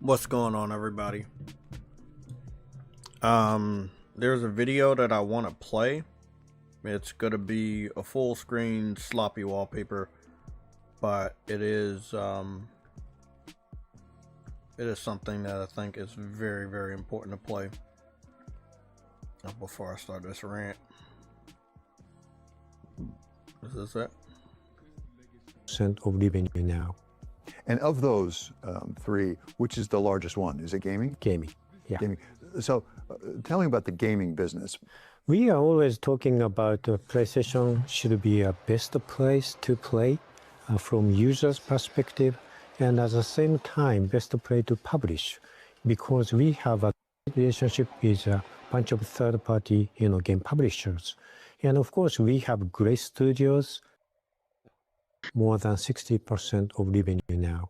What's going on, everybody? There's a video that I want to play. It's gonna be a full screen sloppy wallpaper, but it is something that I think is very, very important to play. Before I start this rant, is this it? % of revenue now. And of those three, which is the largest one? Is it gaming? Gaming, yeah. Gaming. So tell me about the gaming business. We are always talking about PlayStation should be a best place to play from user's perspective, and at the same time, best place to publish, because we have a relationship with a bunch of third-party, game publishers, and of course we have great studios. More than 60% of revenue now.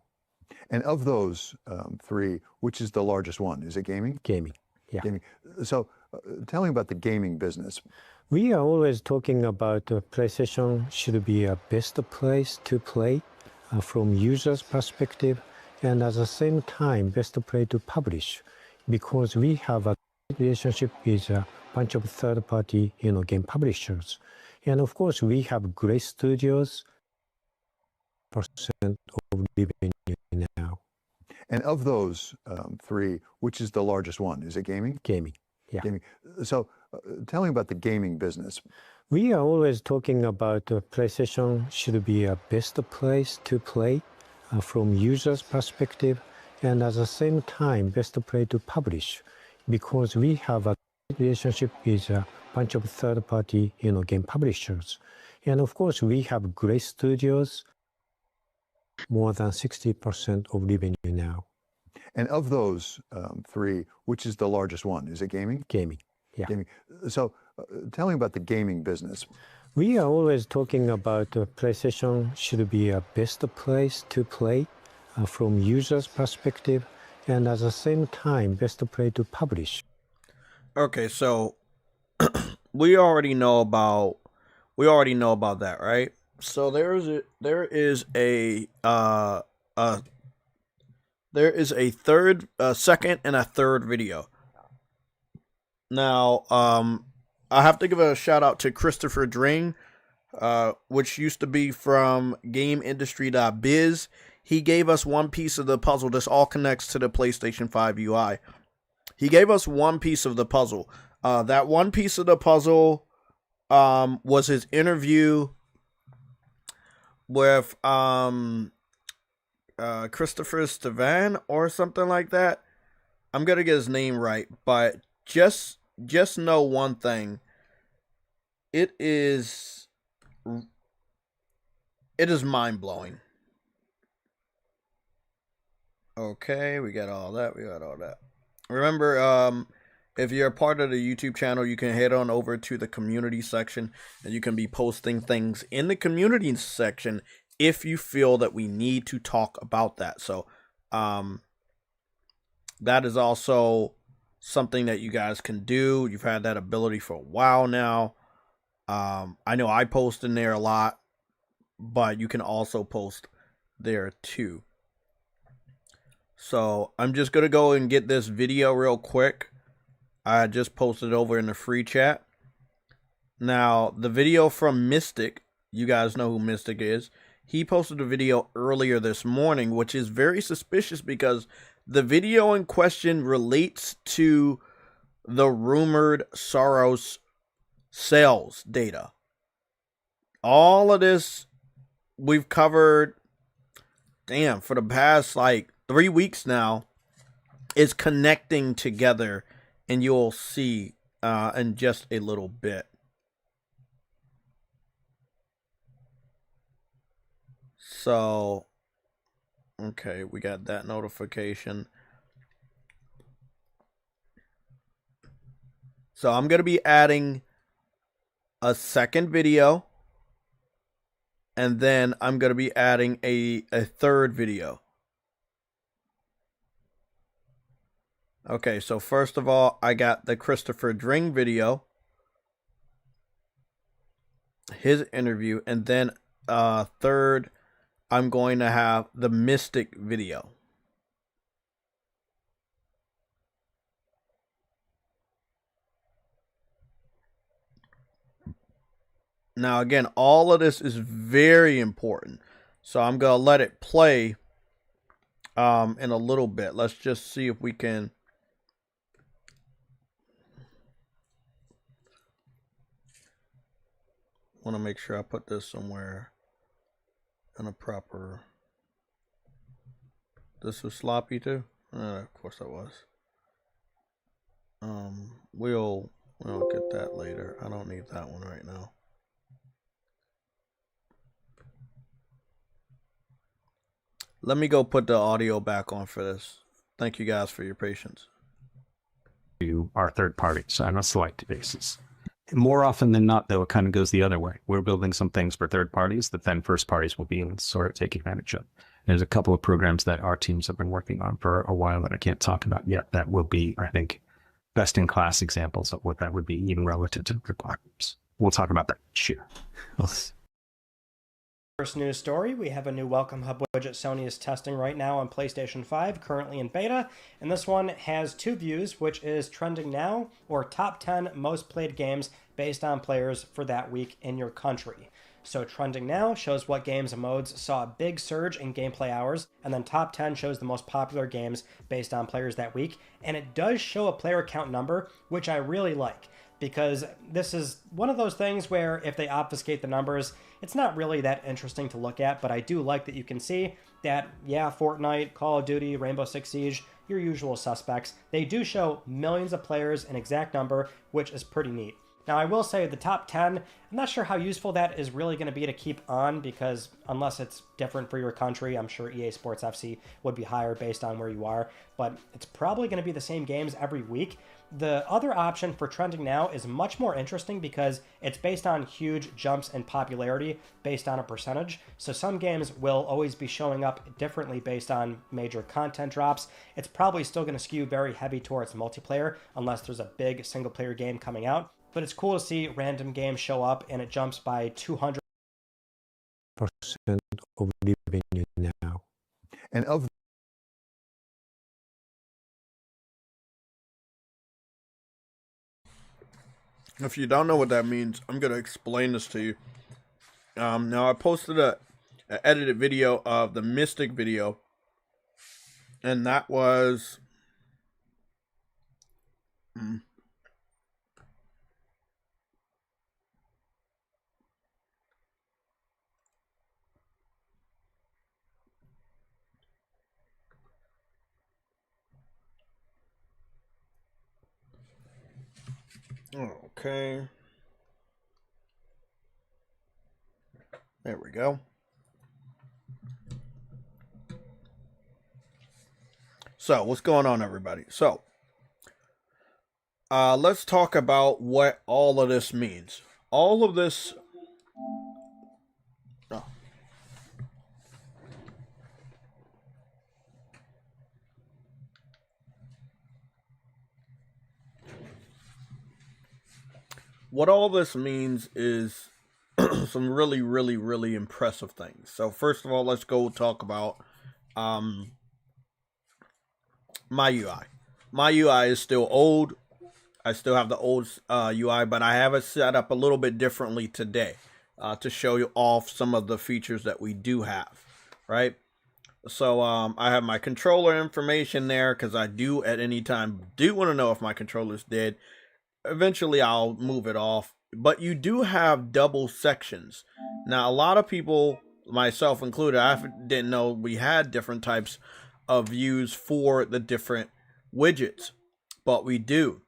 And of those three, which is the largest one? Is it gaming? Gaming, yeah. Gaming. So tell me about the gaming business. We are always talking about PlayStation should be a best place to play from user's perspective, and at the same time, best place to publish, because we have a relationship with a bunch of third-party, game publishers, and of course we have great studios. % of revenue now. And of those three, which is the largest one? Is it gaming? Gaming, yeah. Gaming. So tell me about the gaming business. We are always talking about PlayStation should be a best place to play from user's perspective, and at the same time, best place to publish, because we have a relationship with a bunch of third-party, game publishers, and of course we have great studios. More than 60% of revenue now. And of those three, which is the largest one? Is it gaming? Gaming, yeah. Gaming. So tell me about the gaming business. We are always talking about PlayStation should be a best place to play from user's perspective, and at the same time, best place to publish. Okay, so we already know about that, right? So there is a second and a third video. Now, I have to give a shout out to Christopher Dring, which used to be from GameIndustry.biz. He gave us one piece of the puzzle. This all connects to the PlayStation 5 UI. He gave us one piece of the puzzle. That one piece of the puzzle was his interview with Christopher Stevan or something like that. I'm gonna get his name right, but just know one thing. It is mind-blowing. Okay, we got all that. Remember, if you're a part of the YouTube channel, you can head on over to the community section, and you can be posting things in the community section if you feel that we need to talk about that. So that is also something that you guys can do. You've had that ability for a while now. I know I post in there a lot, but you can also post there too. So I'm just going to go and get this video real quick. I just posted over in the free chat. Now, the video from Mystic, you guys know who Mystic is. He posted a video earlier this morning, which is very suspicious because the video in question relates to the rumored SAROS sales data. All of this we've covered, for the past 3 weeks now, is connecting together. And you'll see in just a little bit. So, okay, we got that notification. So I'm going to be adding a second video. And then I'm going to be adding a third video. Okay, so first of all, I got the Christopher Dring video, his interview, and then third, I'm going to have the Mystic video. Now, again, all of this is very important. So I'm going to let it play in a little bit. Let's just see if we can. Want to make sure I put this somewhere in a proper. This was sloppy too. Of course it was. We'll get that later. I don't need that one right now. Let me go put the audio back on for this. Thank you guys for your patience. To our third parties on a select basis. More often than not, though, it kind of goes the other way. We're building some things for third parties that then first parties will be able to sort of take advantage of. There's a couple of programs that our teams have been working on for a while that I can't talk about yet. That will be, I think, best in class examples of what that would be, even relative to the platforms. We'll talk about that this year. First news story, we have a new Welcome Hub widget Sony is testing right now on PlayStation 5, currently in beta, and this one has two views, which is Trending Now, or Top 10 Most Played Games based on players for that week in your country. So Trending Now shows what games and modes saw a big surge in gameplay hours, and then Top 10 shows the most popular games based on players that week, and it does show a player count number, which I really like, because this is one of those things where if they obfuscate the numbers, it's not really that interesting to look at, but I do like that you can see that, yeah, Fortnite, Call of Duty, Rainbow Six Siege, your usual suspects, they do show millions of players, an exact number, which is pretty neat. Now, I will say the top 10, I'm not sure how useful that is really going to be to keep on, because unless it's different for your country, I'm sure EA Sports FC would be higher based on where you are, but it's probably going to be the same games every week. The other option for Trending Now is much more interesting because it's based on huge jumps in popularity based on a percentage. So some games will always be showing up differently based on major content drops. It's probably still going to skew very heavy towards multiplayer unless there's a big single player game coming out. But it's cool to see random games show up and it jumps by 200% of revenue now. And of If you don't know what that means, I'm going to explain this to you. Now, I posted an edited video of the Mystic video, and that was... Okay. There we go. So, what's going on, everybody? So, let's talk about what all of this means. All of this... Oh. What all this means is some really, really, really impressive things. So first of all, let's go talk about my UI. My UI is still old. I still have the old UI, but I have it set up a little bit differently today to show you off some of the features that we do have, right? So I have my controller information there because I do at any time want to know if my controller's dead. Eventually I'll move it off, but you do have double sections. Now, a lot of people, myself included, I didn't know we had different types of views for the different widgets, but we do.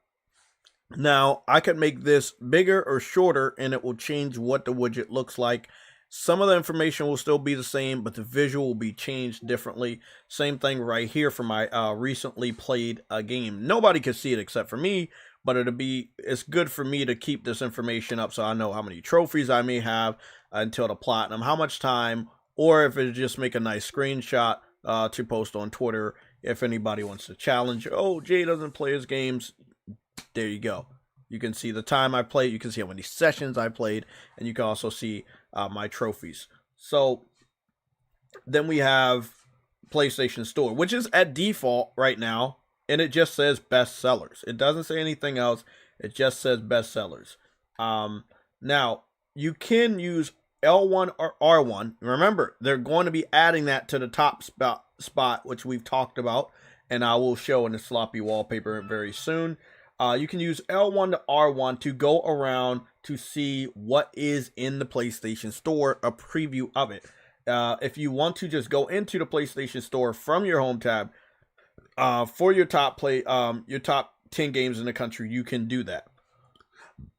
Now, I could make this bigger or shorter and it will change what the widget looks like. Some of the information will still be the same, but the visual will be changed differently. Same thing right here for my recently played game. Nobody can see it except for me, but it's good for me to keep this information up so I know how many trophies I may have until the platinum, how much time, or if it just make a nice screenshot to post on Twitter if anybody wants to challenge. Oh, Jay doesn't play his games. There you go. You can see the time I played. You can see how many sessions I played, and you can also see my trophies. So then we have PlayStation Store, which is at default right now. And it just says best sellers. It doesn't say anything else. It just says best sellers. Now, you can use L1 or R1. Remember, they're going to be adding that to the top spot, which we've talked about, and I will show in the sloppy wallpaper very soon. You can use L1 to R1 to go around to see what is in the PlayStation Store, a preview of it. If you want to just go into the PlayStation Store from your home tab for your top 10 games in the country, you can do that.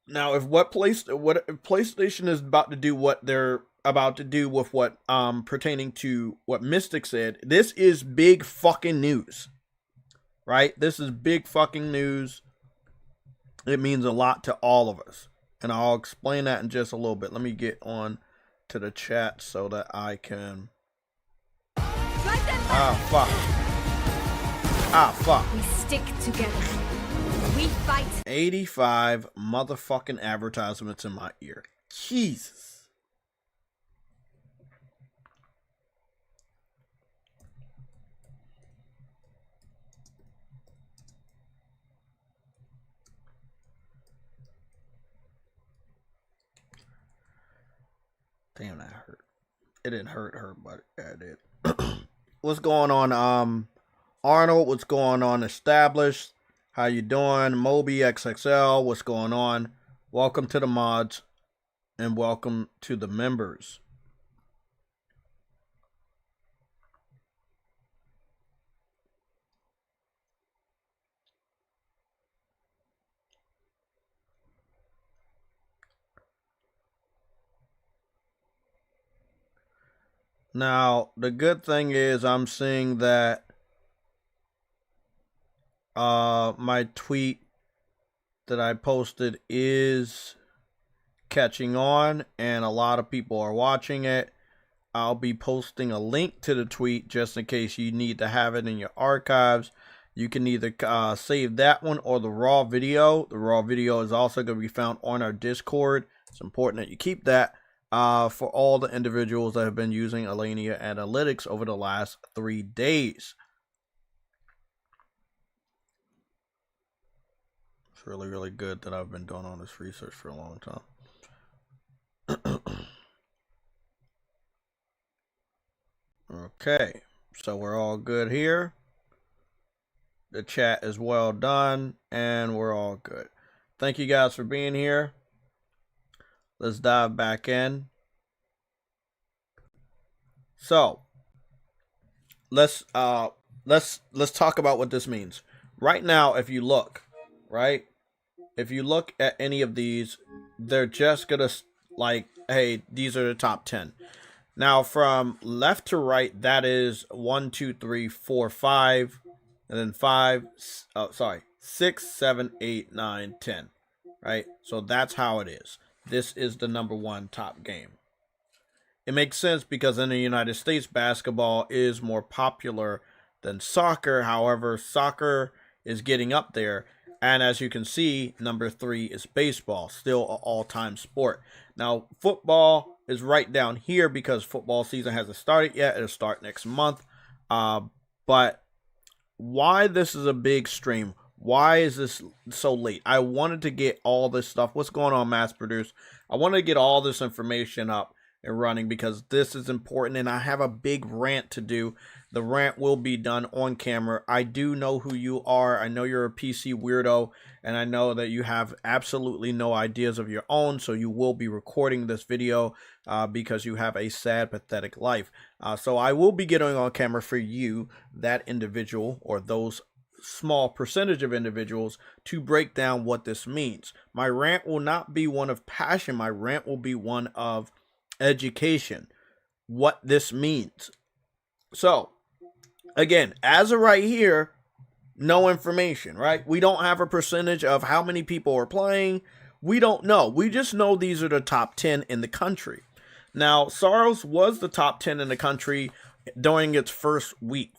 Now, if PlayStation is about to do what they're about to do with what pertaining to what Mystic said, this is big fucking news, right? This is big fucking news. It means a lot to all of us, and I'll explain that in just a little bit. Let me get on to the chat so that I can. Fuck. We stick together. We fight. 85 motherfucking advertisements in my ear. Jesus. Damn, that hurt. It didn't hurt her, but it did. What's going on, Arnold? What's going on, Established? How you doing? Moby XXL, what's going on? Welcome to the mods, and welcome to the members. Now, the good thing is I'm seeing that my tweet that I posted is catching on, and a lot of people are watching it. I'll be posting a link to the tweet just in case you need to have it in your archives. You can either save that one or the raw video. The raw video is also going to be found on our Discord. It's important that you keep that for all the individuals that have been using Alinea Analytics over the last 3 days. It's really, really good that I've been doing all this research for a long time. Okay, so we're all good here. The chat is well done, and we're all good. Thank you guys for being here. Let's dive back in. So, let's talk about what this means. Right now, if you look, right? If you look at any of these, they're just gonna like, hey, these are the top 10. Now, from left to right, that is 1, 2, 3, 4, 5, and then 6, 7, 8, 9, 10. Right? So that's how it is. This is the #1 top game. It makes sense because in the United States, basketball is more popular than soccer. However, soccer is getting up there. And as you can see, #3 is baseball, still an all-time sport. Now, football is right down here because football season hasn't started yet. It'll start next month. But why this is a big stream? Why is this so late? I wanted to get all this stuff. What's going on, Mass Produce? I wanted to get all this information up and running because this is important, and I have a big rant to do. The rant will be done on camera. I do know who you are. I know you're a PC weirdo, and I know that you have absolutely no ideas of your own, so you will be recording this video because you have a sad, pathetic life. So I will be getting on camera for you, that individual, or those small percentage of individuals, to break down what this means. My rant will not be one of passion. My rant will be one of education, what this means. So again, as of right here, no information, right? We don't have a percentage of how many people are playing. We don't know. We just know these are the top 10 in the country. Now, SAROS was the top 10 in the country during its first week.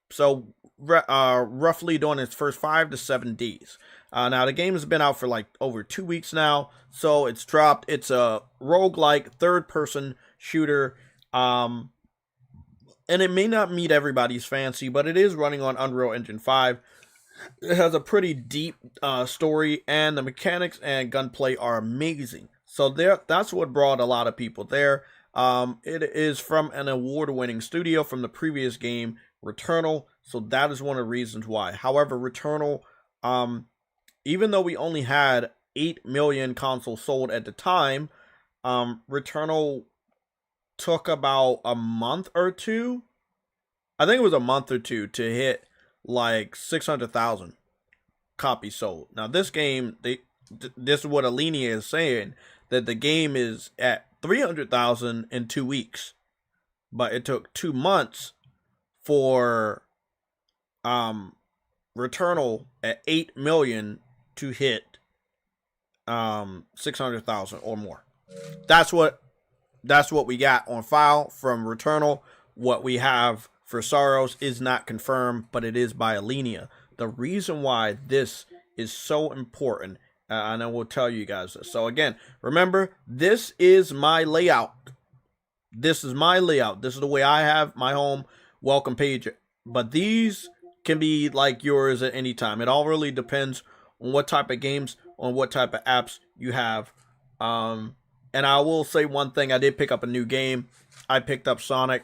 So roughly during its first 5 to 7 days. Now, the game has been out for like over 2 weeks now, so it's dropped. It's a roguelike third-person shooter, and it may not meet everybody's fancy, but it is running on Unreal Engine 5. It has a pretty deep story, and the mechanics and gunplay are amazing. So that's what brought a lot of people there. It is from an award-winning studio from the previous game, Returnal. So that is one of the reasons why. However, Returnal, even though we only had 8 million consoles sold at the time, Returnal took about a month or two. I think it was a month or two to hit like 600,000 copies sold. Now this game, this is what Alinea is saying, that the game is at 300,000 in 2 weeks, but it took 2 months for Returnal at 8 million to hit 600,000 or more. That's what we got on file from Returnal. What we have for SAROS is not confirmed, but it is by Alinea. The reason why this is so important, and I will tell you guys this. So again, remember, this is my layout. This is my layout. This is the way I have my home welcome page. But these can be like yours at any time. It all really depends on what type of games, on what type of apps you have. And I will say one thing. I did pick up a new game. I picked up Sonic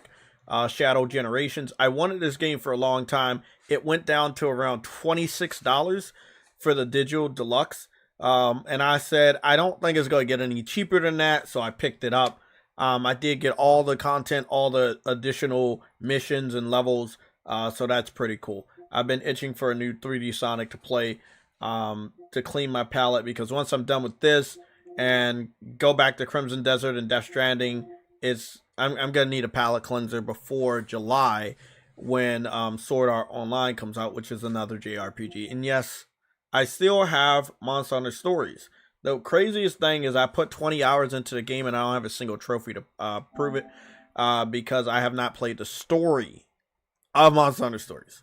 Shadow Generations. I wanted this game for a long time. It went down to around $26 for the digital deluxe. And I said, I don't think it's going to get any cheaper than that. So I picked it up. I did get all the content, all the additional missions and levels. So that's pretty cool. I've been itching for a new 3D Sonic to play, to clean my palette, because once I'm done with this and go back to Crimson Desert and Death Stranding, I'm going to need a palette cleanser before July, when Sword Art Online comes out, which is another JRPG. And yes, I still have Monster Hunter Stories. The craziest thing is I put 20 hours into the game and I don't have a single trophy to prove it, because I have not played the story of Monster Hunter Stories.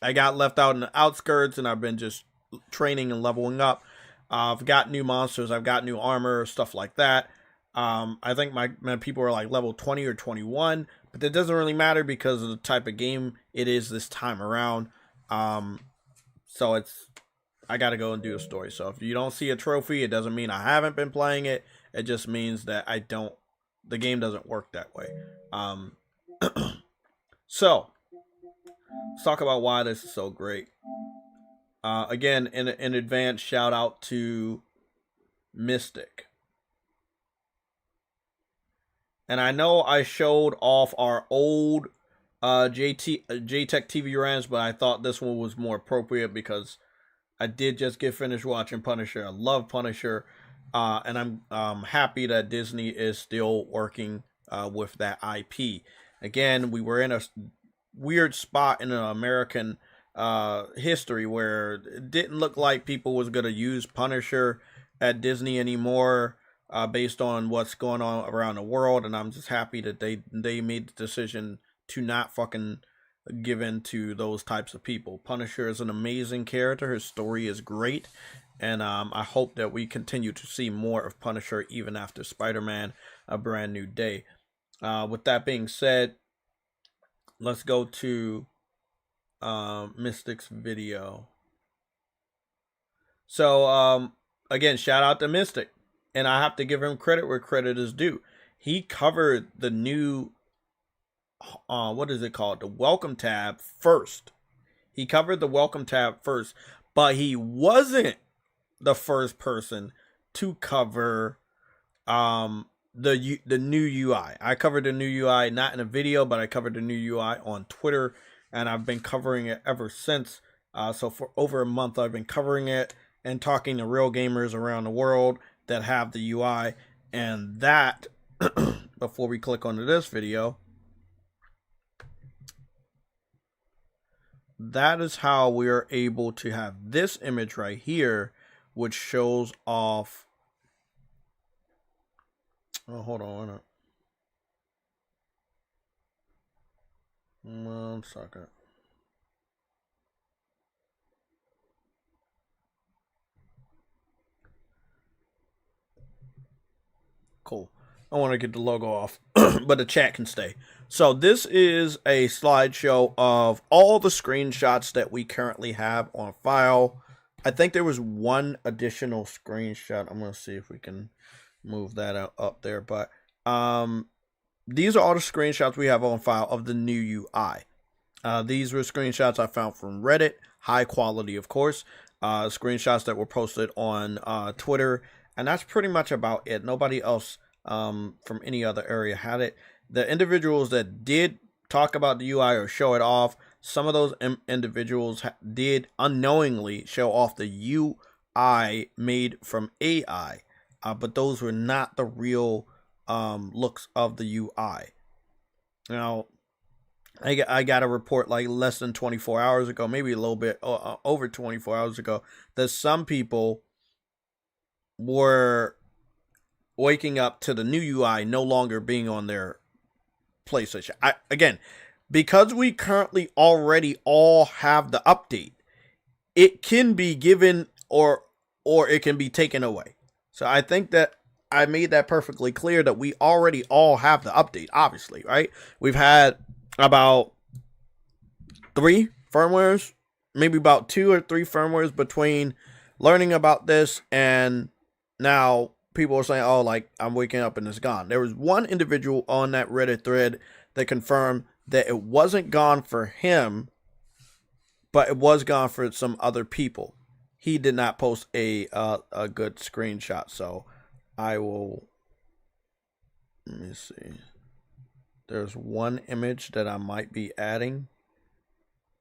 I got left out in the outskirts and I've been just training and leveling up. I've got new monsters, I've got new armor, stuff like that. I think my people are like level 20 or 21, but that doesn't really matter because of the type of game it is this time around. So I got to go and do a story. So if you don't see a trophy, it doesn't mean I haven't been playing it. It just means that the game doesn't work that way. So let's talk about why this is so great. Again, in advance, shout out to Mystic. And I know I showed off our old JayTechTV rants, but I thought this one was more appropriate because I did just get finished watching Punisher. I love Punisher, and I'm happy that Disney is still working with that IP. Again, we were in a weird spot in American history where it didn't look like people was going to use Punisher at Disney anymore, based on what's going on around the world. And I'm just happy that they made the decision to not fucking give in to those types of people. Punisher is an amazing character. His story is great. And I hope that we continue to see more of Punisher even after Spider-Man: A Brand New Day. With that being said, let's go to Mystic's video. So again, shout out to Mystic. And I have to give him credit where credit is due. He covered the new, what is it called? The Welcome tab first. He covered the Welcome tab first. But he wasn't the first person to cover the new UI. I covered the new UI, not in a video, but I covered the new UI on Twitter. And I've been covering it ever since. So for over a month, I've been covering it and talking to real gamers around the world that have the UI. And that, before we click onto this video, that is how we are able to have this image right here, which shows off. Oh, hold on. 1 second. Cool. I want to get the logo off, but the chat can stay. So this is a slideshow of all the screenshots that we currently have on file. I think there was one additional screenshot. I'm going to see if we can move that up there. But these are all the screenshots we have on file of the new UI. These were screenshots I found from Reddit. High quality, of course. Screenshots that were posted on Twitter. And that's pretty much about it. Nobody else from any other area had it. The individuals that did talk about the UI or show it off, some of those individuals did unknowingly show off the UI made from AI. But those were not the real looks of the UI. Now, I got a report like less than 24 hours ago, maybe a little bit over 24 hours ago, that some people were waking up to the new UI no longer being on their PlayStation. Again, because we currently already all have the update, it can be given or it can be taken away. So I think that I made that perfectly clear that we already all have the update, obviously, right? We've had about 3 firmwares, maybe about 2 or 3 firmwares between learning about this and now people are saying, oh, like, I'm waking up and it's gone. There was one individual on that Reddit thread that confirmed that it wasn't gone for him, but it was gone for some other people. He did not post a good screenshot, so I will, let me see. There's one image that I might be adding,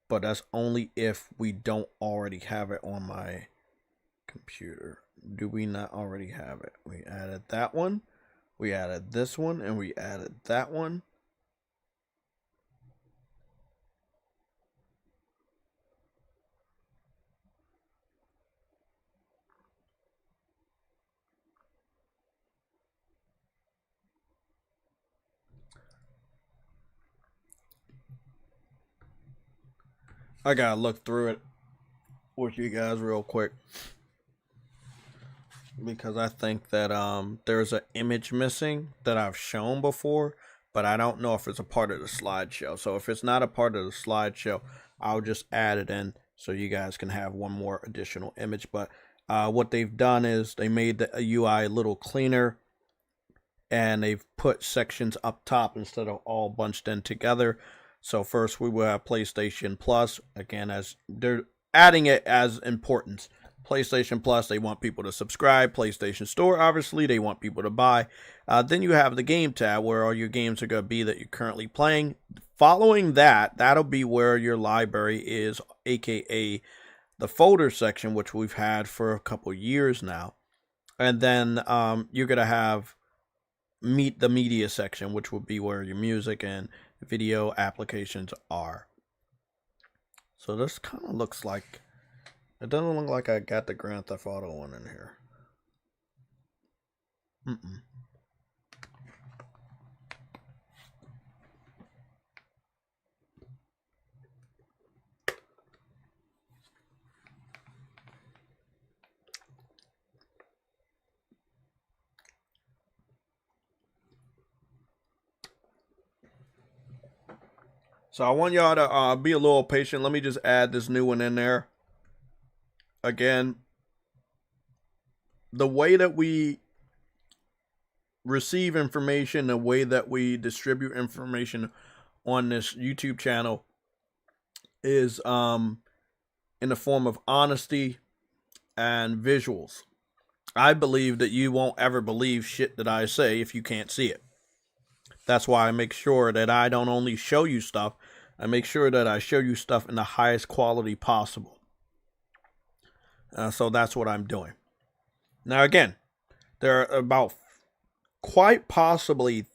but that's only if we don't already have it on my computer. Do we not already have it? We added that one, we added this one, and we added that one. I gotta look through it with you guys real quick, because I think that there's an image missing that I've shown before, but I don't know if it's a part of the slideshow. So if it's not a part of the slideshow, I'll just add it in so you guys can have one more additional image. But what they've done is they made the UI a little cleaner, and they've put sections up top instead of all bunched in together. So first we will have PlayStation Plus, again, as they're adding it as importance. PlayStation Plus, they want people to subscribe. PlayStation Store, obviously, they want people to buy. Then you have the game tab where all your games are going to be that you're currently playing. Following that, that'll be where your library is, aka the folder section, which we've had for a couple years now. And then you're going to have the media section, which will be where your music and video applications are. So this kind of looks like, it doesn't look like I got the Grand Theft Auto one in here. So I want y'all to be a little patient. Let me just add this new one in there. Again, the way that we receive information, the way that we distribute information on this YouTube channel is in the form of honesty and visuals. I believe that you won't ever believe shit that I say if you can't see it. That's why I make sure that I don't only show you stuff, I make sure that I show you stuff in the highest quality possible. So that's what I'm doing. Now again, there are about quite possibly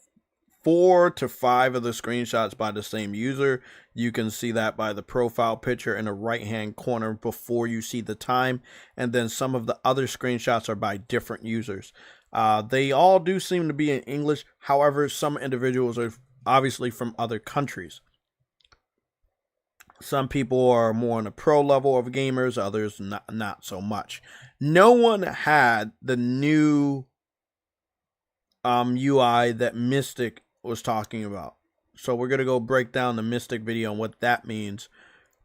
4 to 5 of the screenshots by the same user. You can see that by the profile picture in the right hand corner before you see the time. And then some of the other screenshots are by different users. They all do seem to be in English. However, some individuals are obviously from other countries. Some people are more on the pro level of gamers, others not so much. No one had the new UI that Mystic was talking about. So we're going to go break down the Mystic video and what that means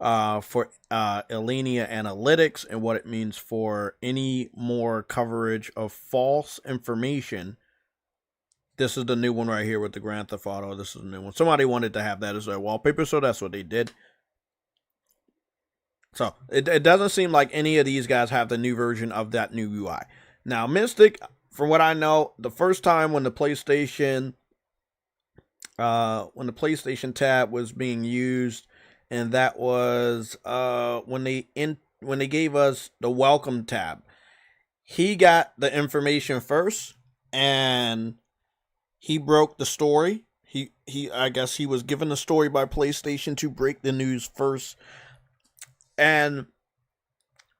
for Alinea analytics and what it means for any more coverage of false information. This is the new one right here with the Grand Theft Auto. This is the new one. Somebody wanted to have that as their wallpaper, so that's what they did. So it doesn't seem like any of these guys have the new version of that new UI. Now, Mystic, from what I know, the first time when the PlayStation tab was being used, and that was when they gave us the welcome tab, he got the information first, and he broke the story. I guess he was given the story by PlayStation to break the news first. And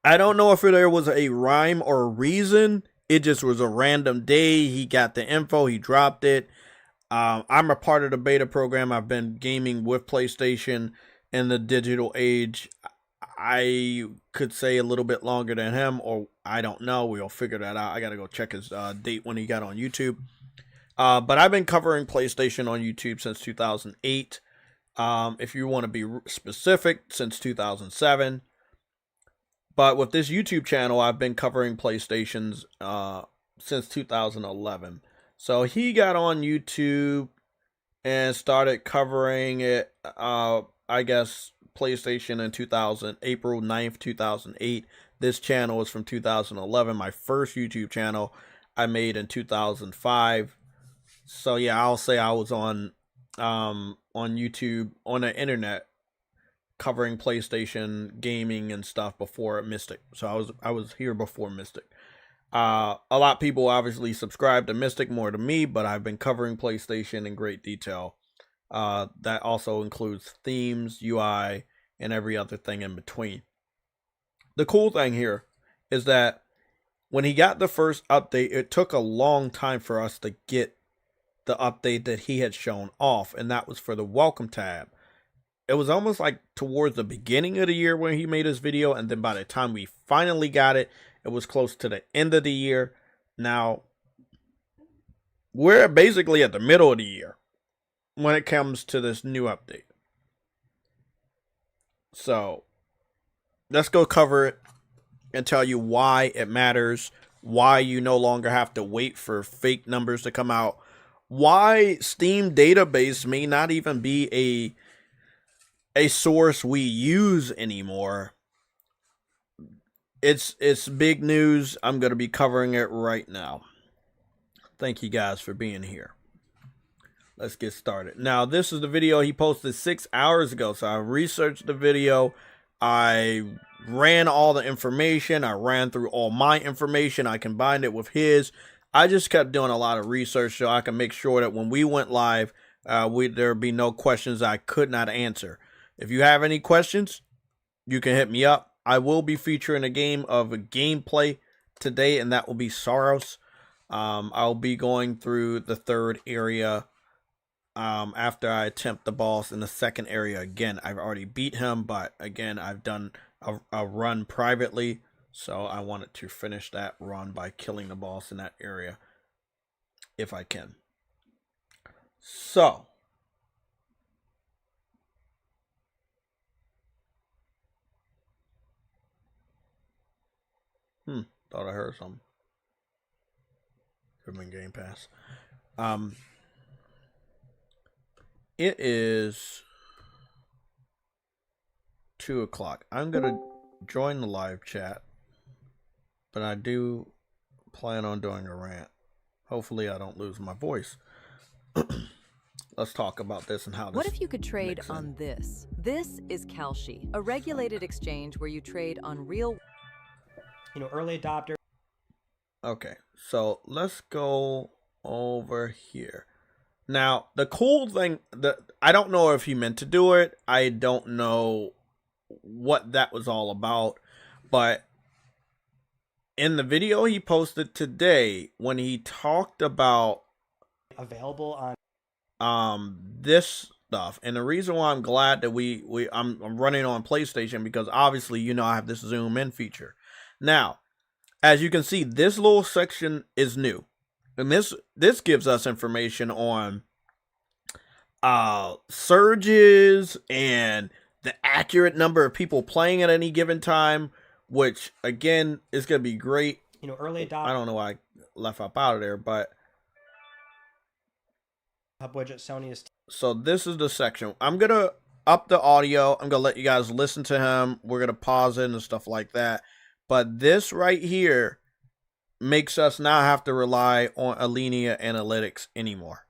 I don't know if there was a rhyme or reason. It just was a random day. He got the info. He dropped it. I'm a part of the beta program. I've been gaming with PlayStation in the digital age. I could say a little bit longer than him, or I don't know. We'll figure that out. I got to go check his date when he got on YouTube. But I've been covering PlayStation on YouTube since 2008. If you want to be specific, since 2007. But with this YouTube channel, I've been covering PlayStations since 2011. So he got on YouTube and started covering it, I guess, PlayStation in April 9th, 2008. This channel is from 2011. My first YouTube channel I made in 2005. So yeah, I'll say I was on YouTube, on the internet, covering PlayStation gaming and stuff before Mystic. So I was here before Mystic. A lot of people obviously subscribe to Mystic more to me, but I've been covering PlayStation in great detail. That also includes themes, UI, and every other thing in between. The cool thing here is that when he got the first update, it took a long time for us to get the update that he had shown off, and that was for the welcome tab. It was almost like towards the beginning of the year when he made his video, and then by the time we finally got it, it was close to the end of the year. Now, we're basically at the middle of the year when it comes to this new update. So, let's go cover it and tell you why it matters, why you no longer have to wait for fake numbers to come out, why Steam database may not even be a source we use anymore. It's big news. I'm going to be covering it right now. Thank you guys for being here. Let's get started. Now, this is the video he posted 6 hours ago. So I researched the video. I ran all the information. I ran through all my information. I combined it with his. I just kept doing a lot of research so I can make sure that when we went live, there would be no questions I could not answer. If you have any questions, you can hit me up. I will be featuring a game of a gameplay today, and that will be SAROS. I'll be going through the third area after I attempt the boss in the second area. Again, I've already beat him, but again, I've done a run privately. So I wanted to finish that run by killing the boss in that area, if I can. So, thought I heard something. Could have been Game Pass. It is 2 o'clock. I'm gonna join the live chat. But I do plan on doing a rant. Hopefully I don't lose my voice. Let's talk about this and how this. What if you could trade on this? This is Kalshi, a regulated exchange where you trade on real, early adopter. Okay, so let's go over here. Now, the cool thing that I don't know if he meant to do it. I don't know what that was all about, but in the video he posted today, when he talked about Available on this stuff, and the reason why I'm glad that I'm running on PlayStation, because obviously I have this zoom in feature. Now, as you can see, this little section is new, and this gives us information on surges and the accurate number of people playing at any given time, which again is going to be great. You know, early adopter. I don't know why I left up out of there, but Hub widget Sony is. So this is the section. I'm going to up the audio. I'm going to let you guys listen to him. We're going to pause it and stuff like that. But this right here makes us now have to rely on Alinea analytics anymore.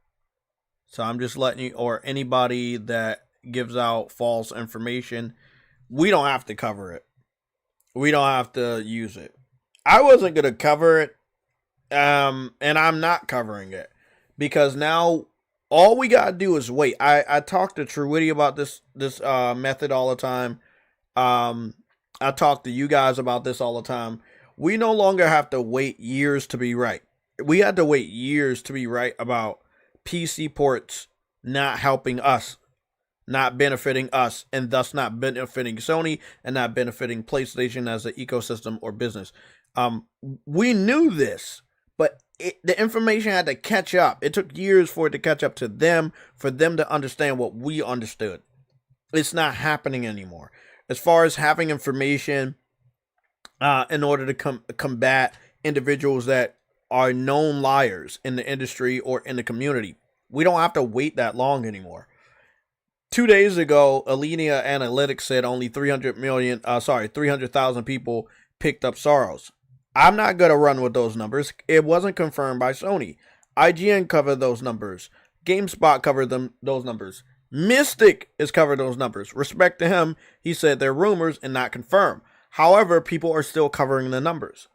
So I'm just letting you, or anybody that gives out false information, we don't have to cover it. We don't have to use it. I wasn't going to cover it, and I'm not covering it, because now all we got to do is wait. I talk to Truwitty about this method all the time. I talk to you guys about this all the time. We no longer have to wait years to be right. We had to wait years to be right about PC ports not helping us, not benefiting us, and thus not benefiting Sony and not benefiting PlayStation as an ecosystem or business. We knew this, but the information had to catch up. It took years for it to catch up to them, for them to understand what we understood. It's not happening anymore. As far as having information in order to combat individuals that are known liars in the industry or in the community, we don't have to wait that long anymore. 2 days ago, Alinea Analytics said only 300,000 people picked up SAROS. I'm not going to run with those numbers. It wasn't confirmed by Sony. IGN covered those numbers. GameSpot covered those numbers. Mystic has covered those numbers. Respect to him, he said they're rumors and not confirmed. However, people are still covering the numbers.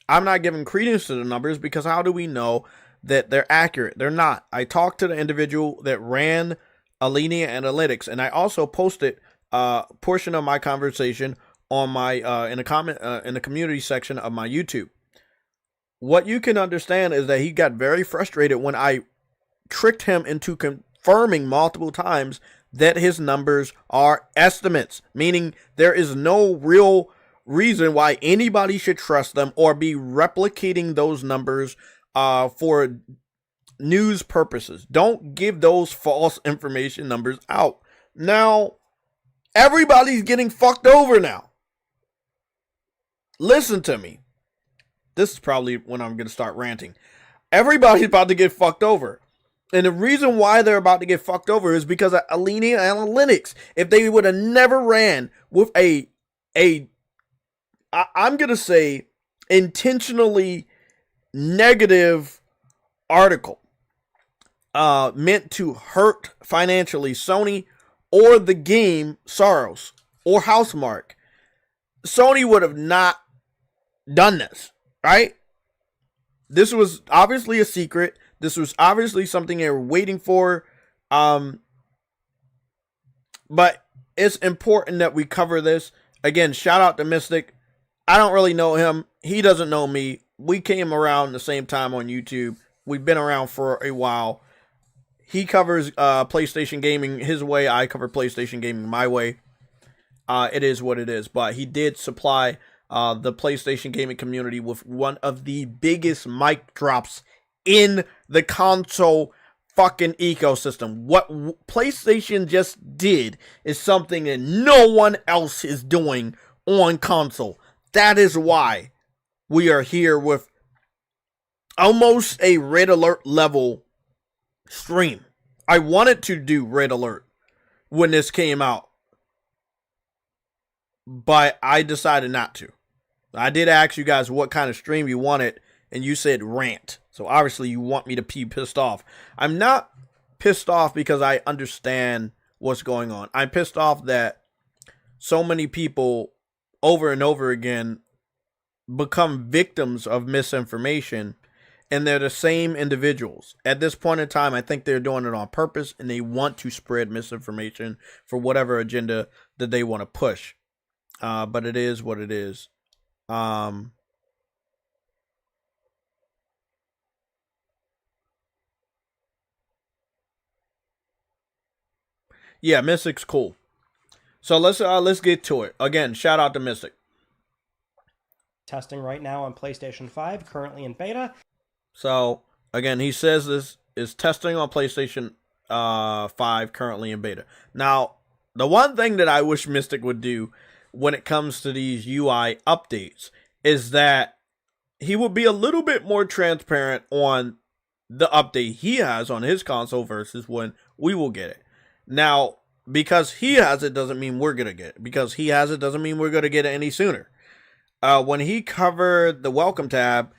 I'm not giving credence to the numbers because how do we know that they're accurate? They're not. I talked to the individual that ran Alinea Analytics, and I also posted a portion of my conversation on my in the community section of my YouTube. What you can understand is that he got very frustrated when I tricked him into confirming multiple times that his numbers are estimates, meaning there is no real reason why anybody should trust them or be replicating those numbers for news purposes. Don't give those false information numbers out. Now, everybody's getting fucked over now. Listen to me. This is probably when I'm going to start ranting. Everybody's about to get fucked over. And the reason why they're about to get fucked over is because of Alinea Analytics. If they would have never ran with I'm going to say intentionally negative article meant to hurt financially Sony or the game SAROS or Housemarque, Sony would have not done this, right? This was obviously a secret. This was obviously something they were waiting for. But it's important that we cover this. Again, shout out to Mystic. I don't really know him. He doesn't know me. We came around the same time on YouTube. We've been around for a while. He covers PlayStation gaming his way. I cover PlayStation gaming my way. It is what it is. But he did supply the PlayStation gaming community with one of the biggest mic drops in the console fucking ecosystem. What PlayStation just did is something that no one else is doing on console. That is why we are here with almost a red alert level stream. I wanted to do red alert when this came out, but I decided not to. I did ask you guys what kind of stream you wanted, and you said rant. So obviously you want me to be pissed off. I'm not pissed off because I understand what's going on. I'm pissed off that so many people over and over again become victims of misinformation, and they're the same individuals. At this point in time, I think they're doing it on purpose, and they want to spread misinformation for whatever agenda that they want to push. But it is what it is. Yeah, Mystic's cool. So let's get to it. Again, shout out to Mystic. Testing right now on PlayStation 5, currently in beta. So again, he says this is testing on PlayStation 5, currently in beta. Now, The one thing that I wish Mystic would do when it comes to these UI updates is that he would be a little bit more transparent on the update he has on his console versus when we will get it. Now, because he has it doesn't mean we're going to get it. Because he has it doesn't mean we're going to get it any sooner. When he covered the welcome tab,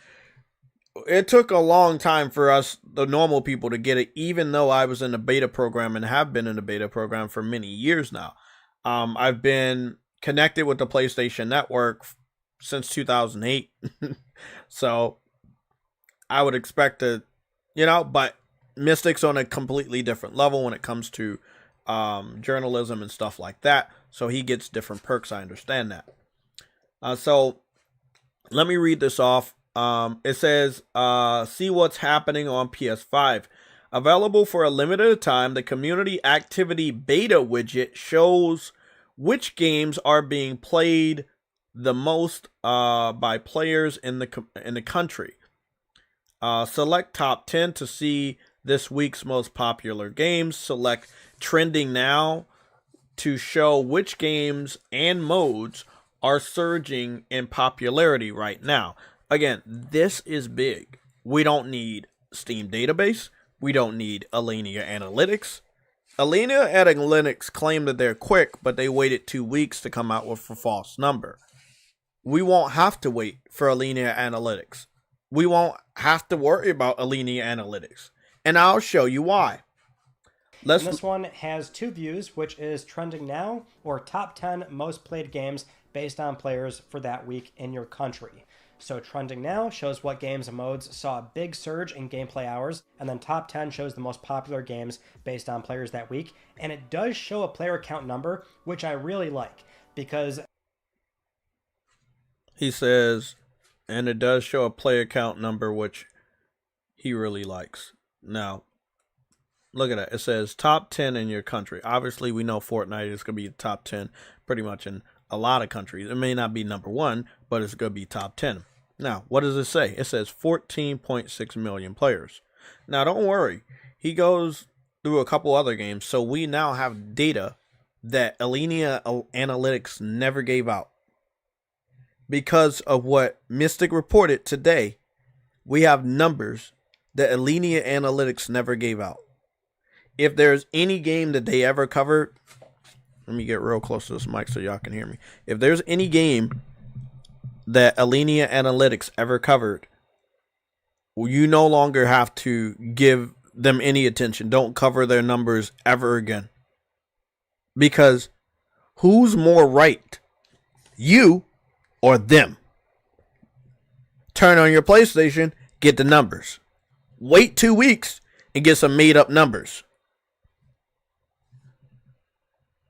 it took a long time for us, the normal people, to get it, even though I was in the beta program and have been in the beta program for many years now. I've been connected with the PlayStation Network since 2008. So I would expect to, but Mystic's on a completely different level when it comes to journalism and stuff like that. So he gets different perks. I understand that. So let me read this off. It says, see what's happening on PS5. Available for a limited time, the community activity beta widget shows which games are being played the most by players in the country. Select top 10 to see this week's most popular games. Select trending now to show which games and modes are surging in popularity right now. Again, this is big. We don't need Steam database. We don't need Alinea Analytics. Alinea Analytics claim that they're quick, but they waited 2 weeks to come out with a false number. We won't have to wait for Alinea Analytics. We won't have to worry about Alinea Analytics. And I'll show you why. This one has 2 views, which is trending now or top 10 most played games based on players for that week in your country. So trending now shows what games and modes saw a big surge in gameplay hours, and then top 10 shows the most popular games based on players that week. And it does show a player count number, which I really like, because he says, and it does show a player count number, which he really likes. Now, look at that. It says top 10 in your country. Obviously, we know Fortnite is going to be top 10 pretty much in a lot of countries. It may not be number 1, but it's going to be top 10. Now, what does it say? It says 14.6 million players. Now, don't worry. He goes through a couple other games, so we now have data that Alinea Analytics never gave out. Because of what Mystic reported today, we have numbers that Alinea Analytics never gave out. If there's any game that they ever covered, let me get real close to this mic so y'all can hear me. If there's any game that Alinea Analytics ever covered, you no longer have to give them any attention. Don't cover their numbers ever again. Because who's more right? You or them? Turn on your PlayStation, get the numbers. Wait 2 weeks and get some made up numbers.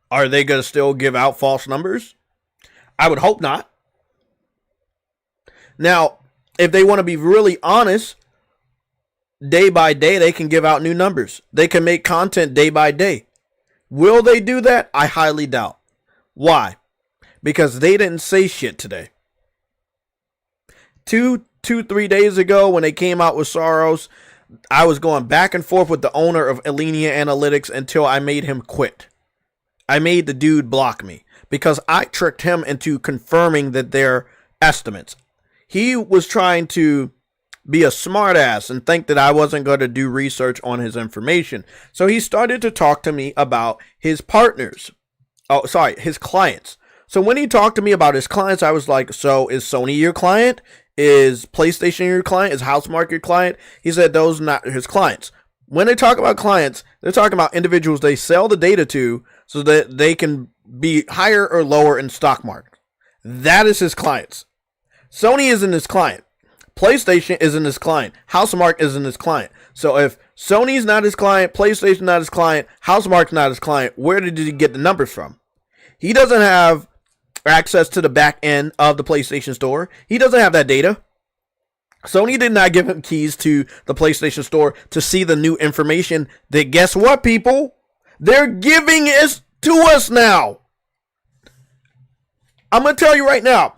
Are they going to still give out false numbers? I would hope not. Now, if they want to be really honest, day by day, they can give out new numbers. They can make content day by day. Will they do that? I highly doubt. Why? Because they didn't say shit today. 3 days ago when they came out with SAROS, I was going back and forth with the owner of Alinea Analytics until I made him quit. I made the dude block me because I tricked him into confirming that they're estimates. He was trying to be a smartass and think that I wasn't going to do research on his information. So he started to talk to me about his partners. His clients. So when he talked to me about his clients, I was like, so is Sony your client? Is PlayStation your client? Is Housemarque your client? He said those are not his clients. When they talk about clients, they're talking about individuals they sell the data to so that they can be higher or lower in stock market. That is his clients. Sony isn't his client. PlayStation isn't his client. Housemarque isn't his client. So if Sony's not his client, PlayStation not his client, Housemarque's not his client, where did he get the numbers from? He doesn't have access to the back end of the PlayStation Store. He doesn't have that data. Sony did not give him keys to the PlayStation Store to see the new information that, guess what, people? They're giving it to us now. I'm going to tell you right now,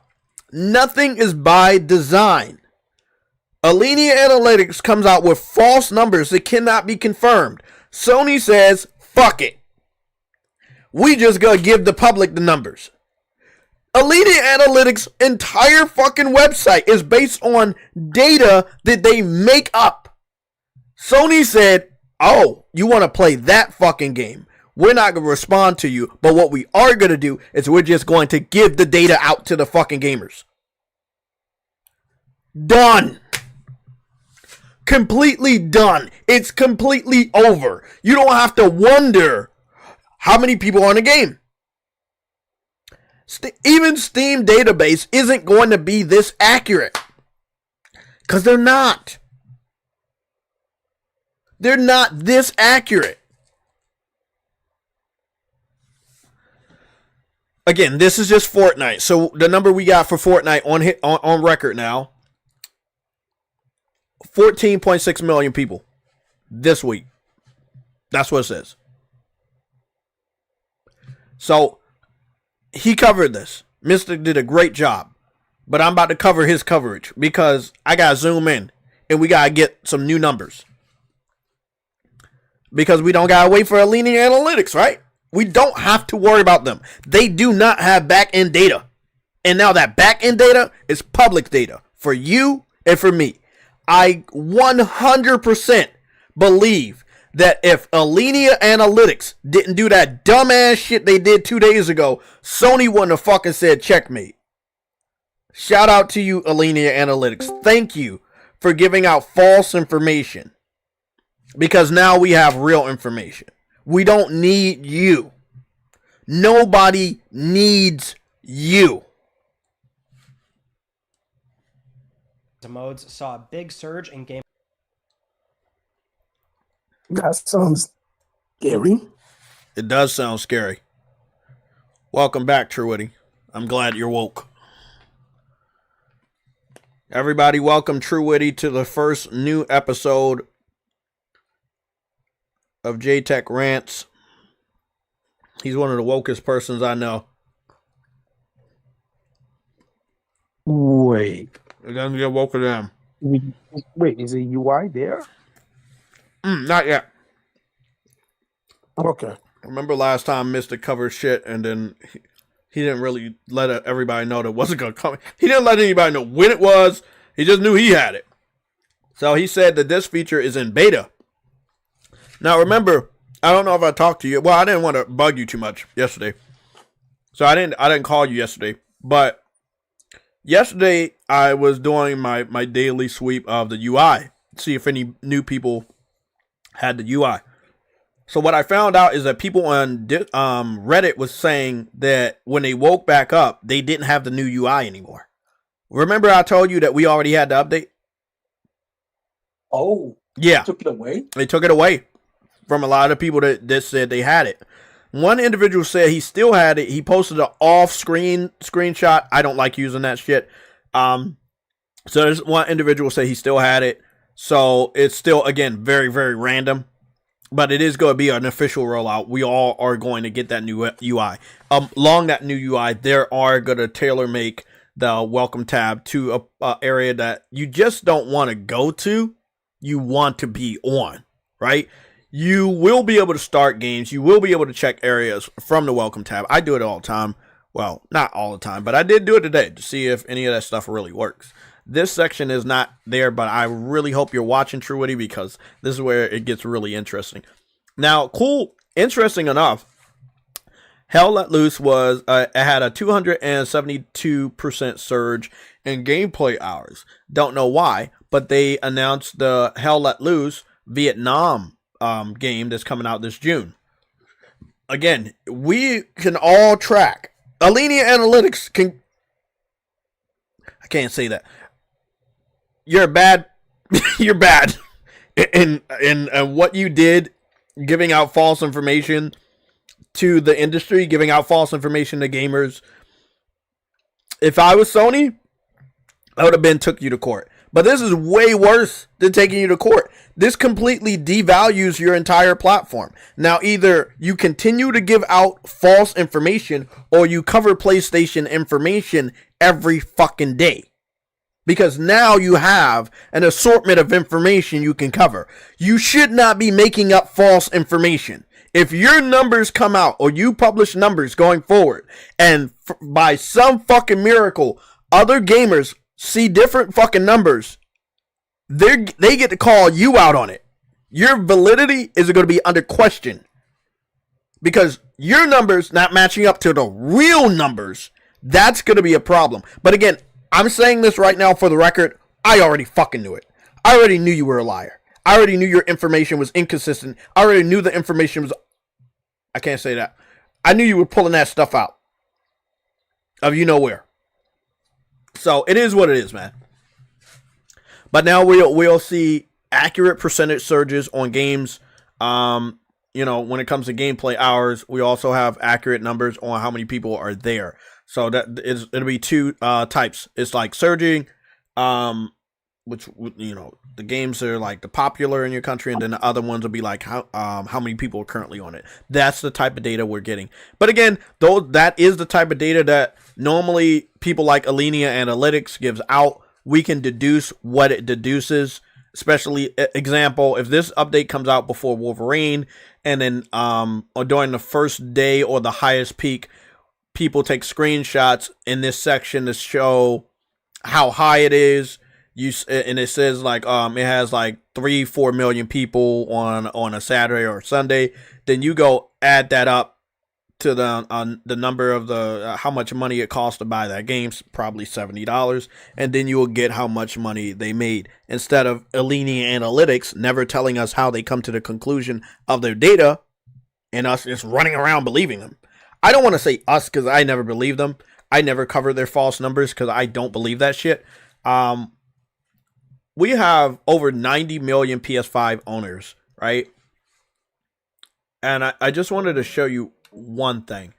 nothing is by design. Alinea Analytics comes out with false numbers that cannot be confirmed. Sony says, fuck it. We just gonna give the public the numbers. Alinea Analytics' entire fucking website is based on data that they make up. Sony said, oh, you want to play that fucking game. We're not going to respond to you, but what we are going to do is we're just going to give the data out to the fucking gamers. Done. Completely done. It's completely over. You don't have to wonder how many people are in the game. Even Steam database isn't going to be this accurate. Because they're not. They're not this accurate. Again, this is just Fortnite. So the number we got for Fortnite on record now, 14.6 million people this week. That's what it says. So he covered this. Mystic did a great job. But I'm about to cover his coverage because I got to zoom in and we got to get some new numbers. Because we don't got to wait for Alinea Analytics, right? We don't have to worry about them. They do not have back-end data. And now that back-end data is public data for you and for me. I 100% believe that if Alinea Analytics didn't do that dumbass shit they did 2 days ago, Sony wouldn't have fucking said checkmate. Shout out to you, Alinea Analytics. Thank you for giving out false information. Because now we have real information. We don't need you. Nobody needs you. The modes saw a big surge in game. That sounds scary. It does sound scary. Welcome back, Truity. I'm glad you're woke. Everybody, welcome Truity to the first new episode of JayTech Rants. He's one of the wokest persons I know. Wait. It doesn't get woke to them. Wait, is it UI there? Not yet. Okay. Remember last time Mr. covered shit and then he didn't really let everybody know that it wasn't going to come. He didn't let anybody know when it was. He just knew he had it. So he said that this feature is in beta. Now remember, I don't know if I talked to you. Well, I didn't want to bug you too much yesterday. So I didn't call you yesterday. But yesterday I was doing my daily sweep of the UI. See if any new people had the UI. So what I found out is that people on Reddit was saying that when they woke back up, they didn't have the new UI anymore. Remember I told you that we already had the update? Oh. Yeah. Took it away? They took it away from a lot of people that said they had it. One individual said he still had it. He posted an off-screen screenshot. I don't like using that shit. So there's one individual said he still had it. So it's still, again, very, very random. But it is going to be an official rollout. We all are going to get that new UI. Along that new UI, there are going to tailor make the welcome tab to a area that you just don't want to go to. You want to be on, right? You will be able to start games. You will be able to check areas from the welcome tab. I do it all the time. Well, not all the time, but I did do it today to see if any of that stuff really works. This section is not there, but I really hope you're watching Truity because this is where it gets really interesting. Now, interesting enough, Hell Let Loose was it had a 272% surge in gameplay hours. Don't know why, but they announced the Hell Let Loose Vietnam game that's coming out this June. Again, we can all track. Alinea Analytics can. I can't say that. You're bad. You're bad. And what you did, giving out false information to the industry, giving out false information to gamers. If I was Sony, I would have took you to court. But this is way worse than taking you to court. This completely devalues your entire platform. Now, either you continue to give out false information or you cover PlayStation information every fucking day. Because now you have an assortment of information you can cover. You should not be making up false information. If your numbers come out or you publish numbers going forward and by some fucking miracle other gamers see different fucking numbers, they get to call you out on it. Your validity is going to be under question because your numbers not matching up to the real numbers. That's going to be a problem. But again, I'm saying this right now for the record. I already fucking knew it. I already knew you were a liar. I already knew your information was inconsistent. I already knew the information was... I can't say that. I knew you were pulling that stuff out of you know where. So it is what it is, man. But now we'll see accurate percentage surges on games. You know, when it comes to gameplay hours, we also have accurate numbers on how many people are there. So it'll be two types. It's like surging, which, you know, the games are like the popular in your country, and then the other ones will be like how many people are currently on it. That's the type of data we're getting. But again, though, that is the type of data that normally people like Alinea Analytics gives out. We can deduce what it deduces. Especially, example, if this update comes out before Wolverine, and then or during the first day or the highest peak, people take screenshots in this section to show how high it is. And it says like it has like 3-4 million people on a Saturday or Sunday. Then you go add that up to the number of the how much money it costs to buy that game, probably $70, and then you will get how much money they made, instead of Alinea Analytics never telling us how they come to the conclusion of their data and us just running around believing them. I don't want to say us because I never believe them. I never cover their false numbers because I don't believe that shit. We have over 90 million PS5 owners, right? And I just wanted to show you one thing.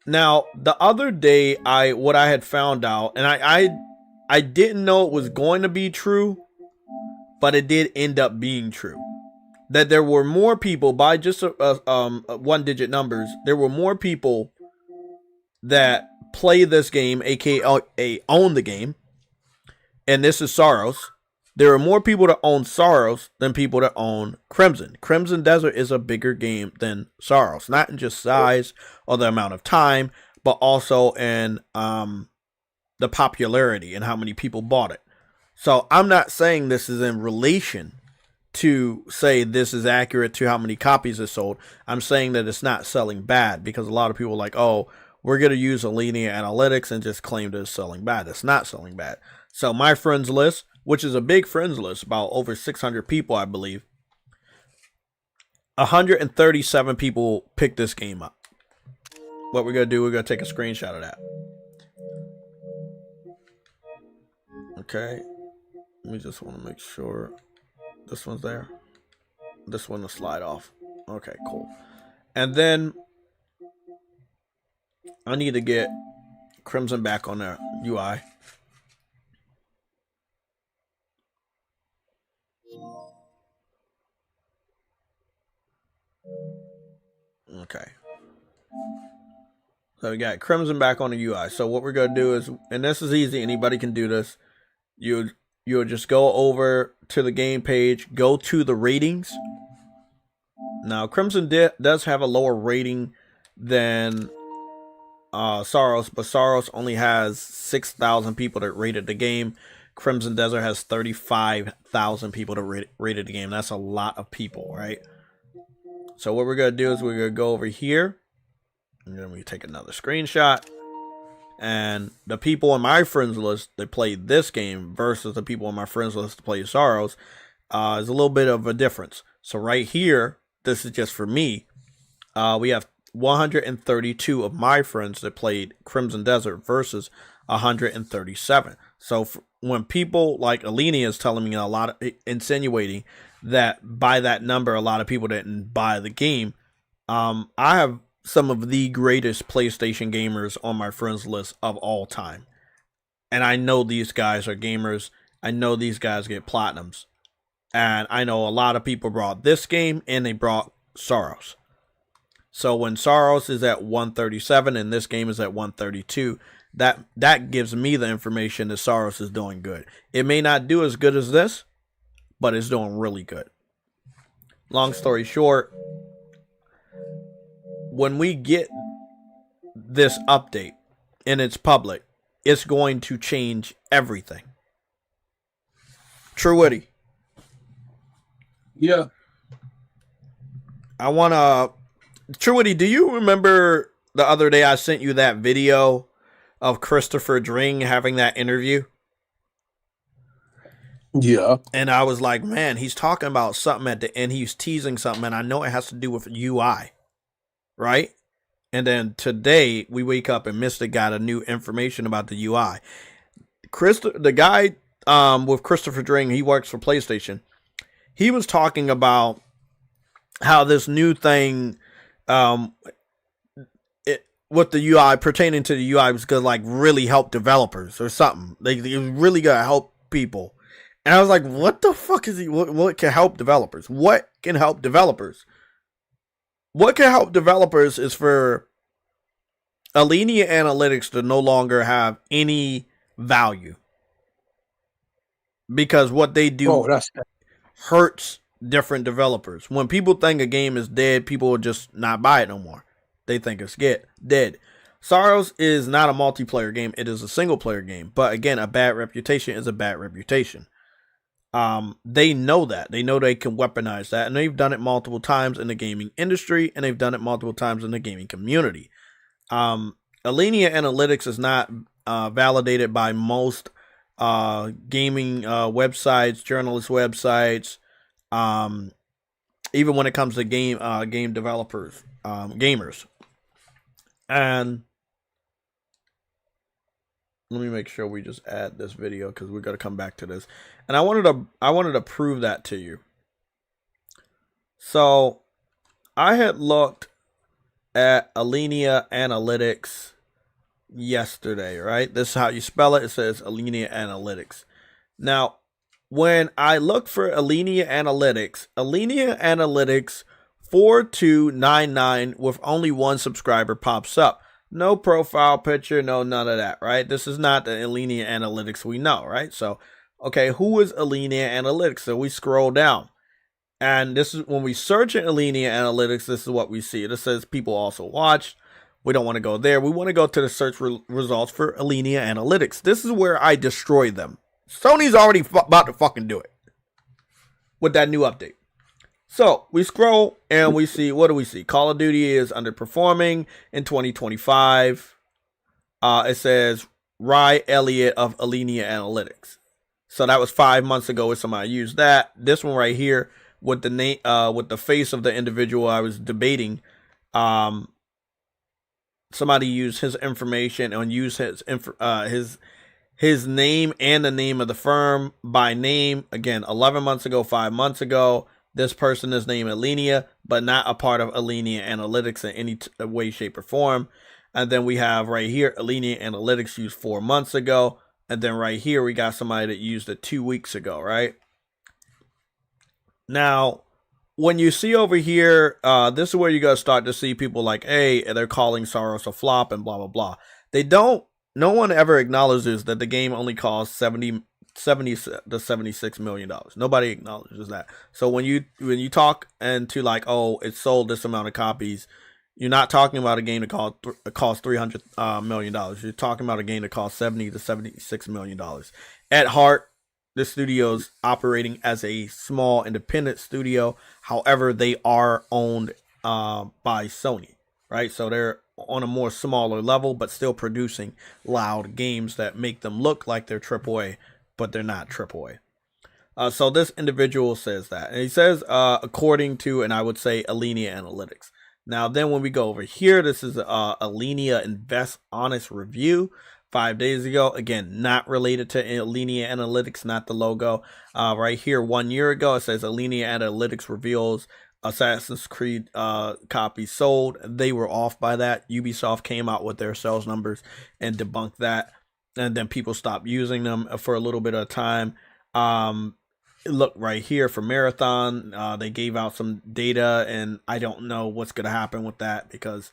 Now, the other day, what I had found out, and I didn't know it was going to be true, but it did end up being true. That there were more people, by just one-digit numbers, there were more people that play this game, aka own the game, and this is SAROS. There are more people that own SAROS than people that own Crimson. Crimson Desert is a bigger game than SAROS, not in just size or the amount of time, but also in the popularity and how many people bought it. So I'm not saying this is in relation to say this is accurate to how many copies it sold. I'm saying that it's not selling bad, because a lot of people are like, oh, we're going to use Alinea Analytics and just claim that it's selling bad. It's not selling bad. So my friends list, which is a big friends list, about over 600 people, I believe, 137 people picked this game up. What we're going to do, we're going to take a screenshot of that. Okay. We just want to make sure this one's there. This one will slide off. Okay, cool. And then I need to get Crimson back on their UI. Okay. So we got Crimson back on the UI. So what we're going to do is, and this is easy, anybody can do this. You'll just go over to the game page, go to the ratings. Now, Crimson does have a lower rating than SAROS, but SAROS only has 6,000 people that rated the game. Crimson Desert has 35,000 people that rated the game. That's a lot of people, right? So what we're going to do is we're going to go over here, and then we take another screenshot. And the people on my friends list that played this game versus the people on my friends list that played SAROS is a little bit of a difference. So right here, this is just for me. We have 132 of my friends that played Crimson Desert versus 137. So when people like Alinea is telling me a lot of, insinuating that by that number, a lot of people didn't buy the game, I have some of the greatest PlayStation gamers on my friends list of all time. And I know these guys are gamers. I know these guys get platinums. And I know a lot of people brought this game and they brought SAROS. So when SAROS is at 137 and this game is at 132, that gives me the information that SAROS is doing good. It may not do as good as this, but it's doing really good. Long story short, when we get this update and it's public, it's going to change everything. True Witty. Yeah. I want to... True Witty, do you remember the other day I sent you that video of Christopher Dring having that interview? Yeah. And I was like, man, he's talking about something at the end. He's teasing something, and I know it has to do with UI, right? And then today we wake up and Mystic got a new information about the UI. The guy with Christopher Dring, he works for PlayStation. He was talking about how this new thing, with the UI, pertaining to the UI, was gonna like really help developers or something. It was really gonna help people. And I was like, what the fuck is he? What can help developers? What can help developers? What can help developers is for Alinea Analytics to no longer have any value. Because what they do hurts different developers. When people think a game is dead, people will just not buy it no more. They think it's dead. SAROS is not a multiplayer game. It is a single player game. But again, a bad reputation is a bad reputation. They know that. They know they can weaponize that. And they've done it multiple times in the gaming industry. And they've done it multiple times in the gaming community. Alinea Analytics is not validated by most gaming websites, journalist websites, even when it comes to game developers, gamers. And let me make sure we just add this video because we're gonna come back to this. And I wanted to prove that to you. So I had looked at Alinea Analytics yesterday, right? This is how you spell it. It says Alinea Analytics. Now, when I look for Alinea Analytics 4299 with only one subscriber pops up. No profile picture, no none of that, right? This is not the Alinea Analytics we know, right? So, okay, who is Alinea Analytics? So we scroll down. And this is when we search in Alinea Analytics, this is what we see. It says people also watched. We don't want to go there. We want to go to the search results for Alinea Analytics. This is where I destroy them. Sony's already about to fucking do it with that new update. So we scroll and we see, what do we see? Call of Duty is underperforming in 2025. It says Rye Elliott of Alinea Analytics. So that was 5 months ago when somebody used that. This one right here with the name, with the face of the individual I was debating. Somebody used his information and used his name and the name of the firm by name. Again, 11 months ago, 5 months ago. This person is named Alinea, but not a part of Alinea Analytics in any way, shape, or form. And then we have right here, Alinea Analytics used 4 months ago. And then right here, we got somebody that used it 2 weeks ago, right? Now, when you see over here, this is where you're going to start to see people like, hey, they're calling SAROS a flop and blah, blah, blah. No one ever acknowledges that the game only cost $70 to $76 million. Nobody acknowledges that. So when you talk into like, oh, it sold this amount of copies, you're not talking about a game that cost $300 million. You're talking about a game that cost $70 to $76 million. At heart, the studio's operating as a small independent studio. However, they are owned by Sony, right? So they're on a more smaller level, but still producing loud games that make them look like they're AAA, but they're not AAA. So this individual says that. And he says, according to, and I would say, Alinea Analytics. Now, then when we go over here, this is Alinea Invest Honest Review 5 days ago. Again, not related to Alinea Analytics, not the logo. Right here, 1 year ago, it says Alinea Analytics reveals Assassin's Creed copies sold. They were off by that. Ubisoft came out with their sales numbers and debunked that. And then people stopped using them for a little bit of time. Look right here for Marathon. They gave out some data, and I don't know what's going to happen with that because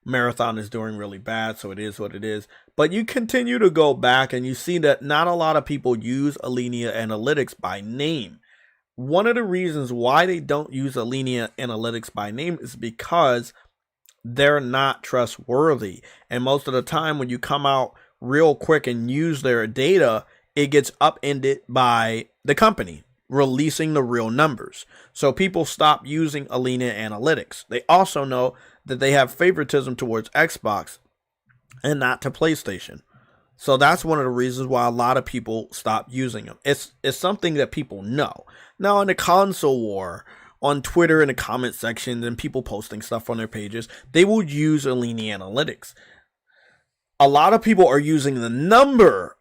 Marathon is doing really bad, so it is what it is. But you continue to go back, and you see that not a lot of people use Alinea Analytics by name. One of the reasons why they don't use Alinea Analytics by name is because they're not trustworthy. And most of the time when you come out real quick and use their data, it gets upended by the company releasing the real numbers. So people stop using Alinea Analytics. They also know that they have favoritism towards Xbox and not to PlayStation. So that's one of the reasons why a lot of people stop using them. It's something that people know. Now in the console war, on Twitter in the comment section and people posting stuff on their pages, they will use Alinea Analytics. A lot of people are using the number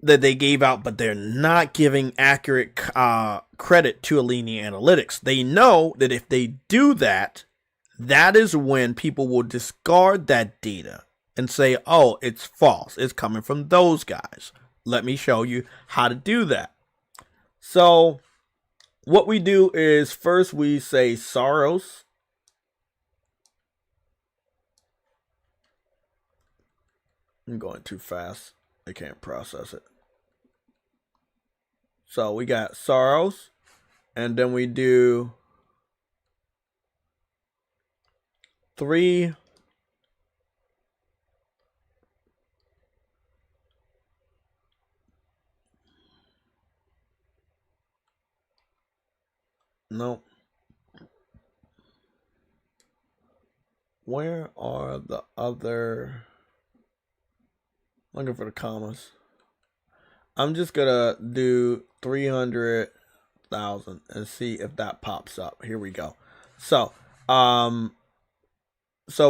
that they gave out, but they're not giving accurate credit to Alinea Analytics. They know that if they do that, that is when people will discard that data and say, oh, it's false. It's coming from those guys. Let me show you how to do that. So what we do is first we say SAROS. I'm going too fast. I can't process it. So we got SAROS, and then we do 3 no. Where are the other? Looking for the commas. I'm just gonna do 300,000 and see if that pops up. Here we go. So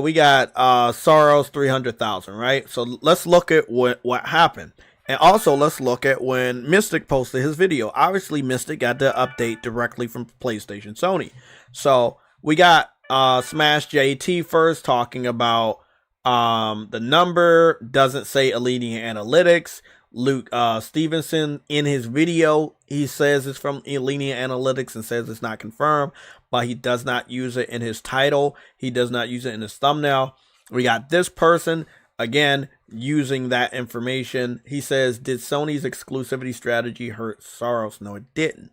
we got SAROS 300,000, right? So let's look at what happened. And also let's look at when Mystic posted his video. Obviously Mystic got the update directly from PlayStation Sony. So we got Smash JT first talking about the number doesn't say Alinea Analytics. Luke Stevenson in his video, he says it's from Alinea Analytics and says it's not confirmed, but he does not use it in his title. He does not use it in his thumbnail. We got this person again using that information. He says, did Sony's exclusivity strategy hurt SAROS? No, it didn't.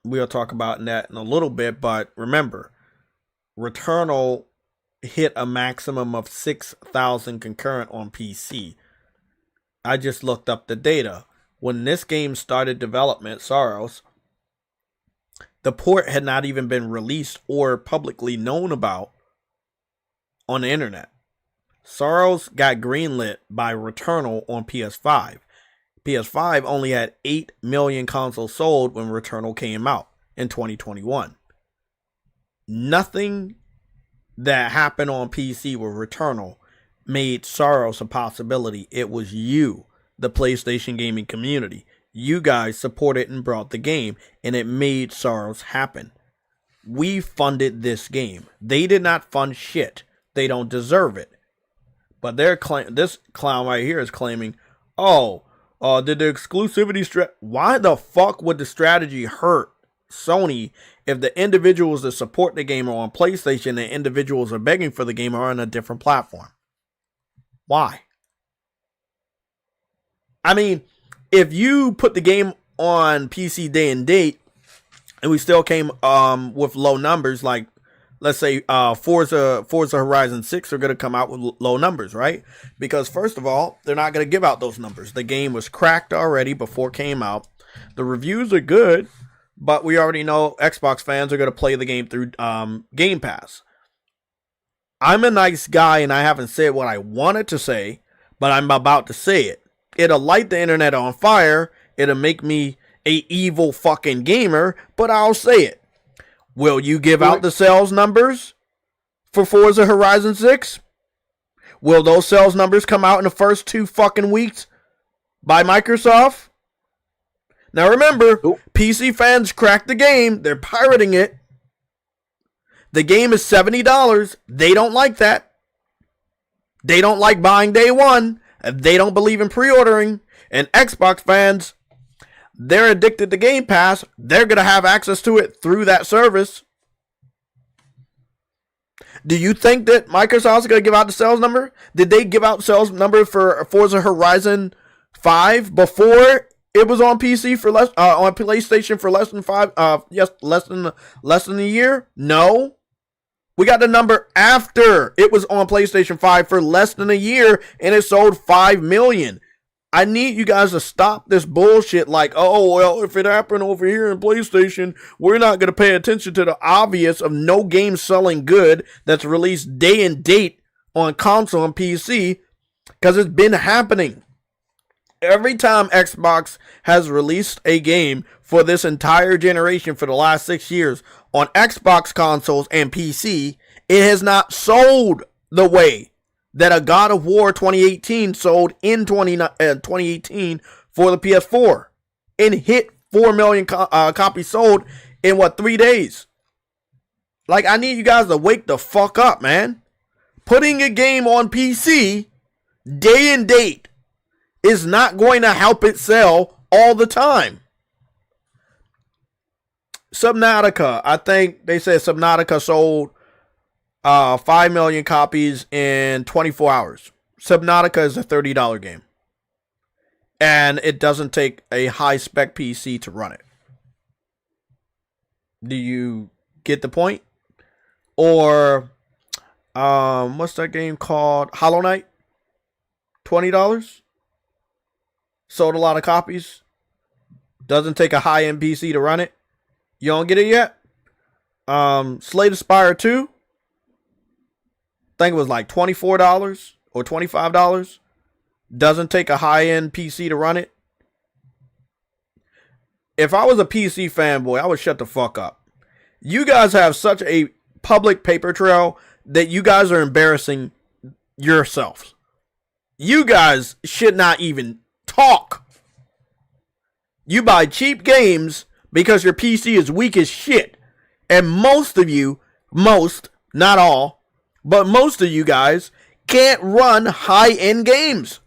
We'll talk about that in a little bit, but remember, Returnal hit a maximum of 6,000 concurrent on PC. I just looked up the data. When this game started development, SAROS, the port had not even been released or publicly known about on the internet. SAROS got greenlit by Returnal on PS5. PS5 only had 8 million consoles sold when Returnal came out in 2021. Nothing that happened on PC with Returnal made SAROS a possibility. It was you, the PlayStation gaming community. You guys supported and brought the game, and it made SAROS happen. We funded this game. They did not fund shit. They don't deserve it. But this clown right here is claiming, oh, did the exclusivity why the fuck would the strategy hurt Sony if the individuals that support the game are on PlayStation and individuals are begging for the game are on a different platform? Why? I mean, if you put the game on PC day and date and we still came with low numbers, like let's say Forza Horizon 6 are going to come out with low numbers, right? Because first of all, they're not going to give out those numbers. The game was cracked already before it came out. The reviews are good, but we already know Xbox fans are going to play the game through Game Pass. I'm a nice guy and I haven't said what I wanted to say, but I'm about to say it. It'll light the internet on fire. It'll make me a evil fucking gamer, but I'll say it. Will you give out the sales numbers for Forza Horizon 6? Will those sales numbers come out in the first 2 fucking weeks by Microsoft? Now remember, PC fans cracked the game. They're pirating it. The game is $70. They don't like that. They don't like buying day one. They don't believe in pre-ordering. And Xbox fans, they're addicted to Game Pass. They're going to have access to it through that service. Do you think that Microsoft's going to give out the sales number? Did they give out the sales number for Forza Horizon 5 before it was on PC for less on PlayStation for less than a year? No. We got the number after it was on PlayStation 5 for less than a year and it sold 5 million. I need you guys to stop this bullshit like, oh, well, if it happened over here in PlayStation, we're not going to pay attention to the obvious of no game selling good that's released day and date on console and PC, because it's been happening. Every time Xbox has released a game for this entire generation for the last 6 years on Xbox consoles and PC, it has not sold the way that a God of War 2018 sold in 2018 for the PS4 and hit 4 million copies sold in 3 days. Like, I need you guys to wake the fuck up, man. Putting a game on PC day and date is not going to help it sell all the time. Subnautica, I think they said Subnautica sold 5 million copies in 24 hours. Subnautica is a $30 game. And it doesn't take a high-spec PC to run it. Do you get the point? Or, what's that game called? Hollow Knight? $20? Sold a lot of copies. Doesn't take a high-end PC to run it. You don't get it yet? Slay the Spire 2? I think it was like $24 or $25. Doesn't take a high-end PC to run it. If I was a PC fanboy, I would shut the fuck up. You guys have such a public paper trail that you guys are embarrassing yourselves. You guys should not even talk. You buy cheap games because your PC is weak as shit. And most of you, not all, but most of you guys can't run high-end games.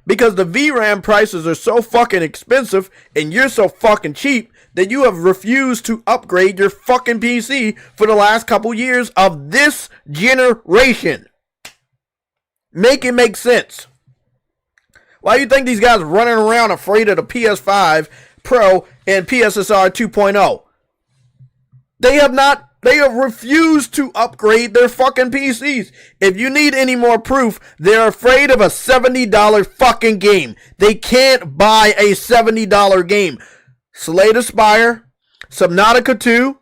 Because the VRAM prices are so fucking expensive and you're so fucking cheap that you have refused to upgrade your fucking PC for the last couple years of this generation. Make it make sense. Why do you think these guys are running around afraid of the PS5 Pro and PSSR 2.0? They have refused to upgrade their fucking PCs. If you need any more proof, they're afraid of a $70 fucking game. They can't buy a $70 game. Slay the Spire, Subnautica 2,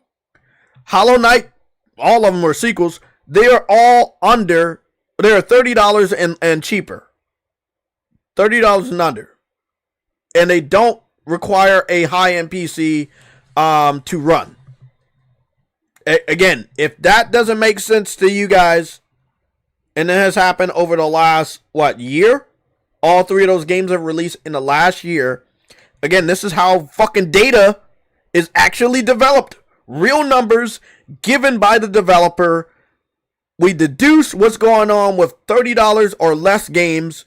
Hollow Knight, all of them are sequels. They are all under, they're $30 and cheaper. $30 and under. And they don't require a high-end PC to run. Again, if that doesn't make sense to you guys, and it has happened over the last, year? All three of those games have released in the last year. Again, this is how fucking data is actually developed. Real numbers given by the developer. We deduce what's going on with $30 or less games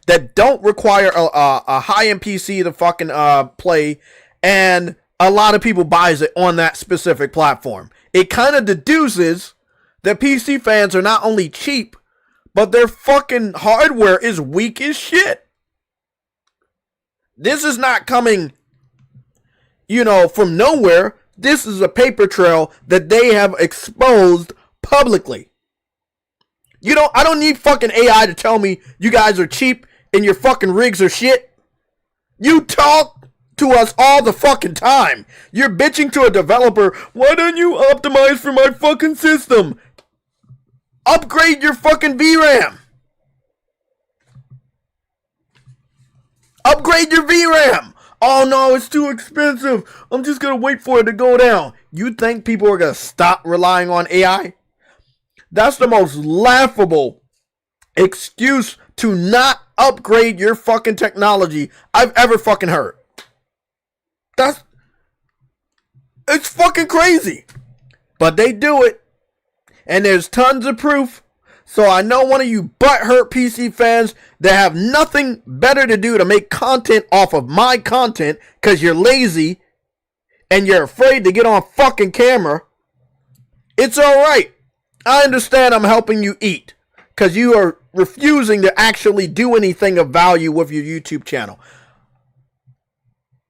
that don't require a high-end PC to fucking play, and a lot of people buys it on that specific platform. It kind of deduces that PC fans are not only cheap, but their fucking hardware is weak as shit. This is not coming, from nowhere. This is a paper trail that they have exposed publicly. I don't need fucking AI to tell me you guys are cheap and your fucking rigs are shit. You talk to us all the fucking time. You're bitching to a developer, why don't you optimize for my fucking system? Upgrade your fucking VRAM. Upgrade your VRAM. Oh no, it's too expensive. I'm just gonna wait for it to go down. You think people are gonna stop relying on AI? That's the most laughable excuse to not upgrade your fucking technology I've ever fucking heard. It's fucking crazy. But they do it. And there's tons of proof. So I know one of you butthurt PC fans that have nothing better to do to make content off of my content because you're lazy and you're afraid to get on fucking camera. It's alright. I understand I'm helping you eat because you are refusing to actually do anything of value with your YouTube channel.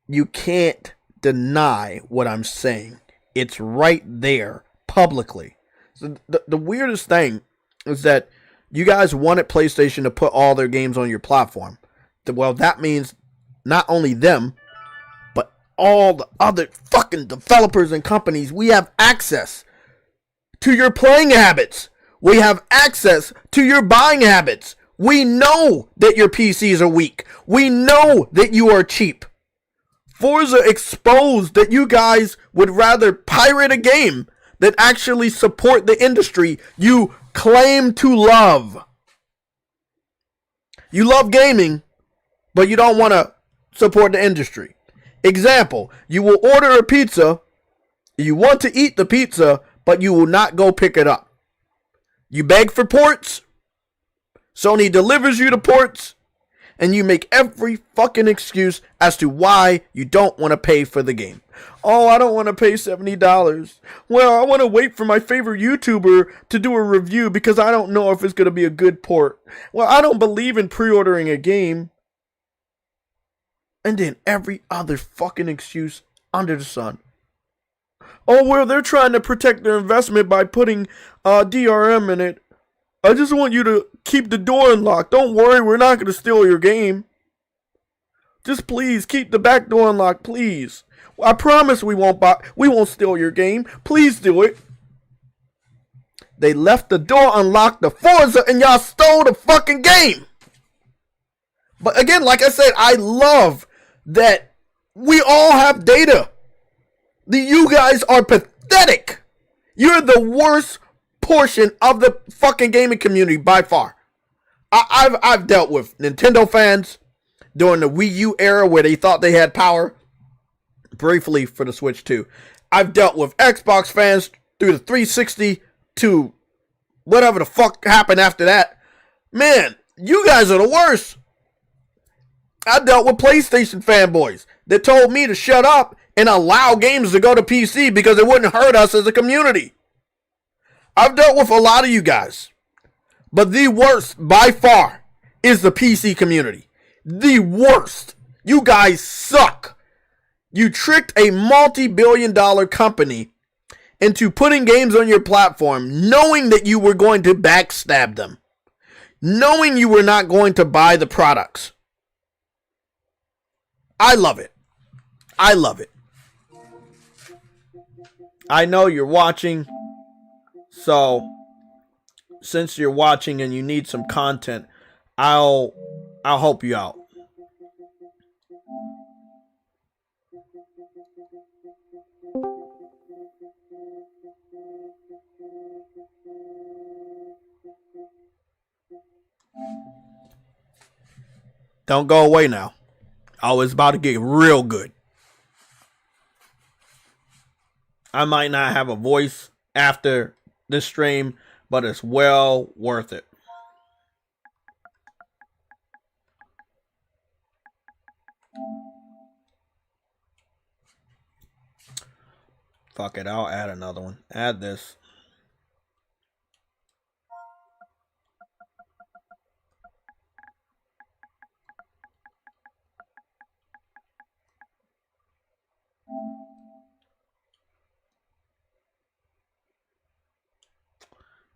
You can't deny what I'm saying. It's right there publicly. So the weirdest thing is that you guys wanted PlayStation to put all their games on your platform. Well, that means not only them, but all the other fucking developers and companies. We have access to your playing habits. We have access to your buying habits. We know that your PCs are weak. We know that you are cheap. Forza exposed that you guys would rather pirate a game than actually support the industry you claim to love. You love gaming, but you don't want to support the industry. Example, you will order a pizza, you want to eat the pizza, but you will not go pick it up. You beg for ports, Sony delivers you the ports, and you make every fucking excuse as to why you don't want to pay for the game. Oh, I don't want to pay $70. Well, I want to wait for my favorite YouTuber to do a review because I don't know if it's going to be a good port. Well, I don't believe in pre-ordering a game. And then every other fucking excuse under the sun. Oh, well, they're trying to protect their investment by putting DRM in it. I just want you to keep the door unlocked. Don't worry, we're not going to steal your game. Just please keep the back door unlocked, please. I promise we won't steal your game. Please do it. They left the door unlocked to Forza and y'all stole the fucking game. But again, like I said, I love that we all have data. You guys are pathetic. You're the worst portion of the fucking gaming community by far. I've dealt with Nintendo fans during the Wii U era where they thought they had power. Briefly for the Switch 2. I've dealt with Xbox fans through the 360 to whatever the fuck happened after that. Man, you guys are the worst. I dealt with PlayStation fanboys that told me to shut up and allow games to go to PC because it wouldn't hurt us as a community. I've dealt with a lot of you guys. But the worst by far is the PC community. The worst. You guys suck. You tricked a multi-billion-dollar company into putting games on your platform knowing that you were going to backstab them. Knowing you were not going to buy the products. I love it. I love it. I know you're watching. So, since you're watching and you need some content, I'll help you out. Don't go away now. Oh, it's about to get real good. I might not have a voice after this stream, but it's well worth it. Fuck it, I'll add another one. Add this.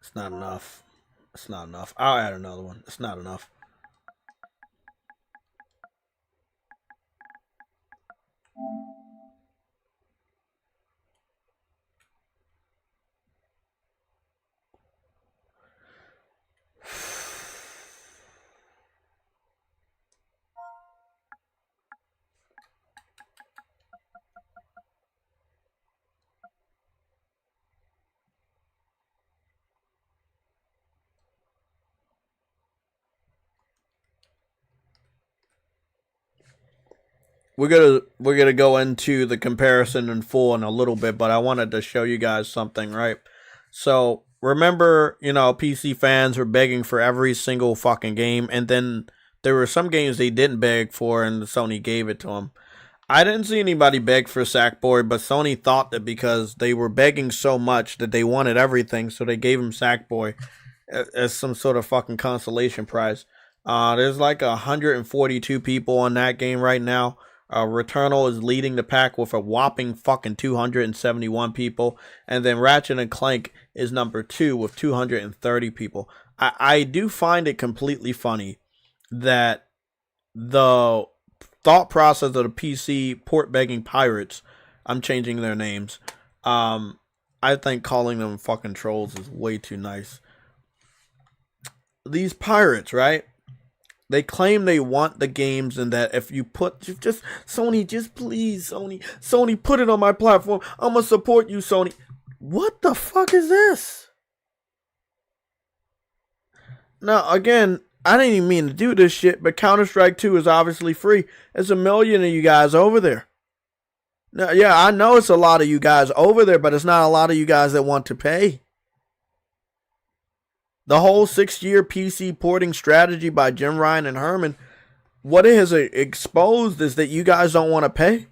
It's not enough. It's not enough. I'll add another one. It's not enough. We're gonna go into the comparison in full in a little bit, but I wanted to show you guys something, right? So remember, PC fans were begging for every single fucking game, and then there were some games they didn't beg for, and Sony gave it to them. I didn't see anybody beg for Sackboy, but Sony thought that because they were begging so much that they wanted everything, so they gave him Sackboy as some sort of fucking consolation prize. There's like 142 people on that game right now. Returnal is leading the pack with a whopping fucking 271 people. And then Ratchet and Clank is number 2 with 230 people. I do find it completely funny that the thought process of the PC port begging pirates, I'm changing their names. I think calling them fucking trolls is way too nice. These pirates, right? They claim they want the games and that if you put just Sony, just please Sony put it on my platform. I'm gonna support you, Sony. What the fuck is this? Now again, I didn't even mean to do this shit, but Counter-Strike 2 is obviously free. There's a million of you guys over there. Now, yeah, I know it's a lot of you guys over there, but it's not a lot of you guys that want to pay. The whole 6-year PC porting strategy by Jim Ryan and Herman, what it has exposed is that you guys don't want to pay.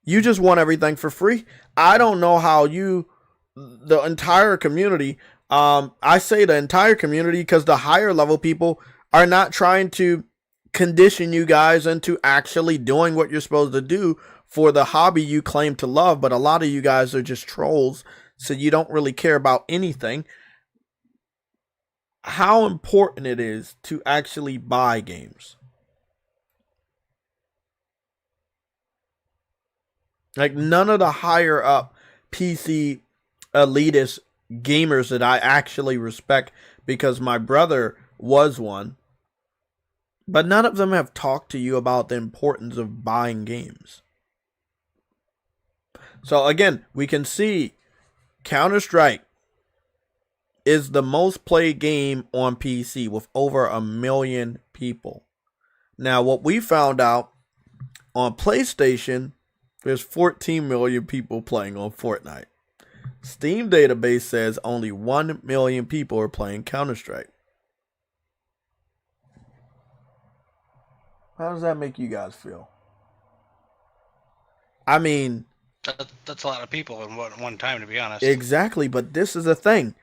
You just want everything for free. I don't know how the entire community, I say the entire community because the higher level people are not trying to condition you guys into actually doing what you're supposed to do for the hobby you claim to love, but a lot of you guys are just trolls, so you don't really care about anything. How important it is to actually buy games. Like, none of the higher up PC elitist gamers that I actually respect, because my brother was one, but none of them have talked to you about the importance of buying games. So again, we can see Counter-Strike is the most played game on PC with over 1 million people. Now, what we found out on PlayStation, there's 14 million people playing on Fortnite. Steam database says only 1 million people are playing Counter-Strike. How does that make you guys feel? I mean, that's a lot of people in one time, to be honest. Exactly, but this is the thing.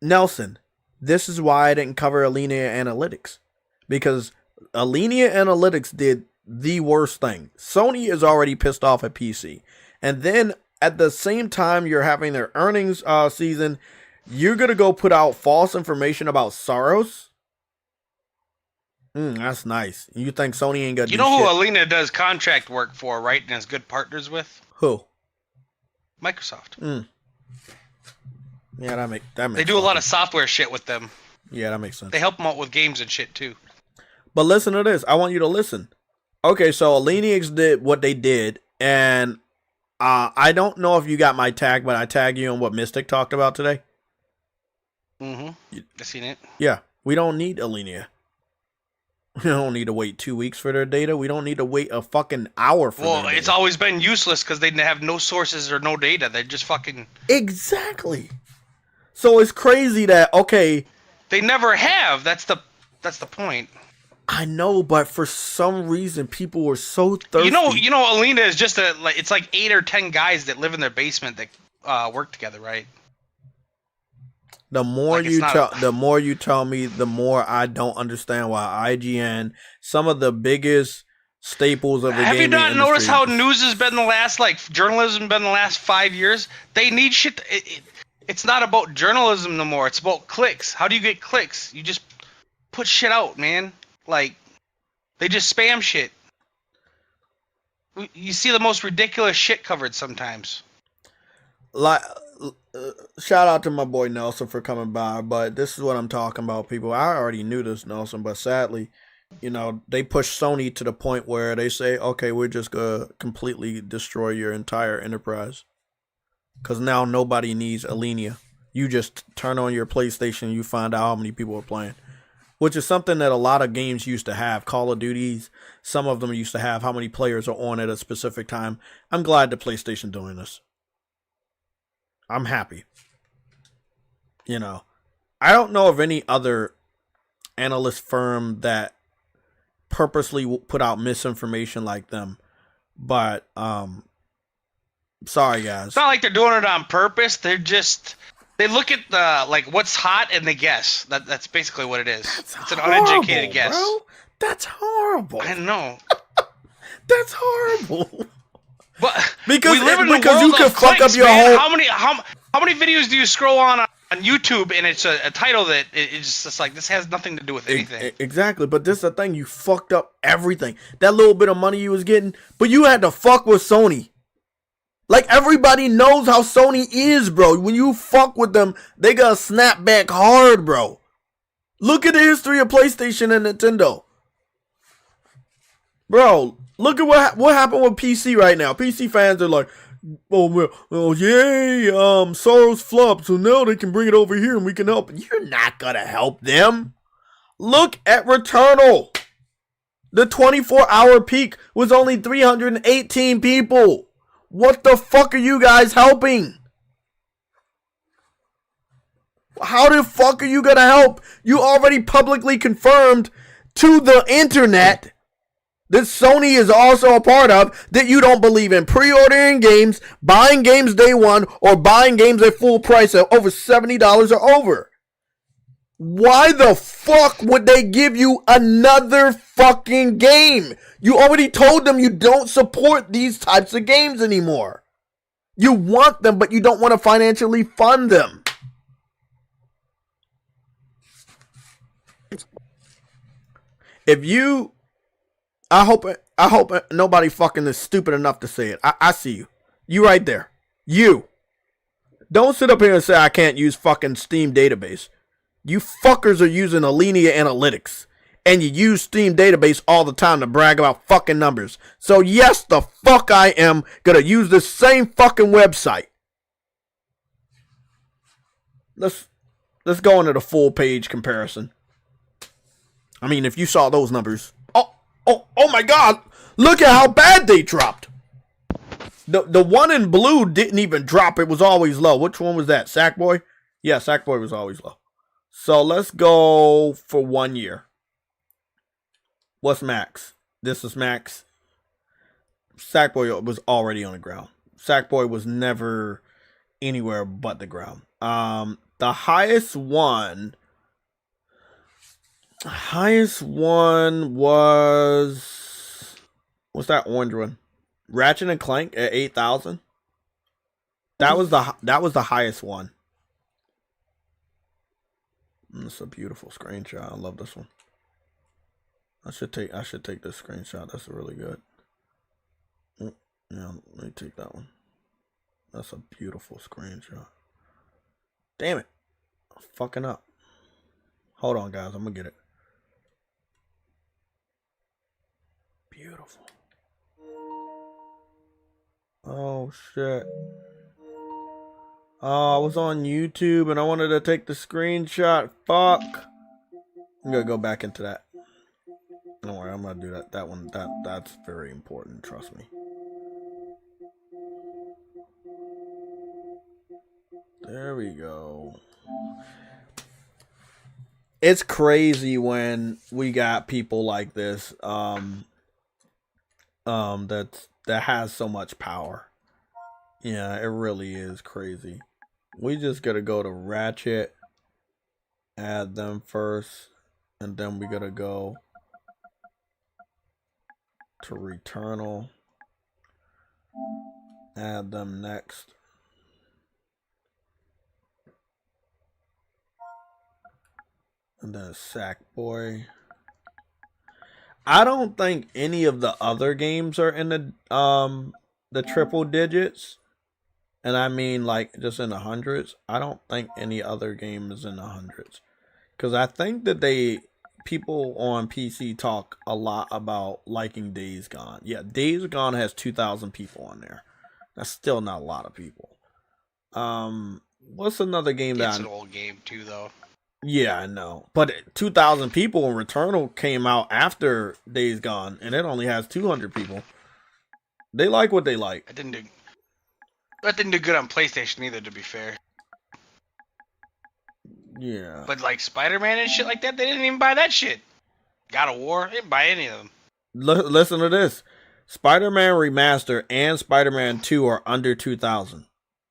Nelson, this is why I didn't cover Alinea Analytics. Because Alinea Analytics did the worst thing. Sony is already pissed off at PC. And then at the same time you're having their earnings season, you're going to go put out false information about SAROS? That's nice. You think Sony ain't got to do You know who shit? Alinea does contract work for, right? And has good partners with? Who? Microsoft. Yeah, that makes They do a lot of software shit with them. Yeah, that makes sense. They help them out with games and shit too. But listen to this. I want you to listen. Okay, so Alinea did what they did, and I don't know if you got my tag, but I tag you on what Mystic talked about today. I seen it. Yeah, we don't need Alinea. We don't need to wait 2 weeks for their data. We don't need to wait a fucking hour for their data. It's always been useless because they have no sources or no data. They're just fucking... Exactly. So it's crazy that, okay... They never have. That's the point. I know, but for some reason, people were so thirsty. You know, Alinea is just it's like 8 or 10 guys that live in their basement that work together, right? The more the more you tell me, the more I don't understand why IGN, some of the biggest staples of the gaming industry. Have you not noticed how news has been the last, journalism been the last 5 years? They need shit. It's not about journalism no more. It's about clicks. How do you get clicks? You just put shit out, man. They just spam shit. You see the most ridiculous shit covered sometimes. Shout out to my boy Nelson for coming by, but this is what I'm talking about, people. I already knew this, Nelson, but sadly, they push Sony to the point where they say, okay, we're just going to completely destroy your entire enterprise. Because now nobody needs Alinea. You just turn on your PlayStation, you find out how many people are playing. Which is something that a lot of games used to have. Call of Duties, some of them used to have how many players are on at a specific time. I'm glad the PlayStation doing this. I'm happy. I don't know of any other analyst firm that purposely put out misinformation like them. But, sorry guys. It's not like they're doing it on purpose. They look at the what's hot and they guess. That's basically what it is. It's an uneducated guess. Bro. That's horrible. I know. That's horrible. But Because we live in because a you world can of fuck clicks, up your man. whole. How many videos do you scroll on YouTube and it's a title that it's just like this has nothing to do with anything? Exactly, but this is the thing. You fucked up everything. That little bit of money you was getting, but you had to fuck with Sony. Like, everybody knows how Sony is, bro. When you fuck with them, they gonna snap back hard, bro. Look at the history of PlayStation and Nintendo. Bro, look at what happened with PC right now. PC fans are like, oh yay, SAROS flopped, so now they can bring it over here and we can help. You're not gonna help them. Look at Returnal. The 24-hour peak was only 318 people. What the fuck are you guys helping? How the fuck are you gonna help? You already publicly confirmed to the internet that Sony is also a part of, that you don't believe in pre-ordering games, buying games day one, or buying games at full price at over $70 or over. Why the fuck would they give you another fucking game? You already told them you don't support these types of games anymore. You want them, but you don't want to financially fund them. I hope nobody fucking is stupid enough to say it. I see you. You right there. You. Don't sit up here and say I can't use fucking Steam database. You fuckers are using Alinea analytics. And you use Steam database all the time to brag about fucking numbers. So yes, the fuck I am gonna use the same fucking website. Let's go into the full page comparison. I mean, if you saw those numbers. Oh my god! Look at how bad they dropped. The one in blue didn't even drop. It was always low. Which one was that? Sackboy? Yeah, Sackboy was always low. So let's go for 1 year. What's max? This is max. Sackboy was already on the ground. Sackboy was never anywhere but the ground. The highest one was, what's that orange one? Ratchet and Clank at 8,000. That was the highest one. It's a beautiful screenshot. I love this one. I should take this screenshot. That's really good. Yeah, let me take that one. That's a beautiful screenshot. Damn it. I'm fucking up. Hold on, guys. I'm gonna get it. Beautiful. Oh, shit. Oh, I was on YouTube and I wanted to take the screenshot. Fuck. I'm gonna go back into that. Don't worry, I'm gonna do that. That one, that's very important. Trust me. There we go. It's crazy when we got people like this, that has so much power. Yeah, it really is crazy. We just gotta go to Ratchet, add them first, and then we gotta go to Returnal, add them next. And then Sackboy. I don't think any of the other games are in the triple digits. And I mean like just in the hundreds. I don't think any other game is in the hundreds. Because I think that people on PC talk a lot about liking Days Gone. Yeah, Days Gone has 2,000 people on there. That's still not a lot of people. What's another game that... It's an old game too, though. Yeah, I know. But 2,000 people in Returnal came out after Days Gone, and it only has 200 people. They like what they like. That didn't do good on PlayStation either, to be fair. Yeah. But like Spider-Man and shit like that, they didn't even buy that shit. God of War, they didn't buy any of them. Listen to this. Spider-Man Remaster and Spider-Man 2 are under 2,000.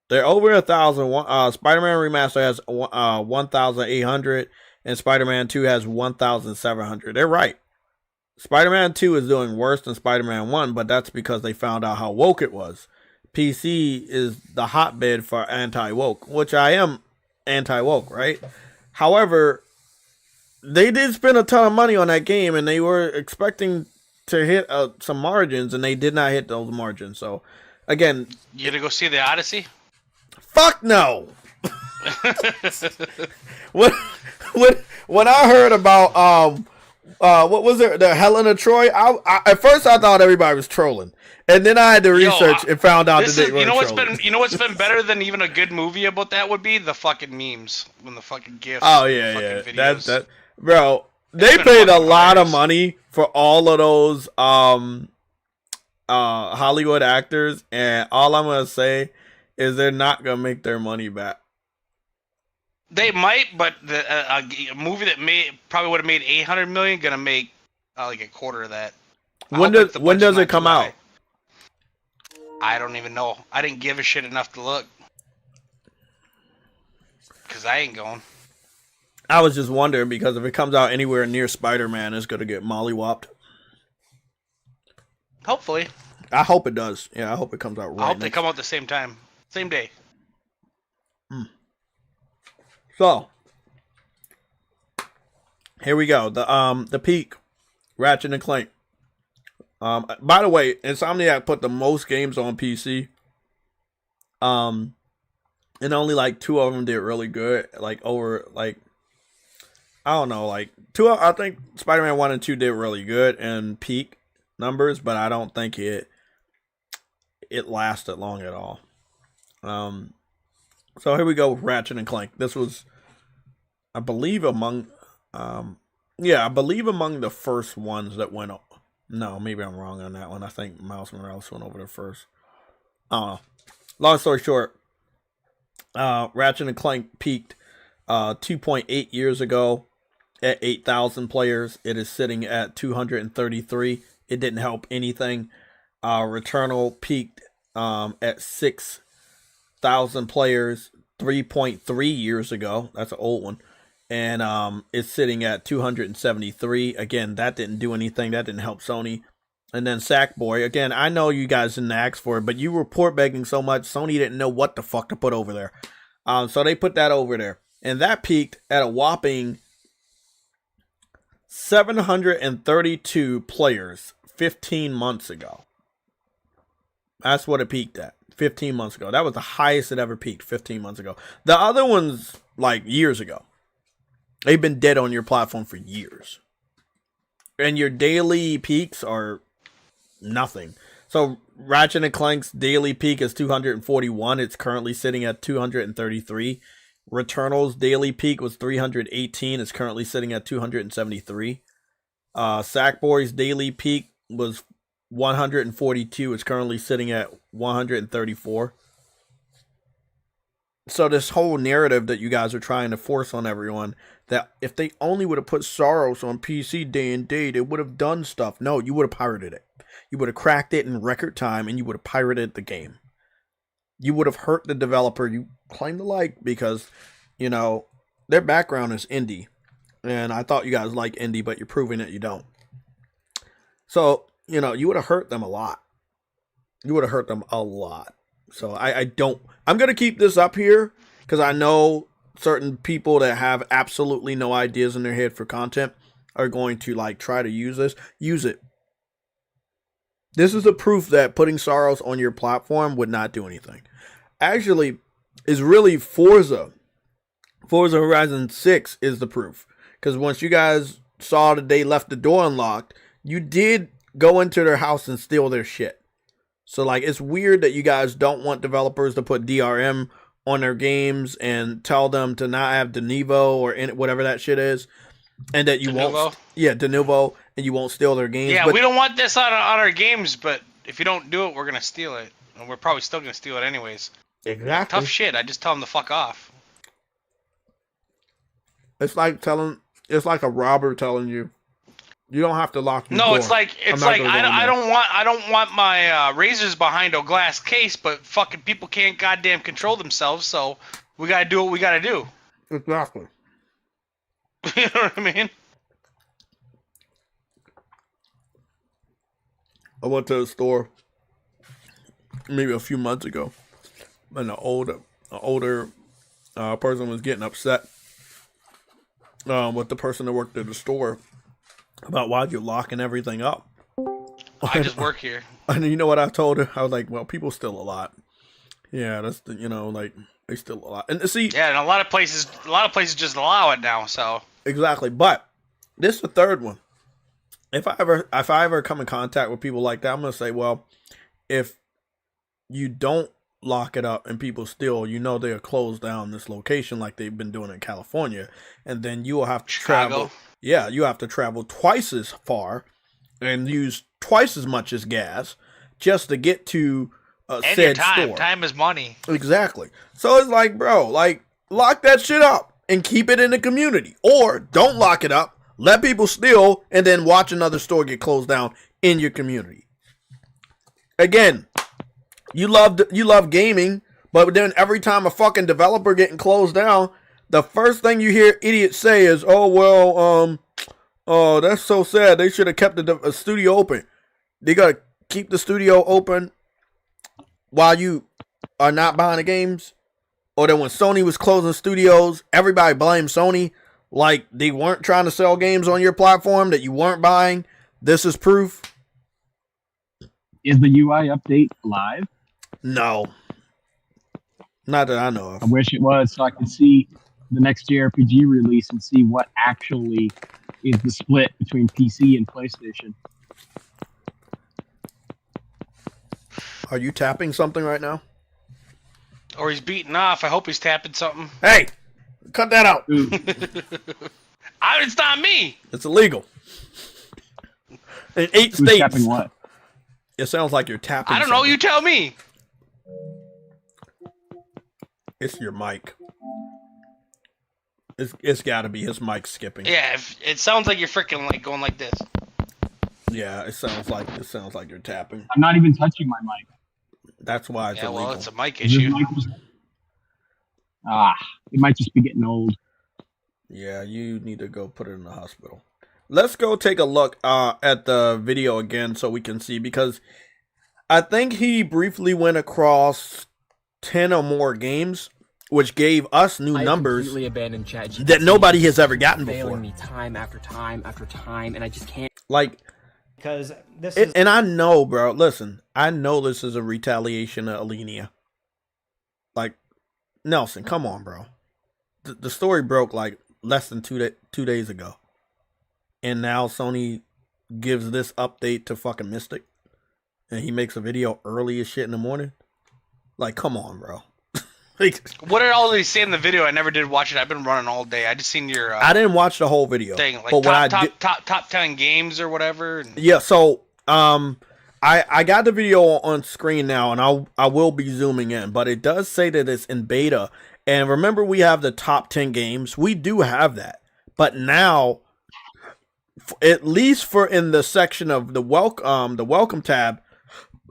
They're over 1,000. Spider-Man Remaster has 1,800, and Spider-Man 2 has 1,700. They're right. Spider-Man 2 is doing worse than Spider-Man 1, but that's because they found out how woke it was. PC is the hotbed for anti-woke, which I am anti-woke, right? However, they did spend a ton of money on that game, and they were expecting to hit some margins, and they did not hit those margins. So, again... You gonna go see the Odyssey? Fuck no! When I heard about what was it, the Helena Troy, at first I thought everybody was trolling, and then I had to research and found out that they were trolling. You know what's been better than even a good movie about that would be the fucking memes when the fucking gifs. Oh yeah, that bro. They paid a lot of money for all of those Hollywood actors, and all I'm gonna say is they're not gonna make their money back. They might, but a movie that probably would have made $800 million gonna make like a quarter of that. When does it come out? I don't even know. I didn't give a shit enough to look because I ain't going. I was just wondering because if it comes out anywhere near Spider-Man, it's gonna get mollywopped. Hopefully. I hope it does. Yeah, I hope it comes out right. I hope they come out the same time, same day. So, here we go. The peak, Ratchet and Clank. By the way, Insomniac put the most games on PC. And only like 2 of them did really good. Like I don't know, like I think Spider-Man 1 and 2 did really good in peak numbers, but I don't think it lasted long at all. So here we go with Ratchet and Clank. This was, I believe, among the first ones that went up. No, maybe I'm wrong on that one. I think Miles Morales went over there first. I don't know. Long story short, Ratchet and Clank peaked 2.8 years ago at 8,000 players. It is sitting at 233. It didn't help anything. Returnal peaked at 6,000 players 3.3 years ago. That's an old one. And it's sitting at 273. Again, that didn't do anything. That didn't help Sony. And then Sackboy. Again, I know you guys didn't ask for it, but you were port begging so much, Sony didn't know what the fuck to put over there. So they put that over there. And that peaked at a whopping 732 players 15 months ago. That's what it peaked at 15 months ago. That was the highest it ever peaked 15 months ago. The other ones, like years ago. They've been dead on your platform for years. And your daily peaks are nothing. So Ratchet and Clank's daily peak is 241. It's currently sitting at 233. Returnal's daily peak was 318. It's currently sitting at 273. Sackboy's daily peak was 142. It's currently sitting at 134. So this whole narrative that you guys are trying to force on everyone, that if they only would have put SAROS on PC day and date, it would have done stuff. No, you would have pirated it. You would have cracked it in record time, and you would have pirated the game. You would have hurt the developer you claim to like because, you know, their background is indie. And I thought you guys like indie, but you're proving that you don't. So, you know, you would have hurt them a lot. You would have hurt them a lot. So I'm going to keep this up here because I know certain people that have absolutely no ideas in their head for content are going to like try to use this. Use it. This is a proof that putting SAROS on your platform would not do anything. Actually, is really Forza. Forza Horizon 6 is the proof. Because once you guys saw that they left the door unlocked, you did go into their house and steal their shit. So, like, it's weird that you guys don't want developers to put DRM on their games and tell them to not have de novo or whatever that shit is. And that you won't. Yeah, de novo. And you won't steal their games. Yeah, but we don't want this on our games, but if you don't do it, we're going to steal it. And we're probably still going to steal it anyways. Exactly. Tough shit. I just tell them to fuck off. It's like a robber telling you. You don't have to lock your door. No, it's like I don't want my razors behind a glass case, but fucking people can't goddamn control themselves, so we gotta do what we gotta do. Exactly. You know what I mean? I went to the store maybe a few months ago, and an older person was getting upset with the person that worked at the store about why you're locking everything up. I just work here. And you know what I told her? I was like, well, people steal a lot. Yeah, that's the, like they steal a lot. And see, yeah, and a lot of places just allow it now. So exactly. But this is the third one. If I ever come in contact with people like that, I'm gonna say, well, if you don't lock it up and people steal, they'll close down this location like they've been doing in California, and then you will have to travel. Yeah, you have to travel twice as far and use twice as much as gas just to get to said store. Time is money. Exactly. So it's like, bro, like lock that shit up and keep it in the community, or don't lock it up. Let people steal and then watch another store get closed down in your community. Again, you love gaming, but then every time a fucking developer getting closed down, the first thing you hear idiots say is, "Oh well, oh that's so sad. They should have kept the studio open. They gotta keep the studio open while you are not buying the games." Or that when Sony was closing studios, everybody blamed Sony. Like they weren't trying to sell games on your platform that you weren't buying. This is proof. Is the UI update live? No. Not that I know of. I wish it was so I could see the next JRPG release and see what actually is the split between PC and PlayStation. Are you tapping something right now? Or he's beating off. I hope he's tapping something. Hey! Cut that out. It's not me. It's illegal. In 8 Who's states. tapping what? It sounds like you're tapping. I don't know. You tell me. It's your mic. It's got to be his mic skipping. Yeah, it sounds like you're freaking like going like this. Yeah, it sounds like you're tapping. I'm not even touching my mic. That's why it's illegal. Well, it's a mic issue. It might just be getting old. Yeah, you need to go put it in the hospital. Let's go take a look at the video again so we can see, because I think he briefly went across 10 or more games, which gave us new numbers that nobody has ever gotten before. Me time after time after time, and I just can't. Like, because this is, and I know, bro. Listen, I know this is a retaliation of Alinea. Like, Nelson, come on, bro. The story broke like less than 2 days ago, and now Sony gives this update to fucking Mystic, and he makes a video early as shit in the morning. Like, come on, bro. Like, what did all these say in the video? I never did watch it. I've been running all day. I just seen your. I didn't watch the whole video thing, like but top 10 games or whatever. Yeah. So I got the video on screen now, and I will be zooming in, but it does say that it's in beta. And remember, we have the top 10 games. We do have that, but now, at least for in the section of the welcome tab,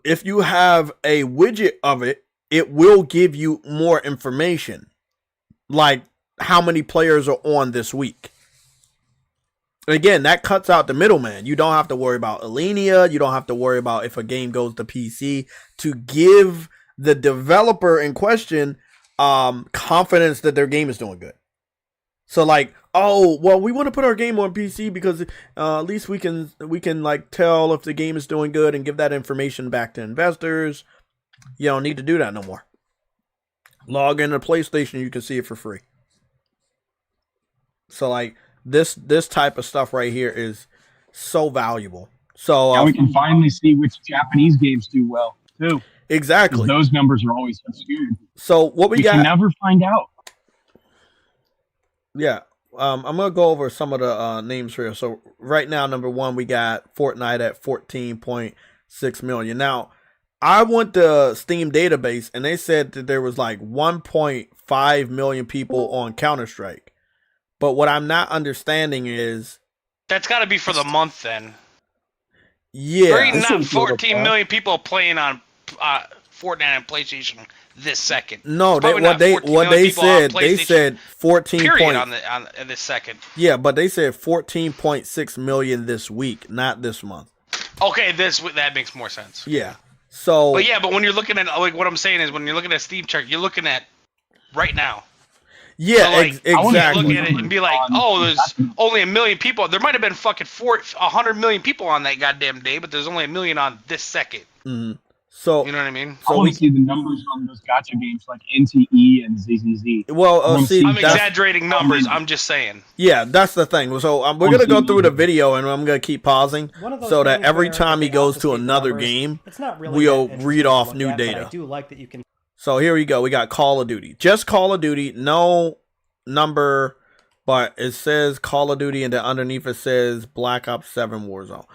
if you have a widget of it, it will give you more information, like how many players are on this week. Again, that cuts out the middleman. You don't have to worry about Alinea. You don't have to worry about if a game goes to PC, to give the developer in question confidence that their game is doing good. So like, oh, well, we want to put our game on PC because at least we can like tell if the game is doing good and give that information back to investors. You don't need to do that no more. Log into PlayStation, you can see it for free. So like this type of stuff right here is so valuable. So now we can finally see which Japanese games do well too. Exactly. Those numbers are always so skewed. So what we got? Can never find out. Yeah. I'm gonna go over some of the names here. So right now, number one, we got Fortnite at 14.6 million. Now, I went to Steam database and they said that there was like 1.5 million people on Counter-Strike. But what I'm not understanding is that's got to be for the month then. Yeah, there ain't not 14 million people playing on Fortnite and PlayStation this second. No, what they said 14 period on this second. Yeah, but they said 14.6 million this week, not this month. Okay, that makes more sense. Yeah. So. But when you're looking at like what I'm saying is when you're looking at Steam chart, you're looking at right now. Yeah, so, like, exactly. I want to look at it and be like, oh, there's only 1 million people. There might have been fucking 100 million people on that goddamn day, but there's only 1 million on this second. Mm-hmm. So you know what I mean? I want to see the numbers on those gacha games like NTE and ZZZ. Well, I'm exaggerating numbers. I'm just saying. Yeah, that's the thing. So we're gonna go through the video, and I'm gonna keep pausing so that every time he goes to another game, we'll read off new data. I do like that you can. So here we go. We got Call of Duty. Just Call of Duty. No number, but it says Call of Duty, and then underneath it says Black Ops 7 Warzone.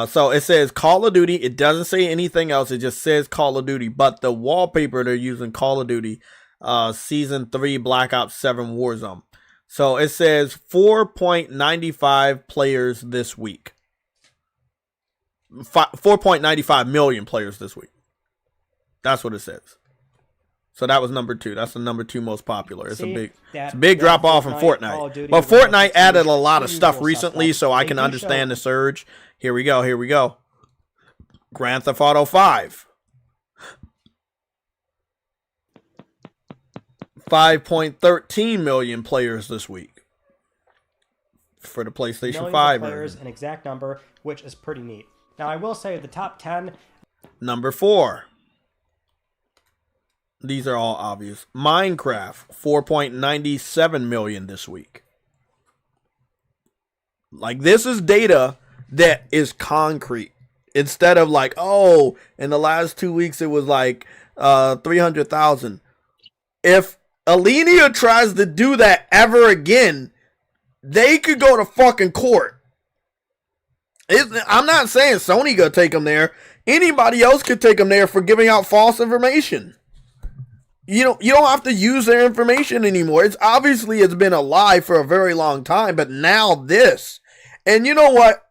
So it says Call of Duty. It doesn't say anything else. It just says Call of Duty. But the wallpaper they're using Call of Duty Season 3 Black Ops 7 Warzone. So it says 4.95 players this week. 4.95 million players this week. That's what it says. So that was number 2. That's the number 2 most popular. It's a big drop off from Fortnite. But Fortnite added a lot of stuff recently, so I can understand the surge. Here we go. Grand Theft Auto 5. 5.13 million players this week for the PlayStation 5 players, an exact number, which is pretty neat. Now I will say the top 10. Number 4. These are all obvious. Minecraft, 4.97 million this week. Like, this is data that is concrete. Instead of like, oh, in the last 2 weeks it was like 300,000. If Alinea tries to do that ever again, they could go to fucking court. I'm not saying Sony gonna take them there. Anybody else could take them there for giving out false information. You don't have to use their information anymore. It's been a lie for a very long time, but now this. And you know what?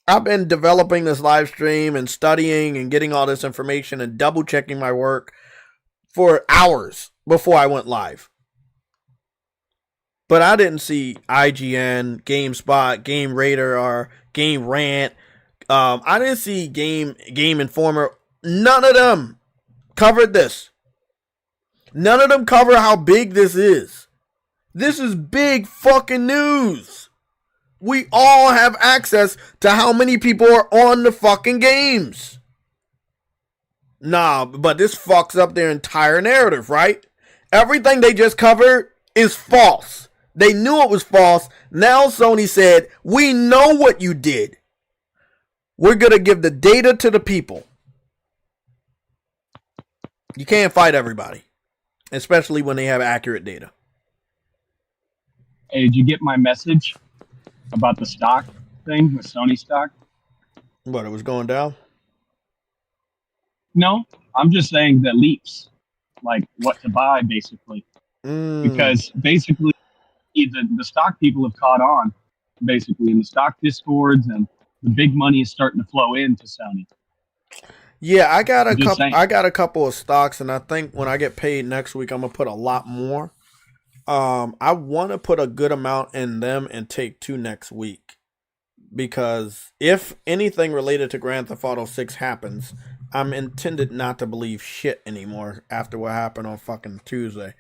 I've been developing this live stream and studying and getting all this information and double checking my work for hours before I went live. But I didn't see IGN, GameSpot, Game Radar, or Game Rant. I didn't see Game Informer. None of them covered this. None of them cover how big this is. This is big fucking news. We all have access to how many people are on the fucking games. Nah, but this fucks up their entire narrative, right? Everything they just covered is false. They knew it was false. Now Sony said, we know what you did. We're going to give the data to the people. You can't fight everybody. Especially when they have accurate data. Hey, did you get my message about the stock thing with Sony stock? What, it was going down? No, I'm just saying the leaps, like what to buy, basically. Because basically, the stock people have caught on, basically, in the stock discords, and the big money is starting to flow into Sony. Yeah, I got a couple of stocks, and I think when I get paid next week, I'm gonna put a lot more. I want to put a good amount in them and take 2 next week, because if anything related to Grand Theft Auto 6 happens, I'm intended not to believe shit anymore after what happened on fucking Tuesday.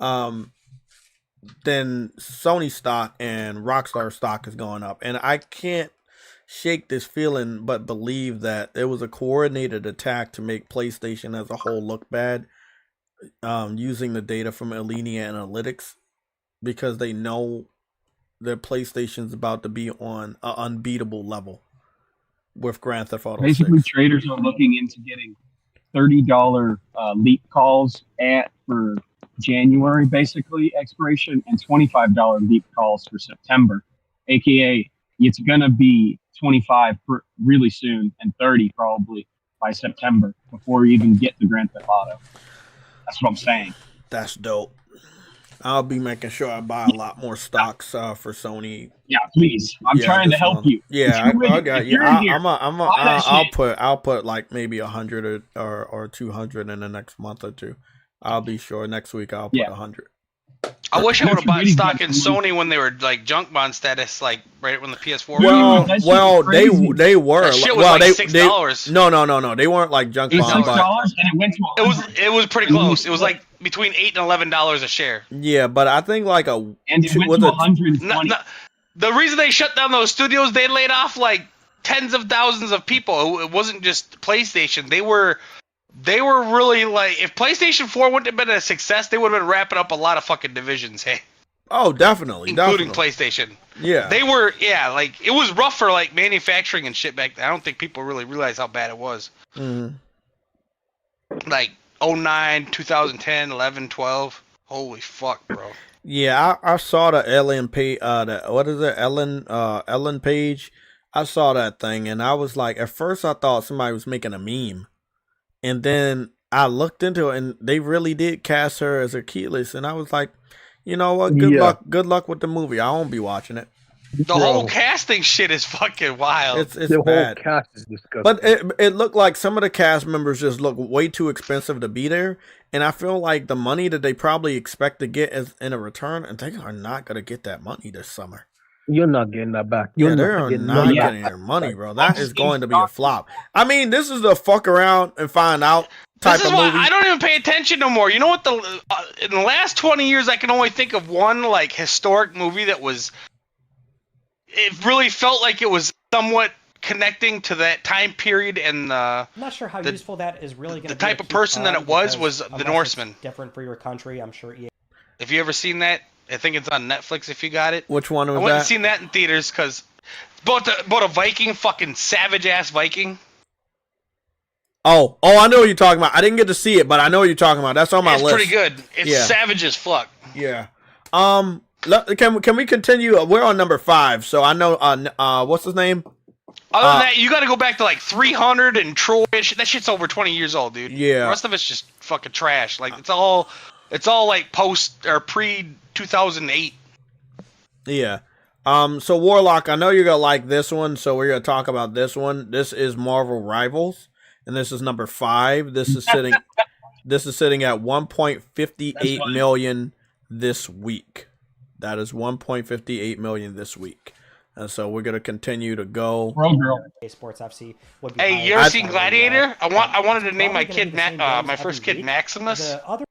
Then Sony stock and Rockstar stock is going up, and I can't shake this feeling but believe that it was a coordinated attack to make PlayStation as a whole look bad, using the data from Alinea Analytics, because they know that PlayStation's about to be on an unbeatable level with Grand Theft Auto 6. Basically, traders are looking into getting $30 leap calls for January, basically, expiration, and $25 leap calls for September, aka it's gonna be 25 really soon and 30 probably by September before we even get to Grand Theft Auto. That's what I'm saying. That's dope. I'll be making sure I buy a lot more stocks for Sony. Yeah, please. I'm trying to help you. Yeah, I got you. I'll put like maybe 100 or 200 in the next month or two. I'll be sure next week I'll put 100. I wish I would have bought really stock good in Sony when they were like junk bond status, like right when the PS4. Well, that shit was they crazy. were. That shit was well, like they $6. No. They weren't like junk It was bond, $6 but and it went to It was pretty close. It was like between $8 and $11 a share. yeah, but I think like and it went to 120. The reason they shut down those studios, they laid off like tens of thousands of people. It wasn't just PlayStation. They were really like, if PlayStation 4 wouldn't have been a success, they would have been wrapping up a lot of fucking divisions. Hey. Oh, definitely, including definitely. PlayStation. Yeah, they were. Yeah, like it was rough for like manufacturing and shit back then. I don't think people really realized how bad it was. Mm-hmm. Like 09, 2010, 11, 12. Holy fuck, bro. Yeah, I saw the Ellen page. What is it, Ellen page? I saw that thing, and I was like, at first I thought somebody was making a meme, and then I looked into it, and they really did cast her as Achilles, and I was like, you know what? Good luck with the movie. I won't be watching it. The whole casting shit is fucking wild. It's the bad. whole cast is disgusting. But it looked like some of the cast members just look way too expensive to be there, and I feel like the money that they probably expect to get is in a return, and they are not going to get that money this summer. You're not getting that back. Yeah, You're they are not getting their money, bro. That is going to be a flop. I mean, this is the fuck around and find out type This is of why movie. I don't even pay attention no more. You know what? In the last 20 years, I can only think of one like historic movie that was. It really felt like it was somewhat connecting to that time period, and I'm not sure how useful that is really going to be. The type of person that it was The Norseman. Different for your country, I'm sure. Have you ever seen that? I think it's on Netflix if you got it. Which one was I went that? and seen that in theaters because about a Viking, fucking savage ass Viking. Oh, I know what you're talking about. I didn't get to see it, but I know what you're talking about. That's on my It's list. pretty good. It's savage as fuck. Yeah. Can we continue? We're on number 5, so I know. What's his name? Other than that, you got to go back to like 300 and Troy. That shit's over 20 years old, dude. Yeah. The rest of it's just fucking trash. Like it's all like post or pre 2008. Yeah. So Warlock, I know you're gonna like this one, so we're gonna talk about this one. This is Marvel Rivals, and this is number 5. This is sitting at 1.58 million this week. That is 1.58 million this week. And so we're gonna continue to go. Sports FC would be Hey, you ever seen Gladiator? I wanted to name my kid my first kid Maximus. The other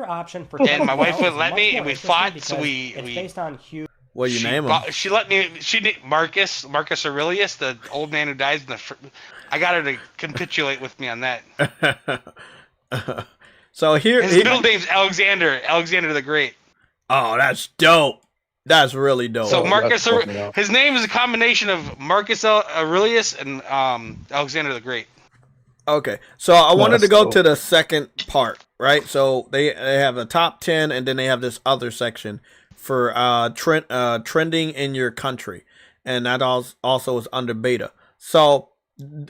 option for and my wife wouldn't let me, and we fought. So it's based on huge. What you name him? She let me. She did Marcus Aurelius, the old man who dies in the. I got her to capitulate with me on that. So here, his middle name's Alexander the Great. Oh, that's dope. That's really dope. So Marcus, his name is a combination of Marcus Aurelius and Alexander the Great. Okay, so I wanted to go to the second part, right? So they have the top 10, and then they have this other section for trending in your country, and that also is under beta. So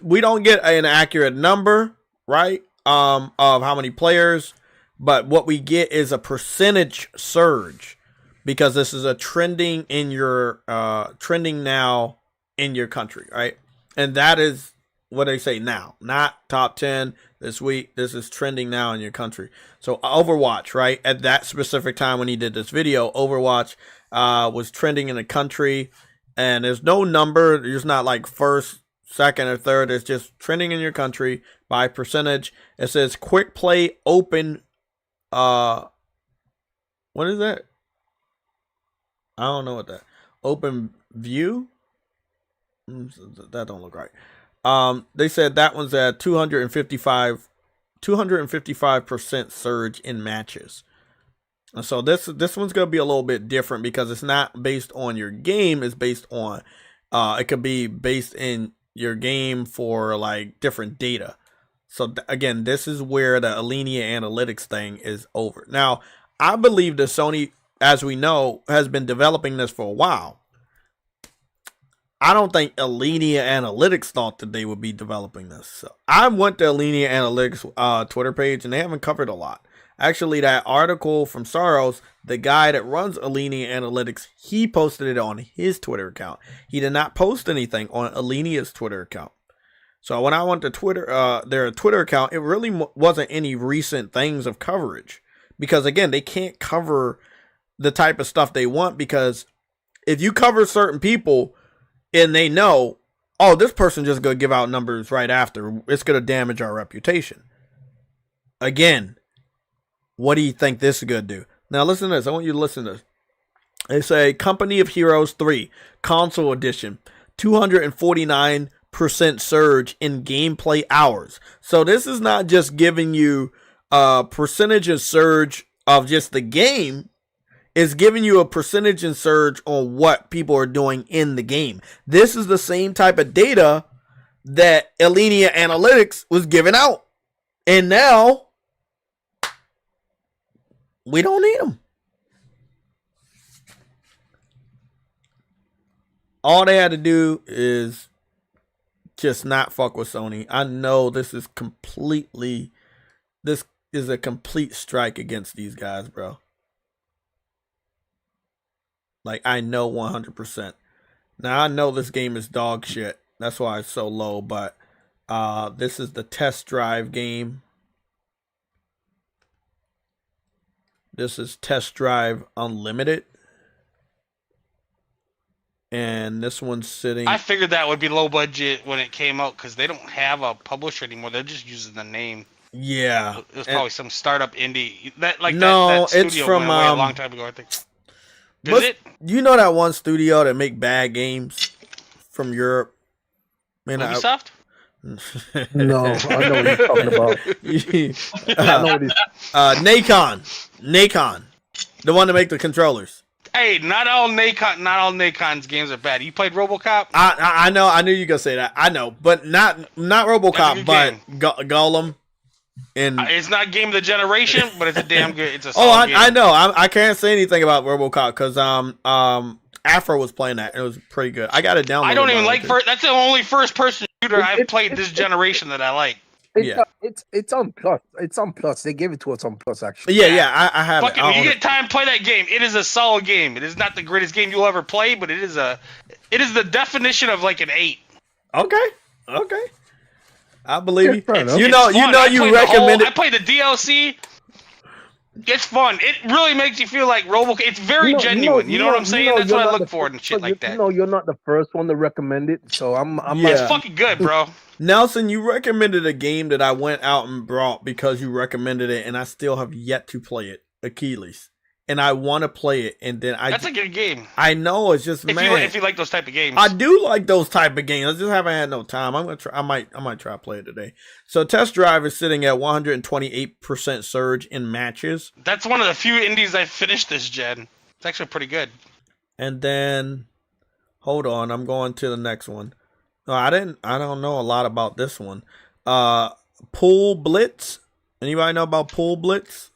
we don't get an accurate number, right, of how many players, but what we get is a percentage surge. Because this is a trending now in your country, right? And that is what they say now, not top 10 this week. This is trending now in your country. So Overwatch, right? At that specific time when he did this video, Overwatch was trending in the country, and there's no number. There's not like first, second, or third. It's just trending in your country by percentage. It says quick play open. What is that? I don't know what that open view. That don't look right. They said that one's at 255% surge in matches. And so this one's gonna be a little bit different because it's not based on your game. It's based on it could be based in your game for like different data. So again, this is where the Alinea analytics thing is over. Now, I believe that Sony, as we know, has been developing this for a while. I don't think Alinea Analytics thought that they would be developing this. So I went to Alinea Analytics Twitter page, and they haven't covered a lot. Actually, that article from SAROS, the guy that runs Alinea Analytics, he posted it on his Twitter account. He did not post anything on Alinea's Twitter account. So when I went to Twitter, their Twitter account, it really wasn't any recent things of coverage. because again, they can't cover the type of stuff they want, because if you cover certain people and they know, oh, this person just gonna give out numbers right after, it's gonna damage our reputation. Again, what do you think this is gonna do? Now listen to this. I want you to listen to this. They say Company of Heroes 3 Console Edition, 249% surge in gameplay hours. So this is not just giving you a percentage of surge of just the game. It's giving you a percentage and surge on what people are doing in the game. This is the same type of data that Alinea Analytics was giving out. And now we don't need them. All they had to do is just not fuck with Sony. I know this is a complete strike against these guys, bro. Like, I know 100%. Now, I know this game is dog shit. That's why it's so low, but this is the test drive game. This is Test Drive Unlimited. And this one's sitting... I figured that would be low budget when it came out, because they don't have a publisher anymore. They're just using the name. Yeah. It was probably some startup indie. That it's from went away a long time ago, I think. Is it? You know that one studio that make bad games from Europe? Man, Ubisoft? No, I know what you're talking about. I know what Nacon. The one to make the controllers. Hey, not all Nacon's games are bad. You played RoboCop? I know. I knew you were gonna say that. I know, but not RoboCop, but Golem. And it's not game of the generation, but it's a damn good. It's a solid game. I know. I can't say anything about RoboCop because Afro was playing that and it was pretty good. I got it downloaded. I don't even like that's the only first person shooter I've played this generation that I like. It's on Plus. It's on Plus. They gave it to us on Plus, actually. Yeah. I have it. When you get time, play that game. It is a solid game. It is not the greatest game you'll ever play, but it is the definition of like an 8. Okay. I believe you. You recommend it. I played the DLC. It's fun. It really makes you feel like RoboCop. It's very genuine. You know what I'm saying? That's what I look for and shit like that. You're not the first one to recommend it, so I'm It's fucking good, bro. Nelson, you recommended a game that I went out and brought because you recommended it, and I still have yet to play it. Achilles. And I want to play it, and then That's a good game. I know, it's just if you like those type of games. I do like those type of games. I just haven't had no time. I'm gonna try. I might try to play it today. So Test Drive is sitting at 128% surge in matches. That's one of the few indies I finished this gen. It's actually pretty good. And then, hold on, I'm going to the next one. No, I don't know a lot about this one. Pool Blitz. Anybody know about Pool Blitz?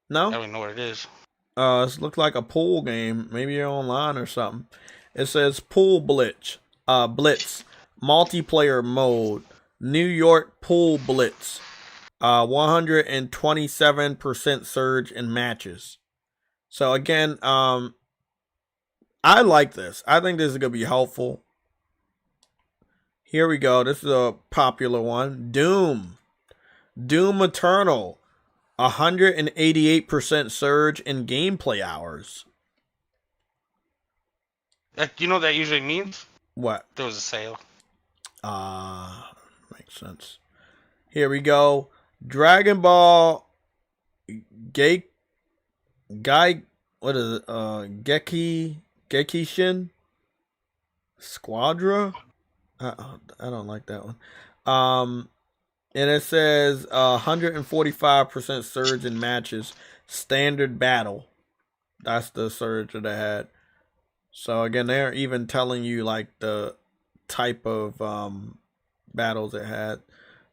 No? I don't even know what it is. It looks like a pool game. Maybe you're online or something. It says Pool Blitz. Blitz. Multiplayer mode. New York Pool Blitz. 127% surge in matches. So again, I like this. I think this is going to be helpful. Here we go. This is a popular one. Doom Eternal. 188% surge in gameplay hours. You know what that usually means? What? There was a sale. Makes sense. Here we go. Dragon Ball what is it? Gekishin Squadra? I don't like that one. And it says 145% surge in matches. Standard battle. That's the surge that I had. So again, they're even telling you like the type of battles it had.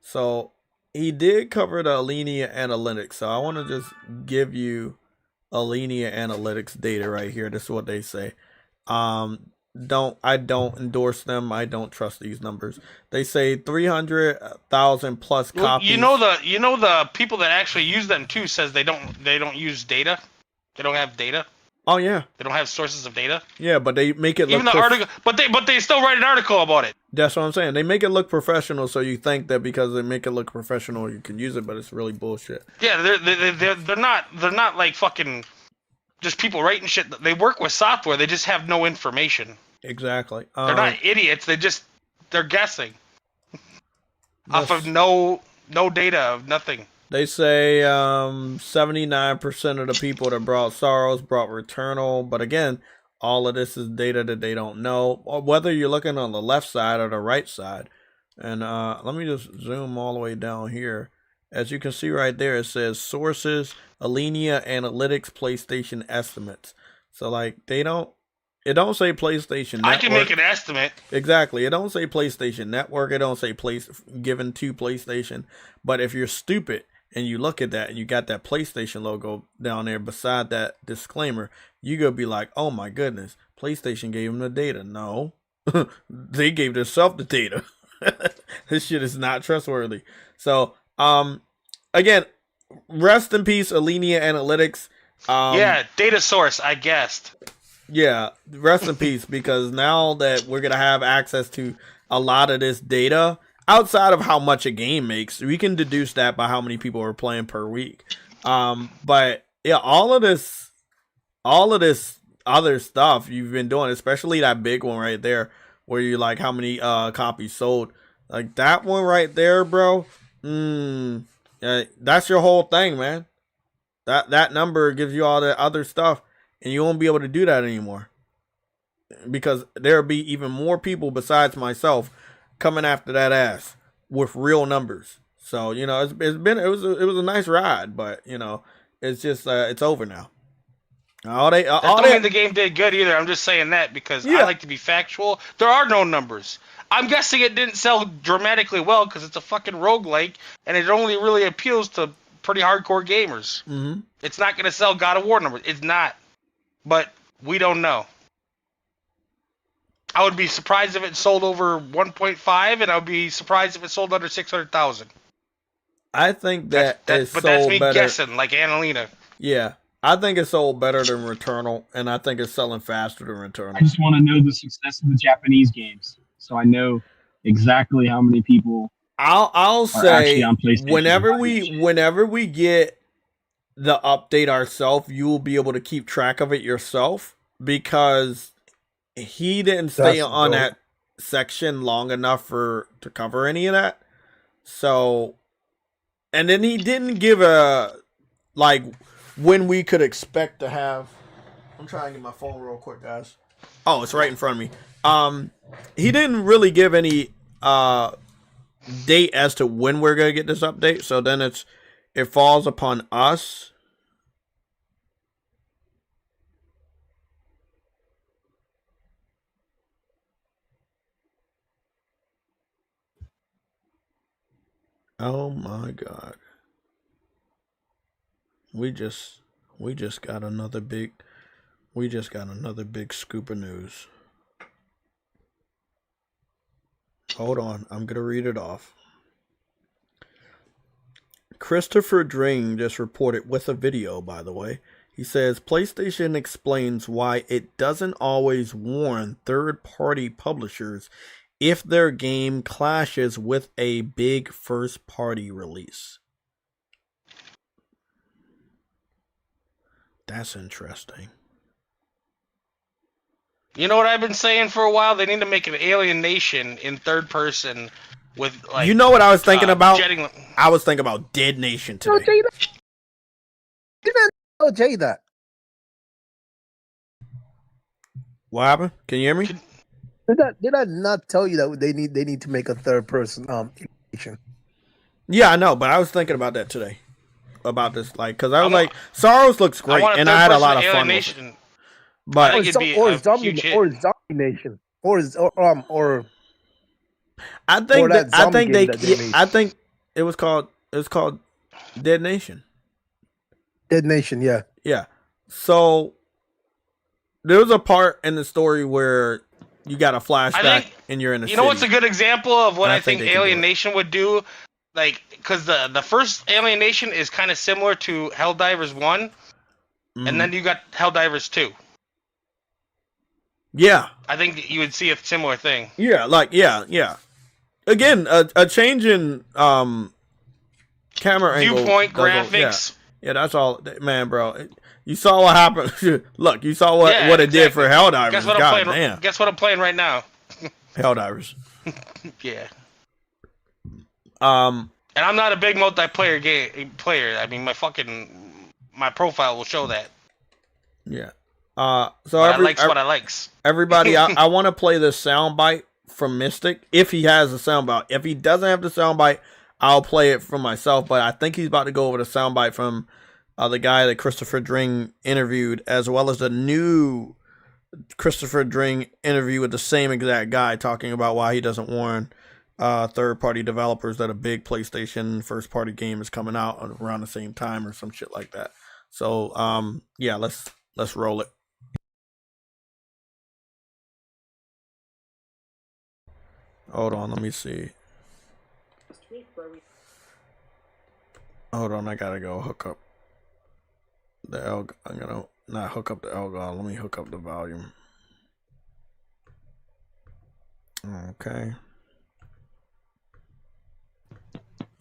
So he did cover the Alinea Analytics. So I want to just give you Alinea Analytics data right here. This is what they say. I don't endorse them. I don't trust these numbers. They say 300,000 plus copies. You know the people that actually use them too says they don't use data. They don't have data. Oh yeah. They don't have sources of data. Yeah, but they make it look even the article, but they still write an article about it. That's what I'm saying. They make it look professional, so you think that because they make it look professional, you can use it, but it's really bullshit. Yeah, they're not like fucking just people writing shit. They work with software. They just have no information. Exactly. They're not idiots. They're guessing off of no data, of nothing. They say 79% of the people that brought SAROS brought Returnal, but again, all of this is data that they don't know, or whether you're looking on the left side or the right side. And let me just zoom all the way down here. As you can see right there, it says sources, Alinea Analytics, PlayStation estimates. So like it don't say PlayStation Network. I can make an estimate. Exactly. It don't say PlayStation Network. It don't say given to PlayStation. But if you're stupid and you look at that and you got that PlayStation logo down there beside that disclaimer, you gonna be like, oh my goodness, PlayStation gave them the data. No, they gave themselves the data. This shit is not trustworthy. So, again, rest in peace, Alinea Analytics. Yeah, data source, I guessed. Yeah, rest in peace, because now that we're going to have access to a lot of this data, outside of how much a game makes, we can deduce that by how many people are playing per week. But yeah, all of this other stuff you've been doing, especially that big one right there, where you're like, how many copies sold? Like that one right there, bro. That's your whole thing, man. That number gives you all the other stuff, and you won't be able to do that anymore, because there'll be even more people besides myself coming after that ass with real numbers. So it was a nice ride, but it's just it's over now. That don't mean the game did good either. I'm just saying that because I like to be factual. There are no numbers. I'm guessing it didn't sell dramatically well because it's a fucking roguelike, and it only really appeals to pretty hardcore gamers. Mm-hmm. It's not going to sell God of War numbers. It's not. But we don't know. I would be surprised if it sold over 1.5, and I would be surprised if it sold under 600,000. I think but that's me guessing, like Alinea. Yeah. I think it sold better than Returnal, and I think it's selling faster than Returnal. I just want to know the success of the Japanese games, so I know exactly how many people. I'll say whenever we get the update ourselves, you will be able to keep track of it yourself, because he didn't stay on that section long enough to cover any of that. So, and then he didn't give when we could expect to have. I'm trying to get my phone real quick, guys. Oh, it's right in front of me. He didn't really give any date as to when we're gonna get this update. So then it falls upon us. Oh my God. We just got another big scoop of news. Hold on, I'm gonna read it off. Christopher Dring just reported with a video, by the way. He says PlayStation explains why it doesn't always warn third-party publishers if their game clashes with a big first-party release. That's interesting. You know what I've been saying for a while? They need to make an Alienation in third person with like. You know what I was thinking about? I was thinking about Dead Nation today. You didn't tell Jay that. What happened? Can you hear me? Did I not tell you that they need to make a third person Alienation? Yeah, I know, but I was thinking about that today. About this, because I was like, SAROS looks great, and I had a lot of fun with it. But or Zombie Nation, or I think it was called Dead Nation. Dead Nation, yeah. Yeah. So there was a part in the story where you got a flashback and you're in a city. You know what's a good example of what I think Alienation would do? Like, because the first Alienation is kind of similar to Helldivers 1. And then you got Helldivers 2. Yeah. I think you would see a similar thing. Yeah, like yeah. Again, a change in camera angle, viewpoint, graphics. Yeah, that's all, man, bro. You saw what happened. Look, you saw what it did for Helldivers. Guess what I'm playing? Guess what I'm playing right now? Helldivers. Yeah. And I'm not a big multiplayer player. I mean, my profile will show that. Yeah. I likes what I likes. Everybody, I want to play this soundbite from Mystic if he has a soundbite. If he doesn't have the soundbite, I'll play it for myself. But I think he's about to go over the soundbite from the guy that Christopher Dring interviewed, as well as the new Christopher Dring interview with the same exact guy talking about why he doesn't warn third-party developers that a big PlayStation first-party game is coming out around the same time or some shit like that. So, yeah, let's roll it. Hold on, let me see. Hold on, I gotta go hook up the L. I'm gonna not hook up the Elgato. Let me hook up the volume. Okay.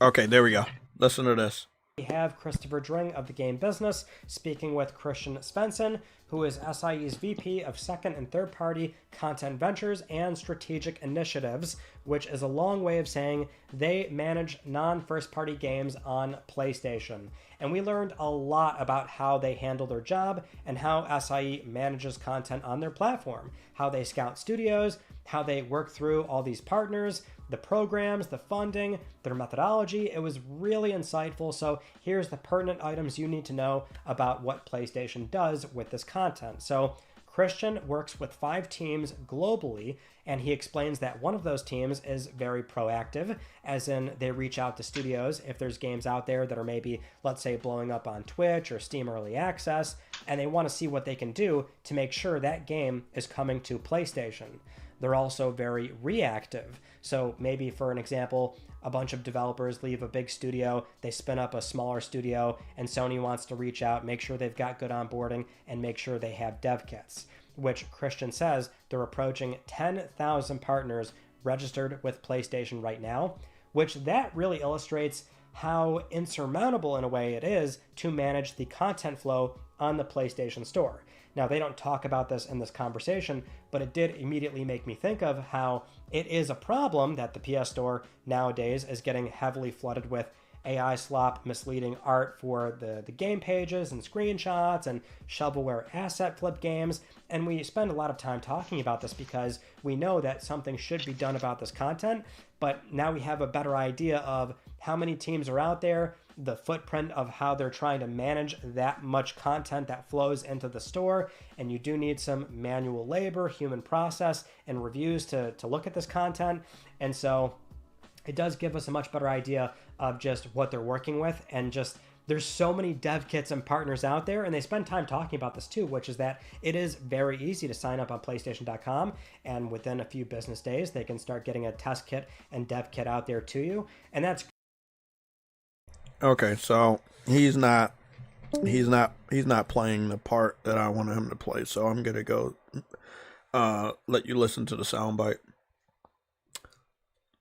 Okay, there we go. Listen to this. We have Christopher Dring of the Game Business speaking with Christian Svensson, who is SIE's VP of second and third party content ventures and strategic initiatives, which is a long way of saying they manage non-first party games on PlayStation. And we learned a lot about how they handle their job and how SIE manages content on their platform, how they scout studios, how they work through all these partners, the programs, the funding, their methodology. It was really insightful. So here's the pertinent items you need to know about what PlayStation does with this content. So Christian works with 5 teams globally, and he explains that one of those teams is very proactive, as in they reach out to studios if there's games out there that are maybe, let's say, blowing up on Twitch or Steam Early Access, and they want to see what they can do to make sure that game is coming to PlayStation. They're also very reactive. So maybe, for an example, a bunch of developers leave a big studio, they spin up a smaller studio, and Sony wants to reach out, make sure they've got good onboarding, and make sure they have dev kits, which Christian says they're approaching 10,000 partners registered with PlayStation right now, which that really illustrates how insurmountable in a way it is to manage the content flow on the PlayStation Store. Now, they don't talk about this in this conversation, but it did immediately make me think of how it is a problem that the PS Store nowadays is getting heavily flooded with AI slop, misleading art for the game pages and screenshots and shovelware asset flip games. And we spend a lot of time talking about this because we know that something should be done about this content, but now we have a better idea of how many teams are out there, the footprint of how they're trying to manage that much content that flows into the store. And you do need some manual labor, human process, and reviews to look at this content. And so it does give us a much better idea of just what they're working with. And just there's so many dev kits and partners out there, and they spend time talking about this too, which is that it is very easy to sign up on PlayStation.com, and within a few business days they can start getting a test kit and dev kit out there to you. And that's okay. So he's not playing the part that I wanted him to play. So I'm gonna go let you listen to the soundbite.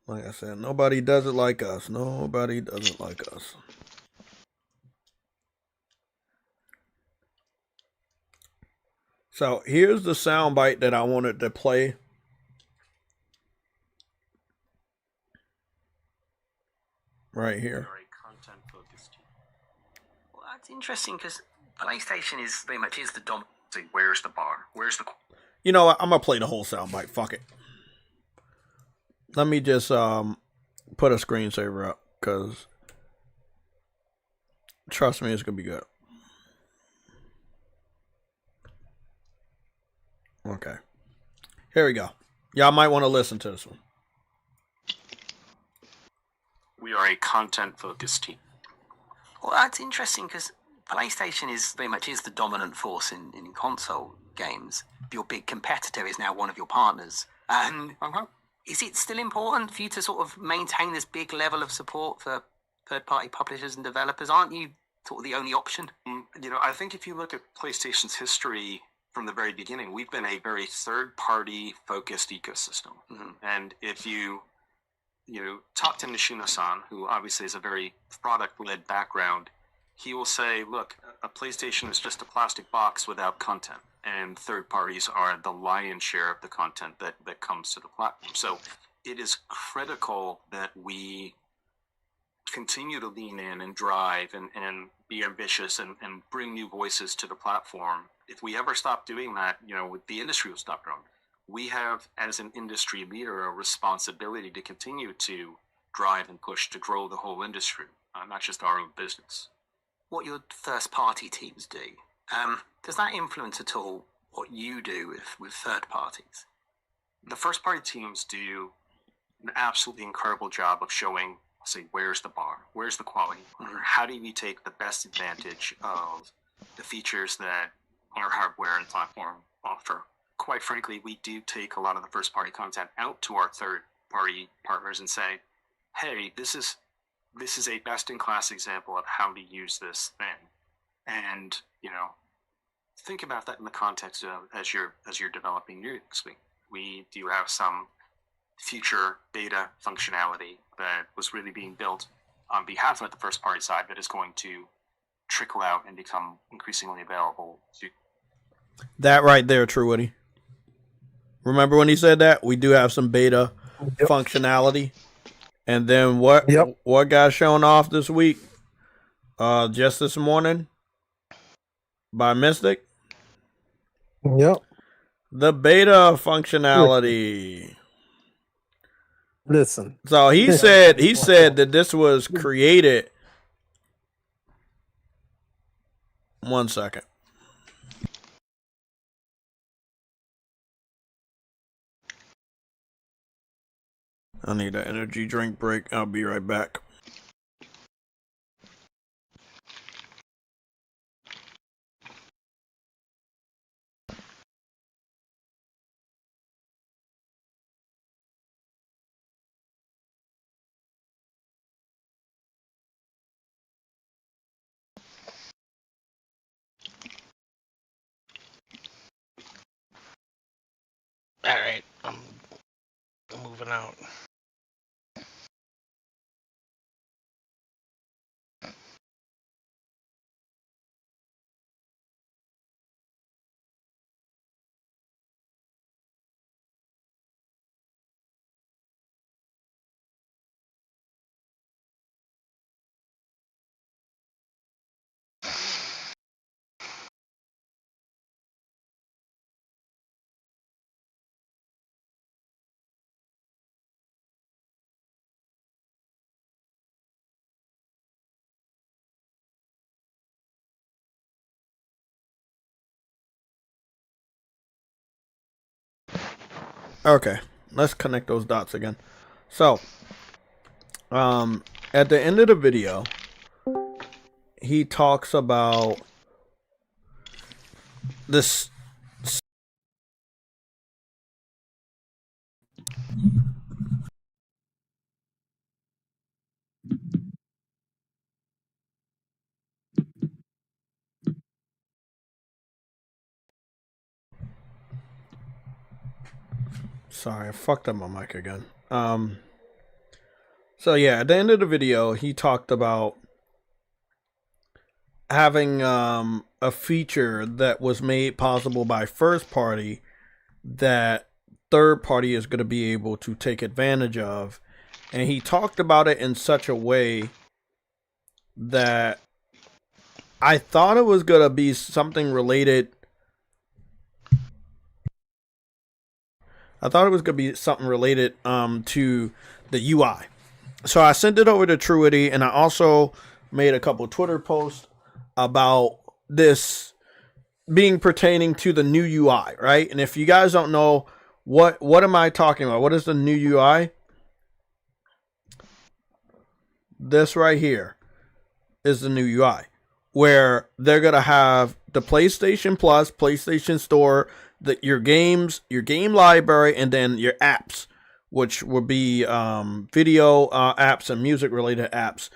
Like I said, nobody does it like us. Nobody does it like us. So here's the soundbite that I wanted to play. Right here. Well, that's interesting because PlayStation is very much the dominant. Where's the bar? Where's the? You know what? I'm gonna play the whole soundbite. Fuck it. Let me just put a screensaver up, because trust me, it's gonna be good. Okay, here we go. Y'all might want to listen to this one. We are a content-focused team. Well, that's interesting because PlayStation is very much the dominant force in console games. Your big competitor is now one of your partners. And is it still important for you to sort of maintain this big level of support for third-party publishers and developers? Aren't you sort of the only option? I think if you look at PlayStation's history from the very beginning, we've been a very third-party focused ecosystem. And if you talk to Nishino-san, who obviously has a very product-led background, he will say, look, a PlayStation is just a plastic box without content, and third parties are the lion's share of the content that comes to the platform. So it is critical that we continue to lean in and drive and be ambitious and bring new voices to the platform. If we ever stop doing that, the industry will stop growing. We have, as an industry leader, a responsibility to continue to drive and push to grow the whole industry, not just our own business. What your first-party teams do, does that influence at all what you do with third parties? The first-party teams do an absolutely incredible job of showing, say, where's the bar, where's the quality, how do we take the best advantage of the features that our hardware and platform offer. Quite frankly, we do take a lot of the first-party content out to our third-party partners and say, hey, this is a best-in-class example of how to use this thing. And, think about that in the context of as you're developing your suite. We do have some future beta functionality that was really being built on behalf of the first-party side that is going to trickle out and become increasingly available to. That right there, True Woody. Remember when he said that? We do have some beta functionality. And then what got shown off this week? Just this morning by Mystic? Yep. The beta functionality. Listen. So he said that this was created. One second. I need an energy drink break. I'll be right back. All right, I'm moving out. Okay, let's connect those dots again. So, at the end of the video, he talks about this. Sorry, I fucked up my mic again. So yeah, at the end of the video, he talked about having a feature that was made possible by first party that third party is going to be able to take advantage of. And he talked about it in such a way that I thought it was going to be something related. I thought it was going to be something related to the UI. So I sent it over to Truity, and I also made a couple Twitter posts about this being pertaining to the new UI, right? And if you guys don't know, what am I talking about? What is the new UI? This right here is the new UI, where they're going to have the PlayStation Plus, PlayStation Store, your games, your game library, and then your apps, which would be video apps and music related apps.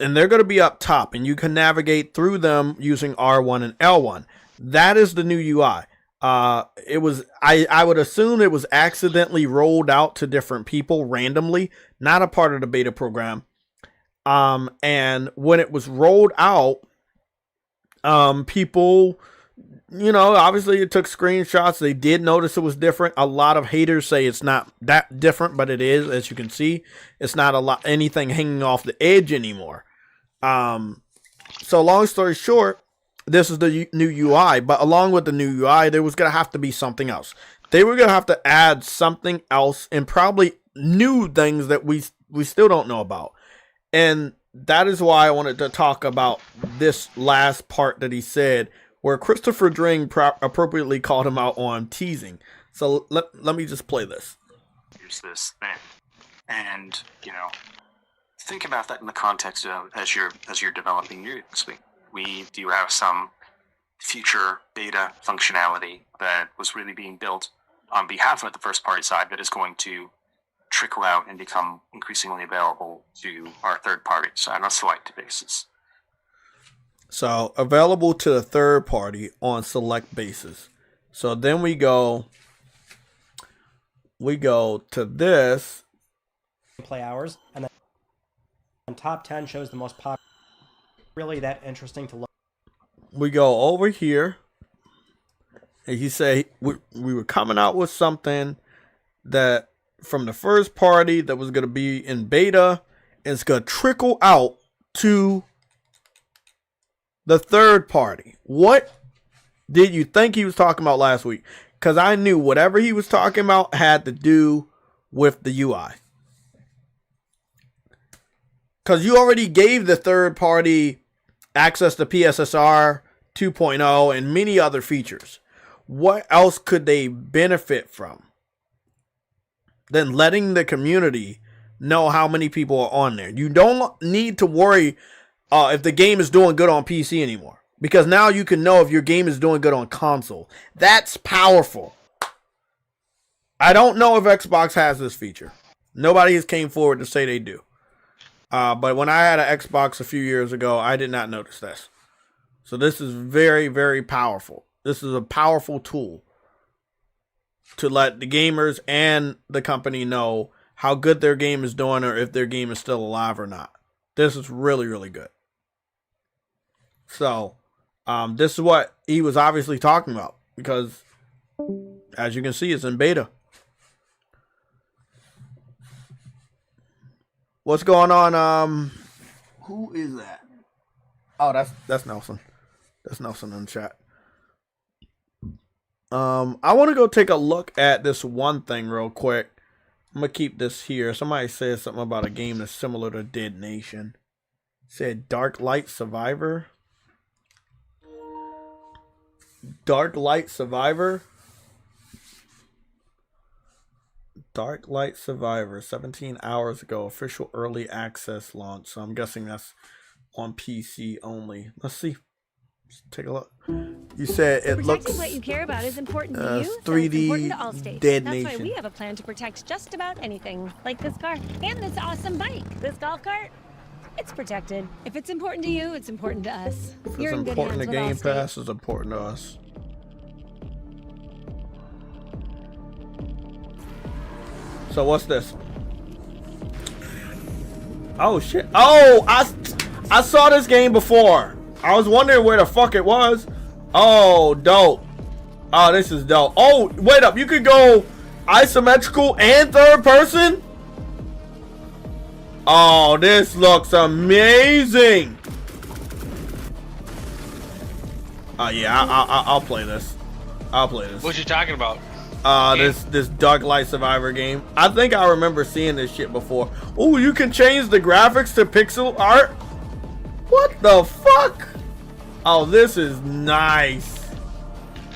and they're going to be up top, and you can navigate through them using R1 and L1. That is the new UI. It was, I would assume it was accidentally rolled out to different people randomly, not a part of the beta program. And when it was rolled out, people, you know, obviously it took screenshots. They did notice it was different. A lot of haters say it's not that different, but it is. As you can see, it's not anything hanging off the edge anymore. So long story short, this is the new UI, but along with the new UI, there was going to have to be something else. They were going to have to add something else and probably new things that we still don't know about. And that is why I wanted to talk about this last part that he said, where Christopher Dring appropriately called him out on teasing. So let me just play this. Here's this thing. And, you know, think about that in the context of as you're developing your suite. We do have some future beta functionality that was really being built on behalf of the first party side that is going to trickle out and become increasingly available to our third party side on a select basis. So available to the third party on select basis. So then we go to this. Play hours, and then top 10 shows the most popular. Really that interesting to look. We go over here, and he say we were coming out with something that from the first party that was going to be in beta, and it's going to trickle out to the third party. What did you think he was talking about last week? Because I knew whatever he was talking about had to do with the UI. Because you already gave the third party access to PSSR 2.0 and many other features. What else could they benefit from than letting the community know how many people are on there? You don't need to worry if the game is doing good on PC anymore, because now you can know if your game is doing good on console. That's powerful. I don't know if Xbox has this feature. Nobody has came forward to say they do. But when I had an Xbox a few years ago, I did not notice this. So this is very, very powerful. This is a powerful tool to let the gamers and the company know how good their game is doing or if their game is still alive or not. This is really, really good. So this is what he was obviously talking about, because as you can see, it's in beta. What's going on? Who is that? Oh, that's Nelson. That's Nelson in the chat. I want to go take a look at this one thing real quick. I'm gonna keep this here. Somebody said something about a game that's similar to Dead Nation. Said Dark Light Survivor. Dark Light Survivor. Dark Light Survivor, 17 hours ago, official early access launch. So I'm guessing that's on PC only. Let's see. Let's take a look. You said it looks. Protecting what you care about is important to you. 3D so it's important to all states. Dead That's Nation. why we have a plan to protect just about anything, like this car and this awesome bike. This golf cart, it's protected. If it's important to you, it's important to us. If You're it's in good important to hands with Game Allstate. Pass, it's important to us. So what's this? Oh shit! Oh, I saw this game before. I was wondering where the fuck it was. Oh, dope. Oh, this is dope. Oh, wait up. You could go isometrical and third person? Oh, this looks amazing. Oh, yeah. I'll play this. I'll play this. What you talking about? This Dark Light Survivor game. I think I remember seeing this shit before. Oh, you can change the graphics to pixel art? What the fuck? Oh, this is nice.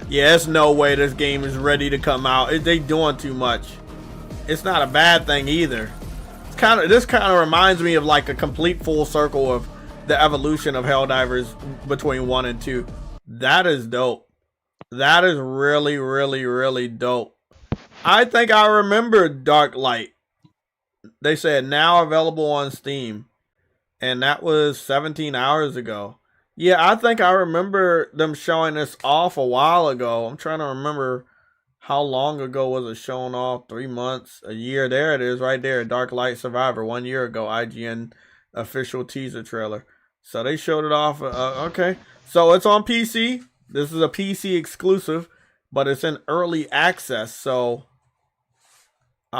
Yeah, there's no way this game is ready to come out. They doing too much. It's not a bad thing either. This kind of reminds me of like a complete full circle of the evolution of Helldivers between 1 and 2. That is dope. That is really, really, really dope. I think I remember Dark Light. They said now available on Steam. And that was 17 hours ago. Yeah, I think I remember them showing this off a while ago. I'm trying to remember how long ago was it shown off? 3 months, a year. There it is right there. Dark Light Survivor, 1 year ago. IGN official teaser trailer. So they showed it off. Okay. So it's on PC. This is a PC exclusive, but it's in early access. So, we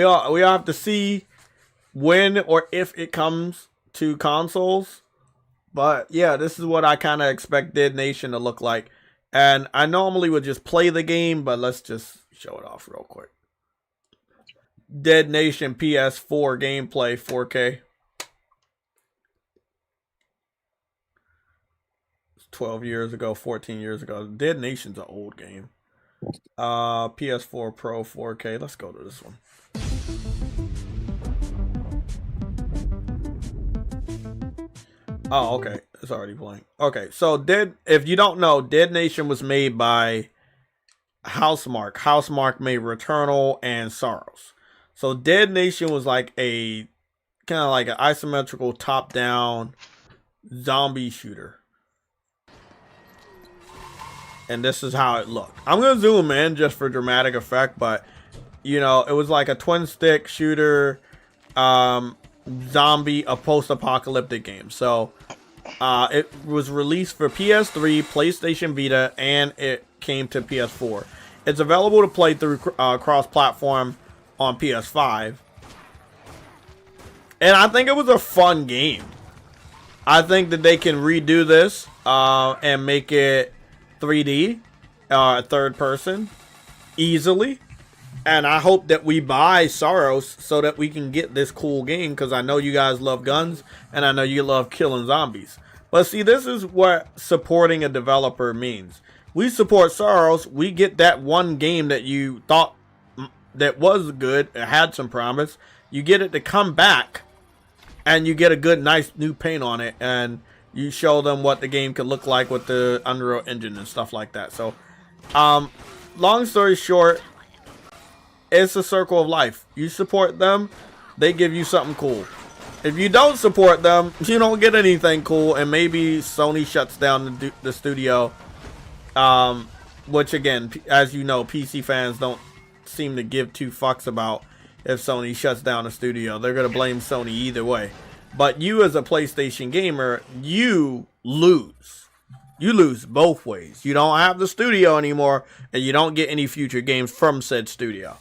all have to see when or if it comes to consoles. But yeah, this is what I kind of expect Dead Nation to look like. And I normally would just play the game, but let's just show it off real quick. Dead Nation PS4 gameplay 4K. 12 years ago, 14 years ago. Dead Nation's an old game. PS4 Pro 4K. Let's go to this one. Oh, okay. It's already playing. Okay, so if you don't know, Dead Nation was made by Housemarque. Housemarque made Returnal and SAROS. So Dead Nation was like a kind of like an isometrical top-down zombie shooter. And this is how it looked. I'm going to zoom in just for dramatic effect, but you know, it was like a twin stick shooter, zombie, a post-apocalyptic game. So it was released for PS3, PlayStation Vita, and it came to PS4. It's available to play through cross-platform on PS5. And I think it was a fun game. I think that they can redo this and make it 3D, third person, easily. And I hope that we buy SAROS so that we can get this cool game, because I know you guys love guns and I know you love killing zombies. But see, this is what supporting a developer means. We support SAROS, we get that one game that you thought that was good, it had some promise. You get it to come back and you get a good, nice new paint on it, and you show them what the game could look like with the Unreal Engine and stuff like that. So, long story short, it's a circle of life. You support them, they give you something cool. If you don't support them, you don't get anything cool, and maybe Sony shuts down the studio. Which again, as you know, PC fans don't seem to give two fucks about if Sony shuts down the studio. They're going to blame Sony either way. But you as a PlayStation gamer, you lose. You lose both ways. You don't have the studio anymore, and you don't get any future games from said studio.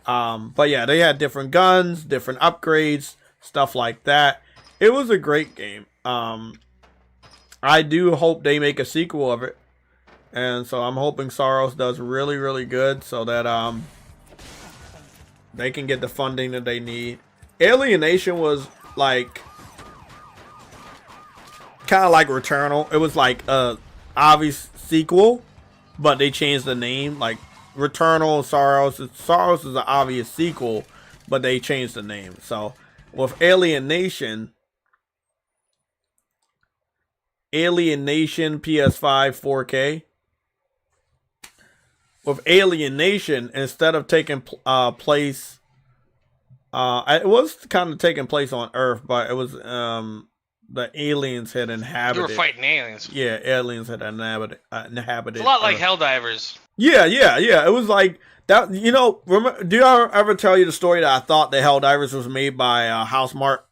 But yeah, they had different guns, different upgrades, stuff like that. It was a great game. I do hope they make a sequel of it. And so I'm hoping SAROS does really, really good so that they can get the funding that they need. Alienation was like kind of like Returnal. It was like a obvious sequel, but they changed the name. Like Returnal, SAROS is an obvious sequel, but they changed the name. So with Alienation PS5 4K. With Alienation, instead of taking place, it was kind of taking place on Earth, but it was the aliens had inhabited. You were fighting aliens. Yeah, aliens had inhabited. It's a lot like Helldivers. Yeah. It was like that. You know, remember, do I ever tell you the story that I thought the Helldivers was made by Housemarque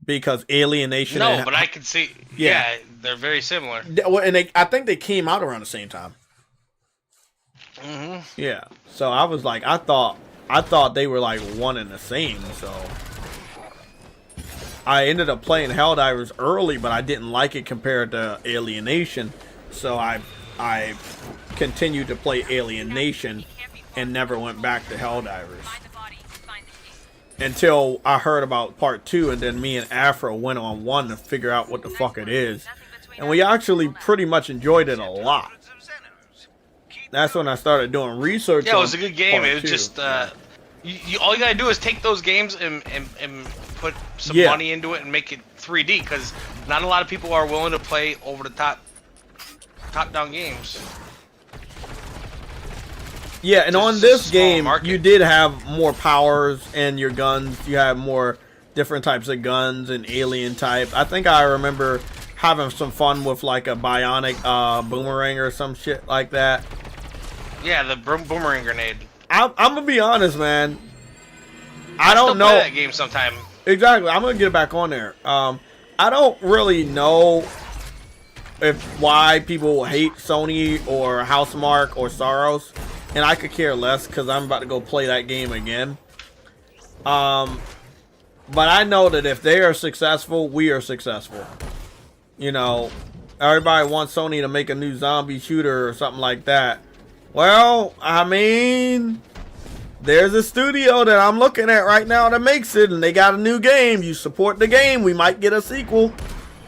because Alienation? No, but I can see. Yeah, they're very similar. And I think they came out around the same time. Mm-hmm. Yeah, so I was like, I thought they were like one and the same. So I ended up playing Helldivers early, but I didn't like it compared to Alienation. So I continued to play Alienation and never went back to Helldivers until I heard about part 2, and then me and Afro went on 1 to figure out what the fuck it is, and we actually pretty much enjoyed it a lot. That's when I started doing research. Yeah, it was a good game. It was 2. just all you gotta do is take those games and put some money into it and make it 3D, because not a lot of people are willing to play over the top down games. Yeah, and on this game, you did have more powers and your guns. You had more different types of guns and alien type. I think I remember having some fun with like a bionic boomerang or some shit like that. Yeah, the boomerang grenade. I'm gonna be honest, man. I don't still know play that game sometime. Exactly. I'm gonna get back on there. I don't really know why people hate Sony or Housemarque or SAROS, and I could care less because I'm about to go play that game again. But I know that if they are successful, we are successful. You know, everybody wants Sony to make a new zombie shooter or something like that. Well, I mean, there's a studio that I'm looking at right now that makes it, and they got a new game. You support the game, we might get a sequel.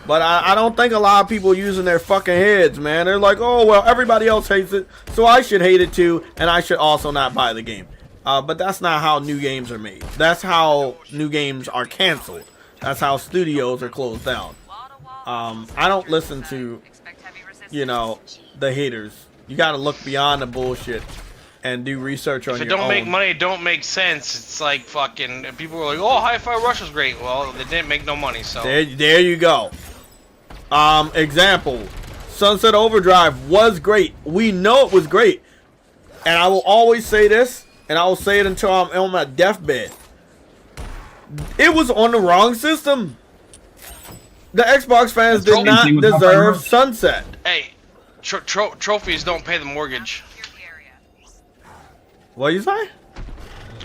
But I don't think a lot of people are using their fucking heads, man. They're like, oh, well, everybody else hates it, so I should hate it too, and I should also not buy the game. But that's not how new games are made. That's how new games are canceled. That's how studios are closed down. I don't listen to, you know, the haters. You got to look beyond the bullshit and do research on your own. If it don't make money, it don't make sense. It's like fucking people were like, oh, Hi-Fi Rush was great. Well, they didn't make no money, so. There you go. Example, Sunset Overdrive was great. We know it was great. And I will always say this, and I will say it until I'm on my deathbed. It was on the wrong system. The Xbox fans did not deserve Sunset. Hey, trophies don't pay the mortgage. What you say?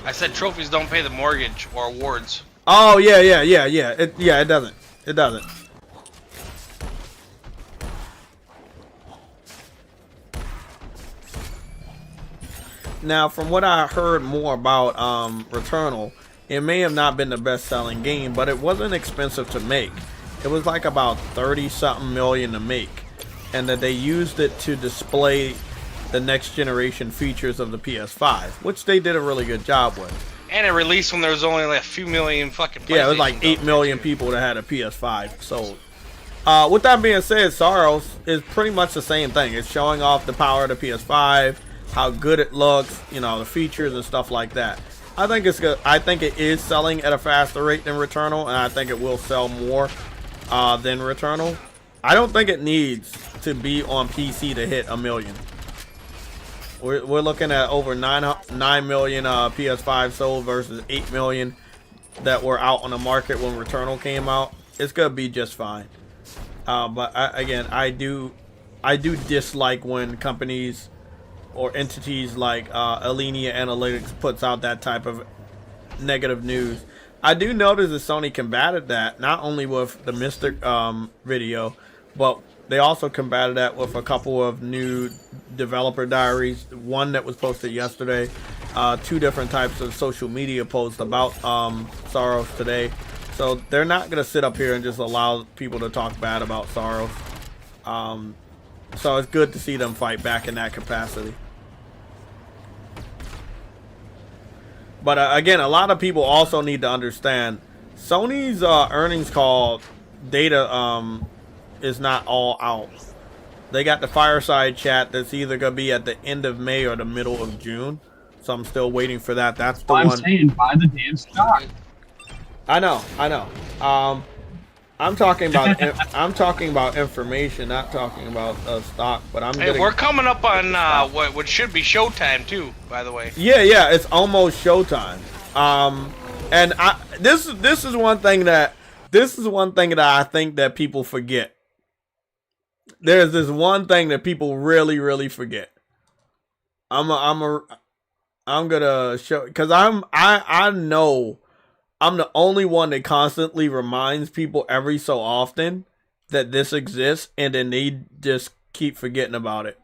I said trophies don't pay the mortgage or awards. Oh, yeah. It doesn't. It doesn't. Now, from what I heard more about Returnal, it may have not been the best-selling game, but it wasn't expensive to make. It was like about 30-something million to make, and that they used it to display the next generation features of the PS5, which they did a really good job with. And it released when there was only like a few million fucking PlayStation. Yeah, it was like 8 million people that had a PS5 sold. With that being said, SAROS is pretty much the same thing. It's showing off the power of the PS5, how good it looks, you know, the features and stuff like that. I think it's good. I think it is selling at a faster rate than Returnal, and I think it will sell more than Returnal. I don't think it needs to be on PC to hit 1 million. We're looking at over 9 million PS5 sold versus 8 million that were out on the market when Returnal came out. It's gonna be just fine. But again, I do dislike when companies or entities like Alinea Analytics puts out that type of negative news. I do notice that Sony combated that not only with the Mystic video, but they also combated that with a couple of new developer diaries. One that was posted yesterday, 2 different types of social media posts about SAROS today. So they're not gonna sit up here and just allow people to talk bad about SAROS. So it's good to see them fight back in that capacity. But again, a lot of people also need to understand Sony's earnings call data is not all out. They got the fireside chat that's either going to be at the end of May or the middle of June. So I'm still waiting for that. That's the one. I'm saying buy the damn stock. I know. I'm talking about information, not talking about stock. But we're coming up on what should be showtime too, by the way. Yeah, it's almost showtime. And this is one thing that I think that people forget. There's this one thing that people really forget. I'm gonna show, because I know I'm the only one that constantly reminds people every so often that this exists, and then they just keep forgetting about it.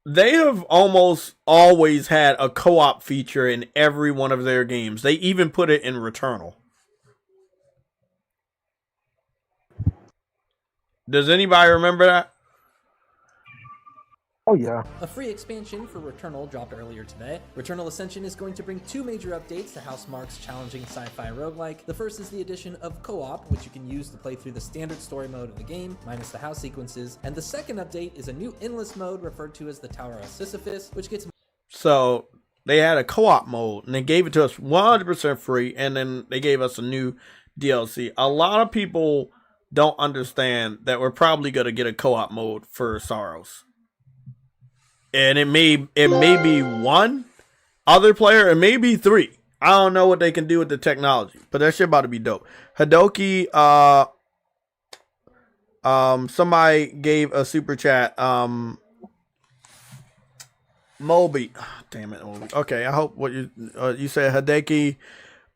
They have almost always had a co-op feature in every one of their games. They even put it in Returnal. Does anybody remember that? Oh yeah. A free expansion for Returnal dropped earlier today. Returnal Ascension is going to bring 2 major updates to Housemarque's challenging sci-fi roguelike. The first is the addition of co-op, which you can use to play through the standard story mode of the game, minus the house sequences. And the second update is a new endless mode referred to as the Tower of Sisyphus, which gets... So they had a co-op mode, and they gave it to us 100% free, and then they gave us a new DLC. A lot of people don't understand that we're probably going to get a co-op mode for SAROS. And it may be 1 other player, it may be 3. I don't know what they can do with the technology, but that shit about to be dope. Hadoki, somebody gave a super chat. Moby, damn it, Moby. Okay, I hope what you said. Hideki,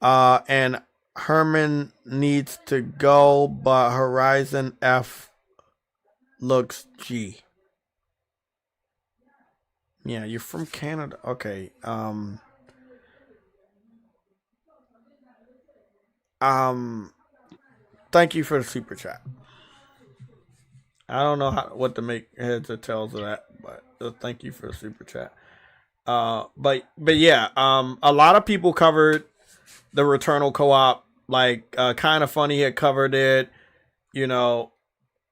and Herman needs to go, but Horizon F looks G. Yeah, you're from Canada. Okay. Thank you for the super chat. I don't know what to make heads or tails of that, but thank you for the super chat. But yeah, a lot of people covered the Returnal co-op. Like, Kind of Funny had covered it. You know,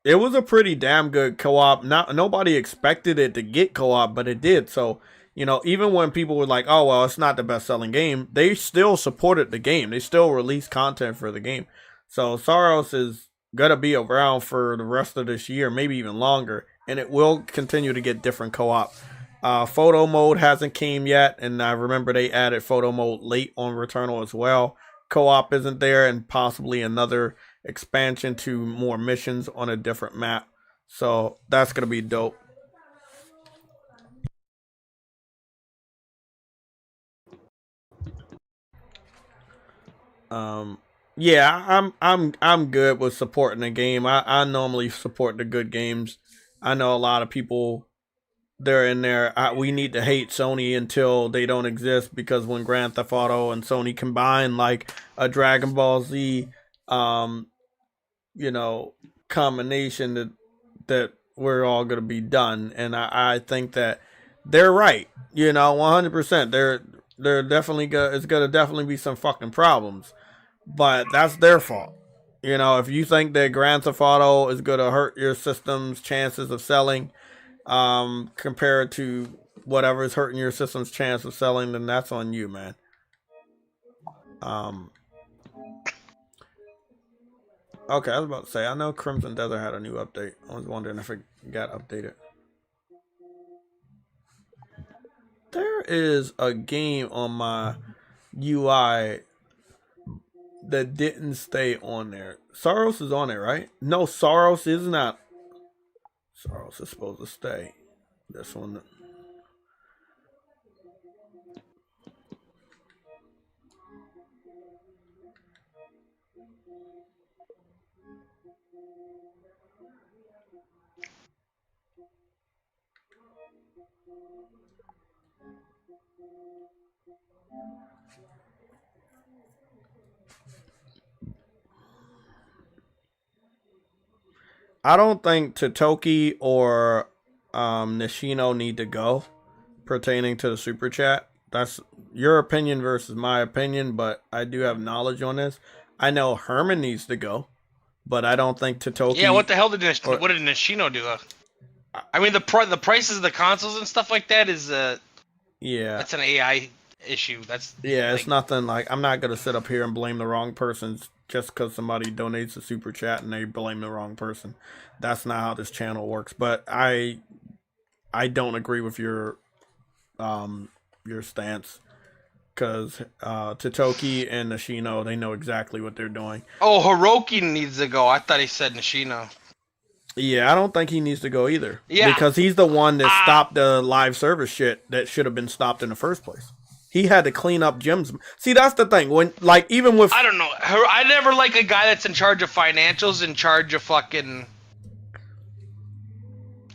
it was a pretty damn good co-op. Nobody expected it to get co-op, but it did. So, you know, even when people were like, oh, well, it's not the best-selling game, they still supported the game. They still released content for the game. So SAROS is going to be around for the rest of this year, maybe even longer, and it will continue to get different co-op. Photo mode hasn't came yet, and I remember they added photo mode late on Returnal as well. Co-op isn't there, and possibly another expansion to more missions on a different map. So that's gonna be dope. Yeah, I'm good with supporting the game. I normally support the good games. I know a lot of people, they're in there. We need to hate Sony until they don't exist, because when Grand Theft Auto and Sony combine like a Dragon Ball Z, you know, combination, that we're all gonna be done. And I think that they're right. You know, 100%. They're definitely it's gonna definitely be some fucking problems, but that's their fault. You know, if you think that Grand Theft Auto is gonna hurt your system's chances of selling, compared to whatever is hurting your system's chance of selling, then that's on you, man. Okay, I was about to say, I know Crimson Desert had a new update. I was wondering if it got updated. There is a game on my UI that didn't stay on there. SAROS is on there, right? No, SAROS is not. SAROS is supposed to stay. This one. I don't think Totoki or Nishino need to go, pertaining to the super chat. That's your opinion versus my opinion, but I do have knowledge on this. I know Herman needs to go, but I don't think Totoki. Yeah, what the hell did Nishino do? I mean, the prices of the consoles and stuff like that is yeah, that's an AI issue. That's it's nothing like, I'm not gonna sit up here and blame the wrong persons just because somebody donates a super chat and they blame the wrong person. That's not how this channel works. But I don't agree with your stance, because Totoki and Nishino, they know exactly what they're doing. Oh, Hiroki needs to go. I thought he said Nishino. Yeah, I don't think he needs to go either. Yeah, because he's the one that stopped the live service shit that should have been stopped in the first place. He had to clean up gyms. See, that's the thing. When, like, even with, I don't know. I never like a guy that's in charge of financials, in charge of fucking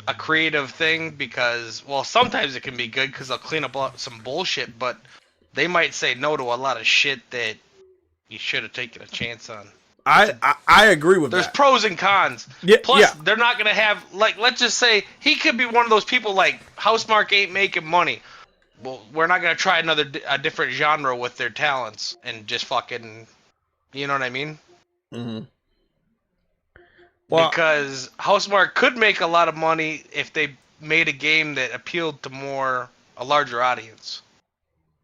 a creative thing, because, well, sometimes it can be good because they'll clean up some bullshit, but they might say no to a lot of shit that you should have taken a chance on. I agree with There's that. pros and cons. Yeah, Plus, they're not gonna have like, let's just say he could be one of those people like Housemarque ain't making money. Well, we're not gonna try a different genre with their talents and just fucking, you know what I mean? Mm-hmm. Well, because Housemarque could make a lot of money if they made a game that appealed to a larger audience.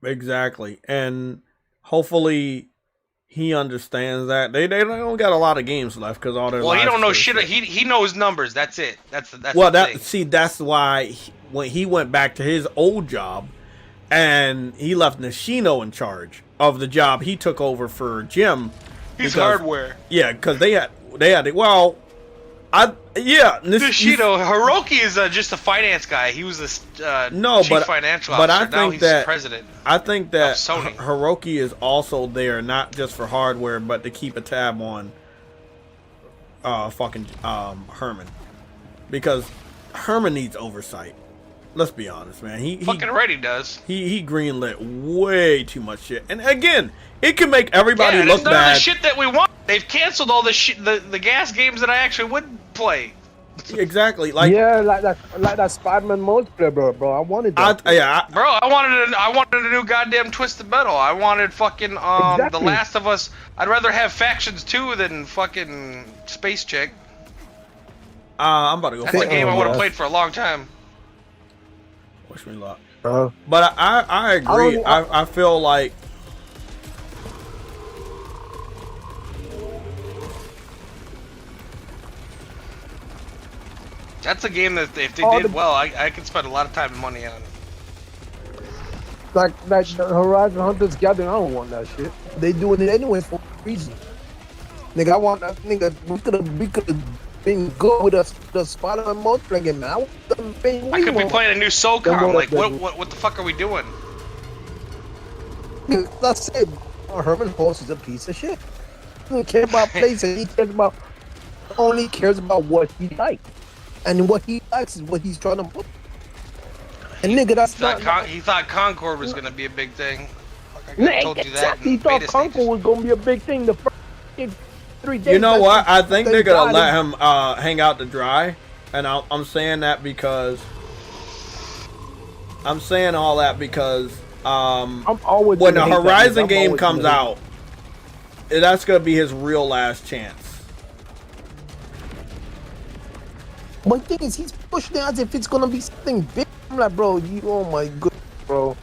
Exactly, and hopefully he understands that they don't got a lot of games left because all their. Well, he don't know shit. He knows numbers. That's it. That's well, the thing. that's why when he went back to his old job, and he left Nishino in charge of the job he took over for Jim. He's hardware. Yeah, because they had well, Nishino Hiroki is just a finance guy. He was the chief financial officer. But I think he's that president. I think that Sony. Hiroki is also there not just for hardware, but to keep a tab on Herman, because Herman needs oversight. Let's be honest, man. He already does. He greenlit way too much shit, and again, it can make everybody look none bad. of the shit that we want. They've canceled all the shit, the gas games that I actually would play. Exactly, like that Spider-Man multiplayer, bro. I wanted that. I wanted a new goddamn Twisted Metal. I wanted fucking The Last of Us. I'd rather have Factions 2 than fucking Space Chick. I'm about to go. That's a game I would have played for a long time. Wish me luck. But I agree. I feel like. That's a game that if they did well, I could spend a lot of time and money on. Like the Horizon Hunters Gathering, I don't want that shit. They doing it anyway for a reason. Nigga, I want that. Nigga, we could have been good with the Spider-Man multiplayer game, man. I could be playing a new SOCOM. Like, what the fuck are we doing? That's it. Herman Hulse is a piece of shit. He doesn't care about places. He only cares about what he likes. And what he likes is what he's trying to put. And nigga, that's he thought Concord was gonna be a big thing. I told you that. He thought Concord was gonna be a big thing the first 3 days. You know what? I think they're gonna let him hang out to dry, and I'm saying that because I'm saying all that because I'm always when the Horizon game comes out, that's gonna be his real last chance. But the thing is, he's pushing it as if it's gonna be something big. I'm like, bro, oh my god, bro.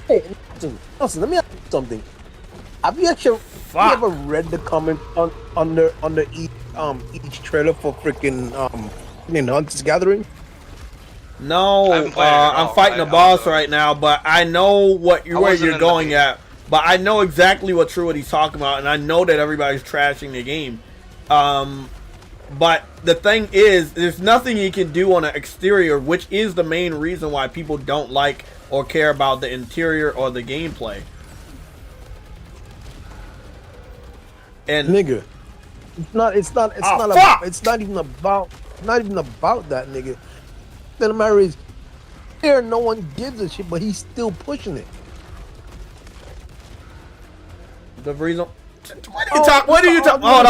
Hey, listen, let me ask you something. Have you actually ever read the comment under each trailer for freaking Hunters Gathering? No, I'm fighting a boss right now, but I know where you're going at. But I know exactly what he's talking about, and I know that everybody's trashing the game. But the thing is, there's nothing you can do on the exterior, which is the main reason why people don't like or care about the interior or the gameplay. And nigga, it's not even about that, nigga. The matter is, here no one gives a shit, but he's still pushing it. The reason. What are you talking? Hold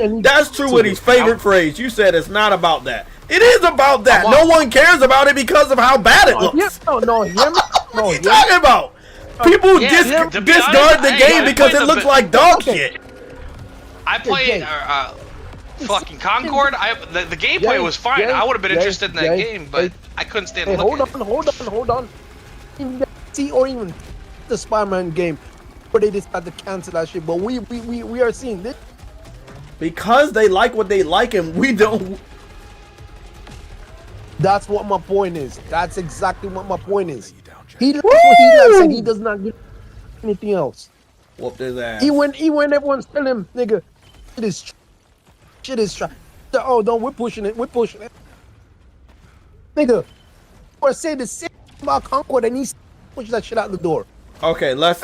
on. That's true with his favorite phrase. You said it's not about that. It is about that. No one cares about it because of how bad it looks. What are you talking about? People discard the game because it looks like dog shit. I played fucking Concord. The gameplay was fine. I would have been interested in that game, but I couldn't stand looking. Hold on. See, or even the Spider-Man game, where they decided to cancel that shit. But we are seeing this because they like what they like, and we don't. That's what my point is. That's exactly what my point is. He likes what he likes, and he does not get anything else. Whoop his ass. He when everyone's telling him, nigga, shit is trash. Oh no, we're pushing it. Nigga, or say the same about Concord, and he's pushing that shit out the door. Okay, let's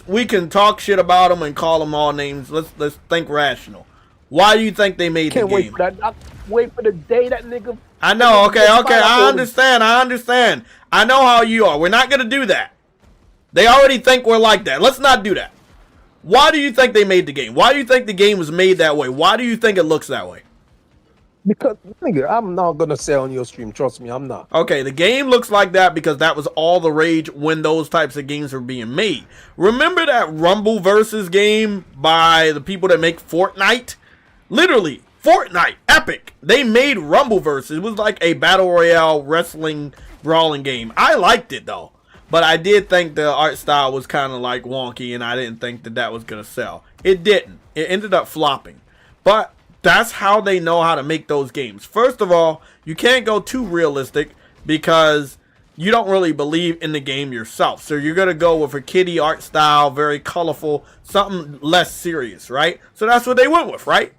we can talk shit about them and call them all names. Let's think rational. Why do you think they made Can't the wait game? for that. I wait for the day that nigga. I know. Okay. I understand. I know how you are. We're not gonna do that. They already think we're like that. Let's not do that. Why do you think they made the game? Why do you think the game was made that way? Why do you think it looks that way? Because nigga, I'm not gonna say on your stream. Trust me, I'm not. Okay, the game looks like that because that was all the rage when those types of games were being made. Remember that Rumble versus game by the people that make Fortnite? Literally, Fortnite, Epic. They made Rumble versus. It was like a battle royale wrestling brawling game. I liked it though, but I did think the art style was kind of like wonky, and I didn't think that that was gonna sell. It didn't. It ended up flopping, but that's how they know how to make those games. First of all, you can't go too realistic because you don't really believe in the game yourself. So you're going to go with a kiddie art style, very colorful, something less serious, right? So that's what they went with, right?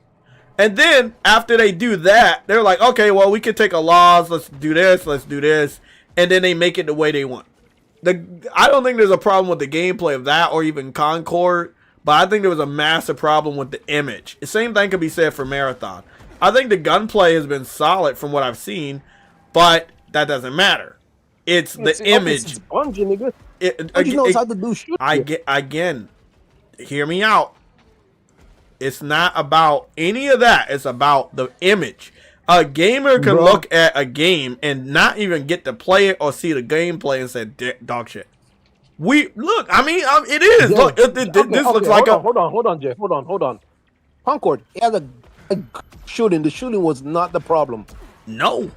And then after they do that, they're like, okay, well, we can take a laws. Let's do this. Let's do this. And then they make it the way they want. I don't think there's a problem with the gameplay of that or even Concord. But I think there was a massive problem with the image. The same thing could be said for Marathon. I think the gunplay has been solid from what I've seen, but that doesn't matter. It's the image. Bungie knows how to do shit. Again, hear me out. It's not about any of that. It's about the image. A gamer can look at a game and not even get to play it or see the gameplay and say, dog shit. Look, I mean, it is. Yeah. Look, this looks like hold on, Jeff. Hold on. Concord, it has a shooting. The shooting was not the problem. No.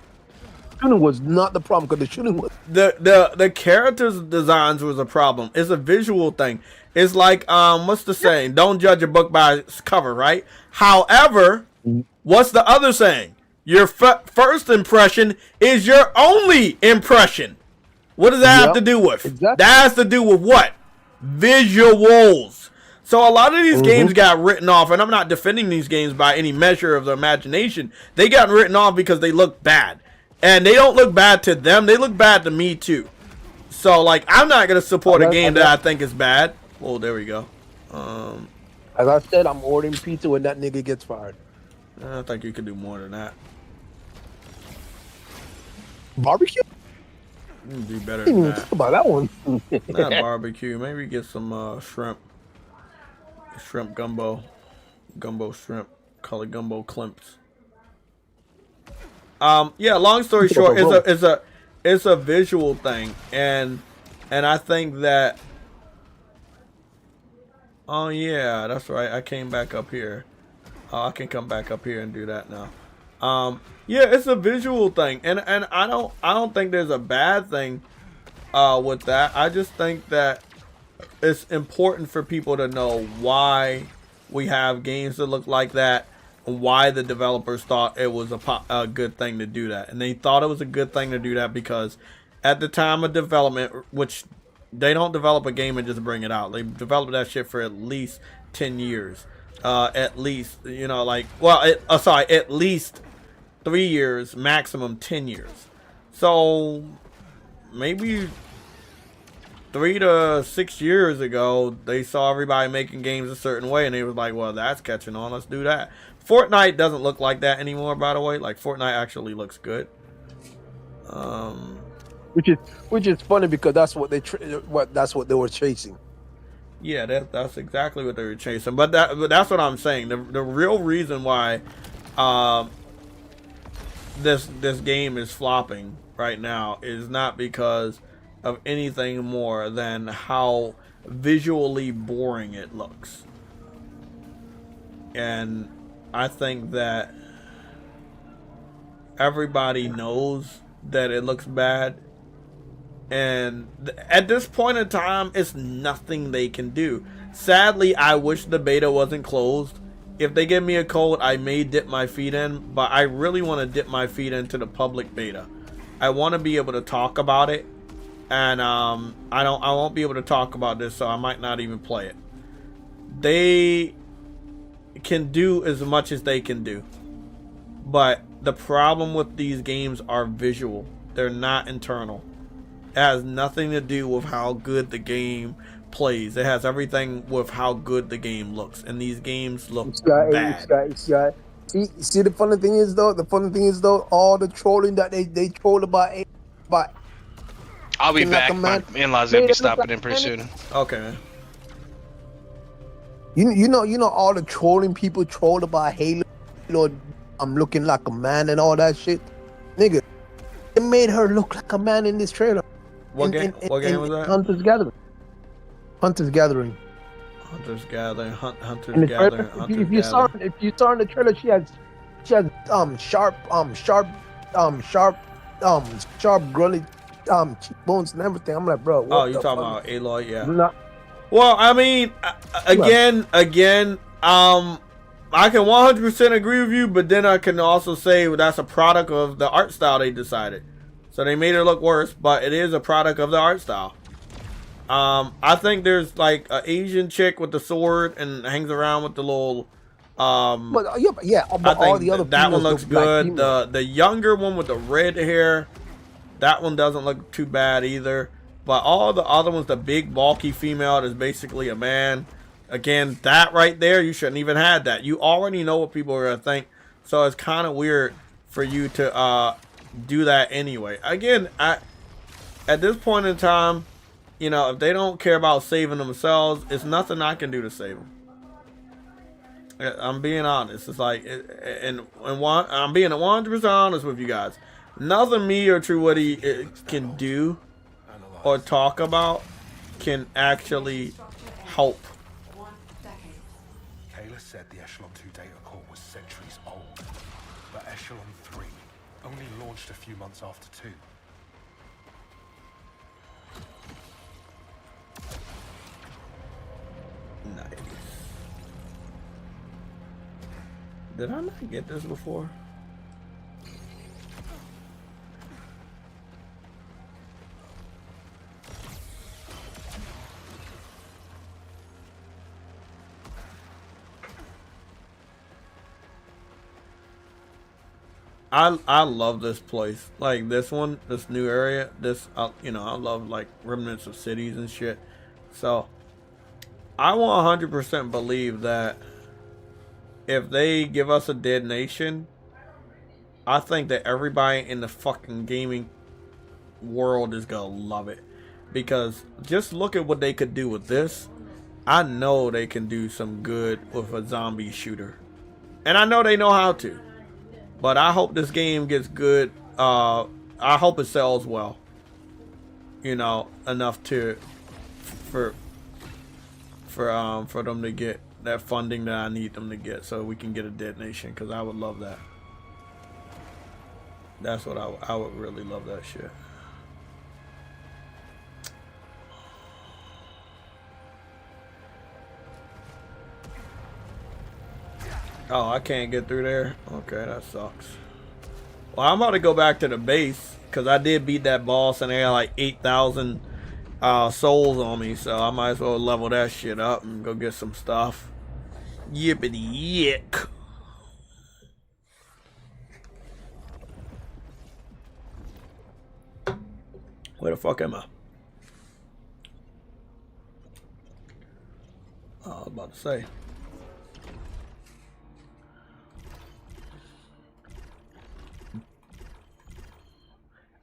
Shooting was not the problem because the shooting was the characters designs was a problem. It's a visual thing. It's like what's the saying? Don't judge a book by its cover, right? However, what's the other saying? Your first impression is your only impression. What does that have to do with? Exactly. That has to do with what? Visuals. So a lot of these games got written off, and I'm not defending these games by any measure of the imagination. They got written off because they look bad. And they don't look bad to them. They look bad to me, too. So, like, I'm not going to support a game that I think is bad. Oh, there we go. As I said, I'm ordering pizza when that nigga gets fired. I think you could do more than that. Barbecue? Do better I didn't than even that. think about that one. Not barbecue. Maybe get some shrimp gumbo, shrimp, color gumbo climps. Yeah. Long story short, it's a visual thing, and I think that. Oh yeah, that's right. I came back up here. I can come back up here and do that now. Yeah, it's a visual thing, and I don't think there's a bad thing with that. I just think that it's important for people to know why we have games that look like that and why the developers thought it was a good thing to do that. And they thought it was a good thing to do that because at the time of development, which they don't develop a game and just bring it out. They develop that shit for at least 10 years. At least, you know, like, well, at least 3 years, maximum 10 years. So maybe 3 to 6 years ago, they saw everybody making games a certain way, and they was like, well, that's catching on. Let's do that. Fortnite doesn't look like that anymore, by the way. Like, Fortnite actually looks good. Which is funny because that's what that's what they were chasing. Yeah, that's exactly what they were chasing. But that's what I'm saying. The real reason why this game is flopping right now is not because of anything more than how visually boring it looks. And I think that everybody knows that it looks bad. And at this point in time, it's nothing they can do. Sadly, I wish the beta wasn't closed. If they give me a code, I may dip my feet in, but I really want to dip my feet into the public beta. I want to be able to talk about it, and I won't be able to talk about this, so I might not even play it. They can do as much as they can do, but the problem with these games are visual. They're not internal. It has nothing to do with how good the game plays. It has everything with how good the game looks, and these games look bad. See, the funny thing is though, all the trolling that they troll about I'll be like back. My in-laws gonna be stopping in pretty soon. Okay, man. You know all the trolling people troll about Halo. I'm looking like a man and all that shit, nigga. It made her look like a man in this trailer. What game was that? Hunter's Gathering. Hunter's Gathering. Hunters Gathering. If you saw in the trailer, she has sharp girly cheekbones and everything. I'm like, bro. What you talking about Aloy? Yeah. Well, I mean, again, I can 100% agree with you, but then I can also say that's a product of the art style they decided. So they made it look worse, but it is a product of the art style. I think there's like an Asian chick with the sword and hangs around with the little. But all the other that one looks good. Like the younger one with the red hair, that one doesn't look too bad either. But all the other ones, the big bulky female is basically a man. Again, that right there, you shouldn't even have that. You already know what people are gonna think, so it's kind of weird for you to do that anyway. Again, at this point in time, you know, if they don't care about saving themselves, it's nothing I can do to save them. I'm being honest. It's like, I'm being 100% honest with you guys. Nothing me or True Woody can do or talk about can actually help. Kayla said the Echelon 2 data core was centuries old, but Echelon 3 only launched a few months after 2. Nice. Did I not get this before? I love this place. Like this one, this new area, this, you know, I love like remnants of cities and shit. So I 100% believe that if they give us a Dead Nation, I think that everybody in the fucking gaming world is gonna love it. Because just look at what they could do with this. I know they can do some good with a zombie shooter. And I know they know how to. But I hope this game gets good. I hope it sells well. You know, enough to for them to get that funding that I need them to get, so we can get a Dead Nation. Because I would love that. That's what I would really love that shit. Oh, I can't get through there? Okay, that sucks. Well, I'm about to go back to the base, because I did beat that boss, and they had like 8,000 souls on me, so I might as well level that shit up and go get some stuff. Yippity yick. Where the fuck am I? Oh, I was about to say.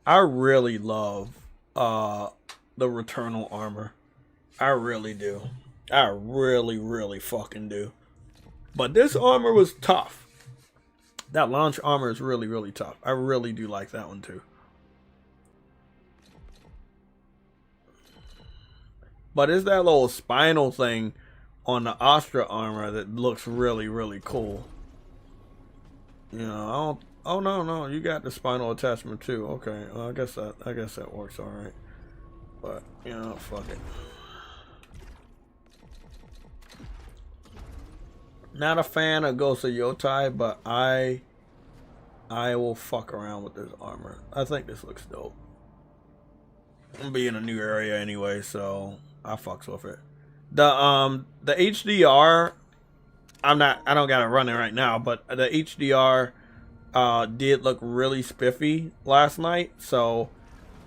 I really love the Returnal armor. I really do. I really fucking do. But this armor was tough. That launch armor is really tough. I really do like that one too. But it's that little spinal thing on the Astra armor that looks really cool. You know, I don't. Oh no, you got the spinal attachment too. Okay, well, I guess that works all right. But you know, fuck it. Not a fan of Ghost of Yotai, but I will fuck around with this armor. I think this looks dope. I'm being a new area anyway, so I fucks with it. The HDR, I don't got it running right now, but the HDR did look really spiffy last night, so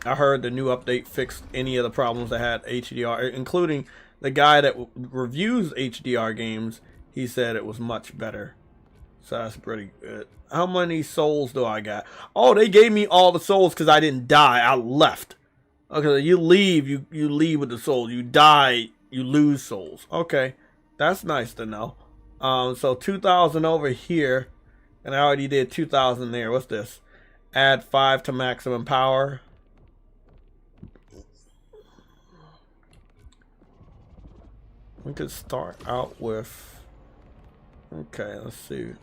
I heard the new update fixed any of the problems that had HDR, including the guy that reviews HDR games, he said it was much better. So that's pretty good. How many souls do I got? Oh, they gave me all the souls because I didn't die. I left. Okay, you leave. You leave with the souls. You die, you lose souls. Okay, that's nice to know. So 2,000 over here, and I already did 2,000 there. What's this? Add 5 to maximum power. We could start out with. Okay, let's see.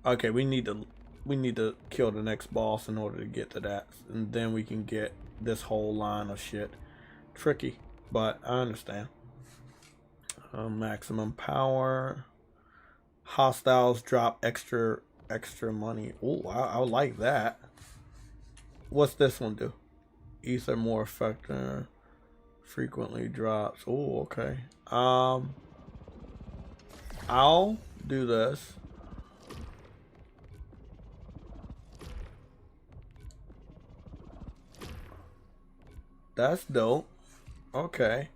Okay, we need to kill the next boss in order to get to that, and then we can get this whole line of shit. Tricky, but I understand. Maximum power. Hostiles drop extra money. Oh, I like that. What's this one do? Ether more effective. Frequently drops. Oh, okay. I'll do this. That's dope. Okay.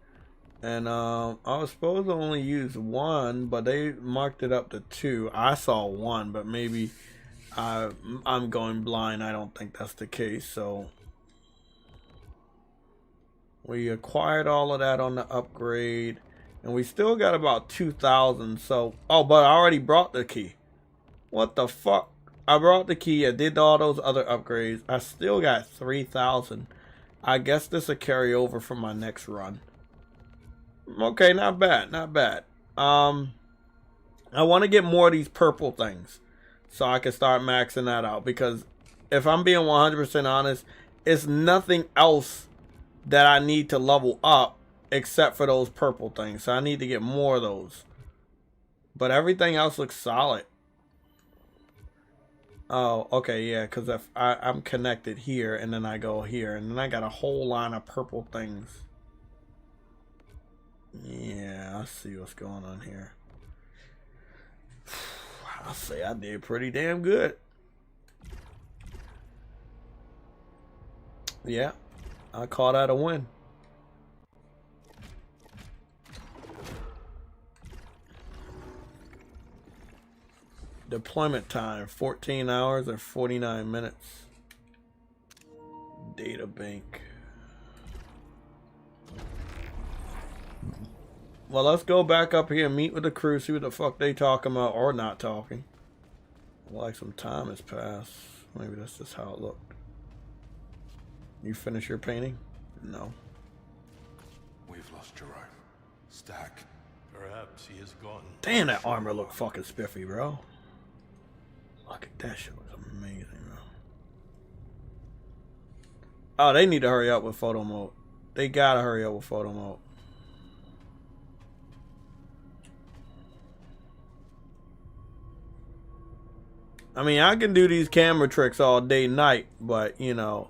And I was supposed to only use 1, but they marked it up to 2. I saw 1, but maybe I'm going blind. I don't think that's the case. So we acquired all of that on the upgrade, and we still got about 2,000. So but I already brought the key. What the fuck? I brought the key. I did all those other upgrades. I still got 3,000. I guess this will carry over from my next run. Okay, not bad, not bad. I want to get more of these purple things so I can start maxing that out, because if I'm being 100% honest, it's nothing else that I need to level up except for those purple things. So I need to get more of those. But everything else looks solid. Oh, okay, yeah, because if I'm connected here, and then I go here, and then I got a whole line of purple things. Yeah, I see what's going on here. I'll say I did pretty damn good. Yeah, I call that a win. Deployment time, 14 hours and 49 minutes. Data bank. Well, let's go back up here and meet with the crew, see what the fuck they talking about or not talking. Like some time has passed. Maybe that's just how it looked. You finish your painting? No. We've lost Jerome. Stack. Perhaps he is gone. Damn, that armor look fucking spiffy, bro. Look at that shit, looks amazing, bro. Oh, they need to hurry up with photo mode. They gotta hurry up with photo mode. I mean, I can do these camera tricks all day and night, but you know,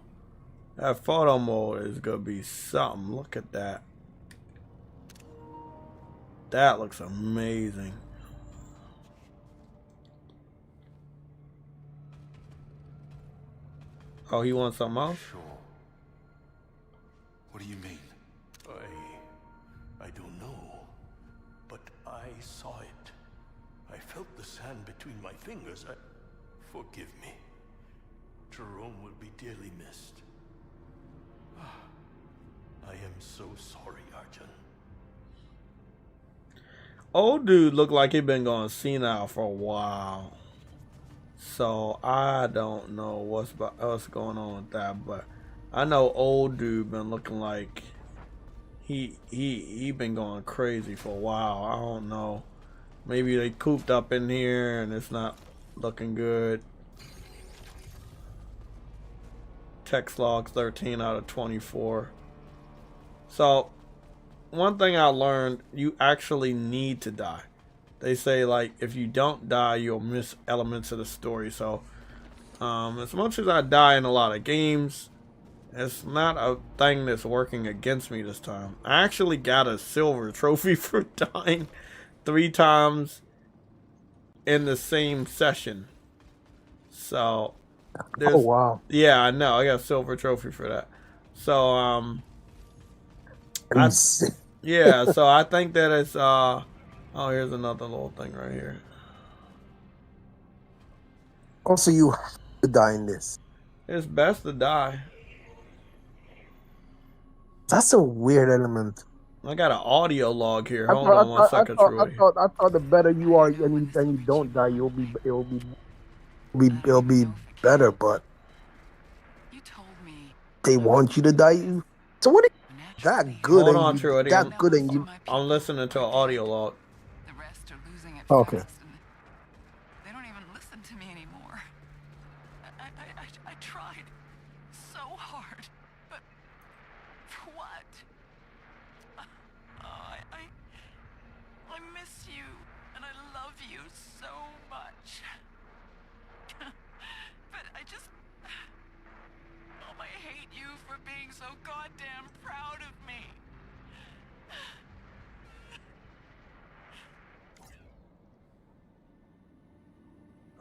that photo mode is gonna be something. Look at that. That looks amazing. Oh, he wants something else? Sure. What do you mean? I don't know. But I saw it. I felt the sand between my fingers. Forgive me. Jerome will be dearly missed. I am so sorry, Arjun. Old dude looked like he'd been going senile for a while. So I don't know what's going on with that, but I know old dude been looking like he been going crazy for a while. I don't know. Maybe they cooped up in here and it's not looking good. Text log 13 out of 24. So one thing I learned, you actually need to die. They say, like, if you don't die, you'll miss elements of the story. So, as much as I die in a lot of games, it's not a thing that's working against me this time. I actually got a silver trophy for dying 3 times in the same session. So, Oh wow. Yeah, I know. I got a silver trophy for that. So yeah, so I think that it's oh, here's another little thing right here. Also, you have to die in this. It's best to die. That's a weird element. I got an audio log here. Hold on one second, Troy. I thought the better you are and you don't die, it'll be better, but they want you to die. So what? That good? Hold on, Troy. That good and you? I'm listening to an audio log. Okay. They don't even listen to me anymore. I tried so hard, but for what? I miss you, and I love you so much. But I hate you for being so goddamn proud of me.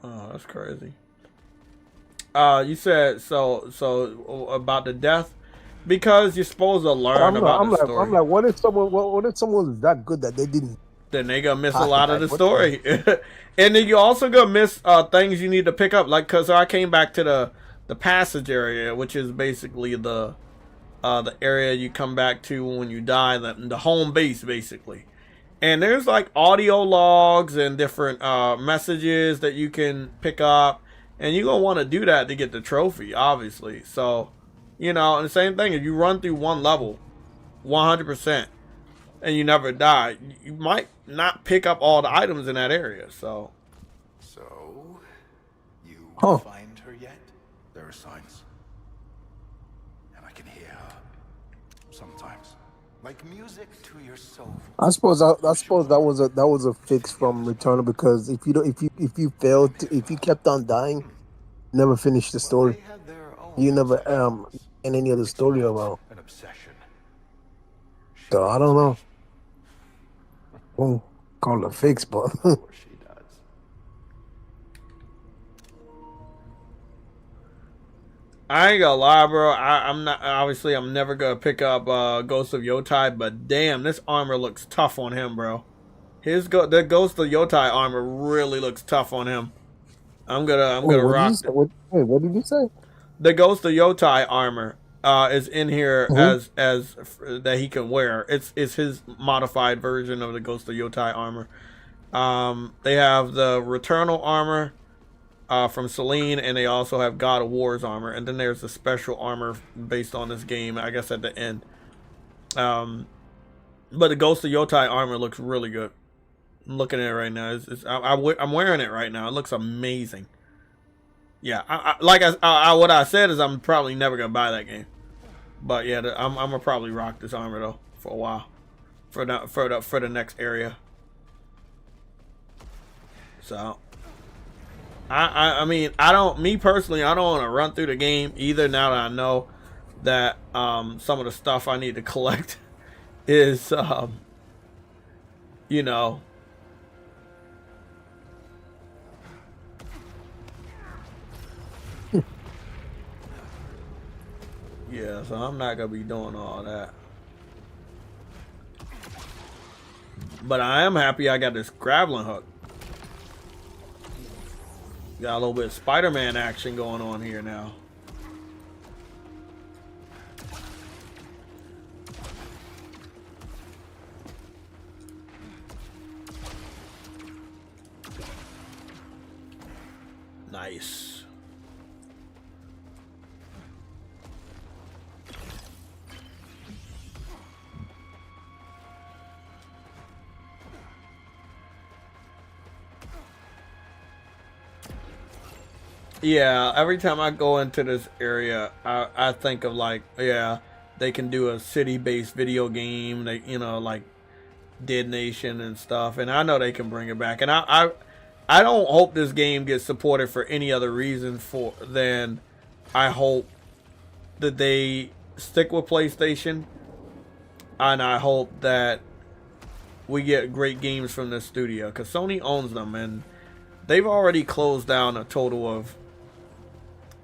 Oh, that's crazy. You said so about the death because you're supposed to learn about the story. I'm like, what if someone was that good that they didn't? Then they gonna miss a lot of the story, and then you also gonna miss things you need to pick up. Like, cause I came back to the passage area, which is basically the area you come back to when you die, the home base basically. And there's like audio logs and different messages that you can pick up. And you're going to want to do that to get the trophy, obviously. So, you know, and the same thing, if you run through one level 100% and you never die, you might not pick up all the items in that area. So, you find her yet? There are signs. And I can hear her sometimes. Like music to your soul. I suppose that was a fix from Returnal, because if you kept on dying, never finished the story. You never in any other story about. So I don't know. Won't call it a fix, but I ain't gonna lie, bro. I'm never gonna pick up Ghost of Yotai, but damn, this armor looks tough on him, bro. The Ghost of Yotai armor really looks tough on him. I'm gonna rock it. Wait, what did you say? The Ghost of Yotai armor is in here as that he can wear. It's his modified version of the Ghost of Yotai armor. They have the Returnal armor from Celine, and they also have God of War's armor, and then there's the special armor based on this game, I guess, at the end. But the Ghost of Yotai armor looks really good. I'm looking at it right now. I'm wearing it right now. It looks amazing. Yeah, what I said is I'm probably never gonna buy that game, but yeah, I'm gonna probably rock this armor though for a while, for the next area. So. I mean, me personally, I don't want to run through the game either, now that I know that some of the stuff I need to collect is, you know, yeah, so I'm not going to be doing all that. But I am happy I got this grappling hook. Got a little bit of Spider-Man action going on here now. Nice. Yeah, every time I go into this area, I think of like, yeah, they can do a city-based video game, they, you know, like Dead Nation and stuff, and I know they can bring it back. And I don't hope this game gets supported for any other reason than I hope that they stick with PlayStation, and I hope that we get great games from this studio, because Sony owns them, and they've already closed down a total of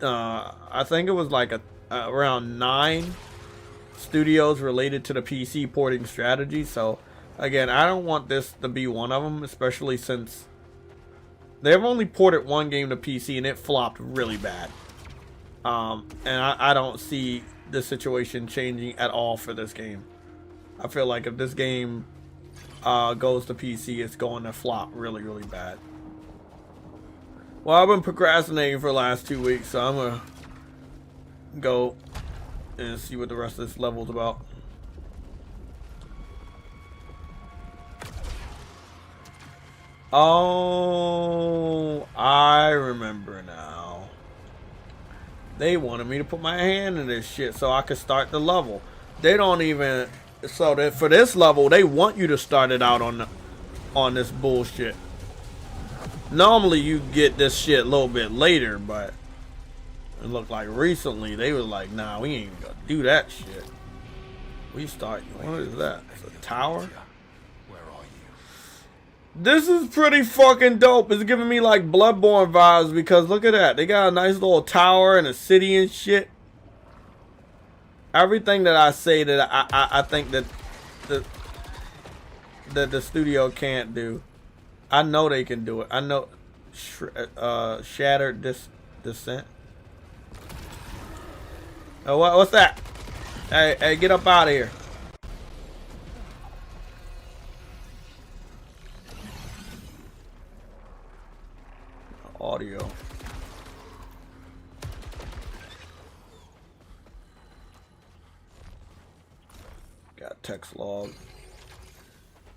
I think it was like around 9 studios related to the PC porting strategy. So again, I don't want this to be one of them, especially since they've only ported one game to PC and it flopped really bad. And I don't see the situation changing at all for this game. I feel like if this game goes to PC, it's going to flop really, really bad. Well, I've been procrastinating for the last 2 weeks, so I'm gonna go and see what the rest of this level's about. Oh, I remember now. They wanted me to put my hand in this shit so I could start the level. They don't even, so that for this level, they want you to start it out on this bullshit. Normally you get this shit a little bit later, but it looked like recently they was like, nah, we ain't gonna do that shit. We start, what is that? It's a tower? This is pretty fucking dope. It's giving me like Bloodborne vibes because look at that. They got a nice little tower and a city and shit. Everything that I say that I think that the studio can't do, I know they can do it. I know. Shattered Descent. Oh, what's that? Hey, get up out of here. Audio. Got text log.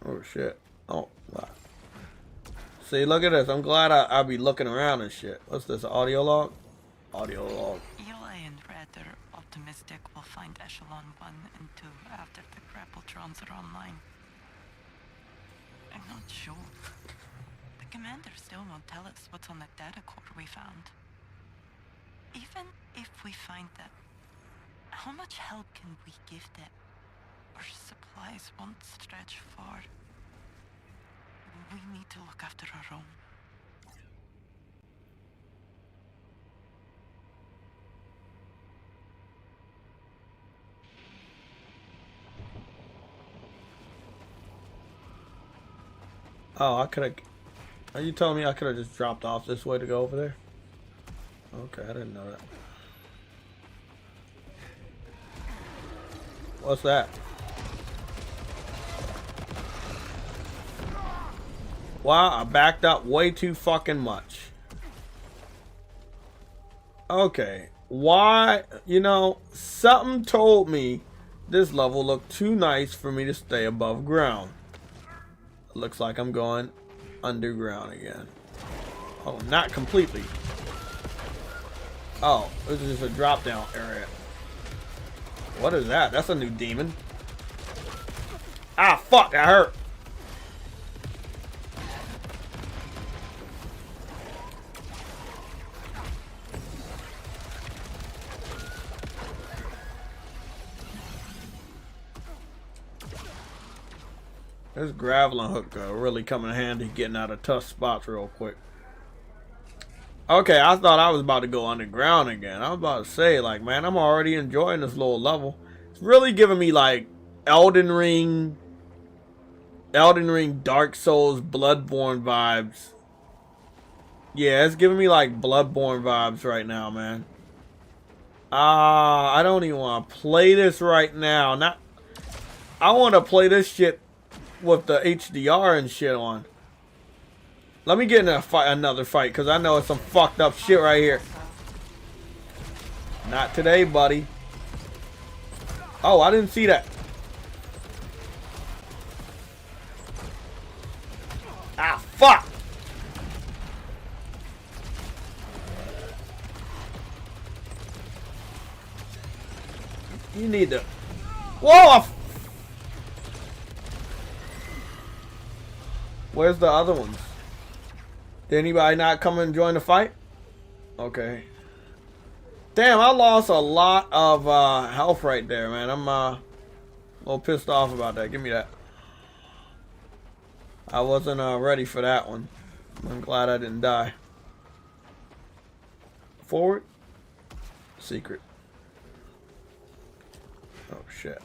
Oh shit. Oh wow. See, look at this. I'm glad I'll be looking around and shit. What's this? Audio log? Audio log. Eli and Red are optimistic we'll find Echelon 1 and 2 after the Grappletrons are online. I'm not sure. The commander still won't tell us what's on the data core we found. Even if we find that, how much help can we give them? Our supplies won't stretch far. We need to look after our own. Oh, I could have. Are you telling me I could have just dropped off this way to go over there? Okay, I didn't know that. What's that? Wow, I backed up way too fucking much. Okay, why? You know, something told me this level looked too nice for me to stay above ground. It looks like I'm going underground again. Oh, not completely. Oh, this is just a drop down area. What is that? That's a new demon. Ah, fuck, I hurt. This grappling hook really come in handy getting out of tough spots real quick. Okay, I thought I was about to go underground again. I was about to say, like, man, I'm already enjoying this little level. It's really giving me, like, Elden Ring, Dark Souls, Bloodborne vibes. Yeah, it's giving me, like, Bloodborne vibes right now, man. I don't even want to play this right now. I want to play this shit with the HDR and shit on. Let me get in another fight, because I know it's some fucked up shit right here. Not today, buddy. Oh, I didn't see that. Ah, fuck! You need to... Whoa! Where's the other ones? Did anybody not come and join the fight? Okay. Damn, I lost a lot of health right there, man. I'm a little pissed off about that. Give me that. I wasn't ready for that one. I'm glad I didn't die. Forward? Secret. Oh shit.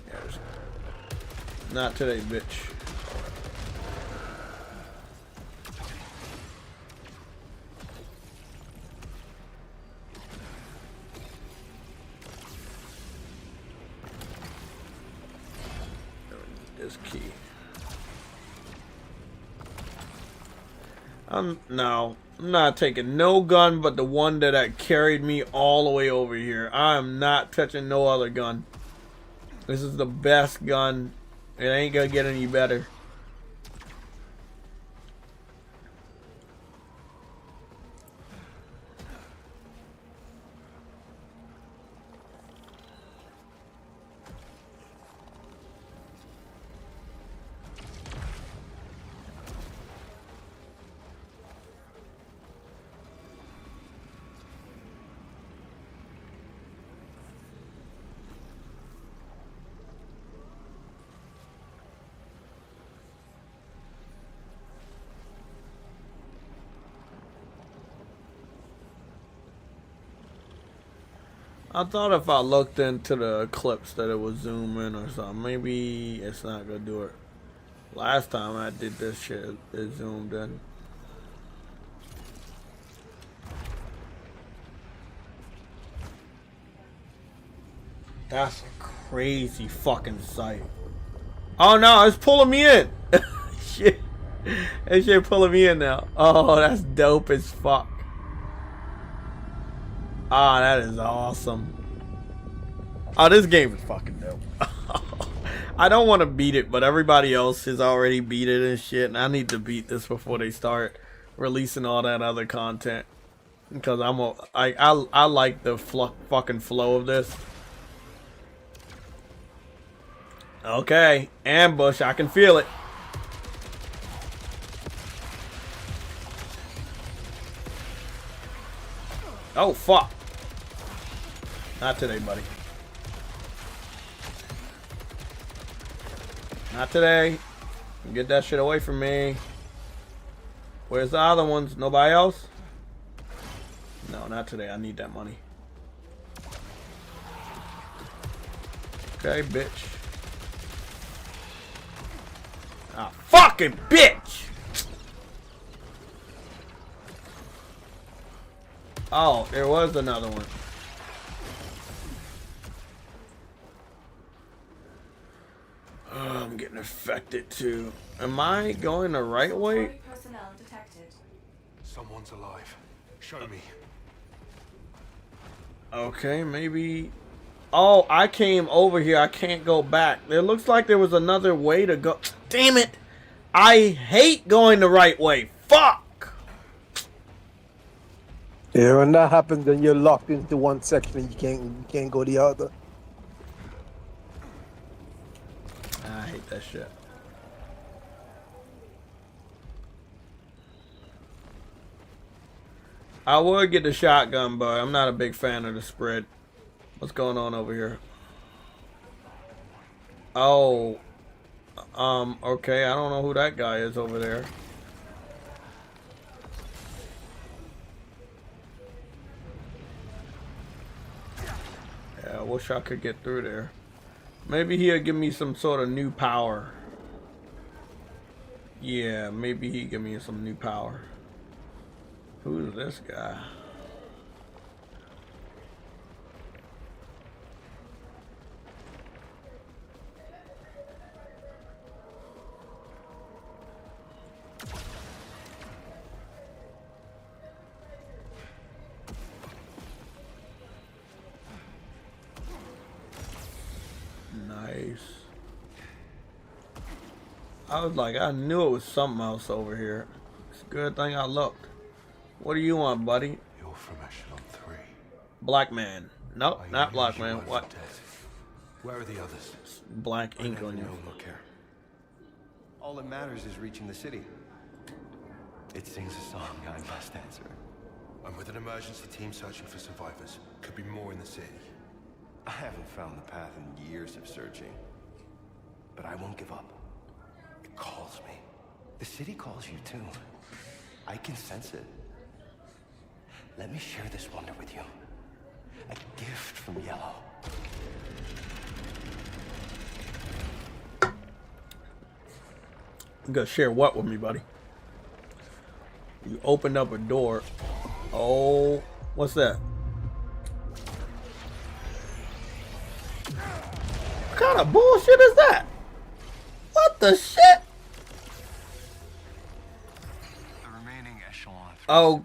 Yeah, not today, bitch. This key. No, I'm not taking no gun but the one that carried me all the way over here. I am not touching no other gun. This is the best gun. It ain't gonna get any better. I thought if I looked into the clips that it would zoom in or something. Maybe it's not gonna do it. Last time I did this shit, it zoomed in. That's a crazy fucking sight. Oh no, it's pulling me in. Shit. That shit pulling me in now. Oh, that's dope as fuck. Ah, that is awesome. Oh, this game is fucking dope. I don't want to beat it, but everybody else has already beat it and shit, and I need to beat this before they start releasing all that other content. Because I like the fucking flow of this. Okay, ambush, I can feel it. Oh, fuck. Not today, buddy. Not today. Get that shit away from me. Where's the other ones? Nobody else? No, not today. I need that money. Okay, bitch. Ah, fucking bitch! Oh, there was another one. Oh, I'm getting affected too. Am I going the right way? Personnel detected. Someone's alive. Show me. Okay, maybe. Oh, I came over here. I can't go back. It looks like there was another way to go. Damn it! I hate going the right way. Fuck! Yeah, when that happens, then you're locked into one section and you can't go the other. I hate that shit. I would get the shotgun, but I'm not a big fan of the spread. What's going on over here? Oh, okay. I don't know who that guy is over there. Yeah, I wish I could get through there. Maybe he'll give me some sort of new power. Yeah, maybe he'll give me some new power. Who's this guy? Nice. I was like, I knew it was something else over here. It's a good thing I looked. What do you want, buddy? You're from Echelon 3. Black man. Nope, not black man. What? Where are the others? Black ink on you. Look here. All that matters is reaching the city. It sings a song I must answer. I'm with an emergency team searching for survivors. Could be more in the city. I haven't found the path in years of searching. But I won't give up. It calls me. The city calls you too. I can sense it. Let me share this wonder with you. A gift from Yellow. You gonna share what with me, buddy? You opened up a door. Oh, what's that? What kind of bullshit is that? What the shit? The remaining echelon.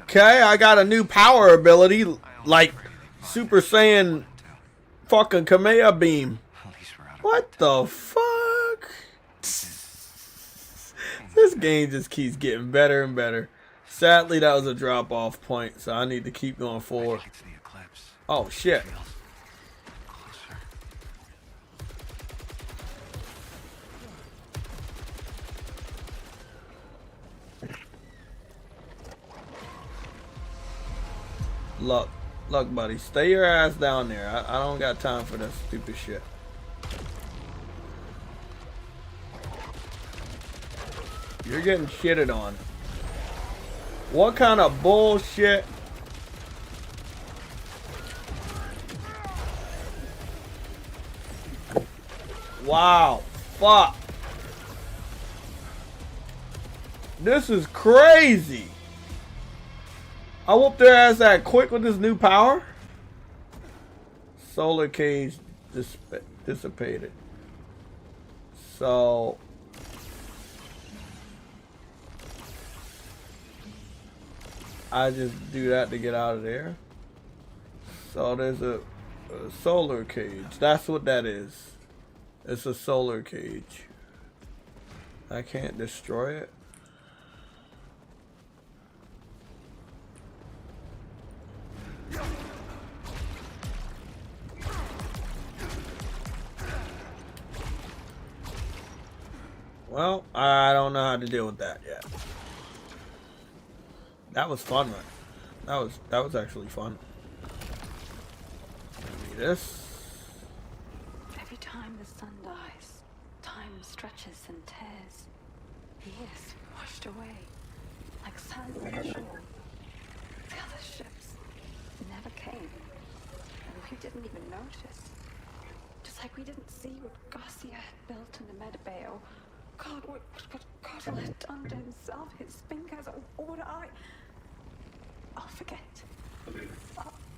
Okay, I got a new power ability, like Super Saiyan fucking Kamea Beam. What the fuck? This game just keeps getting better and better. Sadly, that was a drop-off point, so I need to keep going forward. Oh, shit. Look, buddy, stay your ass down there. I don't got time for that stupid shit. You're getting shitted on. What kind of bullshit? Wow. Fuck. This is crazy. I whooped their ass that quick with this new power. Solar cage dissipated. So I just do that to get out of there. So there's a solar cage. That's what that is. It's a solar cage. I can't destroy it. Well, I don't know how to deal with that yet. That was fun, man. That was actually fun. Give me this. Every time the sun dies, time stretches and tears. Years washed away, like sand on the shore. The other ships never came, and we didn't even notice. Just like we didn't see what Garcia had built in the Med Bay, or God, what Cottle had done to himself, his fingers, or what I'll forget.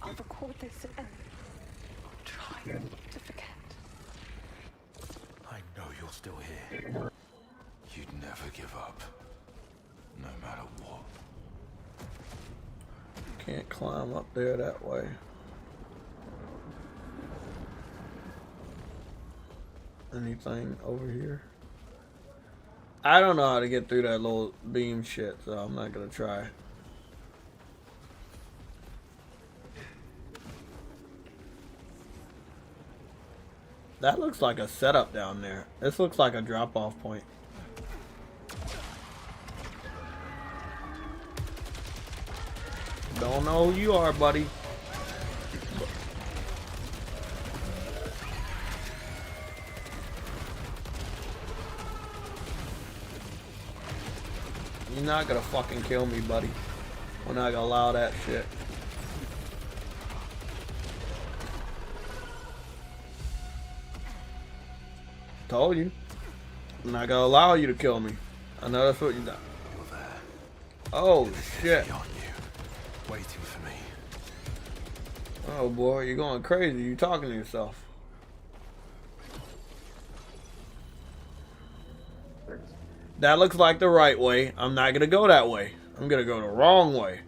I'll record this and I'll try to forget. I know you're still here. You'd never give up. No matter what. Can't climb up there that way. Anything over here? I don't know how to get through that little beam shit, so I'm not gonna try. That looks like a setup down there. This looks like a drop-off point. Don't know who you are, buddy. You're not gonna fucking kill me, buddy. We're not gonna allow that shit. Told you. I'm not gonna allow you to kill me. I know that's what you done. Oh shit. Waiting for me. Oh boy, you're going crazy. You talking to yourself. That looks like the right way. I'm not gonna go that way. I'm gonna go the wrong way.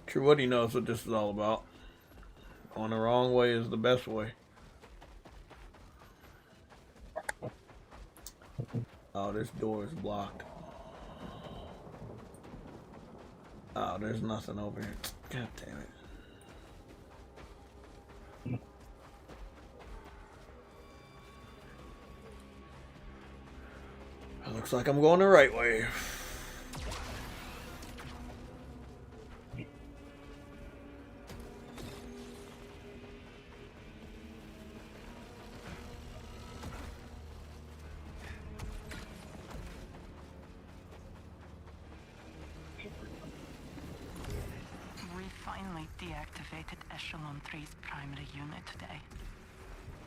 True Woody knows what this is all about. Going the wrong way is the best way. Oh, this door is blocked. Oh, there's nothing over here. God damn it. It looks like I'm going the right way. finally deactivated Echelon 3's primary unit today.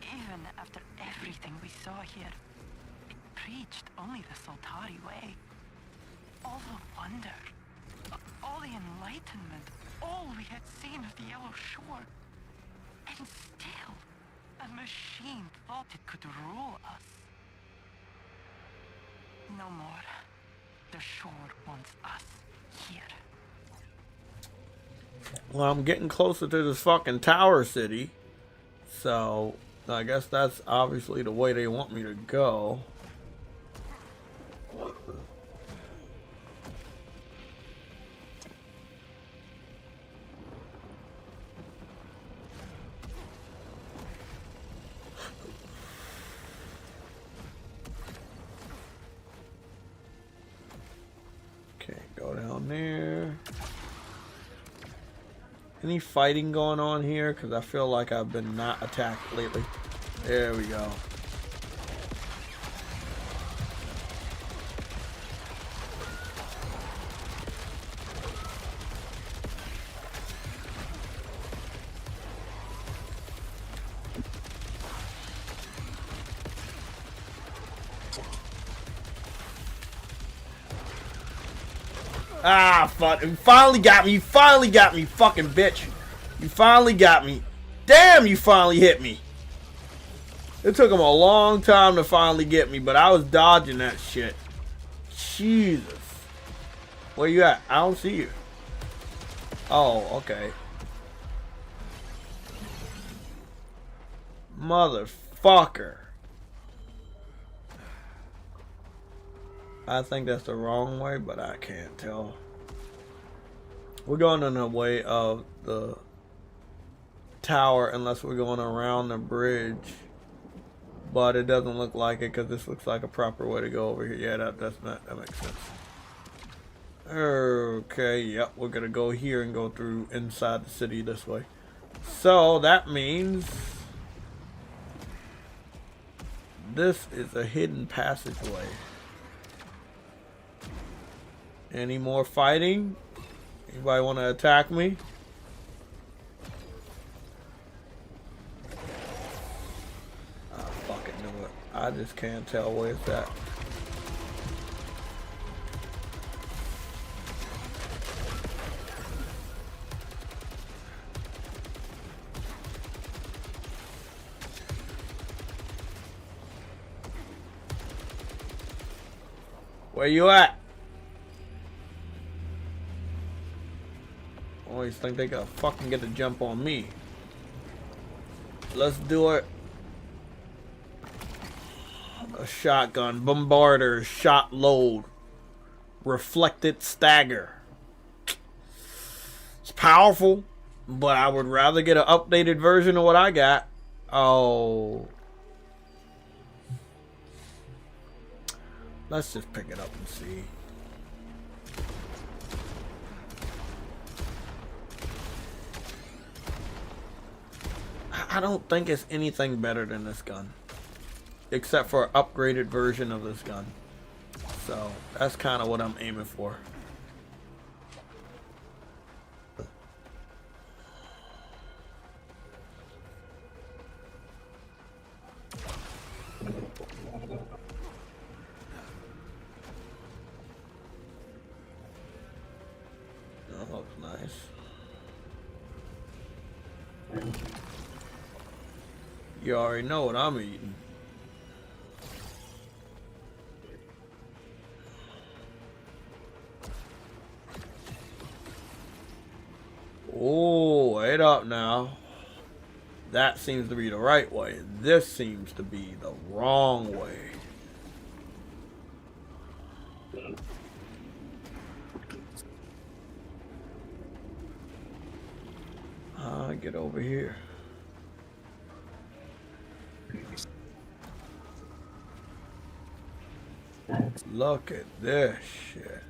Even after everything we saw here, it preached only the Soltari way. All the wonder, all the enlightenment, all we had seen of the Yellow Shore. And still, a machine thought it could rule us. No more. The shore wants us here. Well, I'm getting closer to this fucking tower city. So, I guess that's obviously the way they want me to go. Okay, go down there. Any fighting going on here? Because I feel like I've been not attacked lately. There we go. Ah, fuck. You finally got me. You finally got me, fucking bitch. You finally got me. Damn, you finally hit me. It took him a long time to finally get me, but I was dodging that shit. Jesus. Where you at? I don't see you. Oh, okay. Motherfucker. I think that's the wrong way, but I can't tell. We're going in the way of the tower unless we're going around the bridge. But it doesn't look like it because this looks like a proper way to go over here. Yeah, that makes sense. Okay, yep, we're gonna go here and go through inside the city this way. So that means this is a hidden passageway. Any more fighting? Anybody want to attack me? I fucking knew it. I just can't tell where it's at. Where you at? Always think they gotta fucking get a jump on me. Let's do it. A shotgun, bombarder, shot load, reflected stagger. It's powerful, but I would rather get an updated version of what I got. Oh. Let's just pick it up and see. I don't think it's anything better than this gun. Except for an upgraded version of this gun. So, that's kind of what I'm aiming for. That looks nice. You already know what I'm eating. Oh, wait up now. That seems to be the right way. This seems to be the wrong way. Get over here. Look at this shit.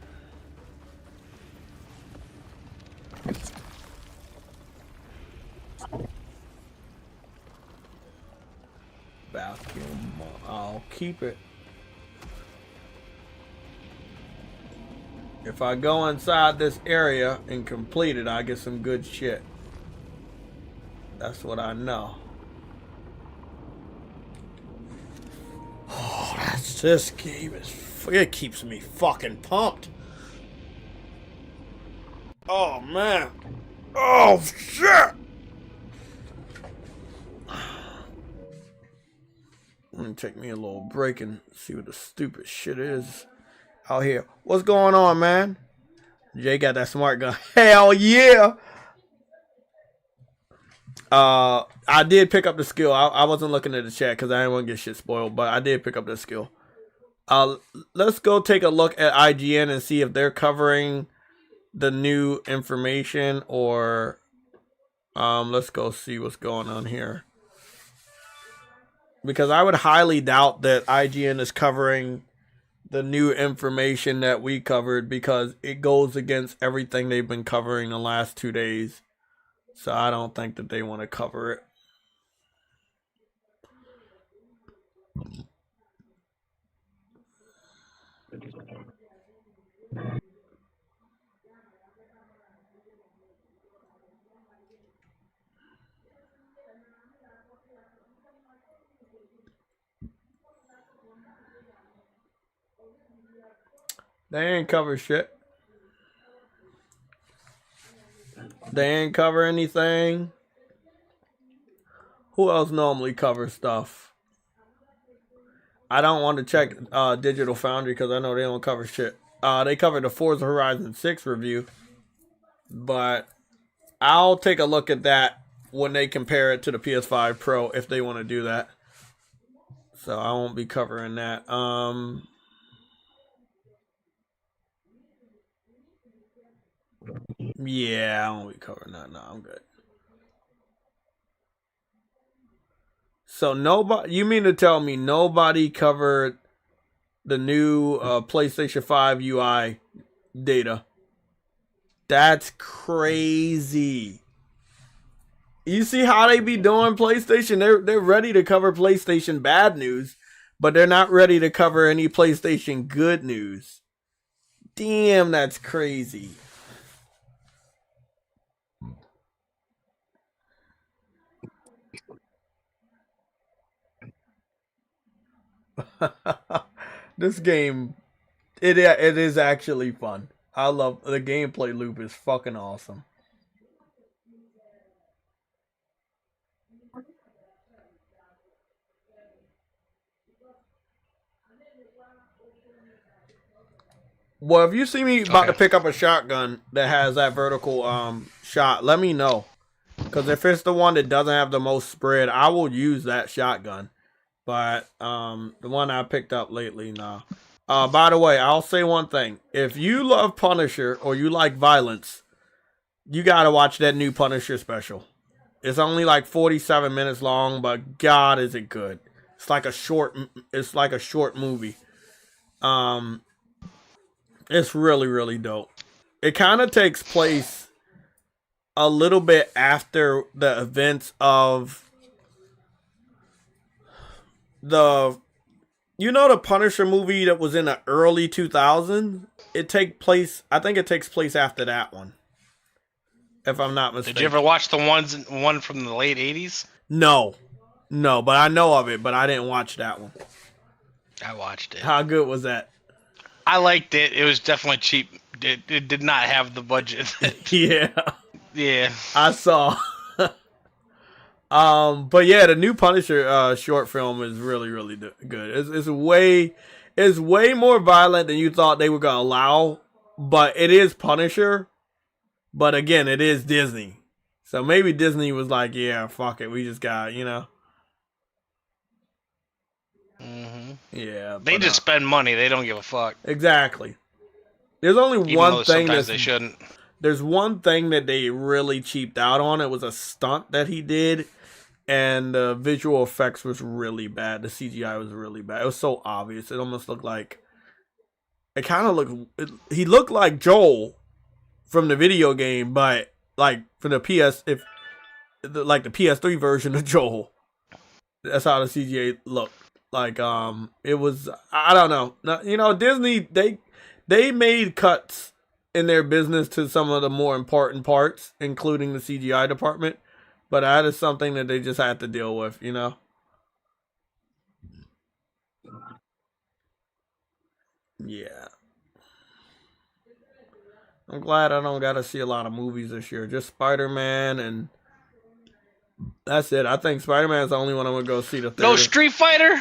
Vacuum. I'll keep it. If I go inside this area and complete it, I get some good shit. That's what I know. Oh, this game it keeps me fucking pumped. Oh man. Oh shit. Let me take me a little break and see what the stupid shit is out here. What's going on, man? Jay got that smart gun. Hell yeah. I did pick up the skill. I wasn't looking at the chat because I didn't want to get shit spoiled, but I did pick up the skill. Let's go take a look at IGN and see if they're covering the new information, or let's go see what's going on here. Because I would highly doubt that IGN is covering the new information that we covered, because it goes against everything they've been covering the last 2 days. So I don't think that they want to cover it. They ain't cover shit. They ain't cover anything. Who else normally covers stuff? I don't want to check Digital Foundry because I know they don't cover shit. They covered the Forza Horizon 6 review, but I'll take a look at that when they compare it to the PS5 Pro, if they want to do that. So I won't be covering that. Yeah, I won't be covering that. No, I'm good. So nobody, you mean to tell me nobody covered the new PlayStation 5 UI data? That's crazy. You see how they be doing PlayStation? They're ready to cover PlayStation bad news, but they're not ready to cover any PlayStation good news. Damn, that's crazy. This game, it is actually fun. I love the gameplay loop. Is fucking awesome. Well, if you see me about to pick up a shotgun that has that vertical shot, let me know. Because if it's the one that doesn't have the most spread, I will use that shotgun. But the one I picked up lately, nah. By the way, I'll say one thing. If you love Punisher or you like violence, you gotta watch that new Punisher special. It's only like 47 minutes long, but God, is it good. It's like a short movie. It's really, really dope. It kind of takes place a little bit after the events of the Punisher movie that was in the early 2000s. I think it takes place after that one, if I'm not mistaken. Did you ever watch the one from the late 80s? No, but I know of it, but I didn't watch that one. I watched it. How good was that? I liked it. It was definitely cheap. It did not have the budget. Yeah. I saw. But yeah, the new Punisher short film is really, really good. It's way more violent than you thought they were gonna allow, but it is Punisher. But again, it is Disney, so maybe Disney was like, "Yeah, fuck it, we just got Mm-hmm. Yeah, they just spend money. They don't give a fuck. Exactly. There's only one thing sometimes they shouldn't. There's one thing that they really cheaped out on. It was a stunt that he did, and the visual effects was really bad. The CGI was really bad. It was so obvious. It almost looked like he looked like Joel from the video game, but like from the the PS3 version of Joel. That's how the CGI looked. Like it was, I don't know. Disney, they made cuts in their business to some of the more important parts, including the CGI department. But that is something that they just had to deal with, you know? Yeah. I'm glad I don't got to see a lot of movies this year. Just Spider-Man, and that's it. I think Spider-Man's the only one I'm going to go see the theater. No Street Fighter?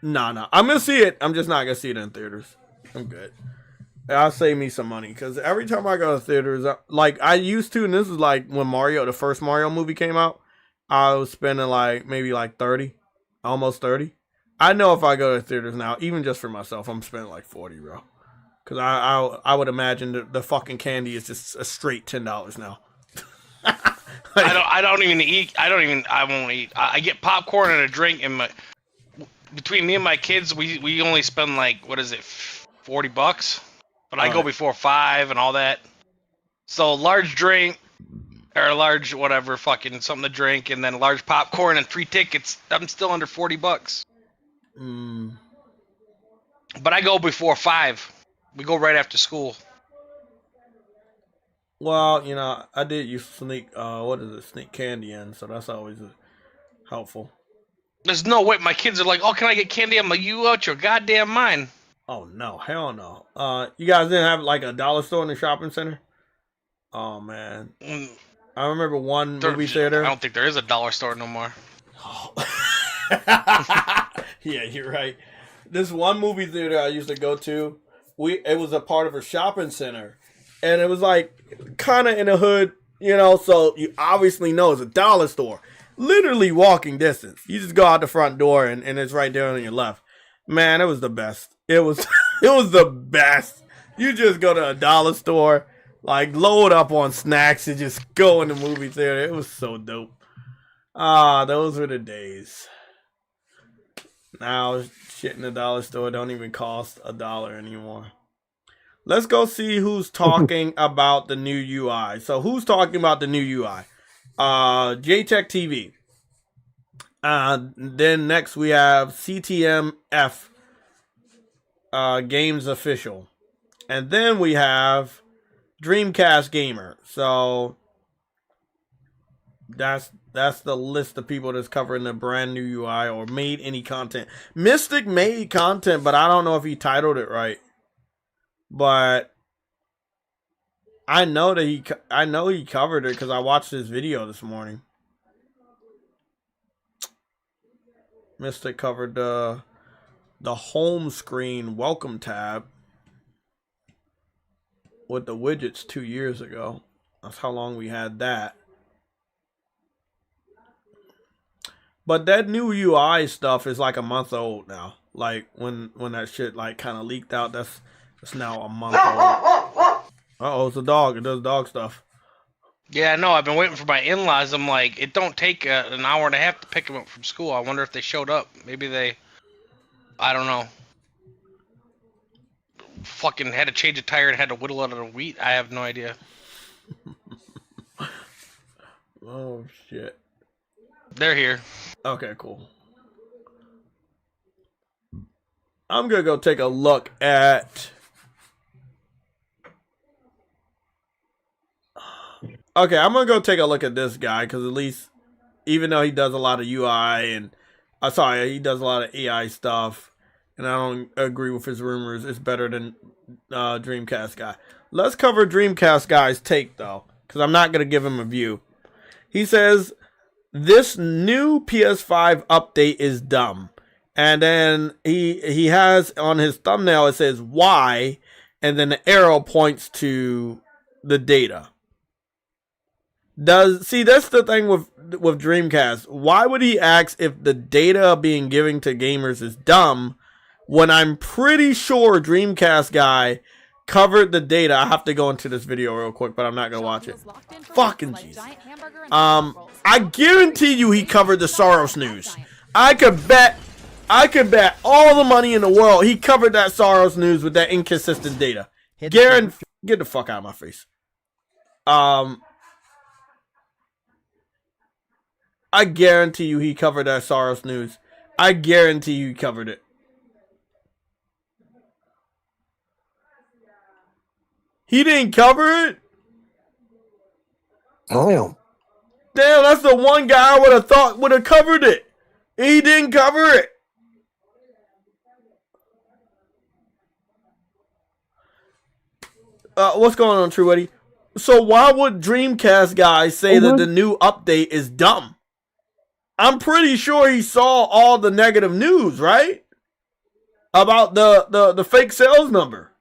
No. I'm going to see it. I'm just not going to see it in theaters. I'm good. I'll save me some money, because every time I go to theaters, like I used to, and this is like when the first Mario movie came out, I was spending maybe 30, almost 30. I know if I go to theaters now, even just for myself, I'm spending 40, bro. Because I would imagine that the fucking candy is just a straight $10 now. I don't even eat. I won't eat. I get popcorn and a drink, and between me and my kids, we only spend $40. But I go before 5 and all that. So large drink, or large whatever, fucking something to drink, and then large popcorn and 3 tickets. I'm still under $40. But I go before 5. We go right after school. Well, I did use sneak sneak candy in, so that's always helpful. There's no way. My kids are like, "Oh, can I get candy?" I'm like, "You out your goddamn mind." Oh no, hell no. You guys didn't have a dollar store in the shopping center? Oh man. I remember one movie theater. I don't think there is a dollar store no more. Oh. Yeah, you're right. This one movie theater I used to go to, it was a part of a shopping center. And it was kind of in the hood, so you obviously know it's a dollar store. Literally walking distance. You just go out the front door and it's right there on your left. Man, it was the best. It was the best. You just go to a dollar store, load up on snacks and just go in the movie theater. It was so dope. Those were the days. Now shit in the dollar store don't even cost $1 anymore. Let's go see who's talking about the new UI. So who's talking about the new UI? JayTechTV. Then next we have CTMF Games Official. And then we have Dreamcast Gamer. So that's the list of people that's covering the brand new UI or made any content. Mystic made content, but I don't know if he titled it right. But I know that he covered it because I watched his video this morning. Mystic covered the home screen welcome tab with the widgets 2 years ago. That's how long we had that. But that new UI stuff is a month old now. When that shit kind of leaked out, that's now a month old. Uh-oh, it's a dog. It does dog stuff. Yeah, no, I've been waiting for my in-laws. I'm like, it don't take an hour and a half to pick them up from school. I wonder if they showed up. Maybe I don't know. Fucking had to change a tire and had to whittle out of the wheat. I have no idea. Oh, shit. They're here. Okay, cool. I'm going to go take a look at... Okay, I'm going to go take a look at this guy, because at least, even though he does a lot of UI and... he does a lot of AI stuff, and I don't agree with his rumors, it's better than Dreamcast Guy. Let's cover Dreamcast Guy's take, though, because I'm not going to give him a view. He says, this new PS5 update is dumb. And then he has on his thumbnail, it says, why? And then the arrow points to the data. That's the thing with Dreamcast. Why would he ask if the data being given to gamers is dumb when I'm pretty sure Dreamcast Guy covered the data? I have to go into this video real quick, but I'm not gonna watch it. Fucking jeez. I guarantee you he covered the SAROS news. I could bet all the money in the world he covered that SAROS news with that inconsistent data. Get the fuck out of my face. I guarantee you he covered that SAROS news. I guarantee you he covered it. He didn't cover it? Damn. Damn, that's the one guy I would have thought would have covered it. He didn't cover it. What's going on, True Eddie? So why would Dreamcast guys say that the new update is dumb? I'm pretty sure he saw all the negative news, right? About the fake sales number.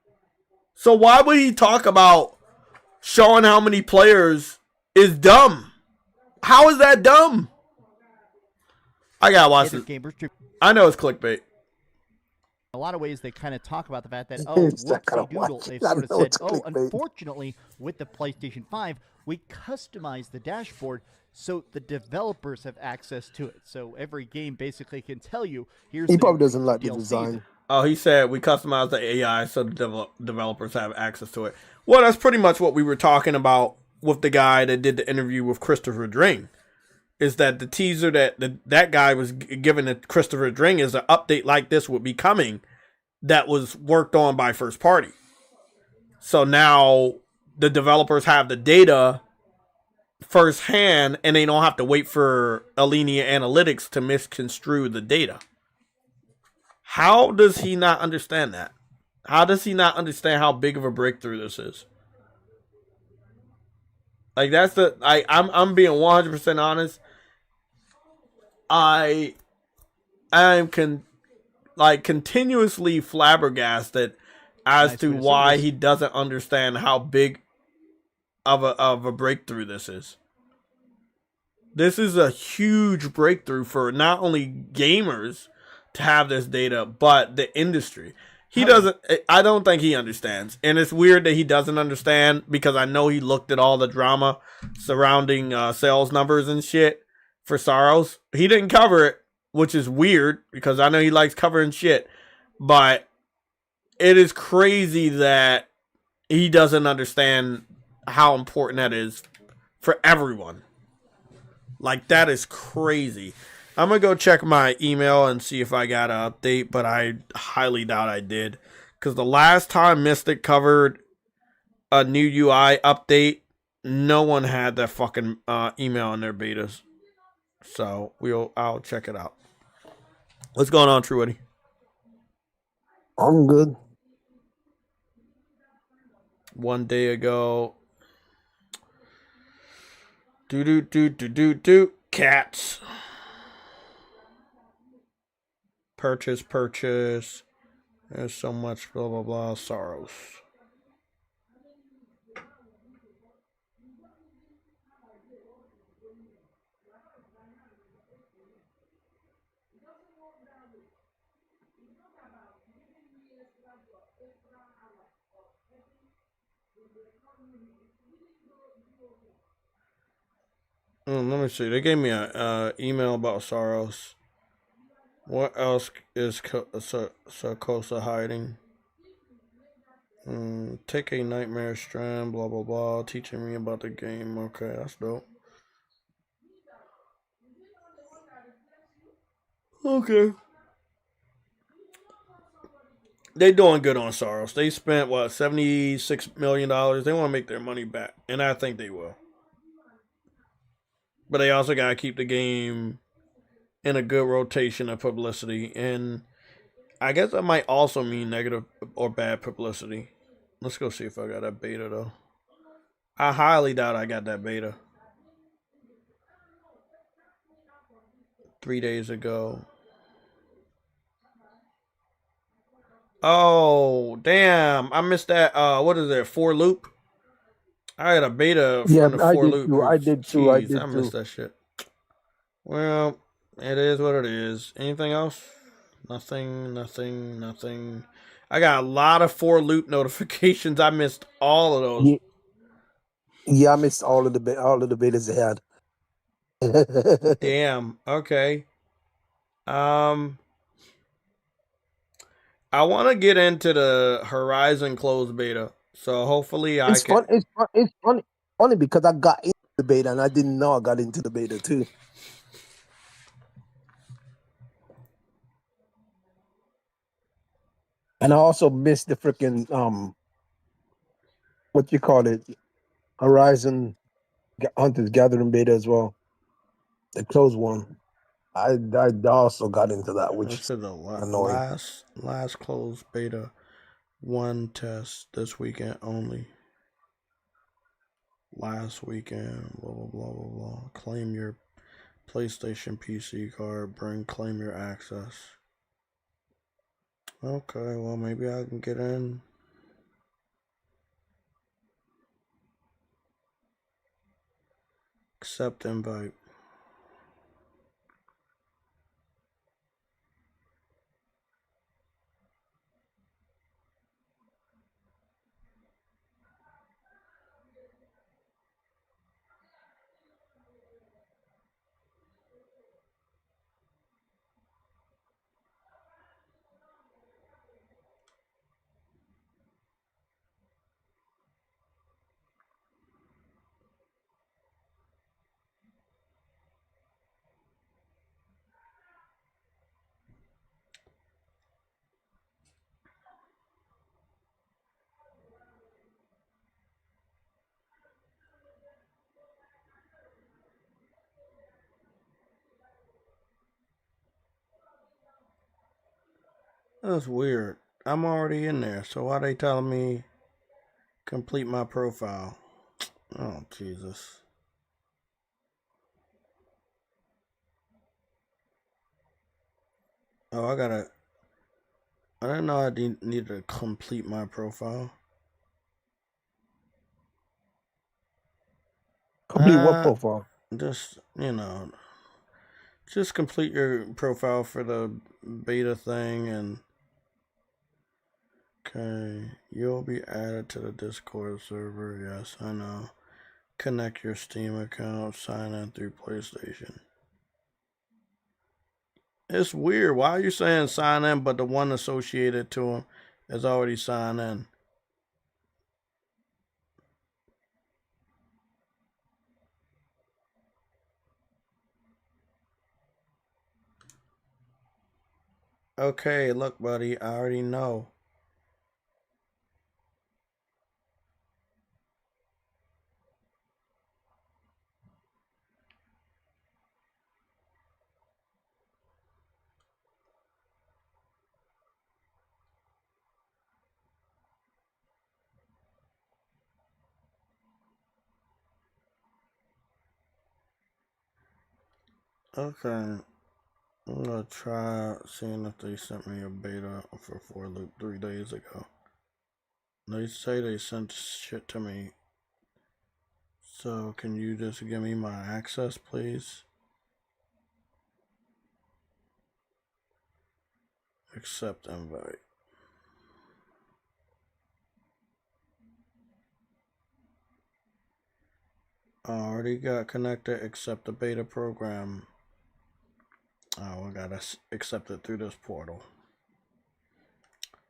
So why would he talk about showing how many players is dumb? How is that dumb? I gotta watch this. I know it's clickbait. A lot of ways they kind of talk about the fact that, oh, whoopsie doodle. They've sort of said, oh, unfortunately, with the PlayStation 5, we customize the dashboard so the developers have access to it. So every game basically can tell you, here's He probably doesn't like the design. Oh, he said we customize the AI so the developers have access to it. Well, that's pretty much what we were talking about with the guy that did the interview with Christopher Dring. Is that the teaser that guy was given to Christopher Dring is an update like this would be coming that was worked on by first party. So now the developers have the data firsthand and they don't have to wait for Alinea Analytics to misconstrue the data. How does he not understand that? How does he not understand how big of a breakthrough this is? Like that's I'm being 100% honest. I'm continuously flabbergasted as to why he doesn't understand how big of a breakthrough this is. This is a huge breakthrough for not only gamers to have this data, but the industry. I don't think he understands. And it's weird that he doesn't understand because I know he looked at all the drama surrounding sales numbers and shit for SAROS. He didn't cover it, which is weird because I know he likes covering shit. But it is crazy that he doesn't understand how important that is for everyone. Like, that is crazy. I'm going to go check my email and see if I got an update, but I highly doubt I did. Because the last time Mystic covered a new UI update, no one had that fucking email in their betas. So I'll check it out. What's going on, True Eddie? I'm good. One day ago. Cats. Purchase. There's so much blah blah blah. SAROS. Let me see. They gave me an email about SAROS. What else is Sarkosa hiding? Take a nightmare strand, blah, blah, blah. Teaching me about the game. Okay, that's dope. Okay. They doing good on SAROS. They spent, what, $76 million? They want to make their money back. And I think they will. But they also got to keep the game in a good rotation of publicity. And I guess that might also mean negative or bad publicity. Let's go see if I got that beta, though. I highly doubt I got that beta. 3 days ago. Oh, damn. I missed that. What is it? 4 loop? I had a beta from the 4 loop. I did too. I missed that shit. Well, it is what it is. Anything else? Nothing. I got a lot of 4 loop notifications. I missed all of those. Yeah, I missed all of the betas they had. Damn. Okay. I want to get into the Horizon closed beta, so hopefully It's funny because I got into the beta and I didn't know I got into the beta too. And I also missed the freaking what you call it, Horizon Hunters Gathering beta as well. The closed one. I also got into that, which This is the annoying. last closed beta 1 test this weekend only. Last weekend, blah blah blah blah blah. Claim your PlayStation PC card. Claim your access. Okay, well maybe I can get in. Accept invite. That's weird. I'm already in there, so why they telling me complete my profile? Oh, Jesus. Oh, I didn't know I needed to complete my profile. Complete what profile? Just, just complete your profile for the beta thing and... Okay, you'll be added to the Discord server. Yes, I know. Connect your Steam account, sign in through PlayStation. It's weird. Why are you saying sign in, but the one associated to him is already signed in? Okay, look, buddy, I already know. Okay, I'm gonna try seeing if they sent me a beta for For Loop 3 days ago. They say they sent shit to me. So can you just give me my access, please? Accept invite. I already got connected. Accept the beta program. Oh, I gotta accept it through this portal.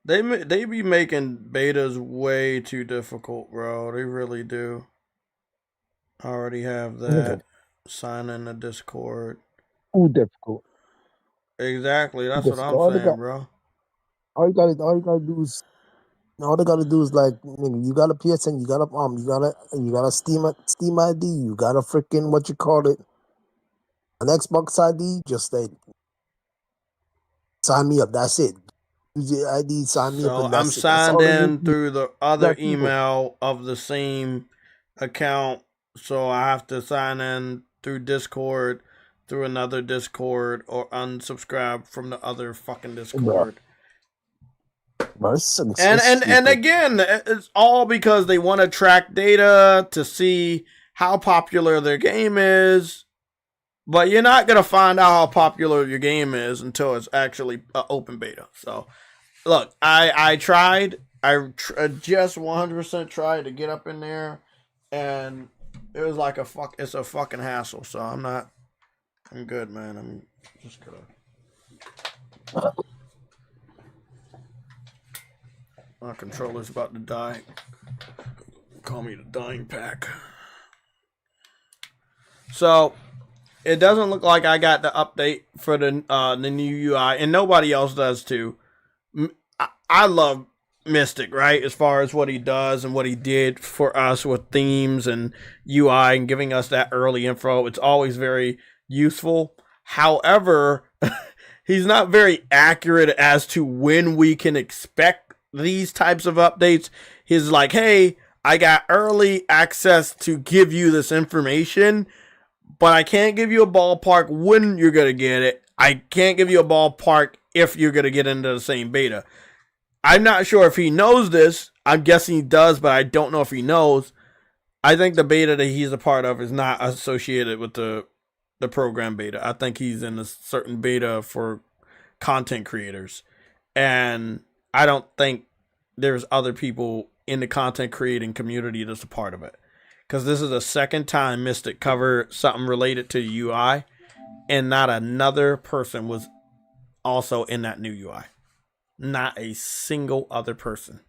They be making betas way too difficult, bro. They really do. I already have that. Sign in the Discord. Too difficult. Exactly. That's what I'm saying, bro. All you gotta do is like, you got a PSN, you got a Steam ID, you got a freaking what you call it, an Xbox ID. Just say, sign me up. That's it. Use your ID, sign me up, So and I'm that's it. That's signed all it in is. through the other That simple. email of the same account. So I have to sign in through Discord, through another Discord, or unsubscribe from the other fucking Discord. And again, it's all because they want to track data to see how popular their game is. But you're not going to find out how popular your game is until it's actually open beta. So, look, I tried. I just 100% tried to get up in there. And it was like it's a fucking hassle. So, I'm good, man. I'm just going to... My controller's about to die. Call me the dying pack. So, it doesn't look like I got the update for the new UI, and nobody else does too. I love Mystic, right? As far as what he does and what he did for us with themes and UI and giving us that early info. It's always very useful. However, he's not very accurate as to when we can expect these types of updates. He's like, hey, I got early access to give you this information, but I can't give you a ballpark when you're going to get it. I can't give you a ballpark if you're going to get into the same beta. I'm not sure if he knows this. I'm guessing he does, but I don't know if he knows. I think the beta that he's a part of is not associated with the program beta. I think he's in a certain beta for content creators. And I don't think there's other people in the content creating community that's a part of it. Because this is the second time Mystic covered something related to UI, and not another person was also in that new UI. Not a single other person.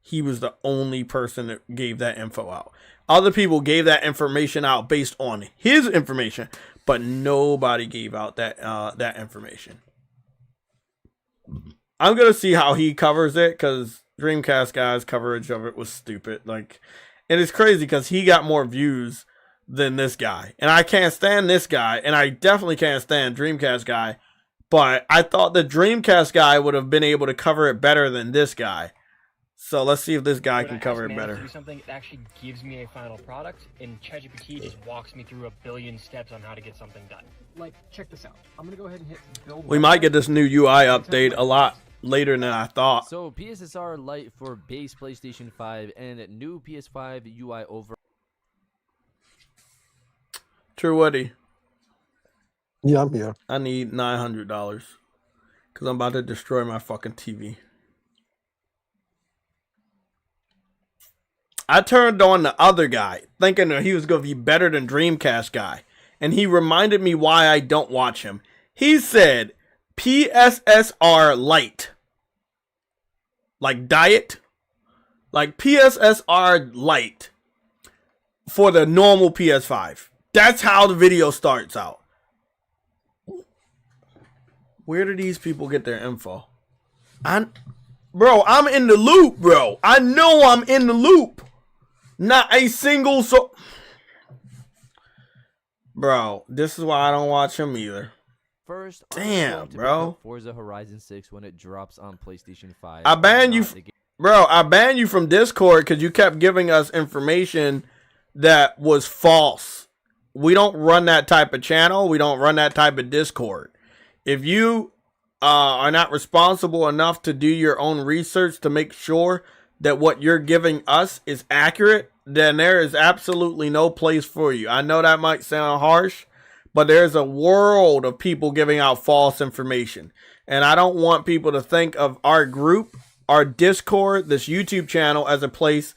He was the only person that gave that info out. Other people gave that information out based on his information, but nobody gave out that information. I'm gonna see how he covers it, because Dreamcast guy's coverage of it was stupid. Like, and it's crazy because he got more views than this guy, and I can't stand this guy, and I definitely can't stand Dreamcast guy. But I thought the Dreamcast guy would have been able to cover it better than this guy. So let's see if this guy can cover it better. Do something, it actually gives me a final product, and ChatGPT just walks me through a billion steps on how to get something done. Like, check this out. I'm gonna go ahead and hit build. We might get this new UI update a lot later than I thought. So PSSR Lite for base PlayStation 5 and new PS5 UI over. True Woody. Yeah, I'm here. I need $900 because I'm about to destroy my fucking TV. I turned on the other guy thinking that he was going to be better than Dreamcast guy, and he reminded me why I don't watch him. He said PSSR Lite, like diet, like PSSR Lite for the normal PS5. That's how the video starts out. Where do these people get their info? Bro, I'm in the loop, bro. I know I'm in the loop. Not a single Bro, this is why I don't watch him either. First, damn, bro. Forza Horizon 6 when it drops on PlayStation 5. I banned you, bro. I banned you from Discord because you kept giving us information that was false. We don't run that type of channel. We don't run that type of Discord. If you are not responsible enough to do your own research to make sure that what you're giving us is accurate, then there is absolutely no place for you. I know that might sound harsh, but there's a world of people giving out false information. And I don't want people to think of our group, our Discord, this YouTube channel as a place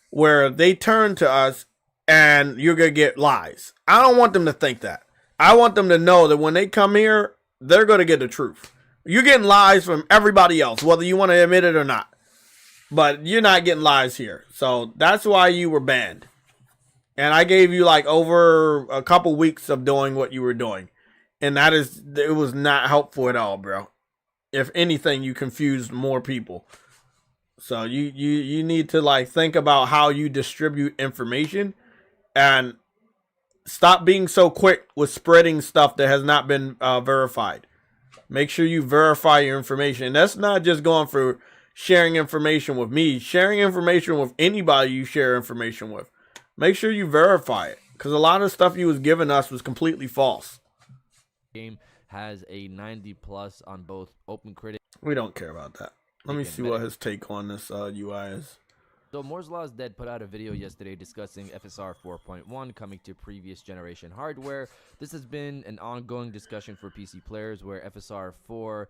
where they turn to us and you're going to get lies. I don't want them to think that. I want them to know that when they come here, they're going to get the truth. You're getting lies from everybody else, whether you want to admit it or not. But you're not getting lies here. So that's why you were banned. And I gave you like over a couple weeks of doing what you were doing. And it was not helpful at all, bro. If anything, you confused more people. So you need to like think about how you distribute information and stop being so quick with spreading stuff that has not been verified. Make sure you verify your information. And that's not just going for sharing information with me. Sharing information with anybody you share information with. Make sure you verify it. Because a lot of stuff you was giving us was completely false. Game has a 90+ on both OpenCritic. We don't care about that. Let me see what his take on this UI is. So Moore's Law is Dead put out a video yesterday discussing FSR 4.1 coming to previous generation hardware. This has been an ongoing discussion for PC players where FSR 4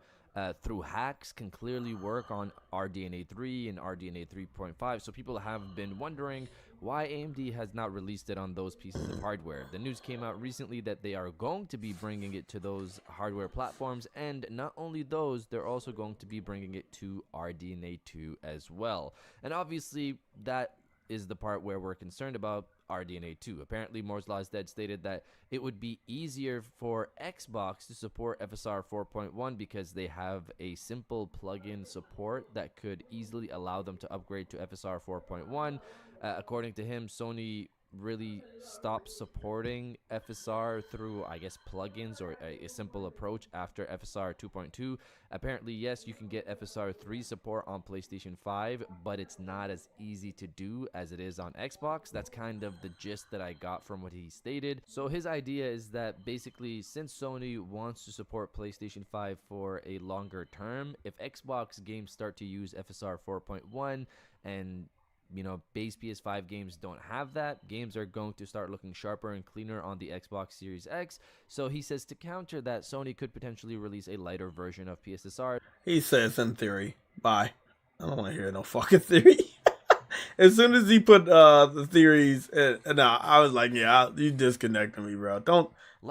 through hacks can clearly work on RDNA 3 and RDNA 3.5. So people have been wondering why AMD has not released it on those pieces of hardware. The news came out recently that they are going to be bringing it to those hardware platforms, and not only those, they're also going to be bringing it to RDNA 2 as well. And obviously that is the part where we're concerned about RDNA 2. Apparently, Moore's Law is Dead stated that it would be easier for Xbox to support FSR 4.1 because they have a simple plugin support that could easily allow them to upgrade to FSR 4.1. According to him, Sony really stopped supporting FSR through, I guess, plugins or a simple approach after FSR 2.2. Apparently, yes, you can get FSR 3 support on PlayStation 5, but it's not as easy to do as it is on Xbox. That's kind of the gist that I got from what he stated. So his idea is that basically, since Sony wants to support PlayStation 5 for a longer term, if Xbox games start to use FSR 4.1 and base PS5 games don't have that, games are going to start looking sharper and cleaner on the Xbox Series X. So he says to counter that, Sony could potentially release a lighter version of PSSR. He says in theory. Bye. I don't want to hear no fucking theory. As soon as he put the theories, I was like, yeah, you disconnected me, bro. I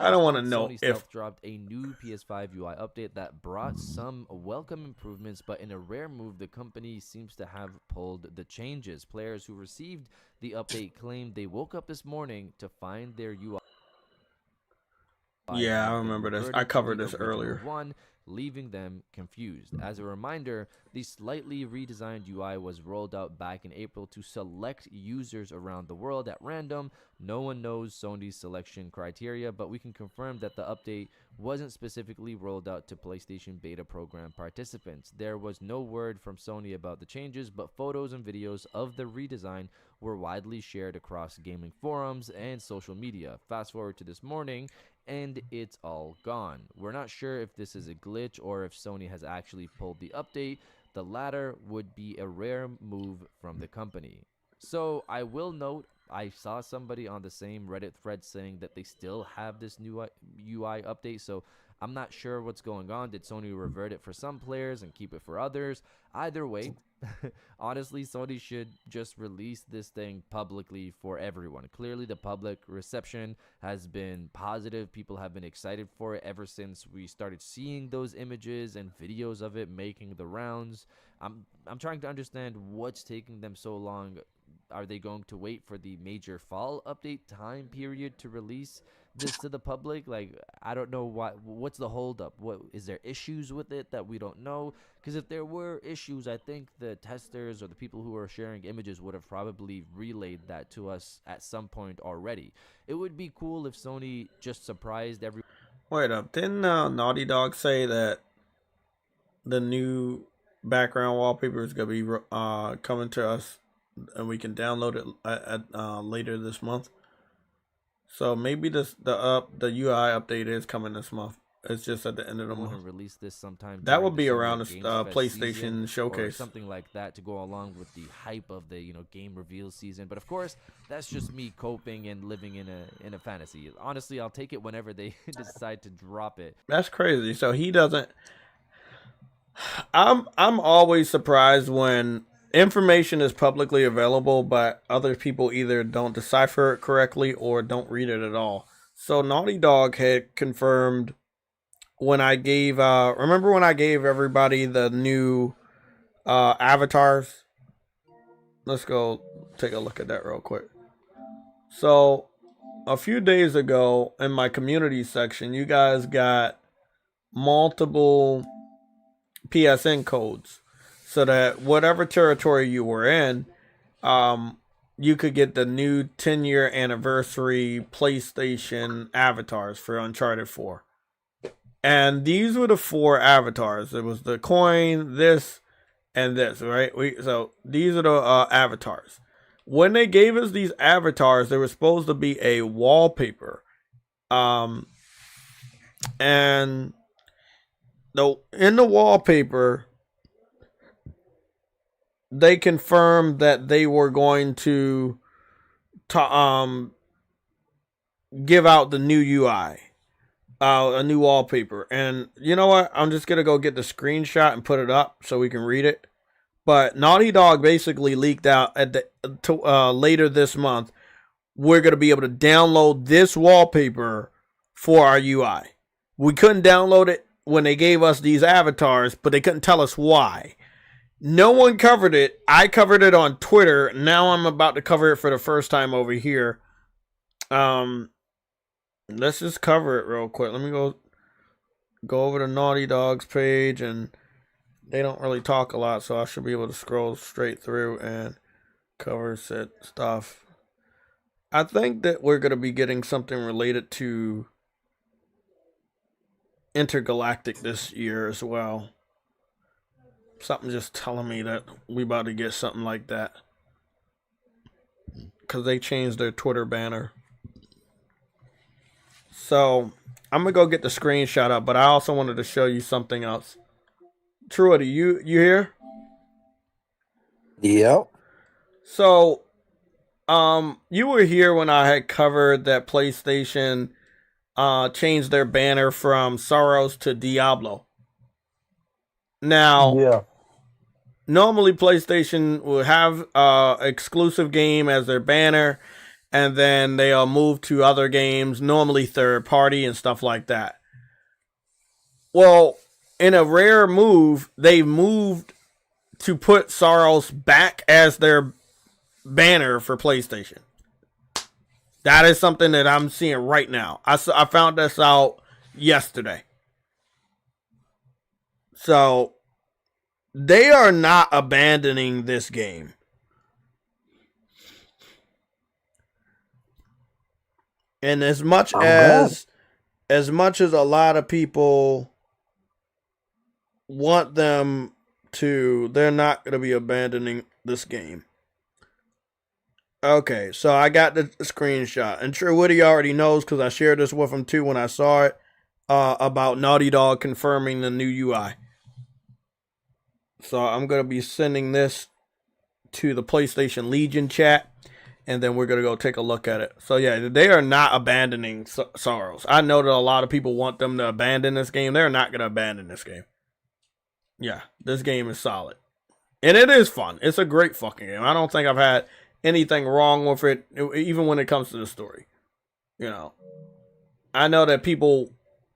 don't want to know Sony if dropped a new PS5 UI update that brought some welcome improvements, but in a rare move, the company seems to have pulled the changes. Players who received the update claimed they woke up this morning to find their UI. Yeah, I remember this. I covered this earlier. Leaving them confused. As a reminder, the slightly redesigned UI was rolled out back in April to select users around the world at random. No one knows Sony's selection criteria, but we can confirm that the update wasn't specifically rolled out to PlayStation Beta Program participants. There was no word from Sony about the changes, but photos and videos of the redesign were widely shared across gaming forums and social media. Fast forward to this morning, and it's all gone. We're not sure if this is a glitch or if Sony has actually pulled the update. The latter would be a rare move from the company. So I will note, I saw somebody on the same Reddit thread saying that they still have this new UI update, so I'm not sure what's going on. Did Sony revert it for some players and keep it for others? Either way, honestly, Sony should just release this thing publicly for everyone. Clearly, the public reception has been positive. People have been excited for it ever since we started seeing those images and videos of it making the rounds. I'm trying to understand what's taking them so long. Are they going to wait for the major fall update time period to release this to the public? Like, I don't know what's the holdup. What is there issues with it that we don't know? Because if there were issues, I think the testers or the people who are sharing images would have probably relayed that to us at some point already. It would be cool if Sony just surprised everyone. Wait up, didn't Naughty Dog say that the new background wallpaper is gonna be coming to us and we can download it at later this month? So maybe the UI update is coming this month. It's just at the end of the month. Release this sometime. That would be around the PlayStation showcase, or something like that, to go along with the hype of the game reveal season. But of course, that's just me coping and living in a fantasy. Honestly, I'll take it whenever they decide to drop it. That's crazy. So he doesn't. I'm always surprised when information is publicly available, but other people either don't decipher it correctly or don't read it at all. So Naughty Dog had confirmed when I gave, remember when I gave everybody the new avatars? Let's go take a look at that real quick. So a few days ago in my community section, you guys got multiple PSN codes, so that whatever territory you were in, you could get the new 10-year anniversary PlayStation avatars for Uncharted 4. And these were the 4 avatars. It was the coin, this, and this, right? So these are the avatars. When they gave us these avatars, there was supposed to be a wallpaper. And in the wallpaper, they confirmed that they were going to give out the new UI, a new wallpaper. And you know what? I'm just gonna go get the screenshot and put it up so we can read it. But Naughty Dog basically leaked out at later this month, we're gonna be able to download this wallpaper for our UI. We couldn't download it when they gave us these avatars, but they couldn't tell us why. No one covered it. I covered it on Twitter. Now I'm about to cover it for the first time over here. Let's just cover it real quick. Let me go over to Naughty Dog's page, and they don't really talk a lot, so I should be able to scroll straight through and cover said stuff. I think that we're going to be getting something related to Intergalactic this year as well. Something just telling me that we about to get something like that, because they changed their Twitter banner. So I'm gonna go get the screenshot up, but I also wanted to show you something else. Truity, you here? Yep. So you were here when I had covered that PlayStation changed their banner from SAROS to Diablo. Now, yeah. Normally PlayStation will have exclusive game as their banner, and then they'll move to other games, normally third party and stuff like that. Well, in a rare move, they moved to put SAROS back as their banner for PlayStation. That is something that I'm seeing right now. I found this out yesterday. So they are not abandoning this game. And as much as a lot of people want them to, they're not going to be abandoning this game. Okay, so I got the screenshot. And True Woody already knows, because I shared this with him too when I saw it, about Naughty Dog confirming the new UI. So I'm going to be sending this to the PlayStation Legion chat, and then we're going to go take a look at it. So yeah, they are not abandoning SAROS. I know that a lot of people want them to abandon this game. They're not going to abandon this game. Yeah, this game is solid. And it is fun. It's a great fucking game. I don't think I've had anything wrong with it, even when it comes to the story. You know, I know that people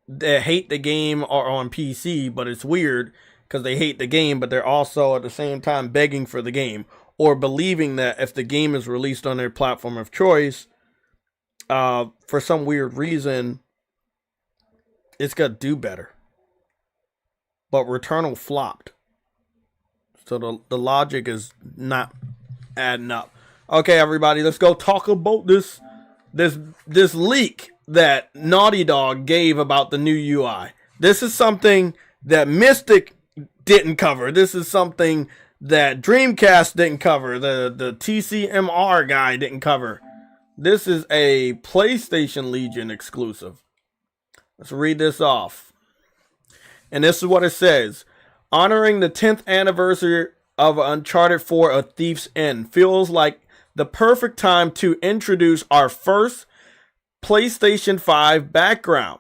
that hate the game are on PC, but it's weird because they hate the game, but they're also at the same time begging for the game, or believing that if the game is released on their platform of choice, for some weird reason, it's gonna do better. But Returnal flopped, so the logic is not adding up. Okay, everybody, let's go talk about this leak that Naughty Dog gave about the new UI. This is something that Mystic didn't cover. This is something that Dreamcast didn't cover. The TCMR guy didn't cover. This is a PlayStation Legion exclusive. Let's read this off. And this is what it says. Honoring the 10th anniversary of Uncharted 4: A Thief's End feels like the perfect time to introduce our first PlayStation 5 background.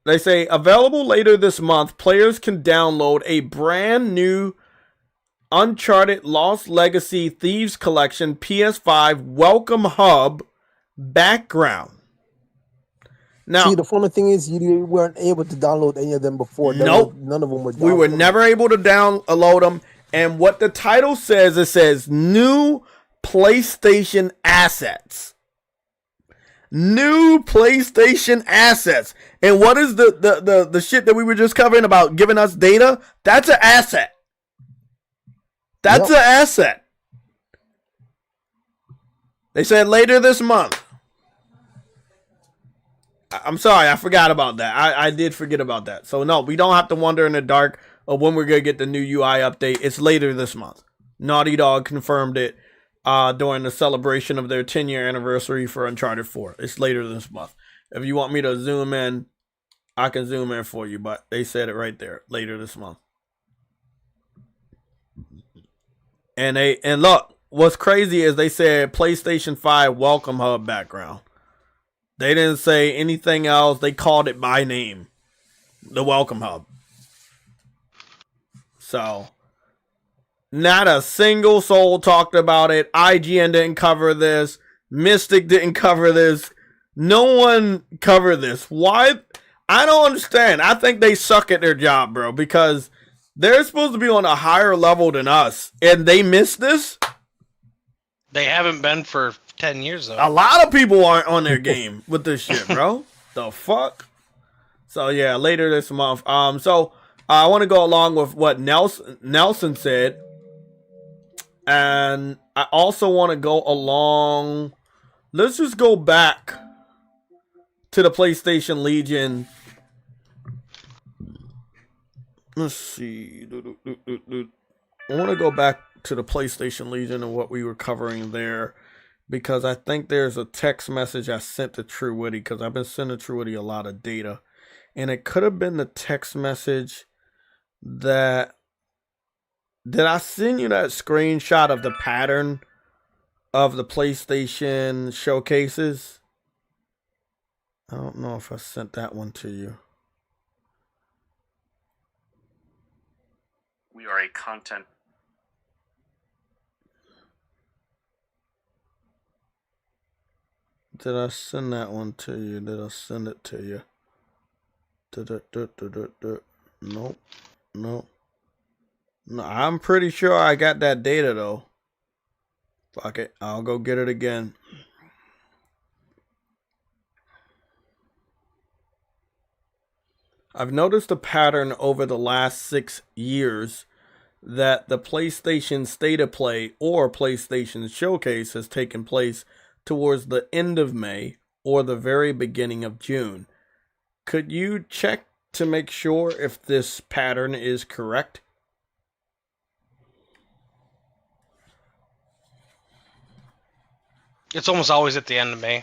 They say, available later this month, players can download a brand new Uncharted Lost Legacy Thieves Collection PS5 Welcome Hub background. Now, see, the funny thing is, you weren't able to download any of them before. Nope. None of them were downloaded. We were never able to download them. And what the title says, it says new PlayStation assets. New PlayStation assets. And what is the shit that we were just covering about giving us data? That's an asset. That's an asset. They said later this month. I'm sorry, I forgot about that. I did forget about that. So no, we don't have to wonder in the dark of when we're going to get the new UI update. It's later this month. Naughty Dog confirmed it during the celebration of their 10-year anniversary for Uncharted 4. It's later this month. If you want me to zoom in, I can zoom in for you, but they said it right there, later this month. And look, what's crazy is they said PlayStation 5 Welcome Hub background. They didn't say anything else. They called it by name. The Welcome Hub. So, not a single soul talked about it. IGN didn't cover this. Mystic didn't cover this. No one covered this. Why? I don't understand. I think they suck at their job, bro. Because They're supposed to be on a higher level than us, and they missed this. They haven't been for 10 years though. A lot of people aren't on their game with this shit, bro. The fuck. So yeah, later this month. So I want to go along with what Nelson said, and I also want to go along. Let's just go back to the PlayStation Legion. Let's see. I want to go back to the PlayStation Legion and what we were covering there, because I think there's a text message I sent to True Witty, because I've been sending True Witty a lot of data. And it could have been the text message that... Did I send you that screenshot of the pattern of the PlayStation showcases? I don't know if I sent that one to you. We are a content. Did I send that one to you? Did I send it to you? Nope. Nope. No, I'm pretty sure I got that data though. Fuck it. I'll go get it again. I've noticed a pattern over the last 6 years that the PlayStation State of Play or PlayStation Showcase has taken place towards the end of May or the very beginning of June. Could you check to make sure if this pattern is correct? It's almost always at the end of May.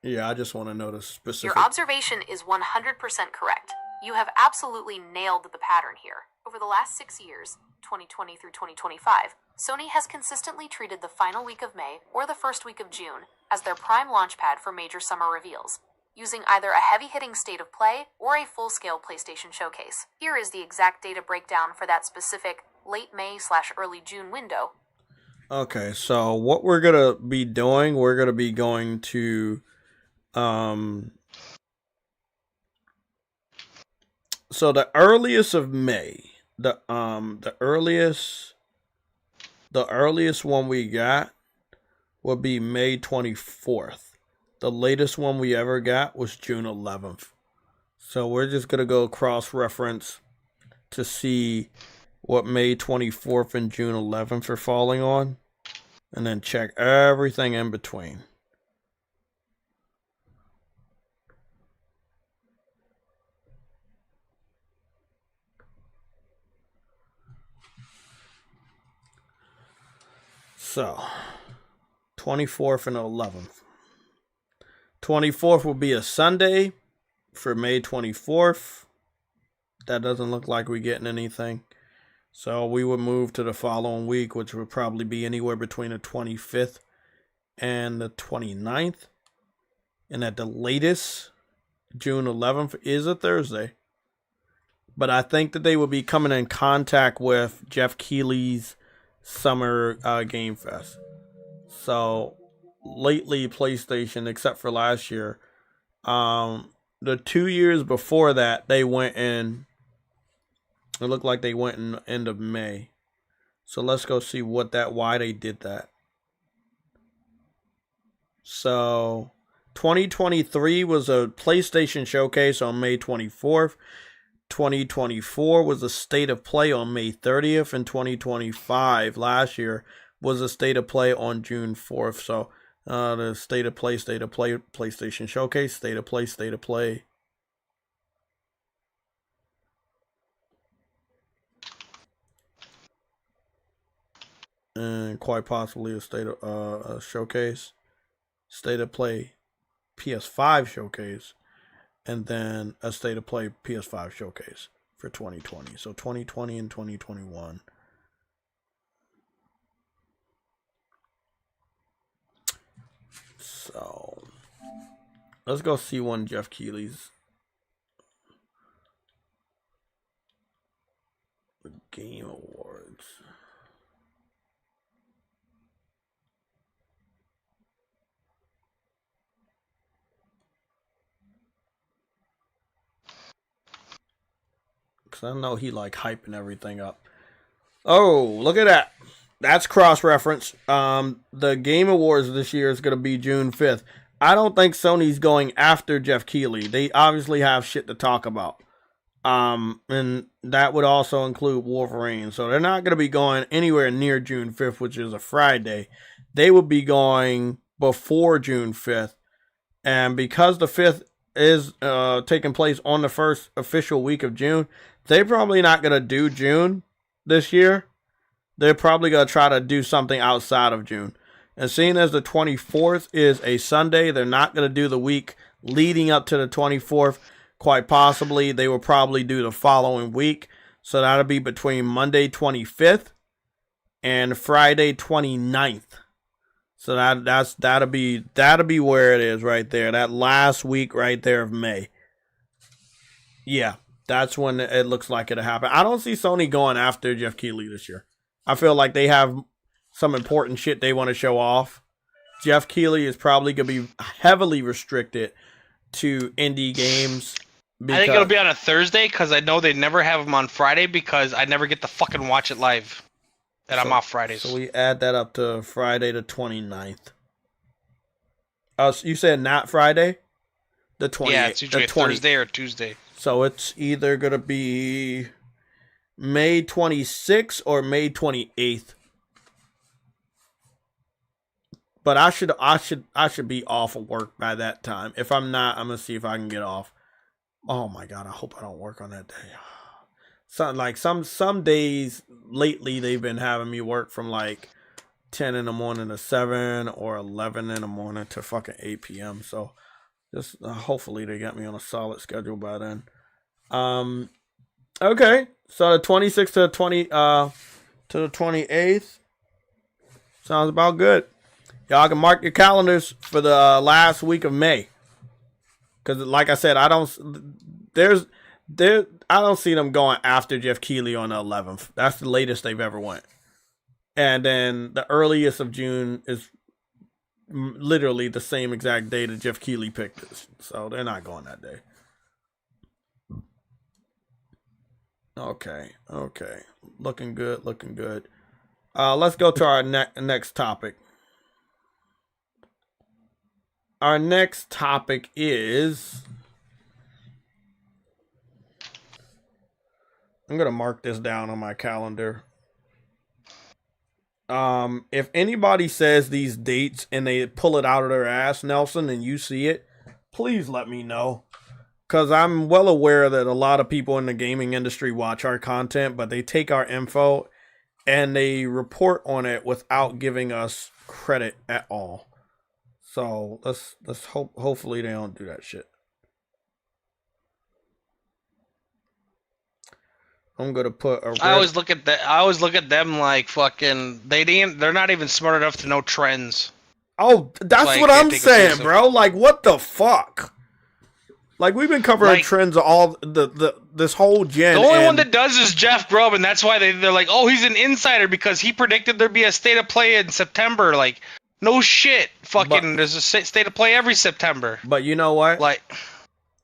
Yeah, I just want to know the specific. Your observation is 100% correct. You have absolutely nailed the pattern here. Over the last 6 years, 2020 through 2025, Sony has consistently treated the final week of May or the first week of June as their prime launchpad for major summer reveals, using either a heavy-hitting state of play or a full-scale PlayStation showcase. Here is the exact data breakdown for that specific late May/early June window. Okay, so what we're going to be doing, we're going to be going to so the earliest of May, the earliest one we got would be May 24th. The latest one we ever got was June 11th. So we're just going to go cross-reference to see what May 24th and June 11th are falling on, and then check everything in between. So, 24th and 11th. 24th will be a Sunday for May 24th. That doesn't look like we're getting anything. So we would move to the following week, which would probably be anywhere between the 25th and the 29th. And at the latest, June 11th is a Thursday. But I think that they will be coming in contact with Jeff Keighley's Summer Game Fest. So lately, PlayStation, except for last year, the 2 years before that, they went in. It looked like they went in the end of May. So let's go see why they did that. So 2023 was a PlayStation showcase on May 24th. 2024 was a State of Play on May 30th. And 2025 last year was a State of Play on June 4th. So the State of Play, PlayStation Showcase, State of Play. And quite possibly a a showcase, State of Play PS5 showcase, and then a State of Play PS5 showcase for 2020. So 2020 and 2021. So let's go see one Jeff Keighley's Game Awards. I know he like hyping everything up. Oh, look at that. That's cross-reference. The Game Awards this year is going to be June 5th. I don't think Sony's going after Jeff Keighley. They obviously have shit to talk about. And that would also include Wolverine. So they're not going to be going anywhere near June 5th, which is a Friday. They would be going before June 5th. And because the 5th is taking place on the first official week of June, they're probably not going to do June this year. They're probably going to try to do something outside of June. And seeing as the 24th is a Sunday, they're not going to do the week leading up to the 24th. Quite possibly, they will probably do the following week. So that'll be between Monday 25th and Friday 29th. So that'll be where it is right there. That last week right there of May. Yeah, that's when it looks like it'll happen. I don't see Sony going after Jeff Keighley this year. I feel like they have some important shit they want to show off. Jeff Keighley is probably going to be heavily restricted to indie games. I think it'll be on a Thursday because I know they never have them on Friday because I never get to fucking watch it live. And I'm off Fridays. So we add that up to Friday the 29th. You said not Friday? The 28th. Yeah, it's usually a Thursday or Tuesday. So it's either going to be May 26th or May 28th. But I should be off of work by that time. If I'm not, I'm gonna see if I can get off. Oh my god, I hope I don't work on that day. Some days lately they've been having me work from like 10 in the morning to 7 or 11 in the morning to fucking 8 p.m. So just hopefully they got me on a solid schedule by then. Okay, so the 26th to the 28th sounds about good. Y'all can mark your calendars for the last week of May. Because like I said, I don't see them going after Jeff Keighley on the 11th. That's the latest they've ever went. And then the earliest of June is literally the same exact day that Jeff Keighley picked it. So they're not going that day. Okay. Looking good. Let's go to our next topic. Our next topic is... I'm going to mark this down on my calendar. If anybody says these dates and they pull it out of their ass, Nelson, and you see it, please let me know. Because I'm well aware that a lot of people in the gaming industry watch our content, but they take our info and they report on it without giving us credit at all. So let's hopefully they don't do that shit. I'm gonna put a I always look at them like fucking they're not even smart enough to know trends. Oh, that's like, what I'm saying, bro. Like what the fuck? Like we've been covering trends all this whole gen. The only one that does is Jeff Grubb, and that's why they're like, oh, he's an insider because he predicted there'd be a state of play in September. Like, no shit, fucking. There's a state of play every September. But you know what? Like,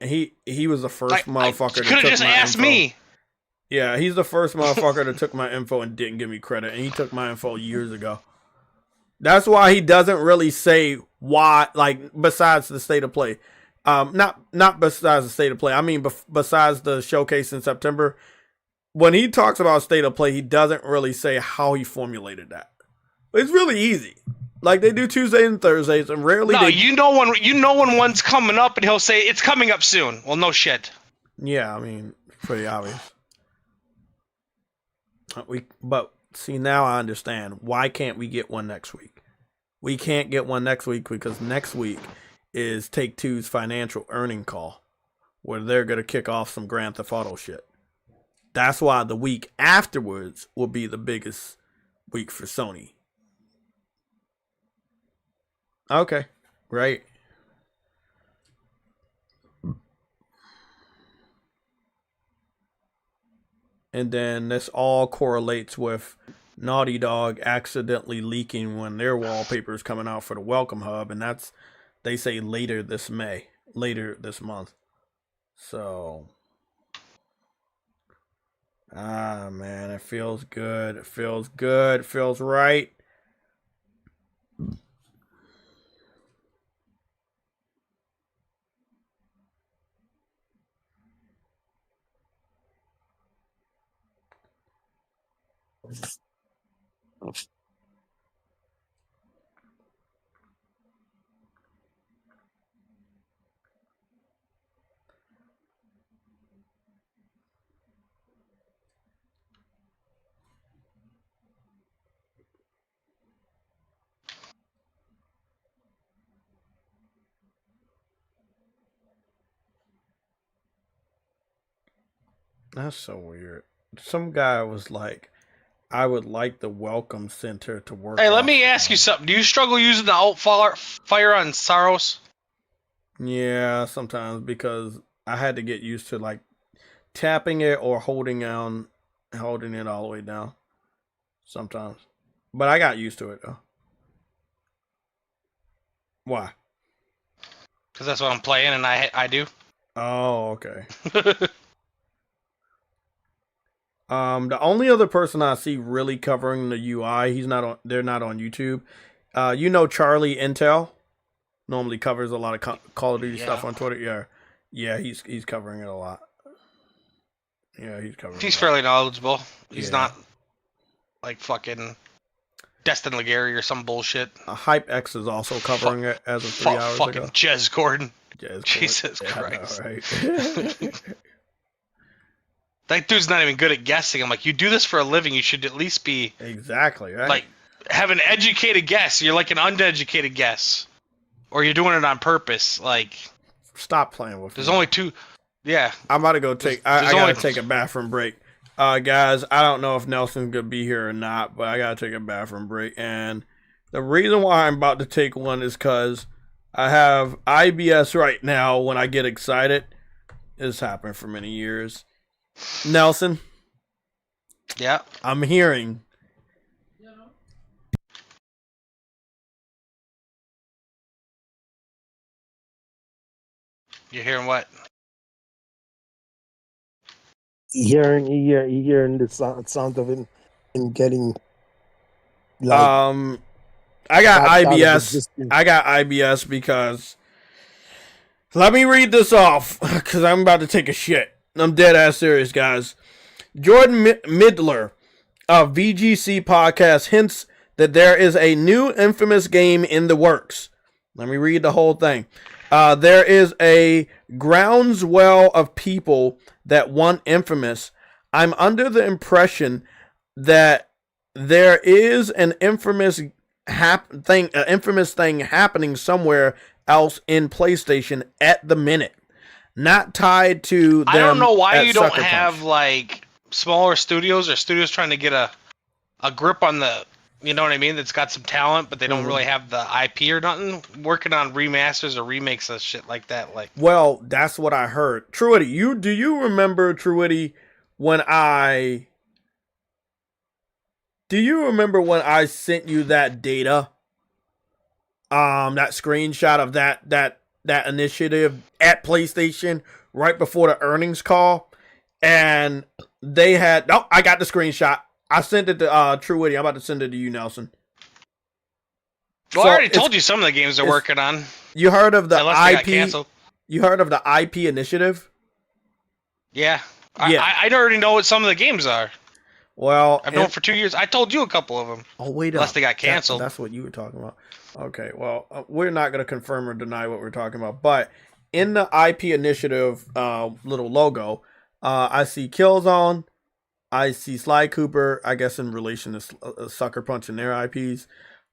he was the first motherfucker. You could have just asked me. Yeah, he's the first motherfucker that took my info and didn't give me credit, and he took my info years ago. That's why he doesn't really say why, like, besides the state of play. Not besides the state of play. I mean, besides the showcase in September. When he talks about state of play, he doesn't really say how he formulated that. It's really easy. Like, they do Tuesdays and Thursdays, and rarely you know when one's coming up, and he'll say, it's coming up soon. Well, no shit. Yeah, I mean, pretty obvious. But see, now I understand. Why can't we get one next week? We can't get one next week because next week is Take-Two's financial earning call, where they're going to kick off some Grand Theft Auto shit. That's why the week afterwards will be the biggest week for Sony. Okay, right. And then this all correlates with Naughty Dog accidentally leaking when their wallpaper is coming out for the Welcome Hub, and that's, they say, later this month. So Ah, man, it feels good. It feels good. It feels right. That's so weird. Some guy was like, I would like the welcome center to work. Hey, let me ask you something. Do you struggle using the alt fire on Saros? Yeah, sometimes, because I had to get used to like tapping it or holding it all the way down. Sometimes, but I got used to it though. Why? Because that's what I'm playing, and I do. Oh, okay. The only other person I see really covering the UI, they're not on YouTube. Charlie Intel normally covers a lot of Call of Duty stuff on Twitter. Yeah, he's covering it a lot. Yeah, he's covering. He's fairly knowledgeable. He's not like fucking Destin Legary or some bullshit. HypeX is also covering it as of 3 hours fucking ago. Jez Gordon. Jesus Christ. Right? That dude's not even good at guessing. I'm like, you do this for a living. You should at least be exactly right. Like, have an educated guess. You're like an uneducated guess, or you're doing it on purpose. Like, stop playing with. There's only two. Yeah, I'm about to go take. I gotta take a bathroom break. Guys, I don't know if Nelson's gonna be here or not, but I gotta take a bathroom break. And the reason why I'm about to take one is because I have IBS right now. When I get excited, it's happened for many years. Nelson. Yeah. I'm hearing. You're hearing what? Hearing the sound of him and getting. Like, I got IBS. I got IBS because. Let me read this off because I'm about to take a shit. I'm dead ass serious, guys. Jordan Midler of VGC Podcast hints that there is a new Infamous game in the works. Let me read the whole thing. There is a groundswell of people that want Infamous. I'm under the impression that there is an Infamous thing happening somewhere else in PlayStation at the minute. Not tied to them. I don't know why you don't Sucker have Punch. like smaller studios or studios trying to get a grip on the, you know what I mean, that's got some talent, but they don't really have the IP or nothing, working on remasters or remakes of shit like that. Like, well, that's what I heard. Truity, do you remember, Truity, when I sent you that data? That screenshot of that initiative at PlayStation right before the earnings call, and they had. Oh, I got the screenshot. I sent it to Truity. I'm about to send it to you, Nelson. well, I already told you some of the games they're working on. You heard of the Unless they got IP? canceled. You heard of the IP initiative? Yeah. Yeah. I already know what some of the games are. Well, I've known for 2 years. I told you a couple of them. Oh, wait Unless up. they got canceled. That's what you were talking about. Okay, well, we're not going to confirm or deny what we're talking about. But in the IP initiative little logo, I see Killzone. I see Sly Cooper, I guess in relation to Sucker Punch and their IPs.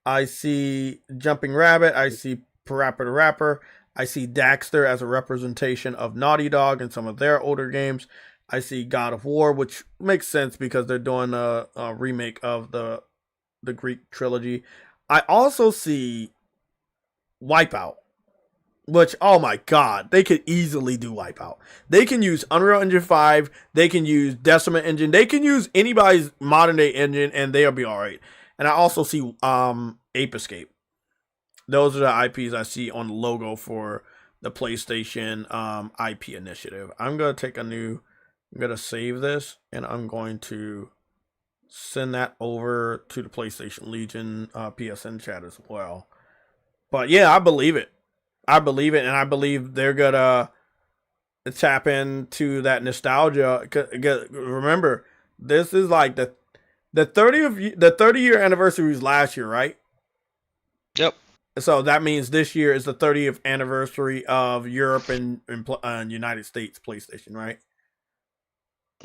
I see Jumping Rabbit. I see Parappa the Rapper. I see Daxter as a representation of Naughty Dog and some of their older games. I see God of War, which makes sense because they're doing a remake of the Greek trilogy. I also see Wipeout, which, oh my god, they could easily do Wipeout. They can use Unreal Engine 5, they can use Decima Engine, they can use anybody's modern day engine and they'll be alright. And I also see Ape Escape. Those are the IPs I see on the logo for the PlayStation IP initiative. I'm going to take a new I'm going to save this, and I'm going to send that over to the PlayStation Legion PSN chat as well. But yeah, I believe it. I believe it, and I believe they're going to tap into that nostalgia. Remember, this is like the 30-year anniversary was last year, right? Yep. So that means this year is the 30th anniversary of Europe and United States PlayStation, right?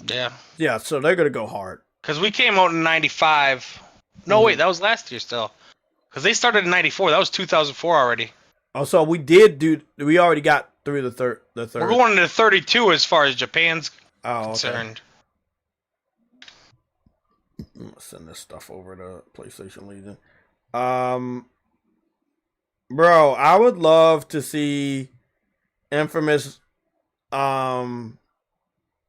Yeah. Yeah, so they're going to go hard. Because we came out in 95. No, wait, that was last year still. Because they started in 94. That was 2004 already. Oh, so we already got through the third. We're going into 32 as far as Japan's concerned. I'm going to send this stuff over to PlayStation Legion. Bro, I would love to see Infamous. I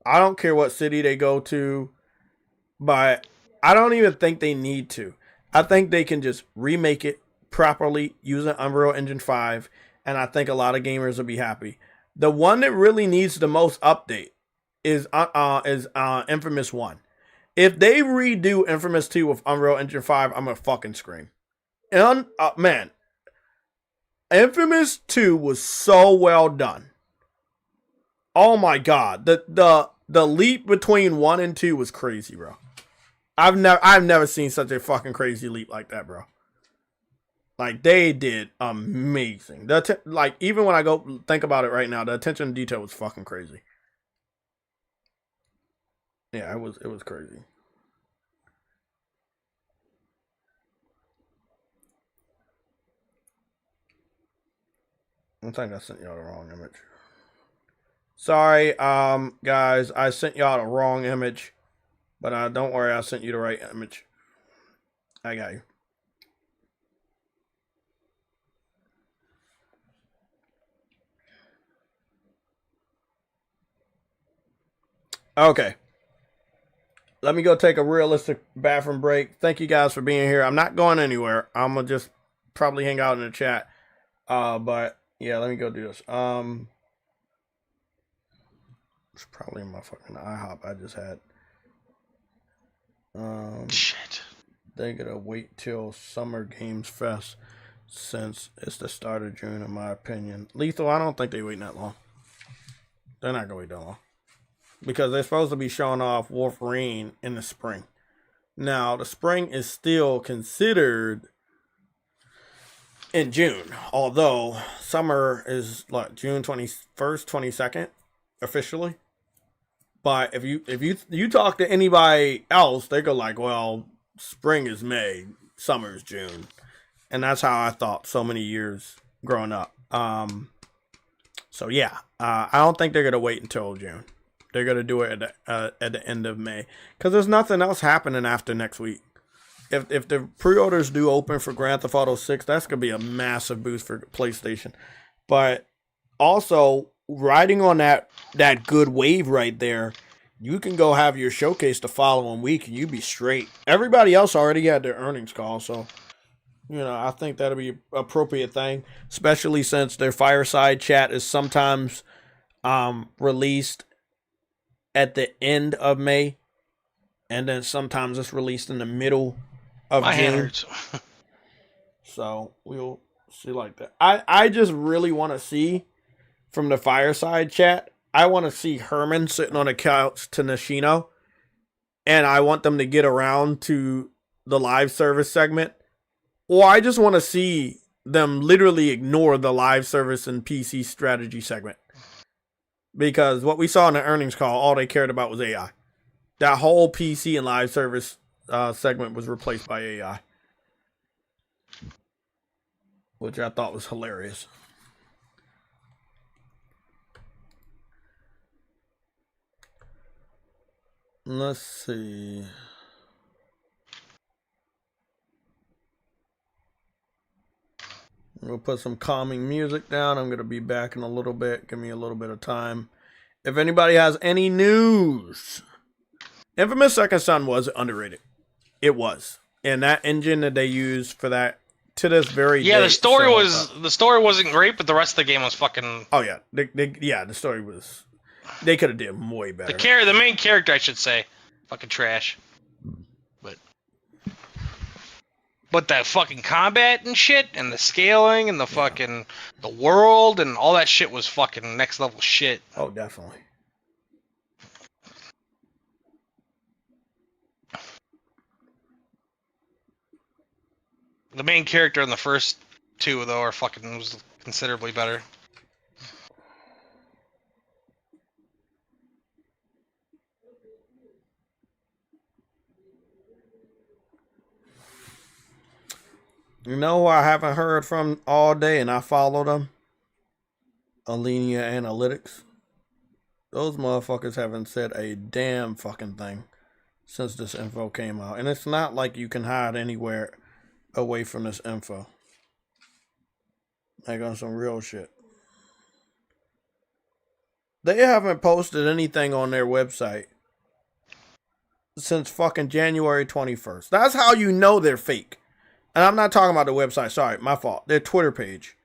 don't care what city they go to, but I don't even think they need to. I think they can just remake it properly using Unreal Engine 5, and I think a lot of gamers will be happy. The one that really needs the most update is Infamous 1. If they redo Infamous 2 with Unreal Engine 5, I'm gonna fucking scream. And man, Infamous 2 was so well done. Oh my god, the leap between 1 and 2 was crazy, bro. I've never seen such a fucking crazy leap like that, bro. Like, they did amazing. Like, even when I go think about it right now, the attention to detail was fucking crazy. Yeah, it was crazy. I think I sent y'all the wrong image. Sorry, guys, I sent y'all the wrong image, but don't worry, I sent you the right image. I got you. Okay. Let me go take a realistic bathroom break. Thank you guys for being here. I'm not going anywhere. I'm going to just probably hang out in the chat. But yeah, let me go do this. It's probably in my fucking IHOP I just had. Shit. They're going to wait till Summer Games Fest since it's the start of June, in my opinion. Lethal, I don't think they're waiting that long. They're not going to wait that long. Because they're supposed to be showing off Wolverine in the spring. Now, the spring is still considered in June. Although, summer is, like, June 21st, 22nd, officially. But if you talk to anybody else, they go like, well, spring is May, summer is June. And that's how I thought so many years growing up. So, yeah. I don't think they're going to wait until June. They're going to do it at the end of May. Because there's nothing else happening after next week. If the pre-orders do open for Grand Theft Auto 6, that's going to be a massive boost for PlayStation. But also, riding on that good wave right there, you can go have your showcase the following week and you be straight. Everybody else already had their earnings call, so I think that'll be an appropriate thing. Especially since their fireside chat is sometimes released at the end of May, and then sometimes it's released in the middle of June. So we'll see like that. I just really want to see from the fireside chat. I want to see Herman sitting on a couch to Nishino, and I want them to get around to the live service segment, or I just want to see them literally ignore the live service and PC strategy segment. Because what we saw in the earnings call, all they cared about was AI. That whole PC and live service segment was replaced by AI. Which I thought was hilarious. Let's see. We'll put some calming music down. I'm going to be back in a little bit. Give me a little bit of time. If anybody has any news. Infamous Second Son was underrated. It was. And that engine that they used for that to this very day. The story wasn't great, but the rest of the game was fucking. Oh yeah. The story was. They could have did way better. The main character, I should say, fucking trash. But that fucking combat and shit, and the scaling, and the fucking the world, and all that shit was fucking next level shit. Oh, definitely. The main character in the first two, though, was considerably better. You know who I haven't heard from all day, and I follow them? Alinea Analytics. Those motherfuckers haven't said a damn fucking thing since this info came out. And it's not like you can hide anywhere away from this info. Like on some real shit. They haven't posted anything on their website since fucking January 21st. That's how you know they're fake. And I'm not talking about the website. Sorry, my fault. Their Twitter page.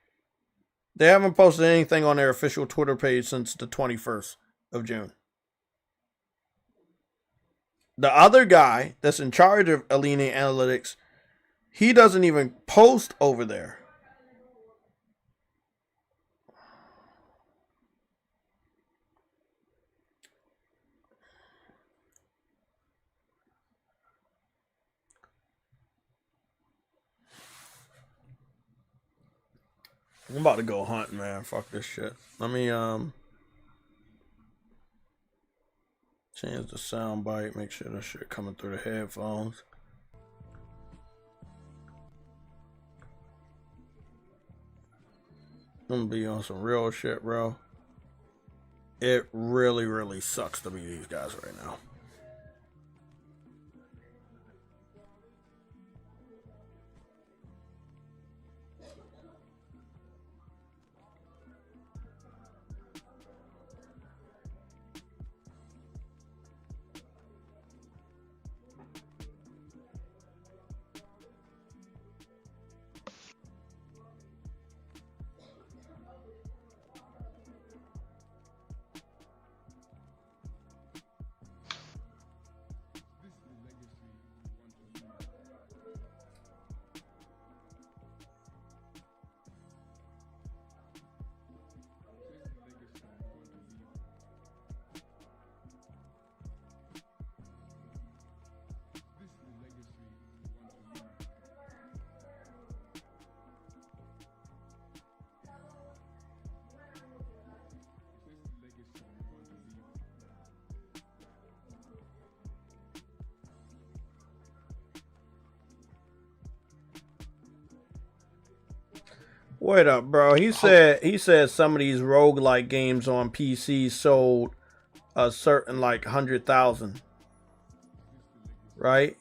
They haven't posted anything on their official Twitter page since the 21st of June. The other guy that's in charge of Alinea Analytics, he doesn't even post over there. I'm about to go hunt, man. Fuck this shit. Let me change the sound bite. Make sure that shit coming through the headphones. I'm gonna be on some real shit, bro. It really, really sucks to be these guys right now. Wait up, bro. He said some of these roguelike games on PC sold a certain like 100,000. Right?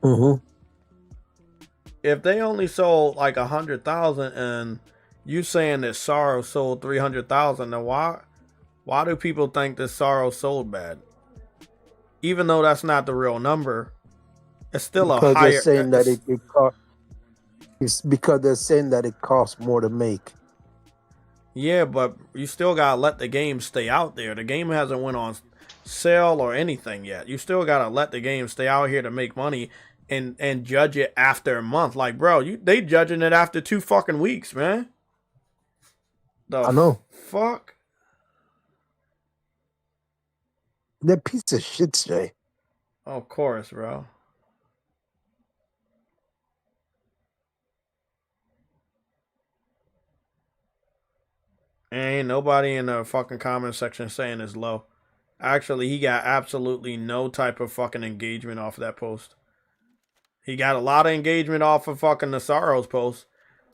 Mm-hmm. If they only sold like 100,000 and you saying that SAROS sold 300,000, then why do people think that SAROS sold bad? Even though that's not the real number, it's still because a higher. They're saying that it cost. It's because they're saying that it costs more to make. Yeah, but you still gotta let the game stay out there. The game hasn't went on sale or anything yet. You still gotta let the game stay out here to make money and judge it after a month. Like, bro, they judging it after 2 fucking weeks, man. I know. Fuck. They're piece of shit, Jay. Of course, bro. Ain't nobody in the fucking comment section saying it's low. Actually, he got absolutely no type of fucking engagement off of that post. He got a lot of engagement off of fucking the SAROS post.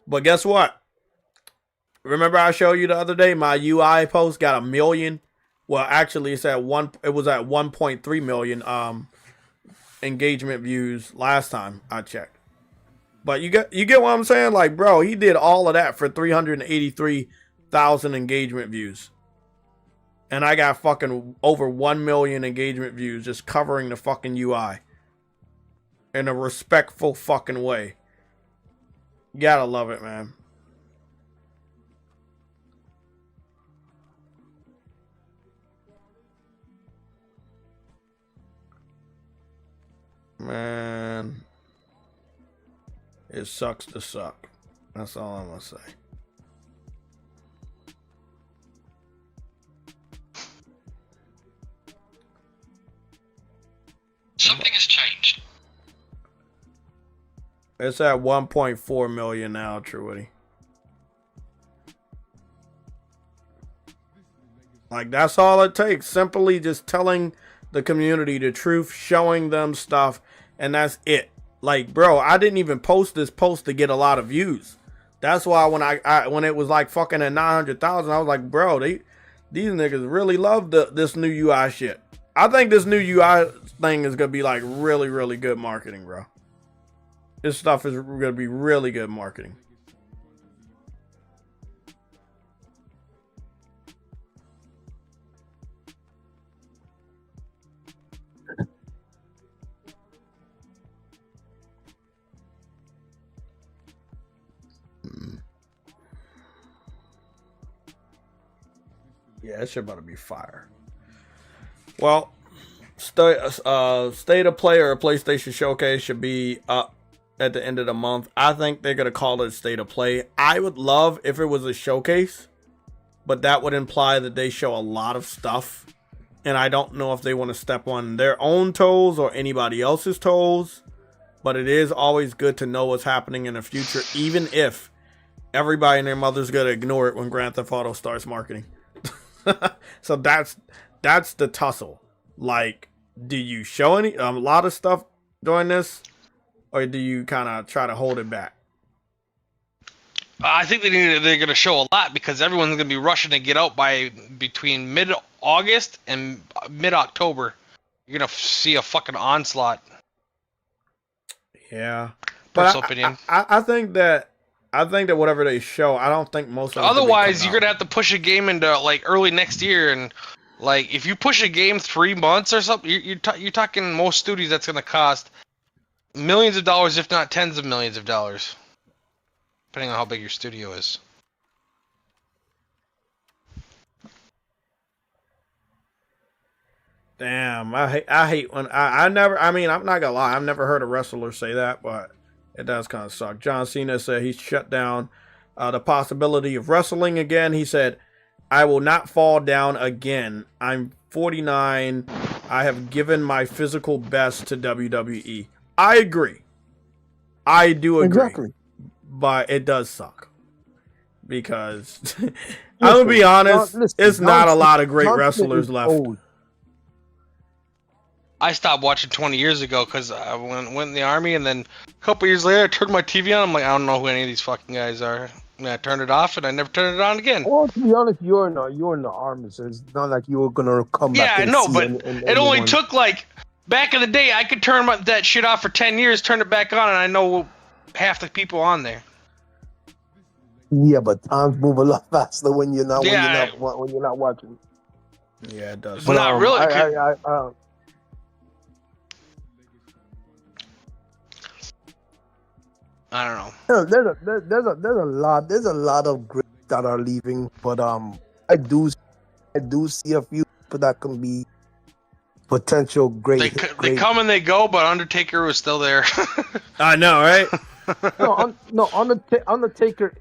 But guess what? Remember I showed you the other day my UI post got 1 million? Well, actually it was at 1.3 million engagement views last time I checked. But you get what I'm saying? Like, bro, he did all of that for 383,000 engagement views. And I got fucking over 1 million engagement views just covering the fucking UI. In a respectful fucking way. You gotta love it, man. Man, it sucks to suck. That's all I'm gonna say. Something has changed. It's at 1.4 million now, Truity. Like, that's all it takes. Simply just telling the community the truth, showing them stuff, and that's it. Like, bro, I didn't even post this post to get a lot of views. That's why when when it was like fucking at 900,000, I was like, bro, these niggas really love this new UI shit. I think this new UI thing is gonna be like really, really good marketing, bro. This stuff is gonna be really good marketing. Yeah, that shit about to be fire. Well, state of play or a PlayStation Showcase should be up at the end of the month. I think they're gonna call it state of play. I would love if it was a showcase, but that would imply that they show a lot of stuff, and I don't know if they want to step on their own toes or anybody else's toes. But it is always good to know what's happening in the future, even if everybody and their mother's gonna ignore it when Grand Theft Auto starts marketing. So that's the tussle. Like, do you show a lot of stuff during this, or do you kind of try to hold it back? I think they're going to show a lot because everyone's going to be rushing to get out by between mid-August and mid-October. You're going to see a fucking onslaught. Yeah, Personal but opinion. I think that whatever they show, I don't think most of it Otherwise, you're gonna have to push a game into like early next year, and like if you push a game 3 months or something, you're talking most studios that's gonna cost millions of dollars, if not tens of millions of dollars, depending on how big your studio is. Damn, I hate when I'm not gonna lie, I've never heard a wrestler say that, but it does kind of suck. John Cena said he shut down the possibility of wrestling again. He said, I will not fall down again. I'm 49. I have given my physical best to WWE. I agree. I do agree. Exactly. But it does suck. Because, I'm going to be honest, it's not a lot of great wrestlers left. I stopped watching 20 years ago because I went in the army, and then a couple years later, I turned my TV on. I'm like, I don't know who any of these fucking guys are. And I turned it off, and I never turned it on again. Well, to be honest, you're in the army, so it's not like you were gonna come back. Yeah, I know, but it only took like back in the day. I could turn that shit off for 10 years, turn it back on, and I know half the people on there. Yeah, but times move a lot faster when you're not Yeah, when you're not watching. Yeah, it does. But not really. I don't know. There's a lot of greats that are leaving, but I do see a few people that can be potential great. They come and they go, but Undertaker was still there. I know, right? Undertaker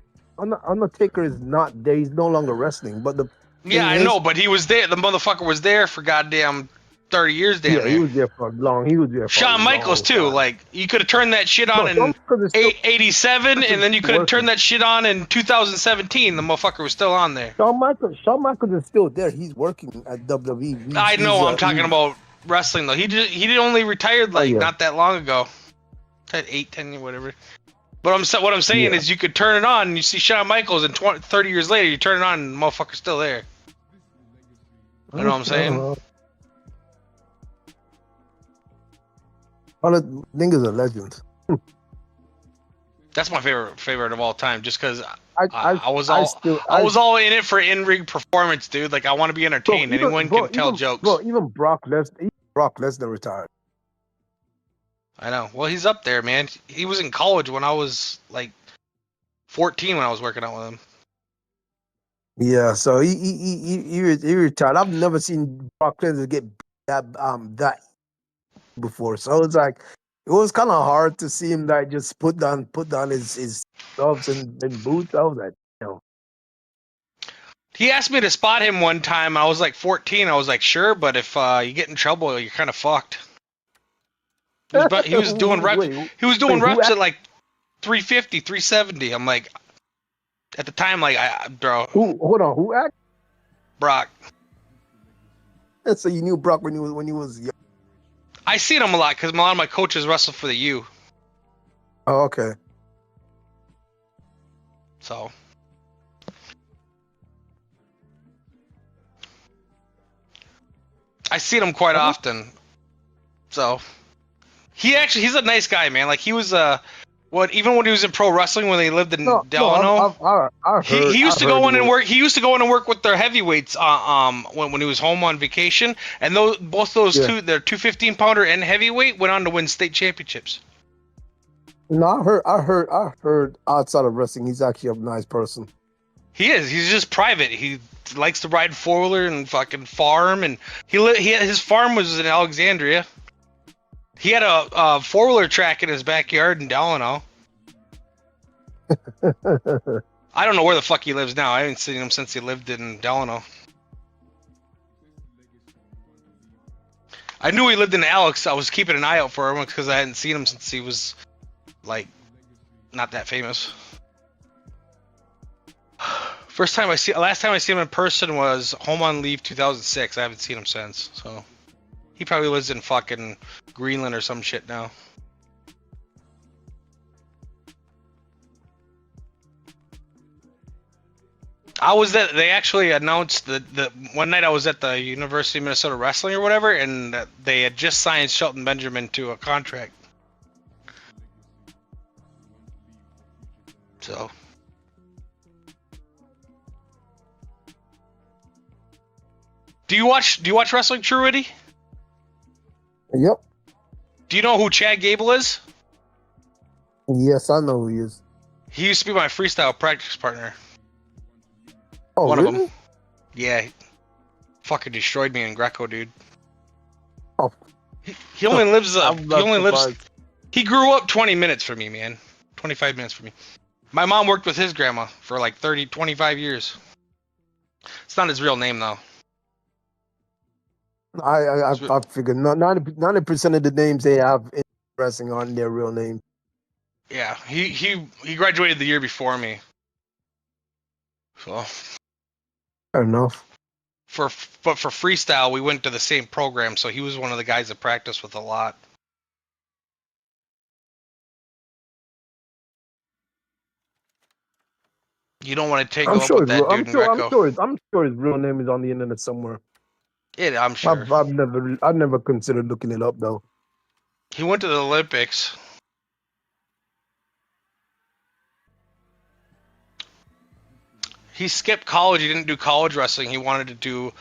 is not there. He's no longer wrestling. But I know, but he was there. The motherfucker was there for goddamn 30 years, damn. Yeah, he was there for long. He was there. For Shawn Michaels too. Like, you could have turned that shit on in 87, and then you could have turned that shit on in 2017. The motherfucker was still on there. Shawn Michaels is still there. He's working at WWE. I know. I'm talking about wrestling though. He did only retired not that long ago. Had 8, 10, whatever. But what I'm saying is, you could turn it on and you see Shawn Michaels, and 30 years later, you turn it on and the motherfucker's still there. You know what I'm saying? All the niggas are legends. That's my favorite of all time, just because I was all in it for in-ring performance, dude. Like, I want to be entertained. Anyone can tell jokes. Bro, even Brock Lesnar retired. I know. Well, he's up there, man. He was in college when I was like 14 when I was working out with him. Yeah, so he retired. I've never seen Brock Lesnar get that before. So it's like it was kind of hard to see him like just put down his gloves and boots. I was like, you know. He asked me to spot him one time. I was like 14. I was like, sure, but if you get in trouble, you're kind of fucked. He was doing reps. He was doing reps at like 350, 370. I'm like, at the time, like, bro. Hold on, who act? Brock. So you knew Brock when he was young. I seen him a lot because a lot of my coaches wrestle for the U. Oh, okay. So. I seen him quite often. So. He's a nice guy, man. Like, he was, even when he was in pro wrestling, when they lived in Delano, he used to go in and work. He used to go in and work with their heavyweights. When he was home on vacation, and both those two, their 215-pounder and heavyweight, went on to win state championships. No, I heard outside of wrestling, he's actually a nice person. He is. He's just private. He likes to ride four-wheeler and fucking farm, and his farm was in Alexandria. He had a four-wheeler track in his backyard in Delano. I don't know where the fuck he lives now. I haven't seen him since he lived in Delano. I knew he lived in Alex. I was keeping an eye out for him because I hadn't seen him since he was, like, not that famous. Last time I see him in person was Home on Leave 2006. I haven't seen him since, so. He probably lives in fucking Greenland or some shit now. They actually announced that one night I was at the University of Minnesota Wrestling or whatever, and they had just signed Shelton Benjamin to a contract. So. Do you watch wrestling, True Witty? Yep. Do you know who Chad Gable is? Yes, I know who he is. He used to be my freestyle practice partner. Oh, One really? of them. Yeah. Fucking destroyed me in Greco, dude. Oh. He only lives. He grew up 20 minutes from me, man. 25 minutes from me. My mom worked with his grandma for like 25 years. It's not his real name though. I figured 90% of the names they have in wrestling aren't their real name. Yeah, he graduated the year before me. So fair enough. But for freestyle, we went to the same program, so he was one of the guys that practiced with a lot. You don't want to take up with that dude in Greco. I'm sure his real name is on the internet somewhere. Yeah, I'm sure. I've never considered looking it up though. He went to the Olympics. He skipped college. He didn't do college wrestling. He wanted to do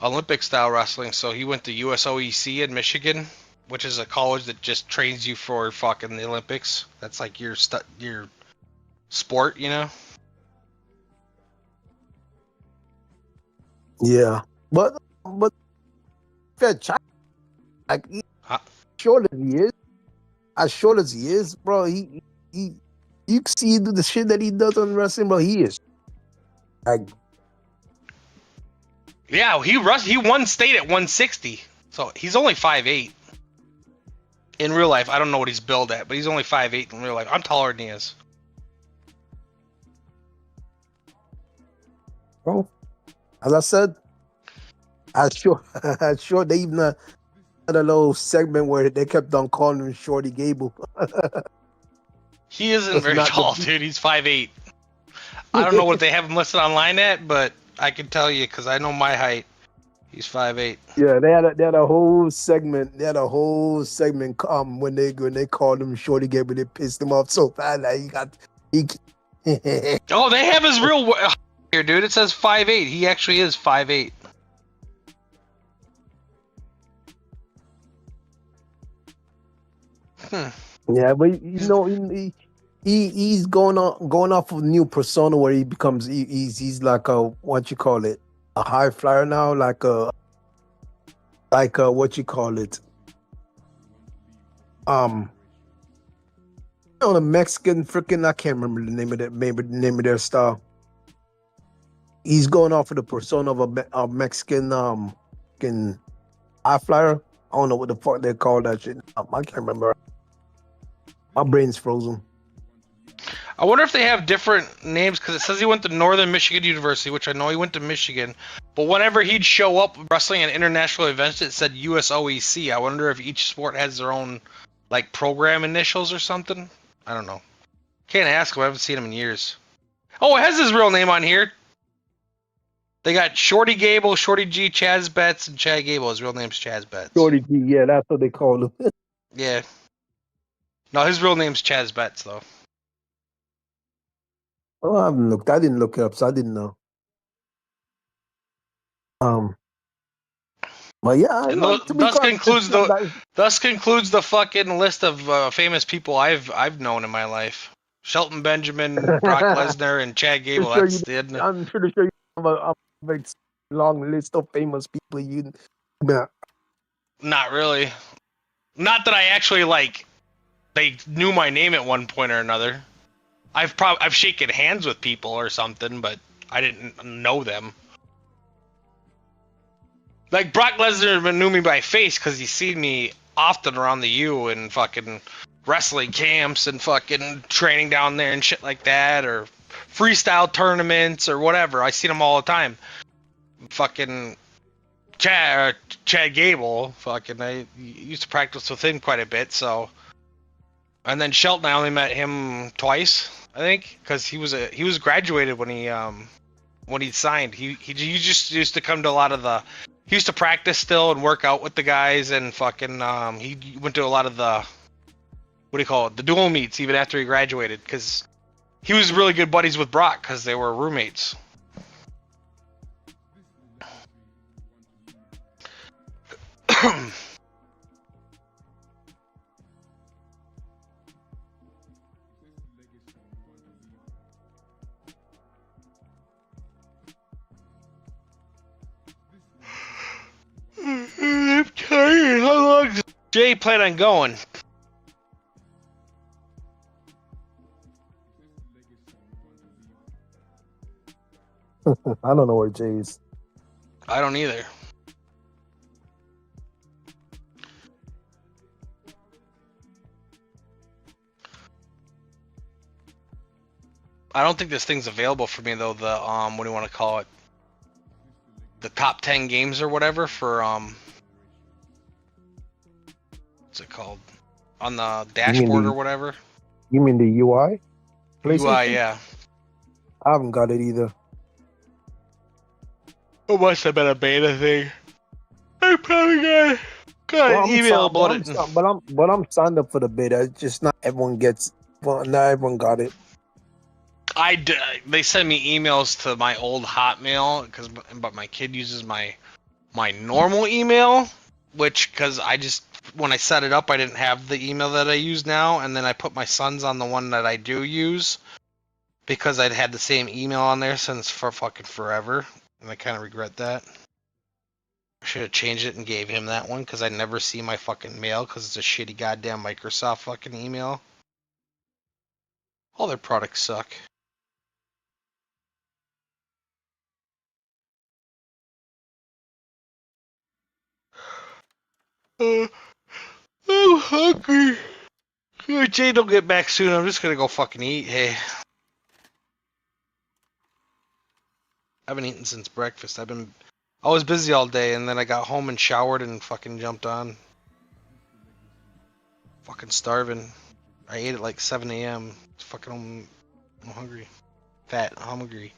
Olympic style wrestling, so he went to USOEC in Michigan, which is a college that just trains you for fucking the Olympics. That's like your sport, you know? Yeah, but like short as he is, bro. He you see the shit that he does on wrestling, bro. He is like, yeah, he won state at 160, so he's only 5'8". In real life, I don't know what he's billed at, but he's only 5'8" in real life. I'm taller than he is. Bro, as I said, I'm sure they even had a little segment where they kept on calling him Shorty Gable. He isn't very tall, dude. He's 5'8". I don't know what they have him listed online at, but I can tell you because I know my height. He's 5'8". Yeah, they had a whole segment. They had a whole segment when they called him Shorty Gable. They pissed him off so bad that he Oh, they have his real here, dude. It says 5'8". He actually is 5'8". Yeah, but you know he's going off of a new persona where he becomes he's like a what you call it, a high flyer now, like a what you call it, on a Mexican freaking, I can't remember the name of their star. He's going off of the persona of a Mexican fucking high flyer. I don't know what the fuck they call that shit. I can't remember. My brain's frozen. I wonder if they have different names, because it says he went to Northern Michigan University, which I know he went to Michigan. But whenever he'd show up wrestling at international events, it said USOEC. I wonder if each sport has their own like program initials or something. I don't know. Can't ask him. I haven't seen him in years. Oh, it has his real name on here. They got Shorty Gable, Shorty G, Chaz Betts, and Chad Gable. His real name's Chaz Betts. Shorty G, yeah, that's what they call him. Yeah. No, his real name's Chaz Betts, though. Oh, I haven't looked. I didn't look it up, so I didn't know. But yeah, And thus concludes the fucking list of famous people I've known in my life. Shelton Benjamin, Brock Lesnar, and Chad Gable. That's the end. I'm pretty sure you have a very long list of famous people. Not really. Not that I actually like. They knew my name at one point or another. I've shaken hands with people or something, but I didn't know them. Like Brock Lesnar knew me by face because he's seen me often around the U and fucking wrestling camps and fucking training down there and shit like that, or freestyle tournaments or whatever. I seen him all the time. Fucking Chad Gable, fucking I used to practice with him quite a bit. So, and then Shelton, I only met him twice, I think, because he was graduated when he signed. He just used to come to a lot of the. He used to practice still and work out with the guys, and fucking he went to a lot of the, what do you call it, the dual meets even after he graduated, because he was really good buddies with Brock because they were roommates. I'm tired. How long does Jay plan on going? I don't know where Jay is. I don't either. I don't think this thing's available for me though. The what do you want to call it? The top 10 games or whatever for what's it called? On the dashboard or whatever. You mean the UI? UI, yeah. I haven't got it either. It must have been a beta thing. I probably got an email about it. But I'm signed up for the beta. It's just not everyone gets. Well, not everyone got it. They send me emails to my old Hotmail but my kid uses my normal email, which because when I set it up I didn't have the email that I use now, and then I put my son's on the one that I do use because I'd had the same email on there since for fucking forever, and I kind of regret that. I should have changed it and gave him that one because I never see my fucking mail because it's a shitty goddamn Microsoft fucking email. All their products suck. I'm hungry. Jay don't get back soon. I'm just gonna go fucking eat. Hey, I haven't eaten since breakfast. I was busy all day, and then I got home and showered and fucking jumped on. Fucking starving. I ate at like 7 a.m. I'm hungry. Fat. I'm hungry.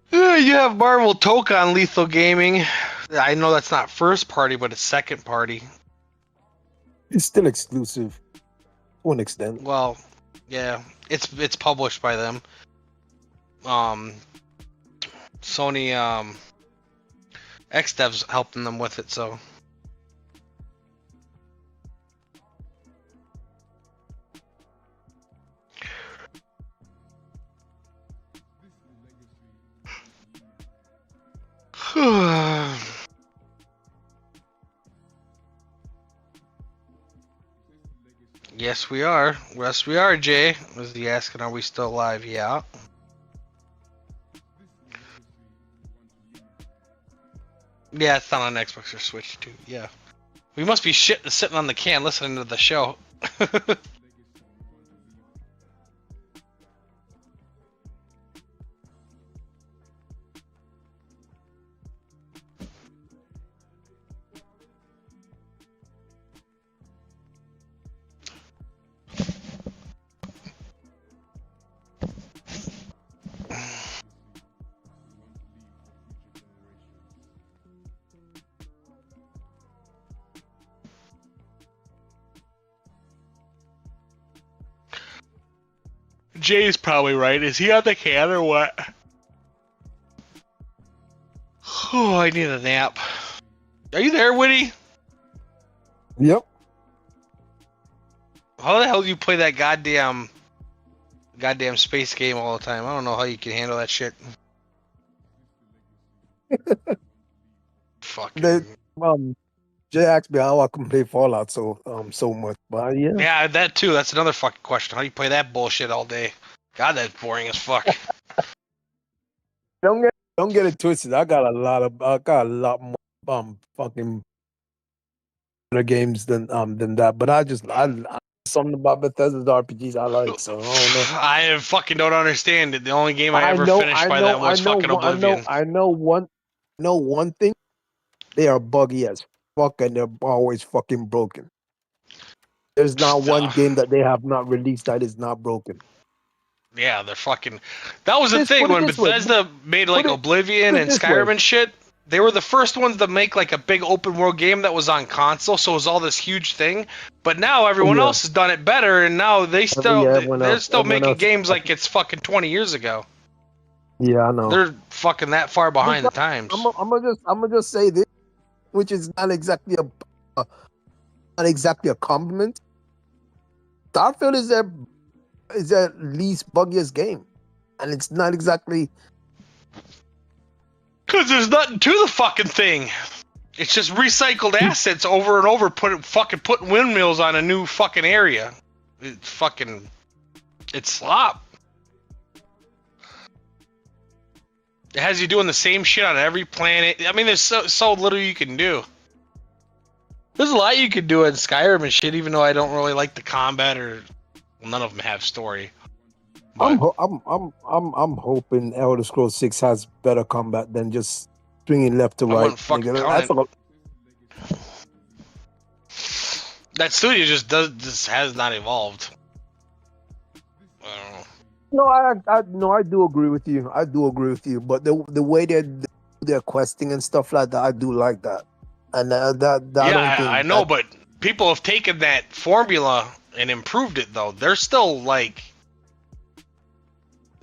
You have Marvel Toka on Lethal Gaming. I know that's not first party, but it's second party. It's still exclusive to an extent. Well, yeah, it's published by them. Sony XDev's helping them with it, so. Yes, we are. Yes, we are, Jay. Was he asking, are we still live? Yeah. Yeah, it's not on Xbox or Switch, too. Yeah. We must be sitting on the can listening to the show. Jay's probably right. Is he on the can or what? Oh, I need a nap. Are you there, Woody? Yep. How the hell do you play that goddamn space game all the time? I don't know how you can handle that shit. Fucking. Jay asked me how I can play Fallout so much, but yeah. Yeah, that too. That's another fucking question. How do you play that bullshit all day? God, that's boring as fuck. Don't get it twisted. I got a lot more fucking better games than that. But I something about Bethesda's RPGs I like, so I don't know. I fucking don't understand it. The only game I ever finished by that was fucking Oblivion. I know one thing. They are buggy as fuck and they're always fucking broken. There's not one game that they have not released that is not broken. Yeah, they're fucking. That was the thing when Bethesda made like Oblivion and Skyrim and shit. They were the first ones to make like a big open world game that was on console, so it was all this huge thing. But now everyone else has done it better, and now they're still making games like it's fucking 20 years ago. Yeah, I know. They're fucking that far behind the times. I'm gonna just say this, which is not exactly a compliment. Starfield is their least buggiest game, and it's not exactly. Cause there's nothing to the fucking thing. It's just recycled assets over and over, putting windmills on a new fucking area. It's slop. It has you doing the same shit on every planet. I mean, there's so little you can do. There's a lot you can do in Skyrim and shit, even though I don't really like the combat or none of them have story. I'm hoping Elder Scrolls 6 has better combat than just swinging left to right. That studio just has not evolved. I don't know. No, I do agree with you. But the way they're questing and stuff like that, I do like that. And I know, but people have taken that formula and improved it though. They're still like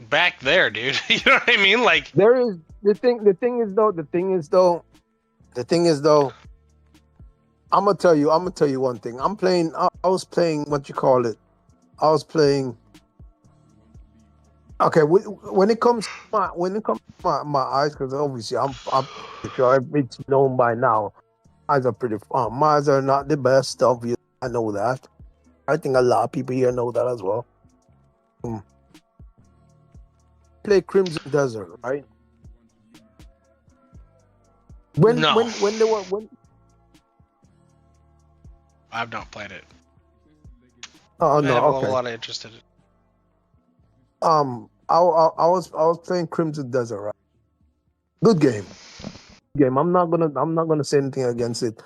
back there, dude. You know what I mean? Like there is the thing is though. I'm gonna tell you one thing. I was playing what you call it. I was playing. Okay, when it comes to my eyes, because obviously I'm sure it's known by now. Eyes are pretty. My eyes are not the best. Obviously, I know that. I think a lot of people here know that as well. Play Crimson Desert, right? When I've not played it. Oh no, I have okay. a lot of interest in it. I was playing Crimson Desert, right? Good game. I'm not gonna say anything against it.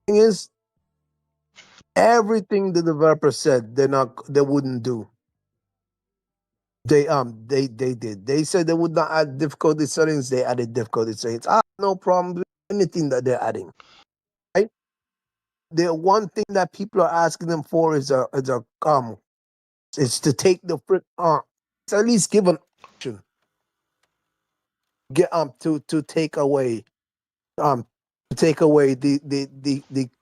Thing is, everything the developer said they wouldn't do. They did. They said they would not add difficulty settings. They added difficulty settings. I have no problem with anything that they're adding. Right? The one thing that people are asking them for is to take the at least give an option. Get to take away the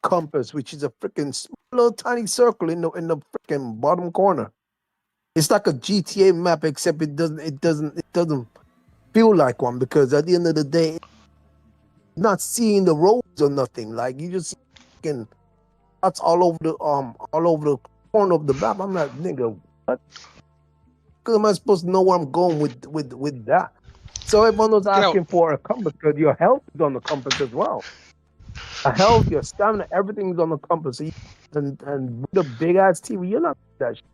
compass, which is a freaking little tiny circle in the freaking bottom corner. It's like a GTA map, except it doesn't feel like one, because at the end of the day, not seeing the roads or nothing. Like you just fucking that's all over the corner of the map. I'm like, nigga, what? Because am I supposed to know where I'm going with that? So everyone was asking for a compass because your health is on the compass as well. The health, your stamina, everything's on the compass. And with a big ass TV, you're not that shit.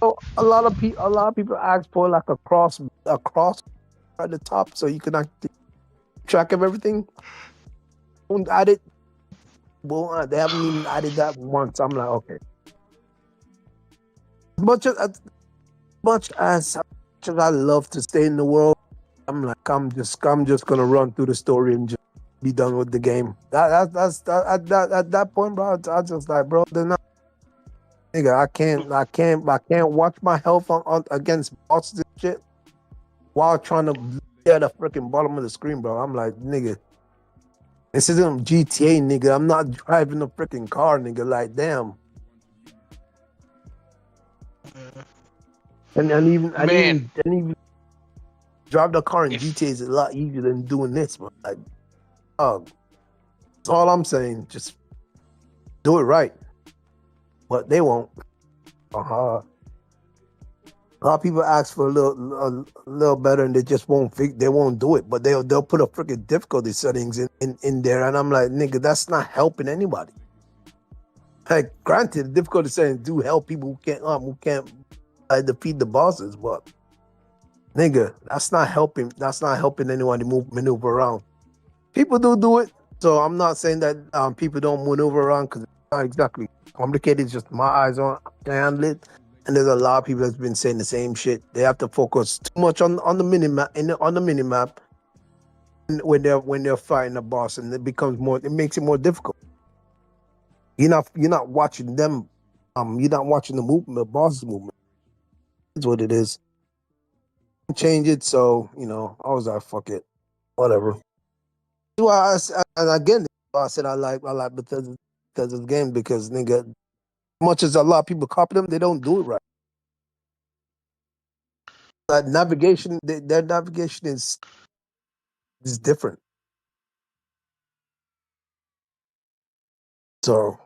So a lot of people ask for like a cross at the top so you can actually track of everything. Don't add it. Well, they haven't even added that once. I'm like, okay. Much as I love to stay in the world, I'm like, I'm just gonna run through the story and just be done with the game. At that point, bro, I just like, bro, they're not. Nigga, I can't watch my health on against bosses and shit while trying to be at the freaking bottom of the screen, bro. I'm like, nigga, this isn't GTA, nigga. I'm not driving a freaking car, nigga. Like, damn. And even drive the car in GTA is a lot easier than doing this, but like, that's all I'm saying. Just do it right. But they won't. A lot of people ask for a little better, and they just won't they won't do it. But they'll put a freaking difficulty settings in there, and I'm like, nigga, that's not helping anybody. Like, granted, the difficulty settings do help people who can't defeat the bosses, but nigga, that's not helping. That's not helping anyone to maneuver around. People do it, so I'm not saying that people don't maneuver around because it's not exactly complicated. It's just my eyes on handle it. And there's a lot of people that's been saying the same shit. They have to focus too much on the minimap on the minimap when they're fighting a boss, and it makes it more difficult. You're not watching them. You're not watching the boss's movement. That's what it is. Change it, so I was like, fuck it, whatever. That's why and again, I said I like Bethesda's game because nigga, much as a lot of people copy them, they don't do it right. Navigation, their navigation is different. So,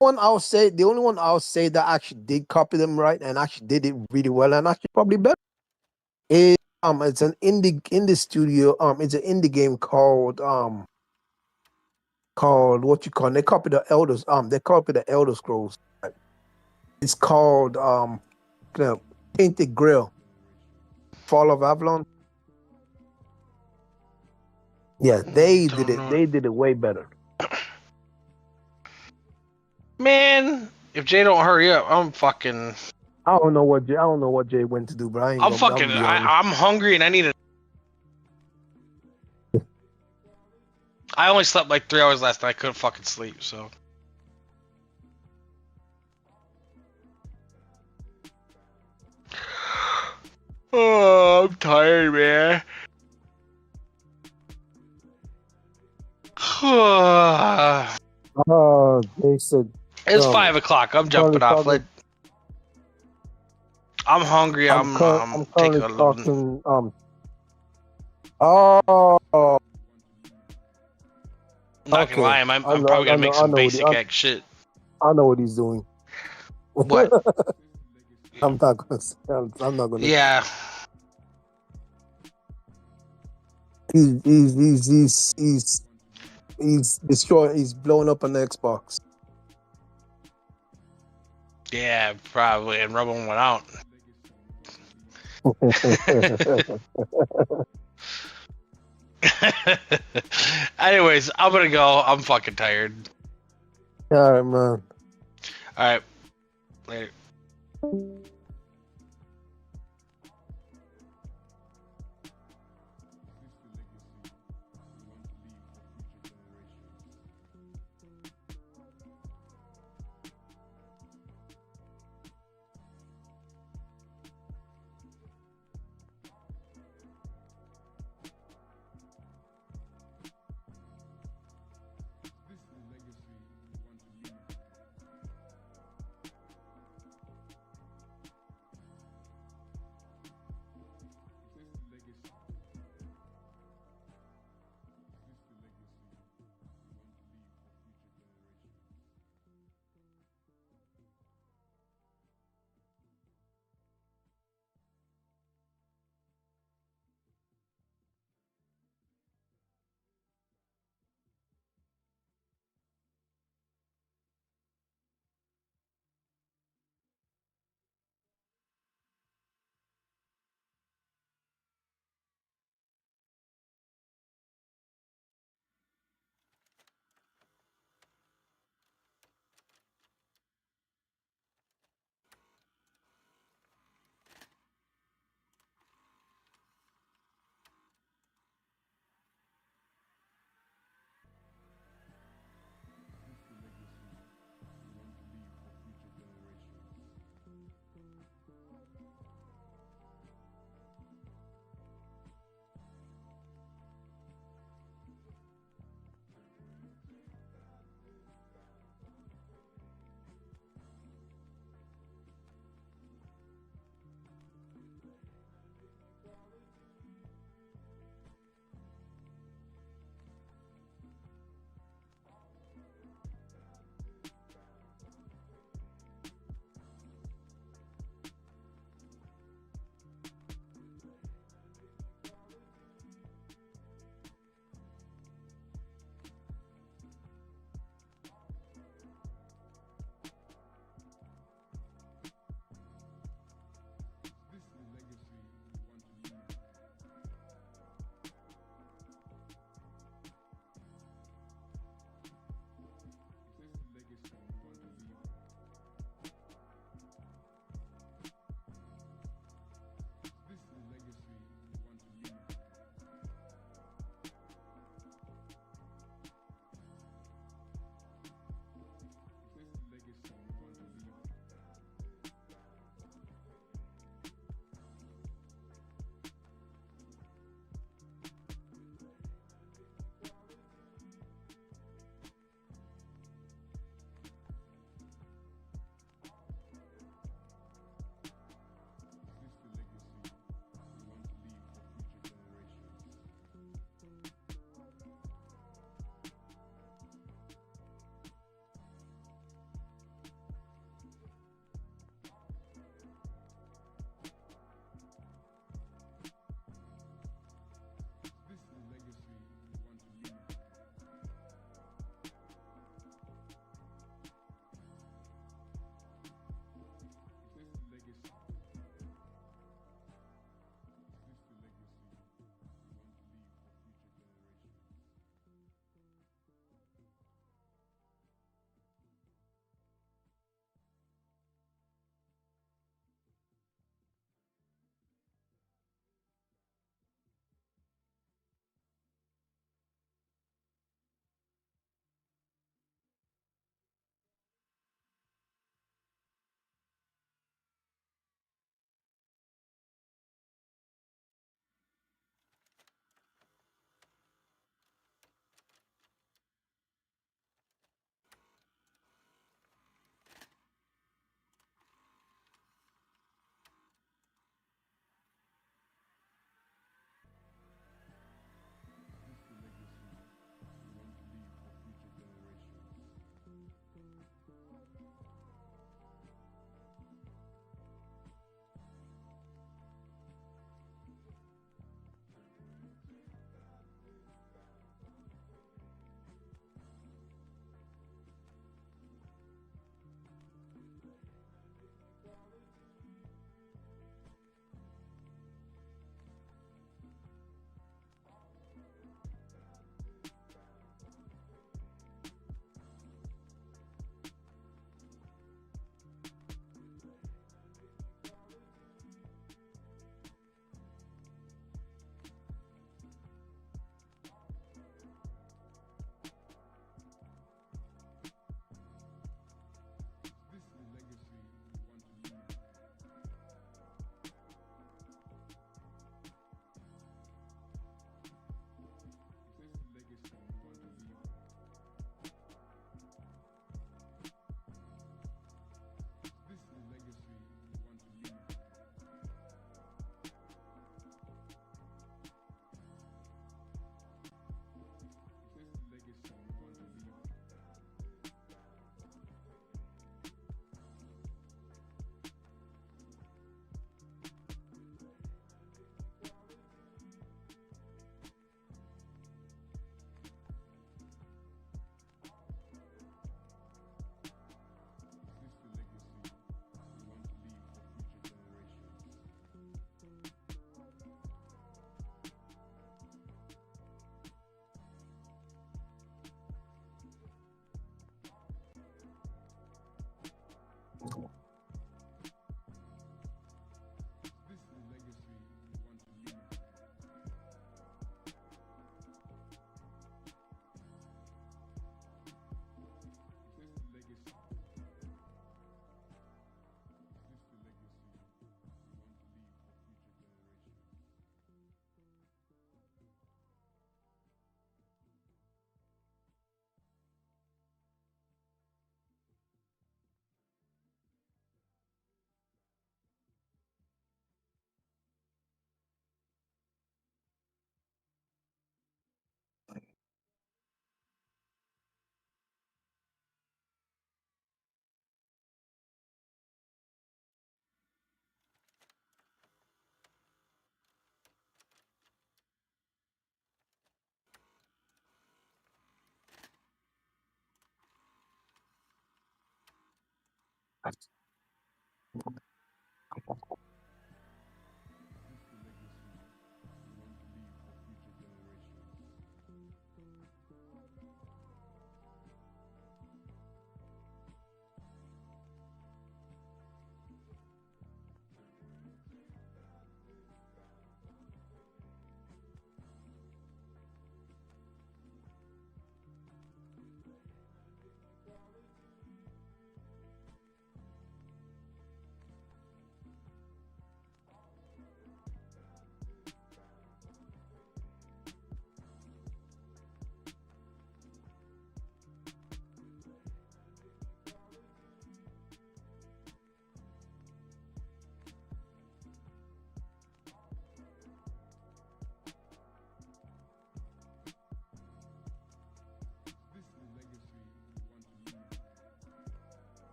the only one I'll say that actually did copy them right and actually did it really well and actually probably better is it's an indie studio. It's an indie game called what you call it? They copy the Elders. They copy the Elder Scrolls. It's called Painted Grail. Fall of Avalon. Yeah, they did it. They did it way better. Man, if Jay don't hurry up, I'm fucking. I don't know what Jay went to do, but I'm hungry and I need I only slept like 3 hours last night. I couldn't fucking sleep, so. Oh, I'm tired, man. They said it's 5 o'clock. I'm jumping off. I'm hungry. I'm currently talking. Oh. I'm not gonna lie. I'm probably gonna make some basic act shit. I know what he's doing. What? I'm not gonna. Yeah. He's destroying. He's blowing up an Xbox. Yeah, probably, and rubbing one out. Anyways, I'm gonna go. I'm fucking tired. All right, man. All right. Later.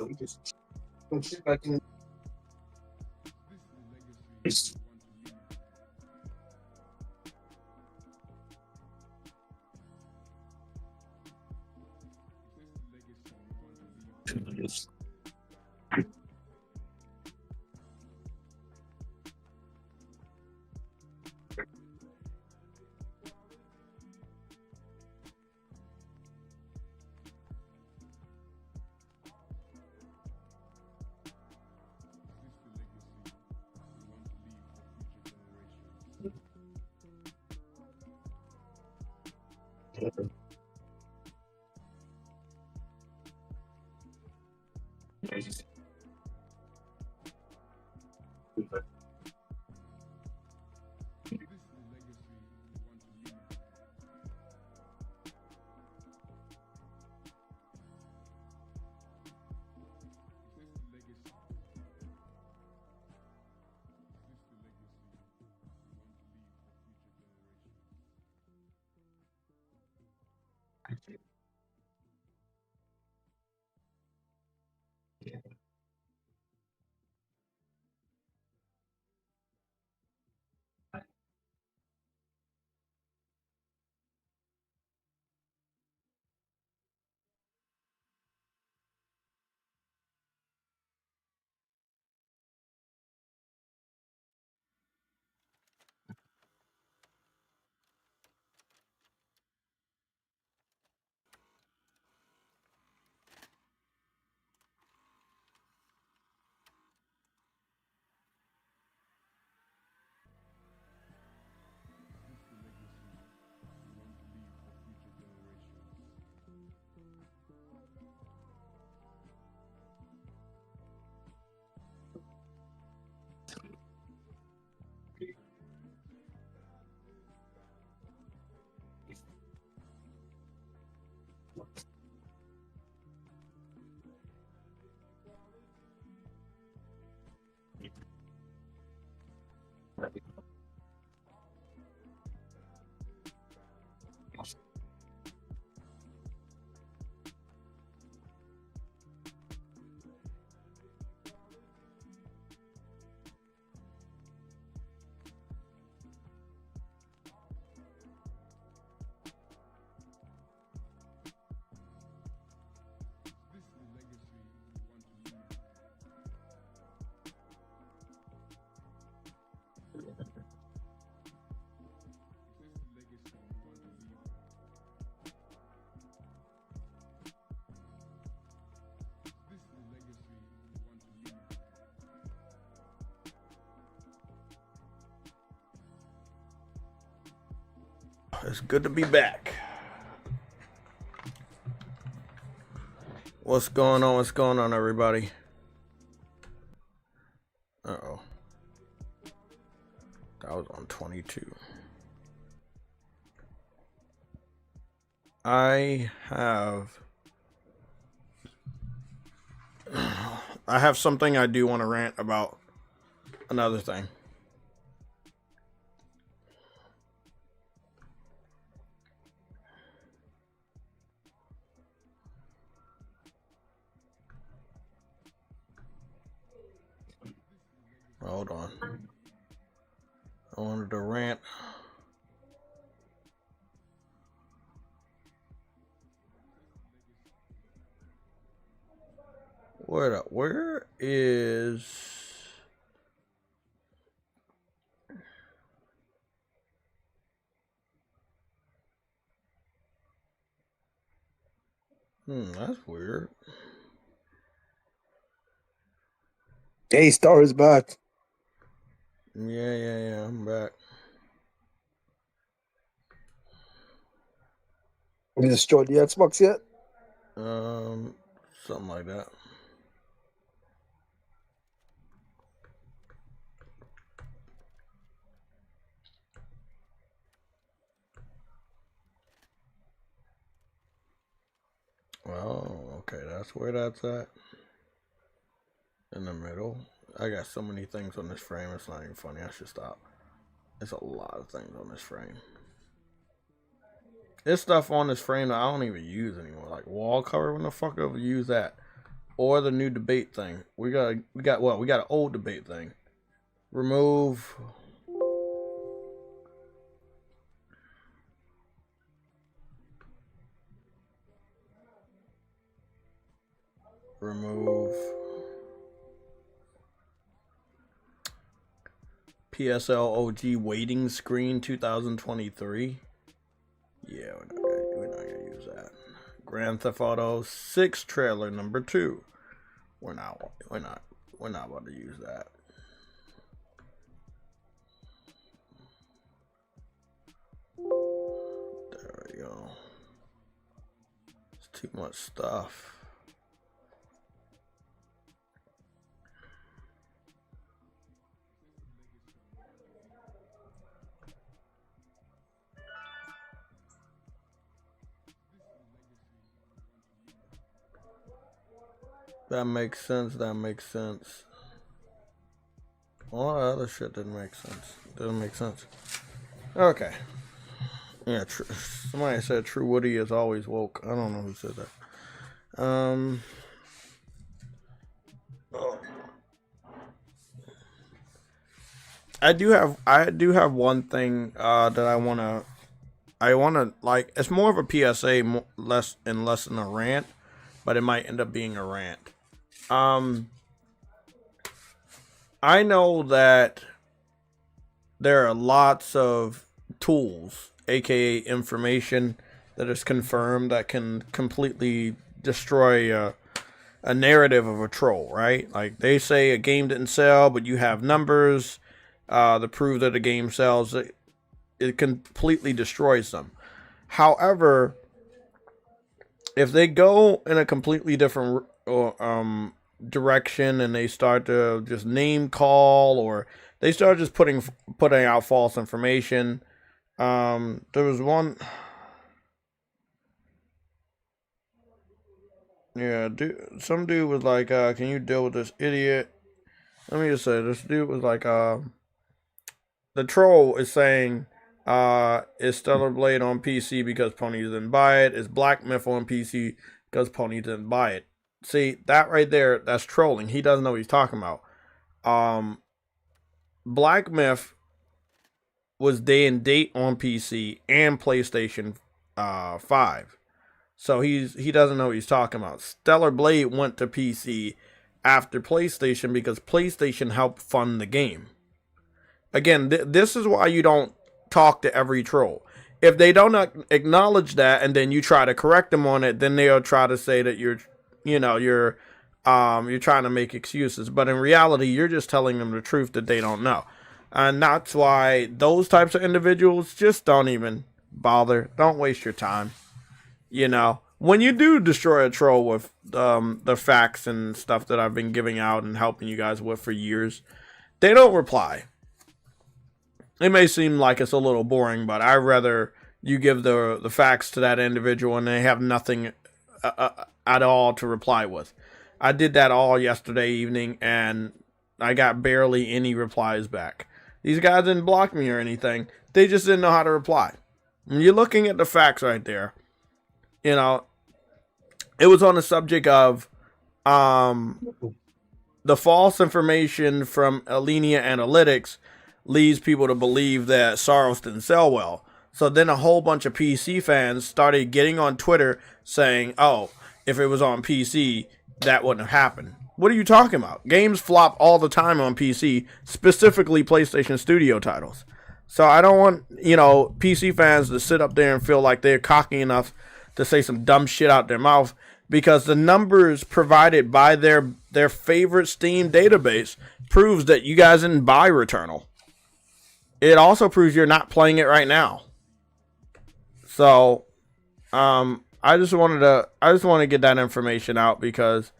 We just don't sit back in. It's good to be back. What's going on? What's going on, everybody? Uh-oh. That was on 22. I have something I do want to rant about. Another thing. Hold on. I wanted to rant. Where is... That's weird. Hey, Star is back. Yeah, I'm back. Have you destroyed the Xbox yet? Something like that. Well, okay, that's where that's at. In the middle. I got so many things on this frame, it's not even funny. I should stop. There's a lot of things on this frame. There's stuff on this frame that I don't even use anymore. Like wall cover, when the fuck ever use that? or the new debate thing. We got an old debate thing. Remove. PSLOG waiting screen 2023. Yeah, we're not gonna use that. Grand Theft Auto 6 trailer number 2. We're not about to use that. There we go. It's too much stuff. That makes sense. That makes sense. All the other shit didn't make sense. Doesn't make sense. Okay. Yeah, somebody said True Woody is always woke. I don't know who said that. I do have one thing that I wanna like. It's more of a PSA, less than a rant, but it might end up being a rant. I know that there are lots of tools, aka information, that is confirmed that can completely destroy a narrative of a troll, right? Like they say a game didn't sell, but you have numbers to prove that a game sells. It completely destroys them. However, if they go in a completely different direction and they start to just name call, or they start just putting out false information, there was one. Yeah, some dude was like, can you deal with this idiot? Let me just say, this dude was like, the troll is saying, is Stellar Blade on PC because Pony didn't buy it? Is Black Myth on PC because Pony didn't buy it? See, that right there, that's trolling. He doesn't know what he's talking about. Black Myth was day and date on PC and PlayStation 5. So he doesn't know what he's talking about. Stellar Blade went to PC after PlayStation because PlayStation helped fund the game. Again, this is why you don't talk to every troll. If they don't acknowledge that and then you try to correct them on it, then they'll try to say that you're trying to make excuses. But in reality, you're just telling them the truth that they don't know. And that's why those types of individuals just don't even bother. Don't waste your time. You know, when you do destroy a troll with the facts and stuff that I've been giving out and helping you guys with for years, they don't reply. It may seem like it's a little boring, but I'd rather you give the facts to that individual and they have nothing at all to reply with. I did that all yesterday evening and I got barely any replies back. These guys didn't block me or anything. They just didn't know how to reply. When you're looking at the facts right there, you know, it was on the subject of the false information from Alinea Analytics leads people to believe that SAROS didn't sell well. So then a whole bunch of PC fans started getting on Twitter saying, oh, if it was on PC, that wouldn't have happened. What are you talking about? Games flop all the time on PC, specifically PlayStation Studio titles. So I don't want, PC fans to sit up there and feel like they're cocky enough to say some dumb shit out their mouth, because the numbers provided by their favorite Steam database proves that you guys didn't buy Returnal. It also proves you're not playing it right now. So, I just want to get that information out because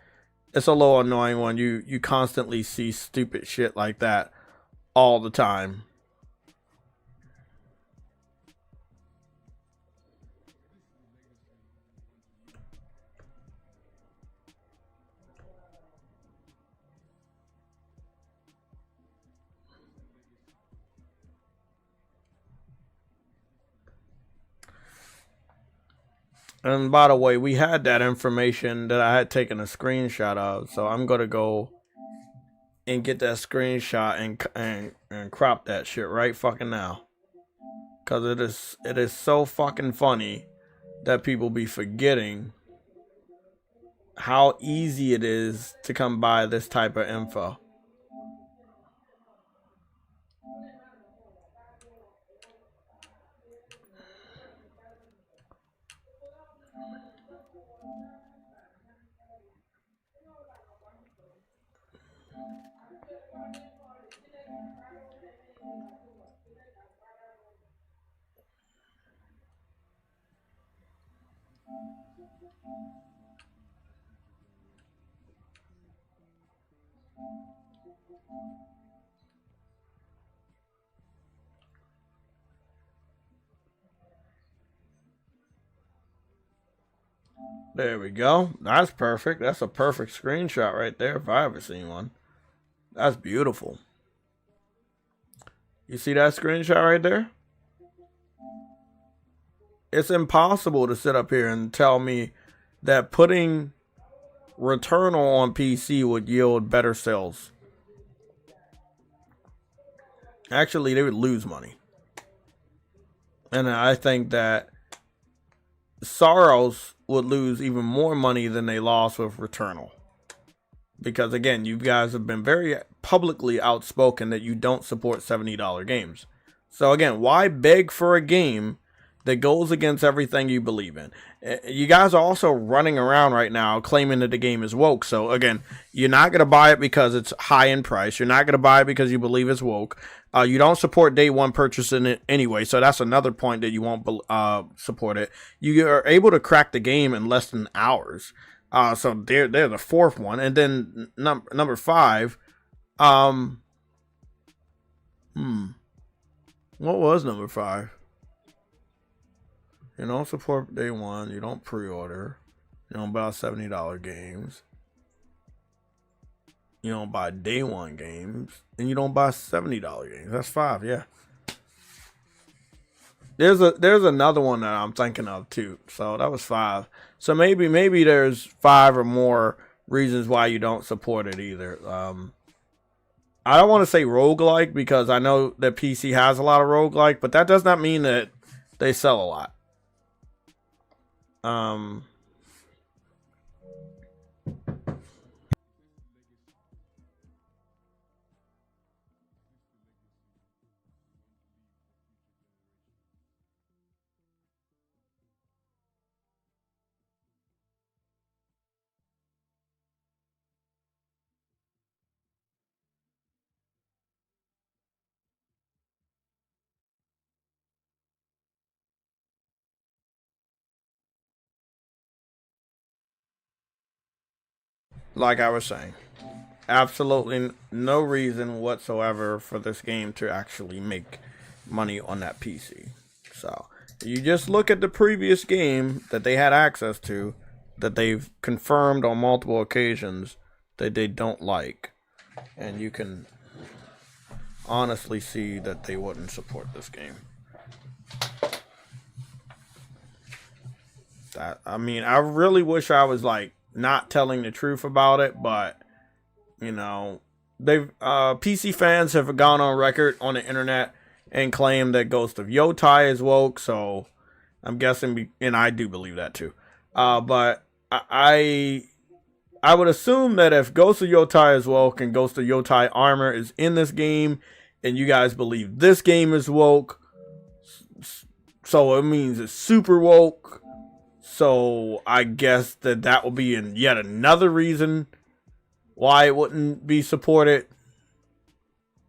it's a little annoying when you constantly see stupid shit like that all the time. And by the way, we had that information that I had taken a screenshot of, so I'm gonna go and get that screenshot and crop that shit right fucking now, cause it is so fucking funny that people be forgetting how easy it is to come by this type of info. There we go. That's perfect. That's a perfect screenshot right there if I ever seen one. That's beautiful. You see that screenshot right there? It's impossible to sit up here and tell me that putting Returnal on PC would yield better sales. Actually, they would lose money. And I think that SAROS would lose even more money than they lost with Returnal. Because again, you guys have been very publicly outspoken that you don't support $70 games. So again, why beg for a game that goes against everything you believe in? You guys are also running around right now claiming that the game is woke. So again, you're not going to buy it because it's high in price. You're not going to buy it because you believe it's woke. You don't support day one purchasing it anyway. So that's another point that you won't support it. You are able to crack the game in less than hours. So they're the fourth one. And then number 5. What was number 5? You don't support day one. You don't pre-order. You don't buy $70 games. You don't buy day one games. And you don't buy $70 games. That's 5, yeah. There's another one that I'm thinking of too. So that was 5. So maybe there's 5 or more reasons why you don't support it either. I don't want to say roguelike because I know that PC has a lot of roguelike, but that does not mean that they sell a lot. Like I was saying, absolutely no reason whatsoever for this game to actually make money on that PC. So you just look at the previous game that they had access to, that they've confirmed on multiple occasions that they don't like, and you can honestly see that they wouldn't support this game. I mean, I really wish I was like not telling the truth about it, but you know, they've PC fans have gone on record on the internet and claimed that Ghost of Yotai is woke, so I'm guessing, and I do believe that too. But I would assume that if Ghost of Yotai is woke and Ghost of Yotai Armor is in this game, and you guys believe this game is woke, so it means it's super woke. So I guess that will be yet another reason why it wouldn't be supported.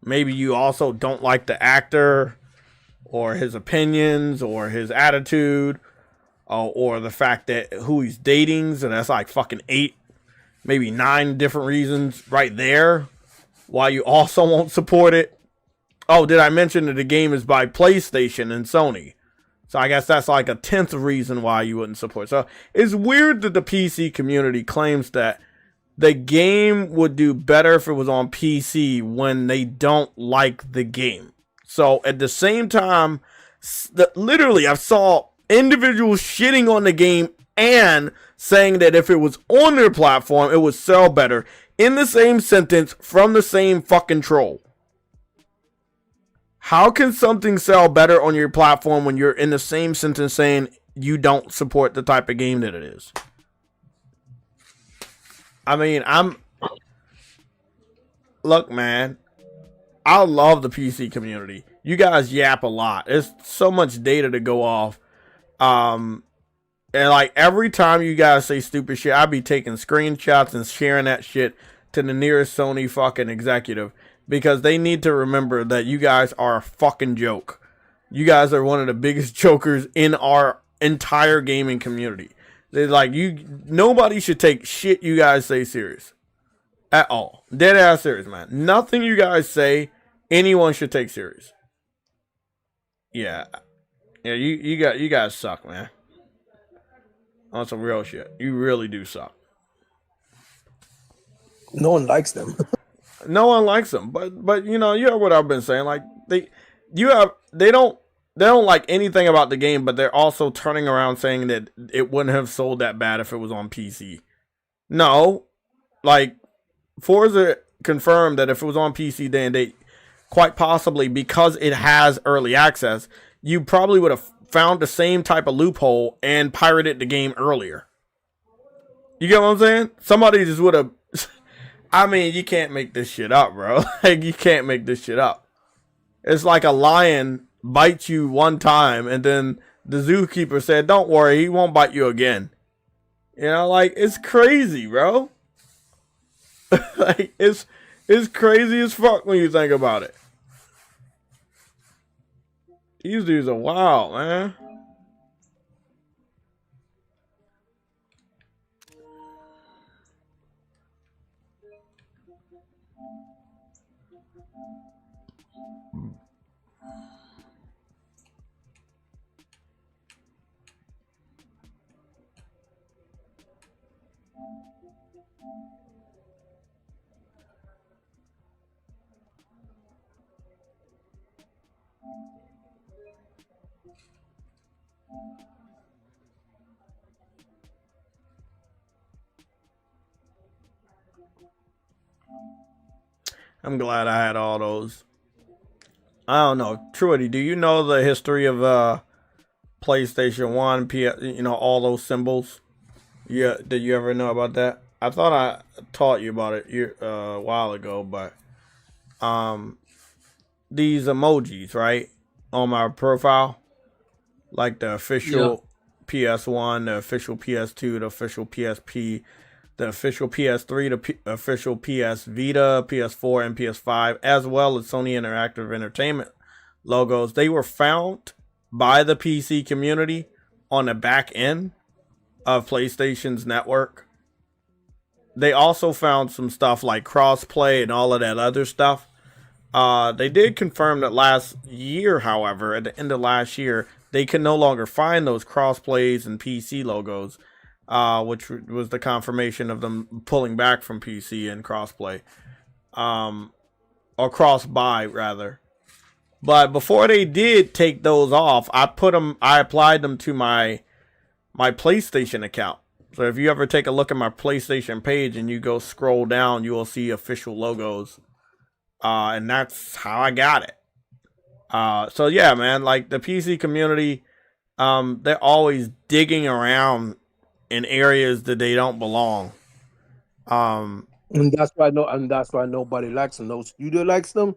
Maybe you also don't like the actor or his opinions or his attitude or the fact that who he's dating. So that's like fucking 8, maybe 9 different reasons right there why you also won't support it. Oh, did I mention that the game is by PlayStation and Sony? So I guess that's like a 10th reason why you wouldn't support. So it's weird that the PC community claims that the game would do better if it was on PC when they don't like the game. So at the same time, literally I saw individuals shitting on the game and saying that if it was on their platform, it would sell better in the same sentence from the same fucking troll. How can something sell better on your platform when you're in the same sentence saying you don't support the type of game that it is? I mean, look, man, I love the PC community. You guys yap a lot. There's so much data to go off. And like every time you guys say stupid shit, I be taking screenshots and sharing that shit to the nearest Sony fucking executive, because they need to remember that you guys are a fucking joke. You guys are one of the biggest jokers in our entire gaming community. They're like, nobody should take shit you guys say serious at all. Dead ass serious, man. Nothing you guys say anyone should take serious. Yeah, you guys suck, man. On some real shit, you really do suck. No one likes them. No one likes them, but you know what I've been saying. Like they don't like anything about the game, but they're also turning around saying that it wouldn't have sold that bad if it was on PC. No, like Forza confirmed that if it was on PC day and date, quite possibly because it has early access, you probably would have found the same type of loophole and pirated the game earlier. You get what I'm saying? Somebody just would have. I mean, you can't make this shit up, bro. Like, you can't make this shit up. It's like a lion bites you one time, and then the zookeeper said, "Don't worry, he won't bite you again." You know, like, it's crazy, bro. Like, it's crazy as fuck when you think about it. These dudes are wild, man. I'm glad I had all those. I don't know, Truity, do you know the history of PlayStation 1, all those symbols? Yeah, did you ever know about that? I thought I taught you about it a while ago, but these emojis, right, on my profile, like the official PS1, the official PS2, the official PSP, the official PS3, the official PS Vita, PS4, and PS5, as well as Sony Interactive Entertainment logos. They were found by the PC community on the back end of PlayStation's network. They also found some stuff like crossplay and all of that other stuff. They did confirm that last year, however, at the end of last year, they can no longer find those crossplays and PC logos, which was the confirmation of them pulling back from PC and crossplay, or cross-buy rather. But before they did take those off, I applied them to my PlayStation account. So if you ever take a look at my PlayStation page and you go scroll down, you will see official logos, and that's how I got it. So yeah, man, like the PC community, they're always digging around in areas that they don't belong. And that's why nobody likes them. No studio likes them.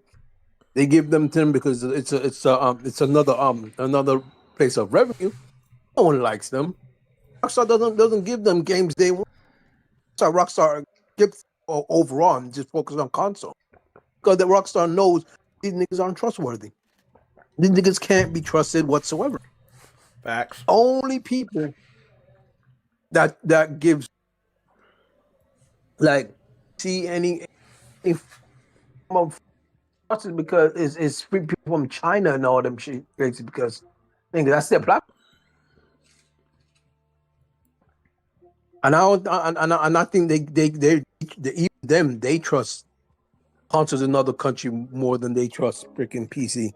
They give them to them because it's another place of revenue. No one likes them. Rockstar doesn't give them games they want. So Rockstar gives overall and just focus on console. Because the Rockstar knows these niggas aren't trustworthy. These niggas can't be trusted whatsoever. Facts. Only people that gives, like, see any of because it's people from China and all them shit crazy, because I think that's their platform. And I think they trust consoles in another country more than they trust freaking PC.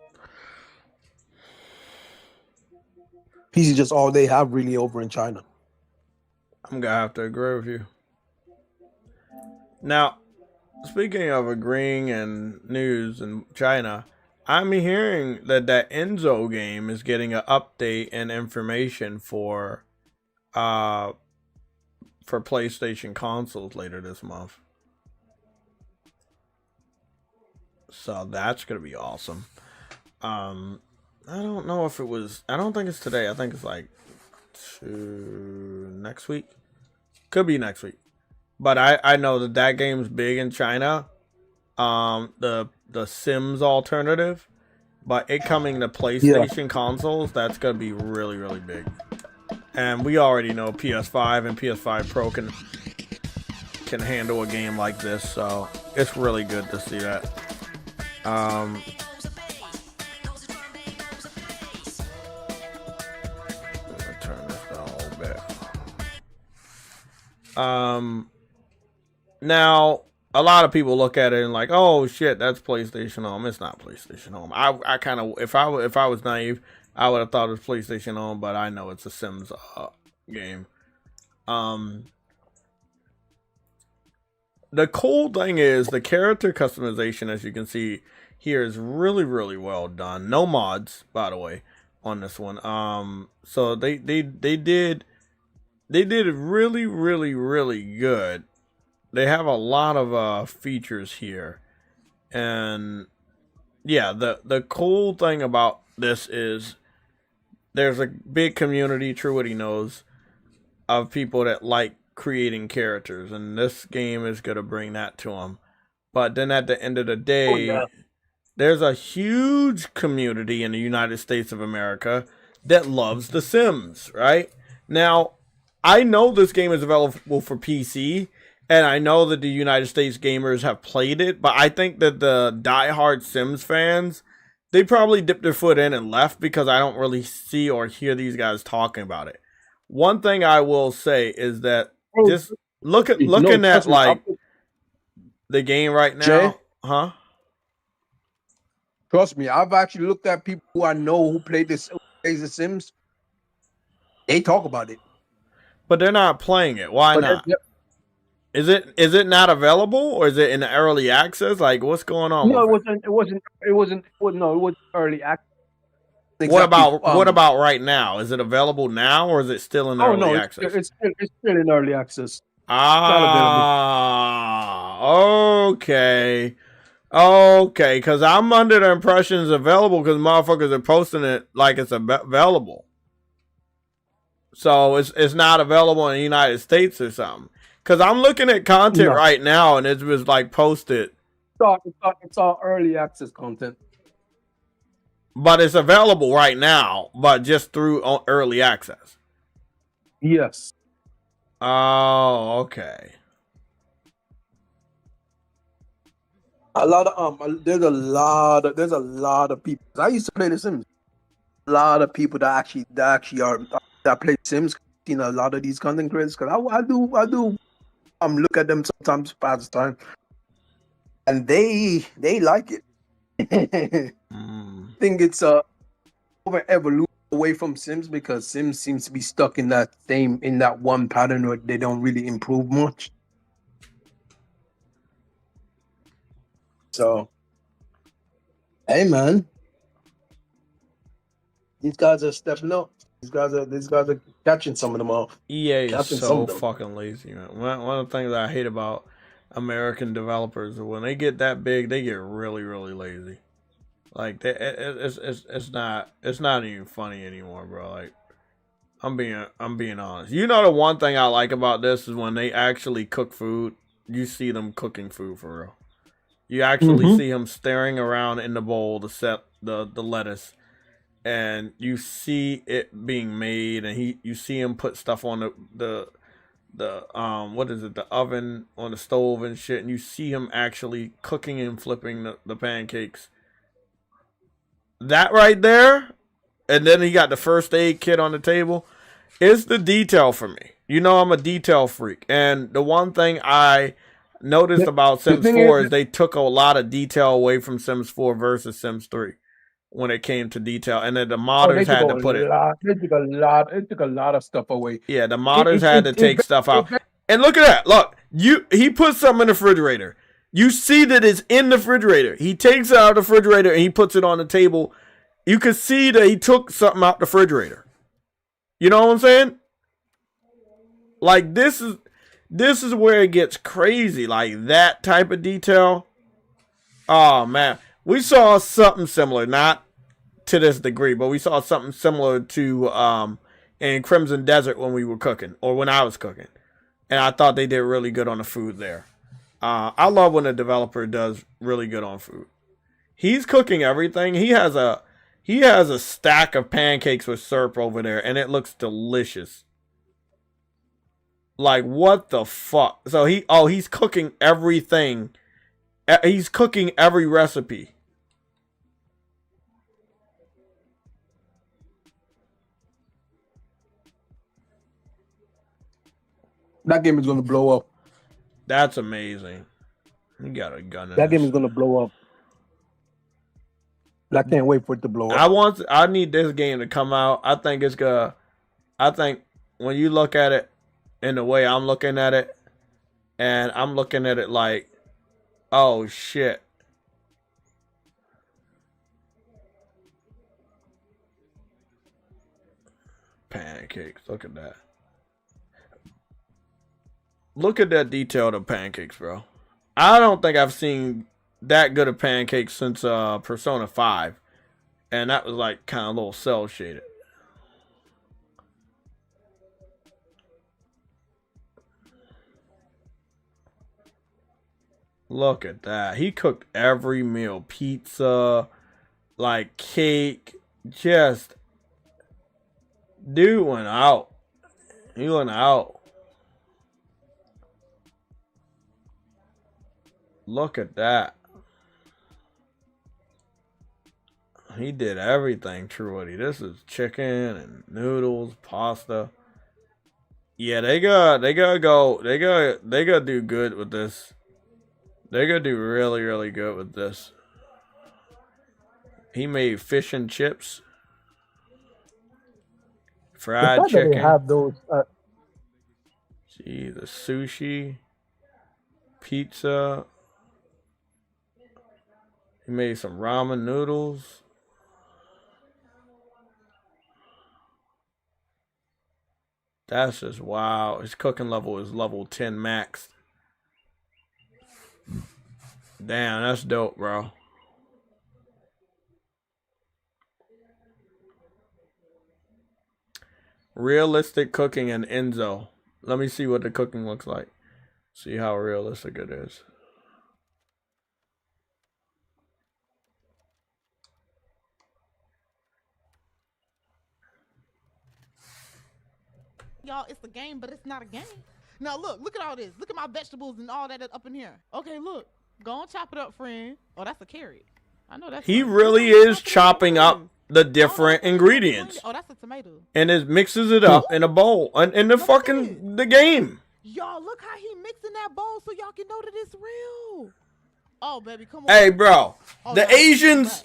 PC is just all they have really over in China. I'm gonna have to agree with you. Now, speaking of agreeing and news in China, I'm hearing that Inzoe game is getting an update and information for PlayStation consoles later this month. So that's gonna be awesome. I don't know if it was. I don't think it's today. I think it's like next week. Could be next week. But I know that game's big in China. The Sims alternative, but it coming to PlayStation consoles, that's gonna be really, really big. And we already know PS5 and PS5 Pro can handle a game like this, so it's really good to see that. Turn this down a little bit. Now a lot of people look at it and like, oh shit, that's PlayStation Home. It's not PlayStation Home. I kind of, if I was naive, I would have thought it was PlayStation Home, but I know it's a Sims game. The cool thing is the character customization, as you can see here, is really, really well done. No mods, by the way, on this one. So they did really, really, really good. They have a lot of features here, and yeah, the cool thing about this is there's a big community, True What He Knows, of people that like creating characters, and this game is gonna bring that to them. But then at the end of the day, there's a huge community in the United States of America that loves The Sims, right? Now, I know this game is available for PC, and I know that the United States gamers have played it, but I think that the diehard Sims fans, they probably dipped their foot in and left because I don't really see or hear these guys talking about it. One thing I will say is that just looking at like the game right now, Jay? huh? Trust me, I've actually looked at people who I know who play The Sims. They talk about it, but they're not playing it. Why not? Is it not available, or is it in early access? Like, what's going on? No, it wasn't early access. What about right now? Is it available now, or is it still in early access? It's still in early access. Okay. Okay, because I'm under the impression it's available because motherfuckers are posting it like it's available. So it's not available in the United States or something. Because I'm looking at content right now, and it was like posted. It's all early access content. But it's available right now, but just through early access. Yes. Oh, okay. There's a lot of people. I used to play The Sims. A lot of people that play Sims. You know, a lot of these content creators. Because I do look at them sometimes past the time, and they like it. I think it's a over evolution away from Sims because Sims seems to be stuck in that one pattern where they don't really improve much. So, hey man, these guys are stepping up. These guys are catching some of them off. EA is so fucking lazy, man. One of the things I hate about American developers is when they get that big, they get really, really lazy. Like it's not even funny anymore, bro. Like I'm being honest. You know, the one thing I like about this is when they actually cook food. You see them cooking food for real. You actually see him staring around in the bowl to set the lettuce, and you see it being made, and you see him put stuff on the what is it, the oven, on the stove and shit, and you see him actually cooking and flipping the pancakes. That right there, and then he got the first aid kit on the table. It's the detail for me. You know, I'm a detail freak, and the one thing I noticed about Sims 4 is they took a lot of detail away from Sims 4 versus Sims 3. when it came to detail, and then the Oh, modders had to put it. They took a lot. It took a lot of stuff away. Yeah, the modders had to take stuff out. And look at that. Look, he put something in the refrigerator. You see that it's in the refrigerator. He takes it out of the refrigerator and he puts it on the table. You can see that he took something out the refrigerator. You know what I'm saying? Like, this is where it gets crazy. Like, that type of detail. Oh, man. We saw something similar, not to this degree, but we saw something similar to in Crimson Desert when we were cooking, or when I was cooking. And I thought they did really good on the food there. I love when a developer does really good on food. He's cooking everything. He has a stack of pancakes with syrup over there, and it looks delicious. Like, what the fuck? So he's cooking everything. He's cooking every recipe. That game is gonna blow up. That's amazing. You got a gun in That this. game is gonna blow up. I can't wait for it to blow up. I need this game to come out. I think when you look at it in the way I'm looking at it, and I'm looking at it like, oh shit. Pancakes, look at that. Look at that detail of the pancakes, bro. I don't think I've seen that good of pancakes since Persona 5. And that was like kind of a little cell shaded. Look at that. He cooked every meal. Pizza, like cake. Just, dude went out. He went out. Look at that. He did everything, Truity. This is chicken and noodles, pasta. Yeah, they gotta do good with this. They gotta do really, really good with this. He made fish and chips, fried chicken. They have those. See, the sushi, pizza. He made some ramen noodles. That's just wow. His cooking level is level 10 max. Damn, that's dope, bro. Realistic cooking in Inzoe. Let me see what the cooking looks like. See how realistic it is. Y'all, it's a game, but it's not a game. Now look at all this. Look at my vegetables and all that up in here. Okay, look. Go on, chop it up, friend. Oh, that's a carrot. I know that's. He really is chopping up the different ingredients. Oh, that's a tomato. And it mixes it up in a bowl. In the fucking the game. Y'all, look how he mixing that bowl so y'all can know that it's real. Oh, baby, come on. Hey, bro. The Asians,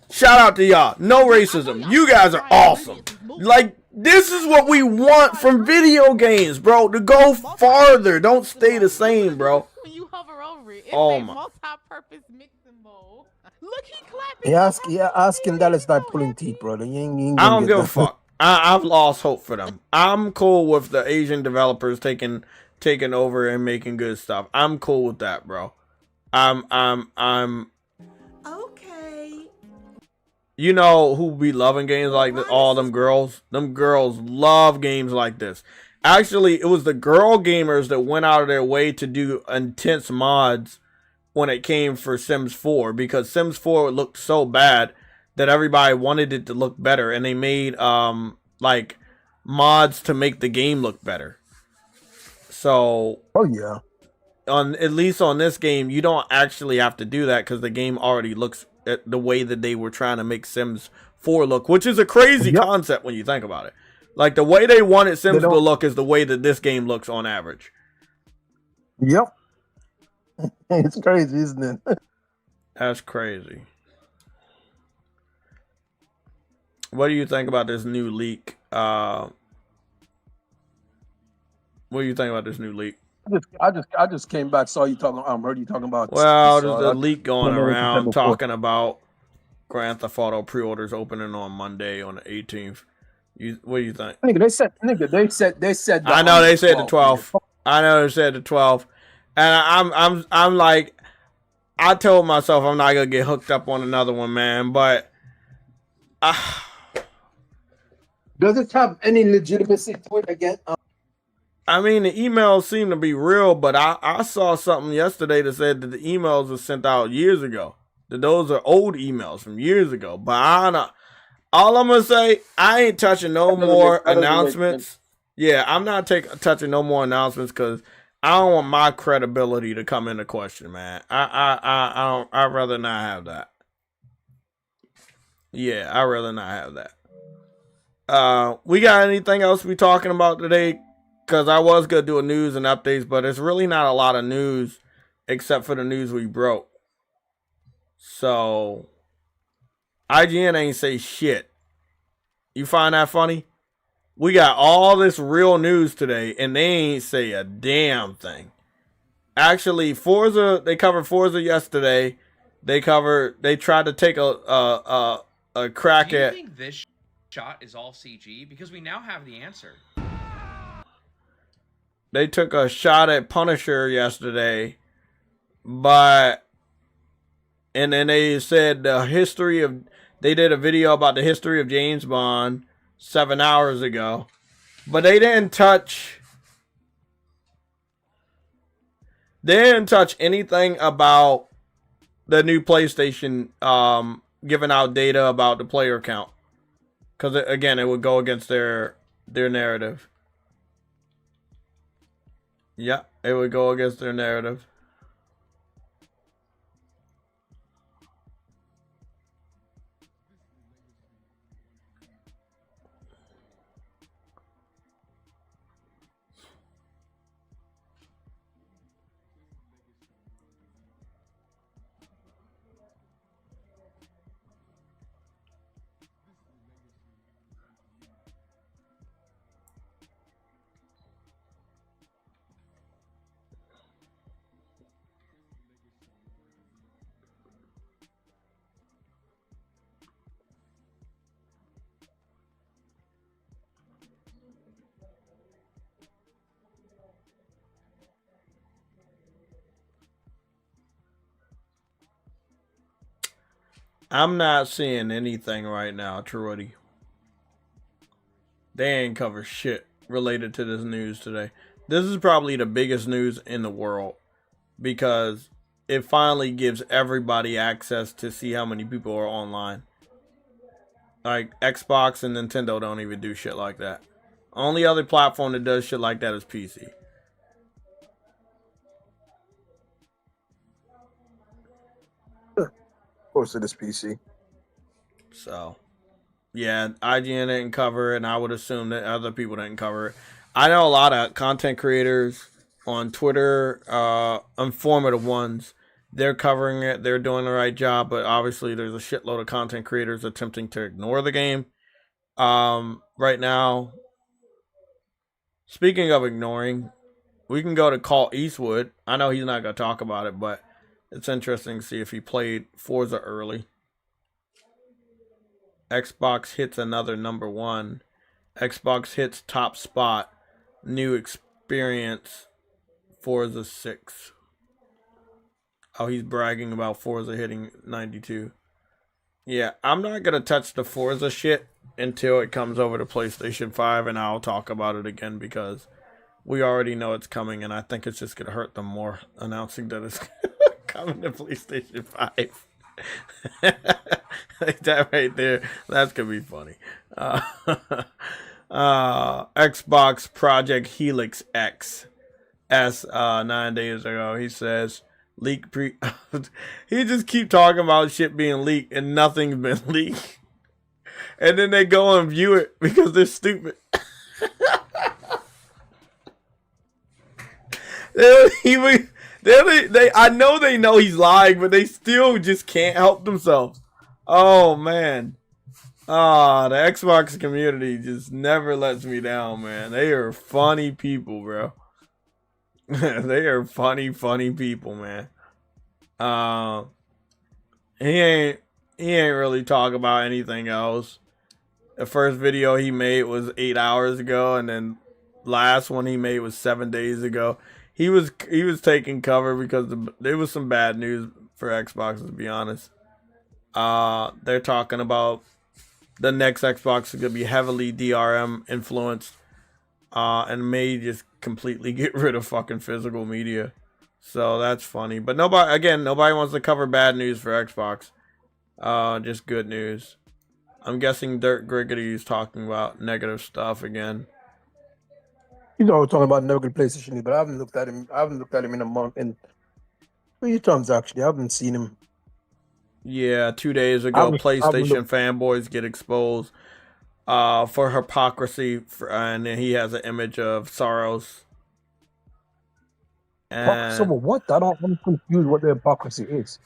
shout out to y'all. No racism. You guys are awesome. Like, this is what we want from video games, bro. To go farther. Don't stay the same, bro. When you hover over it, it's Oh a my. multi-purpose mixing bowl. Look, he clapping. Ask him that. It's not pulling teeth, brother. You ain't I gonna don't get give a that. fuck. I've lost hope for them. I'm cool with the Asian developers taking over and making good stuff. I'm cool with that, bro. I'm Okay. You know who be loving games like this? All them girls. Them girls love games like this. Actually, it was the girl gamers that went out of their way to do intense mods when it came for Sims 4, because Sims 4 looked so bad that everybody wanted it to look better, and they made like mods to make the game look better. So, oh yeah, at least on this game, you don't actually have to do that because the game already looks at the way that they were trying to make Sims 4 look, which is a crazy concept when you think about it. Like, the way they wanted Sims to look is the way that this game looks on average. Yep. It's crazy, isn't it? That's crazy. What do you think about this new leak? What do you think about this new leak? I just came back, saw you talking. Heard you talking about. Well, there's a leak going remember what you said around before. talking about Grand Theft Auto pre-orders opening on Monday on the 18th. What do you think? Nigga, they said. I know they said the 12th. I know they said the 12th, and I'm like, I told myself I'm not gonna get hooked up on another one, man. But does it have any legitimacy to it again? I mean, the emails seem to be real, but I saw something yesterday that said that the emails were sent out years ago. That those are old emails from years ago. But I don't. All I'm gonna say, I ain't touching no more announcements. Yeah, I'm not touching no more announcements because I don't want my credibility to come into question, man. I'd rather not have that. Yeah, I'd rather not have that. We got anything else we talking about today? Because I was gonna do a news and updates, but it's really not a lot of news except for the news we broke. So IGN ain't say shit. You find that funny? We got all this real news today, and they ain't say a damn thing. Actually, Forza, they covered Forza yesterday. They tried to take a crack at. Do you think this shot is all CG? Because we now have the answer. They took a shot at Punisher yesterday, and then they said they did a video about the history of James Bond 7 hours ago, but they didn't touch anything about the new PlayStation giving out data about the player count, because again, it would go against their narrative. Yeah, it would go against their narrative. I'm not seeing anything right now, Trudy. They ain't cover shit related to this news today. This is probably the biggest news in the world because it finally gives everybody access to see how many people are online. Like Xbox and Nintendo don't even do shit like that. Only other platform that does shit like that is PC. Of course, it is PC. So, yeah, IGN didn't cover it, and I would assume that other people didn't cover it. I know a lot of content creators on Twitter, informative ones, they're covering it. They're doing the right job, but obviously there's a shitload of content creators attempting to ignore the game. Right now, speaking of ignoring, we can go to Call Eastwood. I know he's not going to talk about it, but it's interesting to see if he played Forza early. Xbox hits another #1. Xbox hits top spot. New experience. Forza 6. Oh, he's bragging about Forza hitting 92. Yeah, I'm not going to touch the Forza shit until it comes over to PlayStation 5, and I'll talk about it again because we already know it's coming, and I think it's just going to hurt them more announcing that it's coming to PlayStation 5. Like that right there, that's gonna be funny. Xbox Project Helix X S 9 days ago, he says leak he just keep talking about shit being leaked and nothing's been leaked, and then they go and view it because they're stupid. I know they know he's lying, but they still just can't help themselves. Oh man, Ah, the Xbox community just never lets me down, man. They are funny people, bro. They are funny people, man. He ain't really talk about anything else. The first video he made was 8 hours ago, and then last one he made was 7 days ago. He was taking cover because there was some bad news for Xbox, to be honest. They're talking about the next Xbox is gonna be heavily DRM influenced, and may just completely get rid of fucking physical media. So that's funny. But nobody wants to cover bad news for Xbox. Just good news. I'm guessing Dirt Griggity is talking about negative stuff again. He's always talking about negative PlayStation, but I haven't looked at him. In a month, in 3 times actually. I haven't seen him. Yeah, 2 days ago, PlayStation fanboys get exposed for hypocrisy, and then he has an image of SAROS. And So what? I'm confused what the hypocrisy is.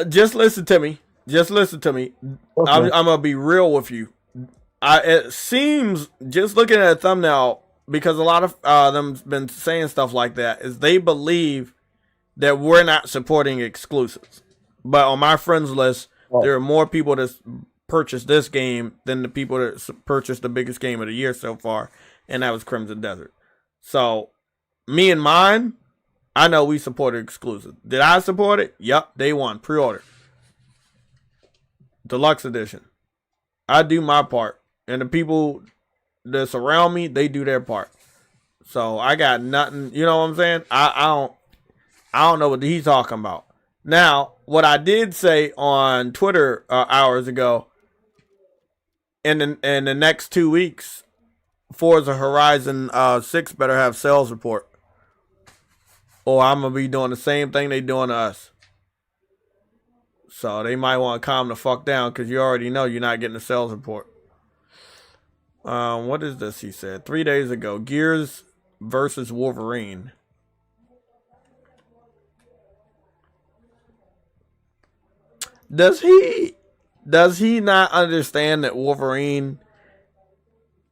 Just listen to me. Okay. I'm gonna be real with you. It seems, just looking at a thumbnail, because a lot of them been saying stuff like that, is they believe that we're not supporting exclusives. But on my friends list, there are more people that purchased this game than the people that purchased the biggest game of the year so far, and that was Crimson Desert. So, me and mine, I know we supported exclusive. Did I support it? Yep, day one, pre-order. Deluxe edition. I do my part. And the people that surround me, they do their part. So I got nothing, you know what I'm saying? I don't know what he's talking about. Now, what I did say on Twitter hours ago, in the next 2 weeks, Forza Horizon 6 better have sales report, or I'm gonna be doing the same thing they doing to us. So they might want to calm the fuck down, because you already know you're not getting a sales report. What is this? He said 3 days ago, Gears versus Wolverine. Does he not understand that Wolverine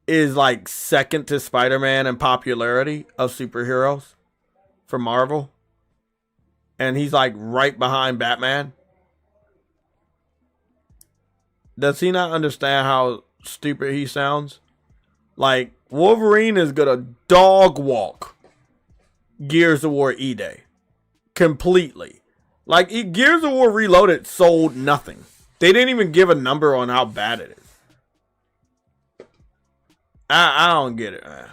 is like second to Spider-Man in popularity of superheroes for Marvel? And he's like right behind Batman? Does he not understand how stupid he sounds? Like, Wolverine is gonna dog walk Gears of War E-Day completely. Like, Gears of War Reloaded sold nothing. They didn't even give a number on how bad it is. I don't get it, man.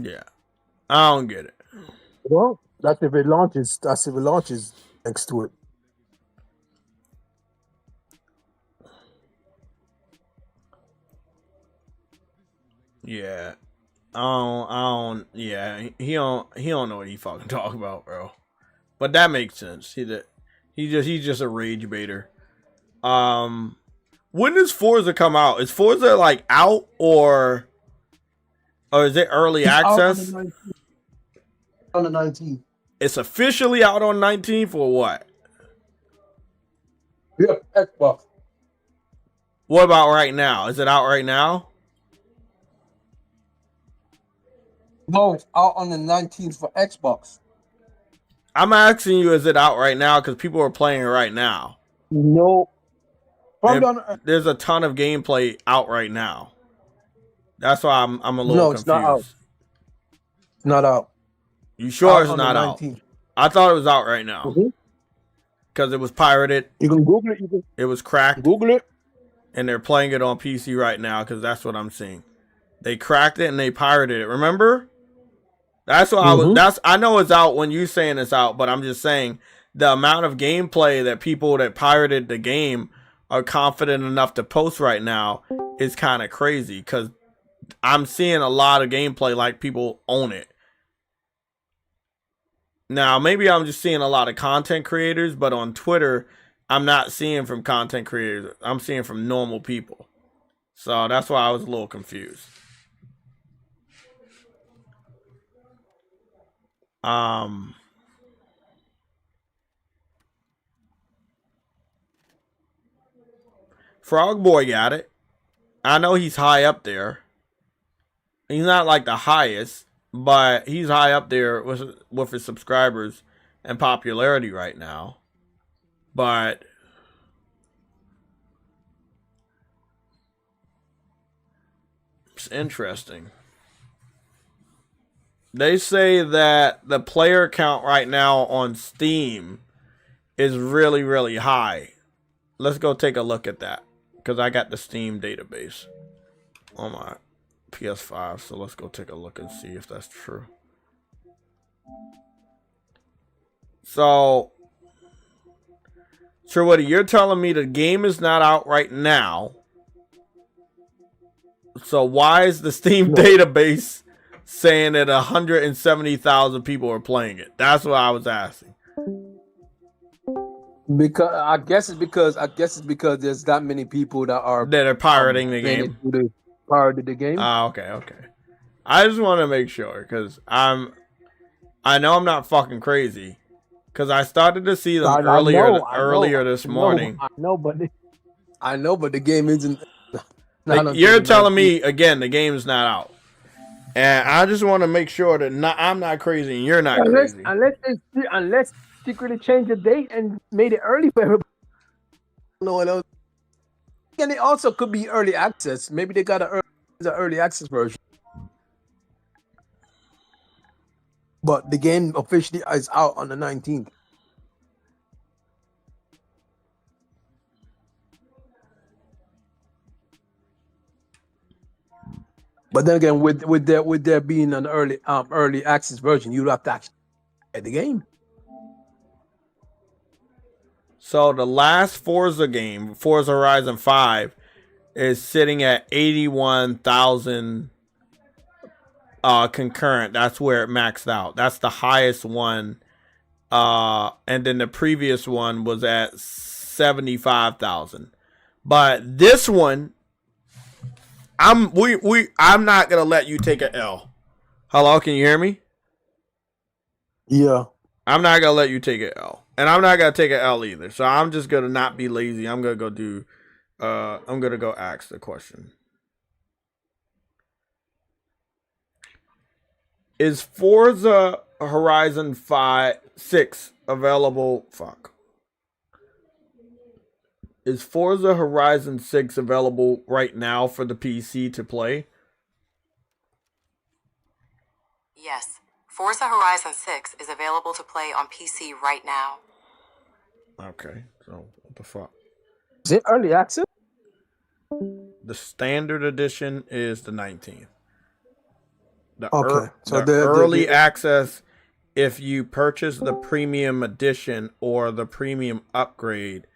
Yeah, I don't get it. Well, that's if it launches. Next to it. Yeah. Yeah, he don't know what he fucking talk about, bro. But that makes sense. He's just a rage baiter. When does Forza come out? Is Forza like out, or is it early access? On the 19th. It's officially out on 19th, or what? Yeah, Xbox. What about right now? Is it out right now? No, it's out on the 19th for Xbox. I'm asking you, is it out right now? Because people are playing it right now. No. There's a ton of gameplay out right now. That's why I'm a little confused. It's not out. It's not out. You sure it's not out? I thought it was out right now. Because it was pirated. You can Google it. It was cracked. Google it. And they're playing it on PC right now, because that's what I'm seeing. They cracked it and they pirated it. Remember? That's what I know it's out when you're saying it's out, but I'm just saying the amount of gameplay that people that pirated the game are confident enough to post right now is kind of crazy, because I'm seeing a lot of gameplay like people own it. Now, maybe I'm just seeing a lot of content creators, but on Twitter, I'm not seeing from content creators. I'm seeing from normal people. So that's why I was a little confused. Frog Boy got it. I know he's high up there. He's not like the highest, but he's high up there with his subscribers and popularity right now. But it's interesting. They say that the player count right now on Steam is really, really high. Let's go take a look at that, because I got the Steam database on my PS5. So let's go take a look and see if that's true. So, Woody, you're telling me the game is not out right now. So why is the Steam database saying that 170,000 people are playing it? That's what I was asking. Because I guess it's because there's that many people that are pirating the game. Pirated the game. Okay. I just want to make sure, because I know I'm not fucking crazy, because I started to see them earlier this morning. I know, but the game isn't. Like, you're telling me again the game's not out, and I just want to make sure that I'm not crazy and you're not crazy. Unless secretly changed the date and made it early for everybody. No, and it also could be early access. Maybe they got the early access version, but the game officially is out on the 19th. But then again, with there being an early access version, you'd have to actually play the game. So the last Forza game, Forza Horizon 5, is sitting at 81,000 concurrent. That's where it maxed out. That's the highest one. And then the previous one was at 75,000. But this one, I'm not gonna let you take an L. Hello, can you hear me? Yeah. I'm not gonna let you take an L. And I'm not gonna take an L either. So I'm just gonna not be lazy. I'm gonna go do I'm gonna go ask the question. Is Forza Horizon 6 available? Is Forza Horizon 6 available right now for the PC to play? Yes, Forza Horizon 6 is available to play on PC right now. Okay, so what the fuck? Is it early access? The standard edition is the 19th. The the early access, if you purchase the premium edition or the premium upgrade,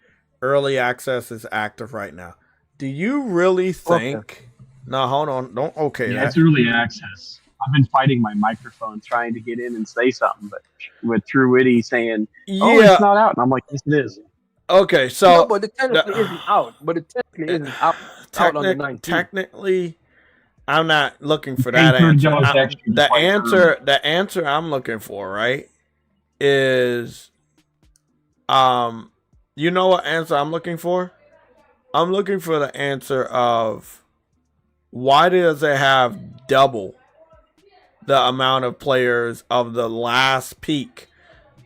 early access is active right now. Do you really think? Okay. No, hold on. Don't. Okay. Yeah, it's early access. I've been fighting my microphone trying to get in and say something, but with True Witty saying, "Oh, it's not out," and I'm like, "Yes, it is." Okay, so no, but it technically isn't out. But it technically isn't out on the 19th. Technically, I'm not looking for that answer. The answer I'm looking for, right, is you know what answer I'm looking for? I'm looking for the answer of why does it have double the amount of players of the last peak,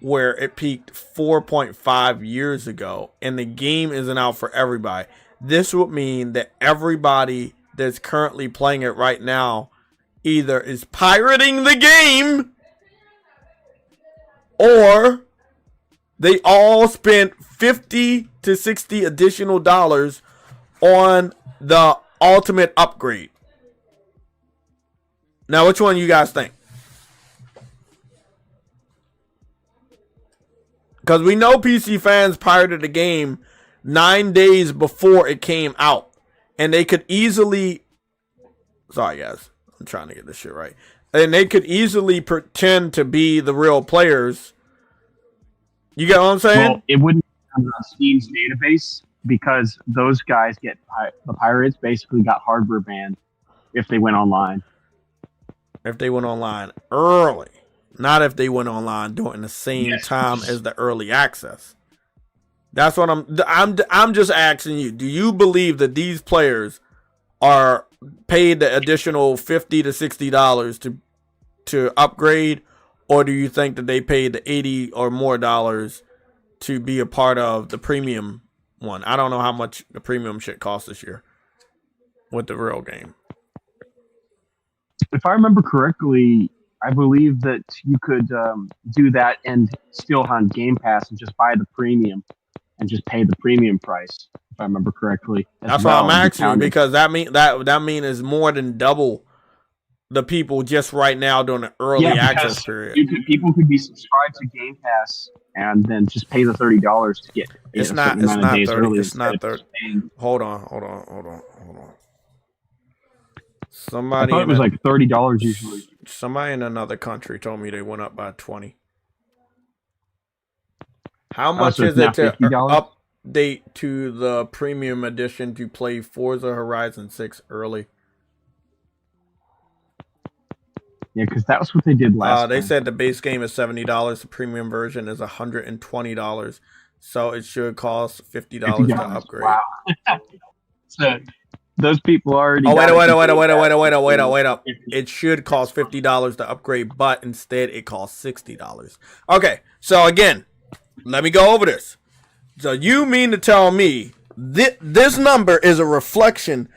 where it peaked 4.5 years ago, and the game isn't out for everybody. This would mean that everybody that's currently playing it right now either is pirating the game or they all spent $50 to $60 additional dollars on the ultimate upgrade. Now, which one you guys think? Because we know PC fans pirated the game 9 days before it came out. And they could easily... Sorry, guys. I'm trying to get this shit right. And they could easily pretend to be the real players. You get what I'm saying? Well, it wouldn't be on Steam's database because those guys the pirates basically got hardware banned if they went online. If they went online early. Not if they went online during the same time as the early access. That's what I'm just asking you. Do you believe that these players are paid the additional $50 to $60 to upgrade, or do you think that they paid the $80 or more to be a part of the premium one? I don't know how much the premium shit costs this year with the real game. If I remember correctly, I believe that you could do that and still on Game Pass and just buy the premium and just pay the premium price. If I remember correctly. That's why I'm asking you, because that mean is more than double the people just right now during the early access period. People could be subscribed to Game Pass and then just pay the $30 to get. It's not 30. It's not 30. Hold on. Somebody, I thought it was like $30 usually. Somebody in another country told me they went up by 20. How much is it to update to the premium edition to play Forza Horizon 6 early? Yeah, because that was what they did last time. They said the base game is $70. The premium version is $120. So it should cost $50 to upgrade. Wow. So those people already. Oh, wait up. It should cost $50 to upgrade, but instead it costs $60. Okay, so again, let me go over this. So you mean to tell me this number is a reflection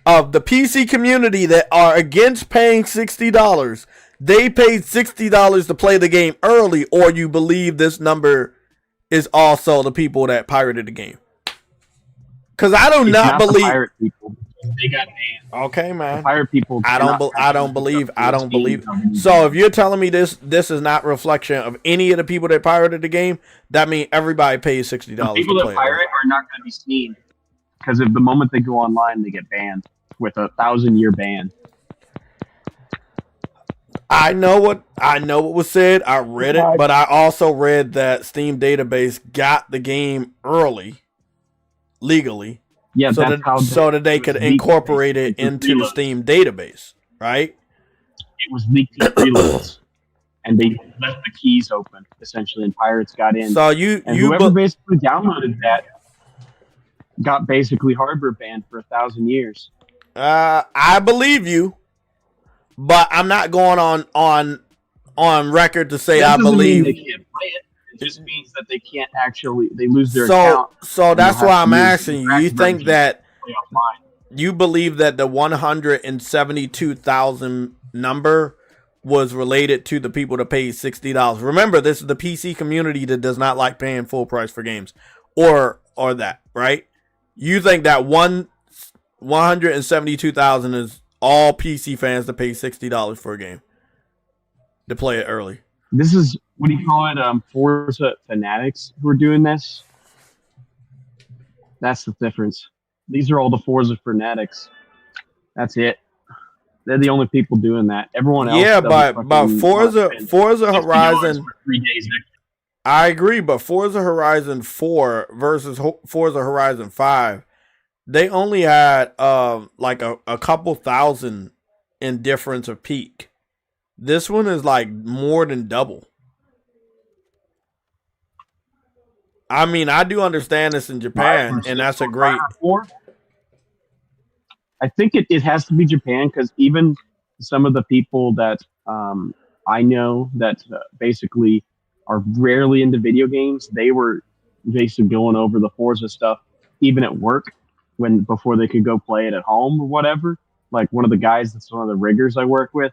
of the PC community that are against paying $60? They paid $60 to play the game early, or you believe this number is also the people that pirated the game? Because I do not believe. Pirate people. They got banned. Okay, man. The pirate people. I don't believe. So if you're telling me this is not reflection of any of the people that pirated the game, that means everybody pays $60 to play. People that pirate are not going to be seen because if the moment they go online, they get banned with a 1,000-year ban. I know what was said. I read it, but I also read that Steam Database got the game early, legally. Yeah, so that they could incorporate it into the Steam database, right? It was leaked to preloads, and they left the keys open essentially, and pirates got in. So whoever basically downloaded that got basically hardware banned for 1,000 years. I believe you, but I'm not going on record to say I believe. They can't play it. It just means that they can't actually, they lose their account. So that's why I'm asking you. You think that you believe that the 172,000 number was related to the people that paid $60? Remember, this is the PC community that does not like paying full price for games, or that, right? You think that 172,000 is all PC fans that pay $60 for a game to play it early? This is, what do you call it? Forza fanatics who are doing this. That's the difference. These are all the Forza fanatics. That's it. They're the only people doing that. Everyone else. Yeah, but Forza Horizon. 3 days. I agree, but Forza Horizon 4 versus Forza Horizon 5, they only had like a couple thousand in difference of peak. This one is like more than double. I mean, I do understand this in Japan, and that's a great. I think it has to be Japan, because even some of the people that I know that basically are rarely into video games, they were basically going over the Forza stuff even at work before they could go play it at home or whatever. Like one of the guys that's one of the riggers I work with,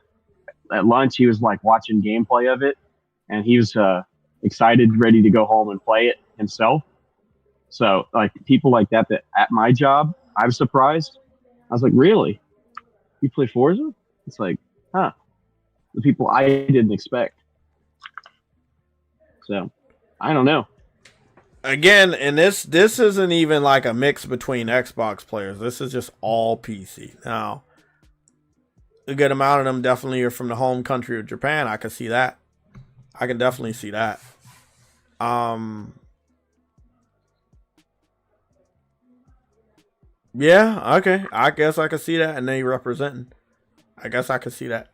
at lunch he was like watching gameplay of it, and he was excited, ready to go home and play it himself. So like people like that at my job, I was surprised. I was like, really? You play Forza? It's like, huh. The people I didn't expect. So I don't know. Again, and this isn't even like a mix between Xbox players. This is just all PC. Now, a good amount of them definitely are from the home country of Japan. I can see that. I can definitely see that. Yeah, okay. I guess I can see that, and they representing. I guess I can see that.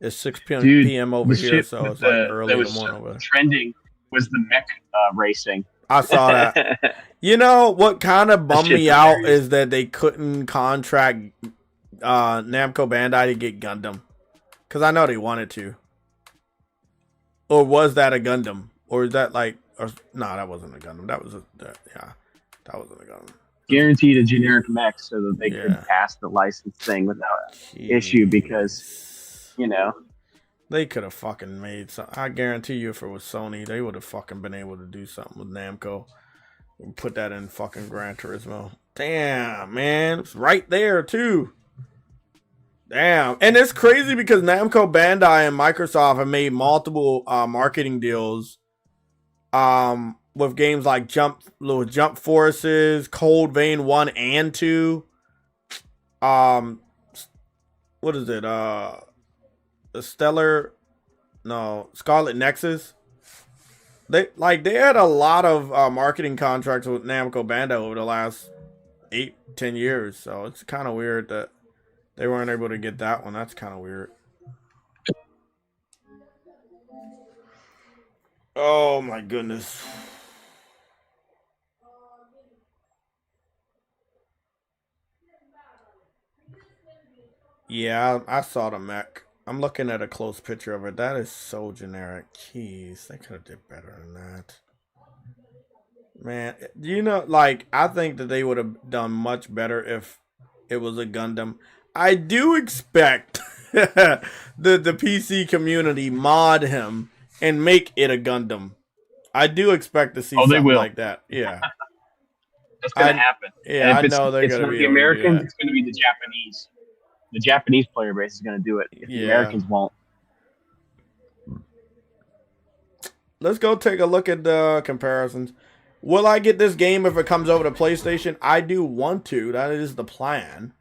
It's 6 p.m. over here, so it's like early in the morning over there. Trending was the mech racing. I saw that. You know what kind of bummed me out is that they couldn't contract Namco Bandai to get Gundam, because I know they wanted to. Or was that a Gundam? Or is that like? No, that wasn't a Gundam. That wasn't a Gundam. Guaranteed a generic mech so that they could pass the license thing without issue, because they could have fucking made some. I guarantee you, if it was Sony, they would have fucking been able to do something with Namco and put that in fucking Gran Turismo. Damn, man, it's right there too. Damn, and it's crazy because Namco Bandai and Microsoft have made multiple marketing deals, with games like Jump Forces, Cold Vein 1 and 2. What is it? Scarlet Nexus. They had a lot of marketing contracts with Namco Bandai over the last 8-10 years, so it's kind of weird that they weren't able to get that one. That's kind of weird. Oh my goodness. Yeah, I saw the mech. I'm looking at a close picture of it. That is so generic. Jeez, they could have did better than that. Man, I think that they would have done much better if it was a Gundam. I do expect the PC community mod him and make it a Gundam. I do expect to see something like that. Yeah. That's going to happen. Yeah, I know they're going to be the Americans. It's going to be the Japanese. The Japanese player base is going to do it. If the Americans won't. Let's go take a look at the comparisons. Will I get this game if it comes over to PlayStation? I do want to. That is the plan.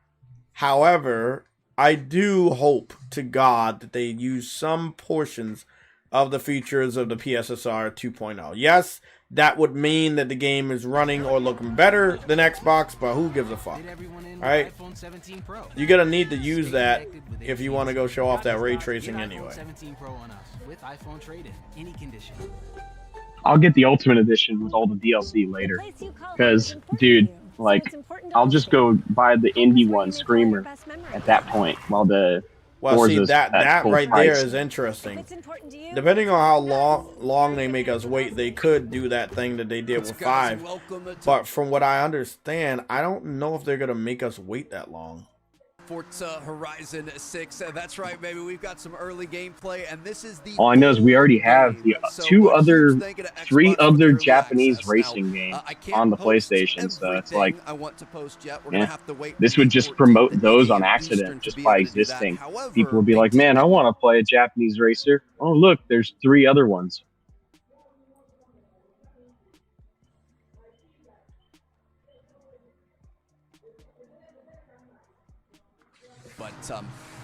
However, I do hope to God that they use some portions of the features of the PSSR 2.0. Yes, that would mean that the game is running or looking better than Xbox, but who gives a fuck? Alright? You're going to need to use that if you want to go show off that ray tracing anyway. I'll get the Ultimate Edition with all the DLC later. Because, dude, I'll just go buy the indie one, Screamer, at that point, while the see, that right there is interesting. Depending on how long they make us wait, they could do that thing that they did with 5. But from what I understand, I don't know if they're going to make us wait that long. Forza Horizon 6. That's right, baby. We've got some early gameplay, and this is the. All I know is we already have the 3 other Japanese racing games on the PlayStation, so it's like, this would just promote those on accident just by existing. People would be like, man, I want to play a Japanese racer. Oh, look, there's 3 other ones. But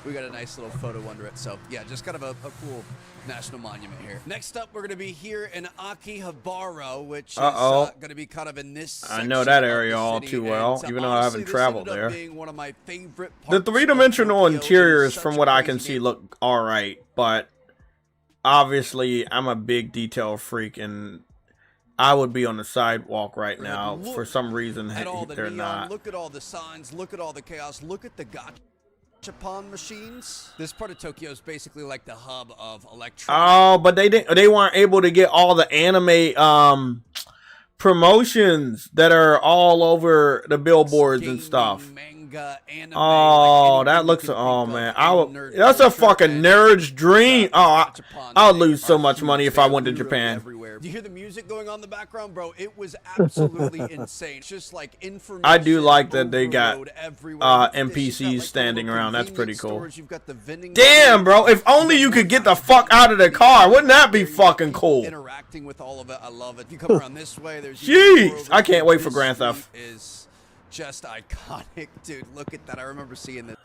we got a nice little photo under it. So, yeah, just kind of a cool national monument here. Next up, we're going to be here in Akihabara, which is going to be kind of in this I know that area all too well, even though I haven't traveled there. The 3-dimensional interiors, from what I can see, look alright, but obviously I'm a big detail freak, and I would be on the sidewalk right now. For some reason, they're not. Look at all the signs. Look at all the chaos. Look at the gachapon machines. This part of Tokyo is basically like the hub of electronics. Oh, but they weren't able to get all the anime promotions that are all over the billboards and stuff. Oh, that looks. Oh man, that's a fucking nerd's dream. Oh, I'll lose so much money if I went to Japan. Do you hear the music going on in the background, bro? It was absolutely insane. It's just like information. I do like that they got NPCs standing around. That's pretty cool. Damn, bro! If only you could get the fuck out of the car. Wouldn't that be fucking cool? Interacting with all of it, I love it. If you come around this way, there's. Jeez, I can't wait for Grand Theft. Is just iconic, dude. Look at that. I remember seeing this.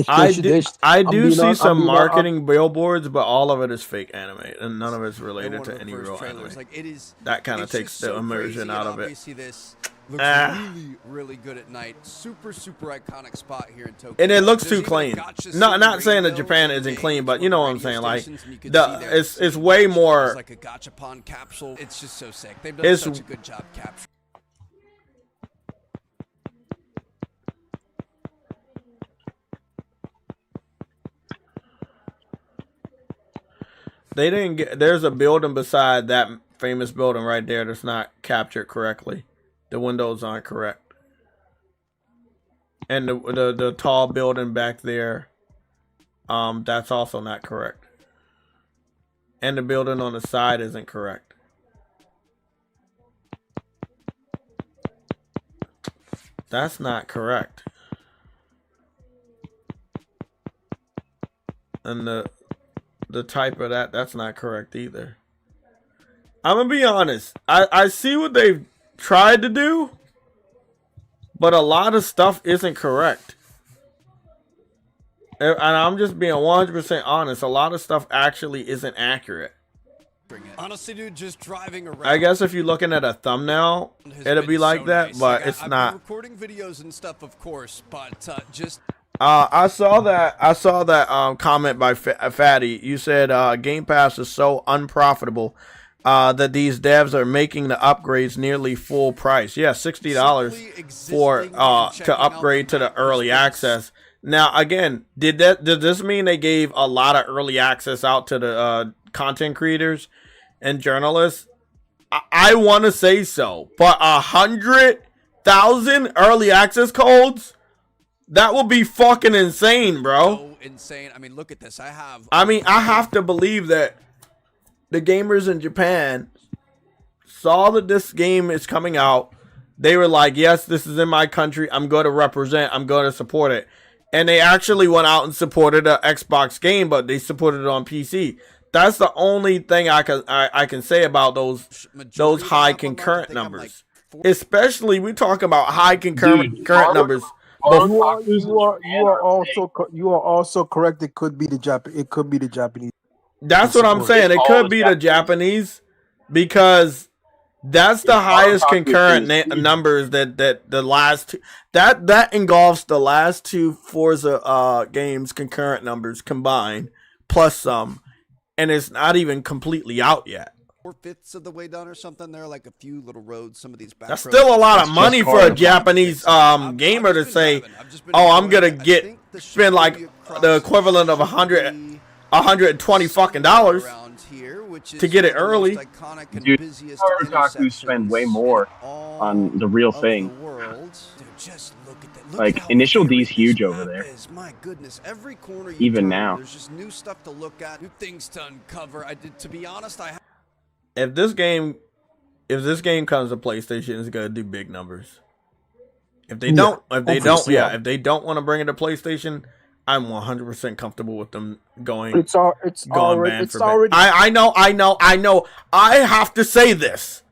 I do see some marketing billboards, but all of it is fake anime, and none of it's related to any real anime. That kind of takes the immersion out of it. This Looks really, really good at night. Super, super iconic spot here in Tokyo. And it looks too clean. Not saying that Japan isn't clean, but you know what I'm saying. Like it's way more. Like a gachapon capsule. It's just so sick. They've done such a good job capturing. They didn't get. There's a building beside that famous building right there that's not captured correctly. The windows aren't correct. And the tall building back there, that's also not correct. And the building on the side isn't correct. That's not correct. And the type of that's not correct either. I'm gonna be honest. I see what they've tried to do, but a lot of stuff isn't correct. And I'm just being 100% honest. A lot of stuff actually isn't accurate. Honestly, dude, just driving around. I guess if you're looking at a thumbnail, it'll be like that, nice. but Like, it's I've not. been recording videos and stuff, of course, but just. I saw that comment by Fatty. You said Game Pass is so unprofitable that these devs are making the upgrades nearly full price. Yeah, $60 for to upgrade to the early access. Now, again, did this mean they gave a lot of early access out to the content creators and journalists? I want to say so, but 100,000 early access codes? That would be fucking insane, bro. So insane. I mean, look at this. I have to believe that the gamers in Japan saw that this game is coming out. They were like, yes, this is in my country. I'm going to represent. I'm going to support it. And they actually went out and supported an Xbox game, but they supported it on PC. That's the only thing I can say about those high concurrent numbers. Especially, we talk about high concurrent numbers. You are also correct. It could be the Japanese. That's what I'm saying. It could be the Japanese because that's the highest concurrent numbers that the last two, that engulfs the last two Forza games concurrent numbers combined plus some, and it's not even completely out yet. 4/5 of the way done or something. There are like a few little roads. Some of these back That's still a lot of money for a Japanese gamer to say, "Oh, I'm gonna spend like the equivalent of $120 fucking dollars to get it early." Dude, Otaku spend way more on the real thing. Like Initial D's huge over there. My goodness, every corner you even turn, now. There's just new stuff to look at, new things to uncover. To be honest, If this game comes to PlayStation, it's gonna do big numbers. If they don't want to bring it to PlayStation, I'm 100% comfortable with them going. I know. I have to say this.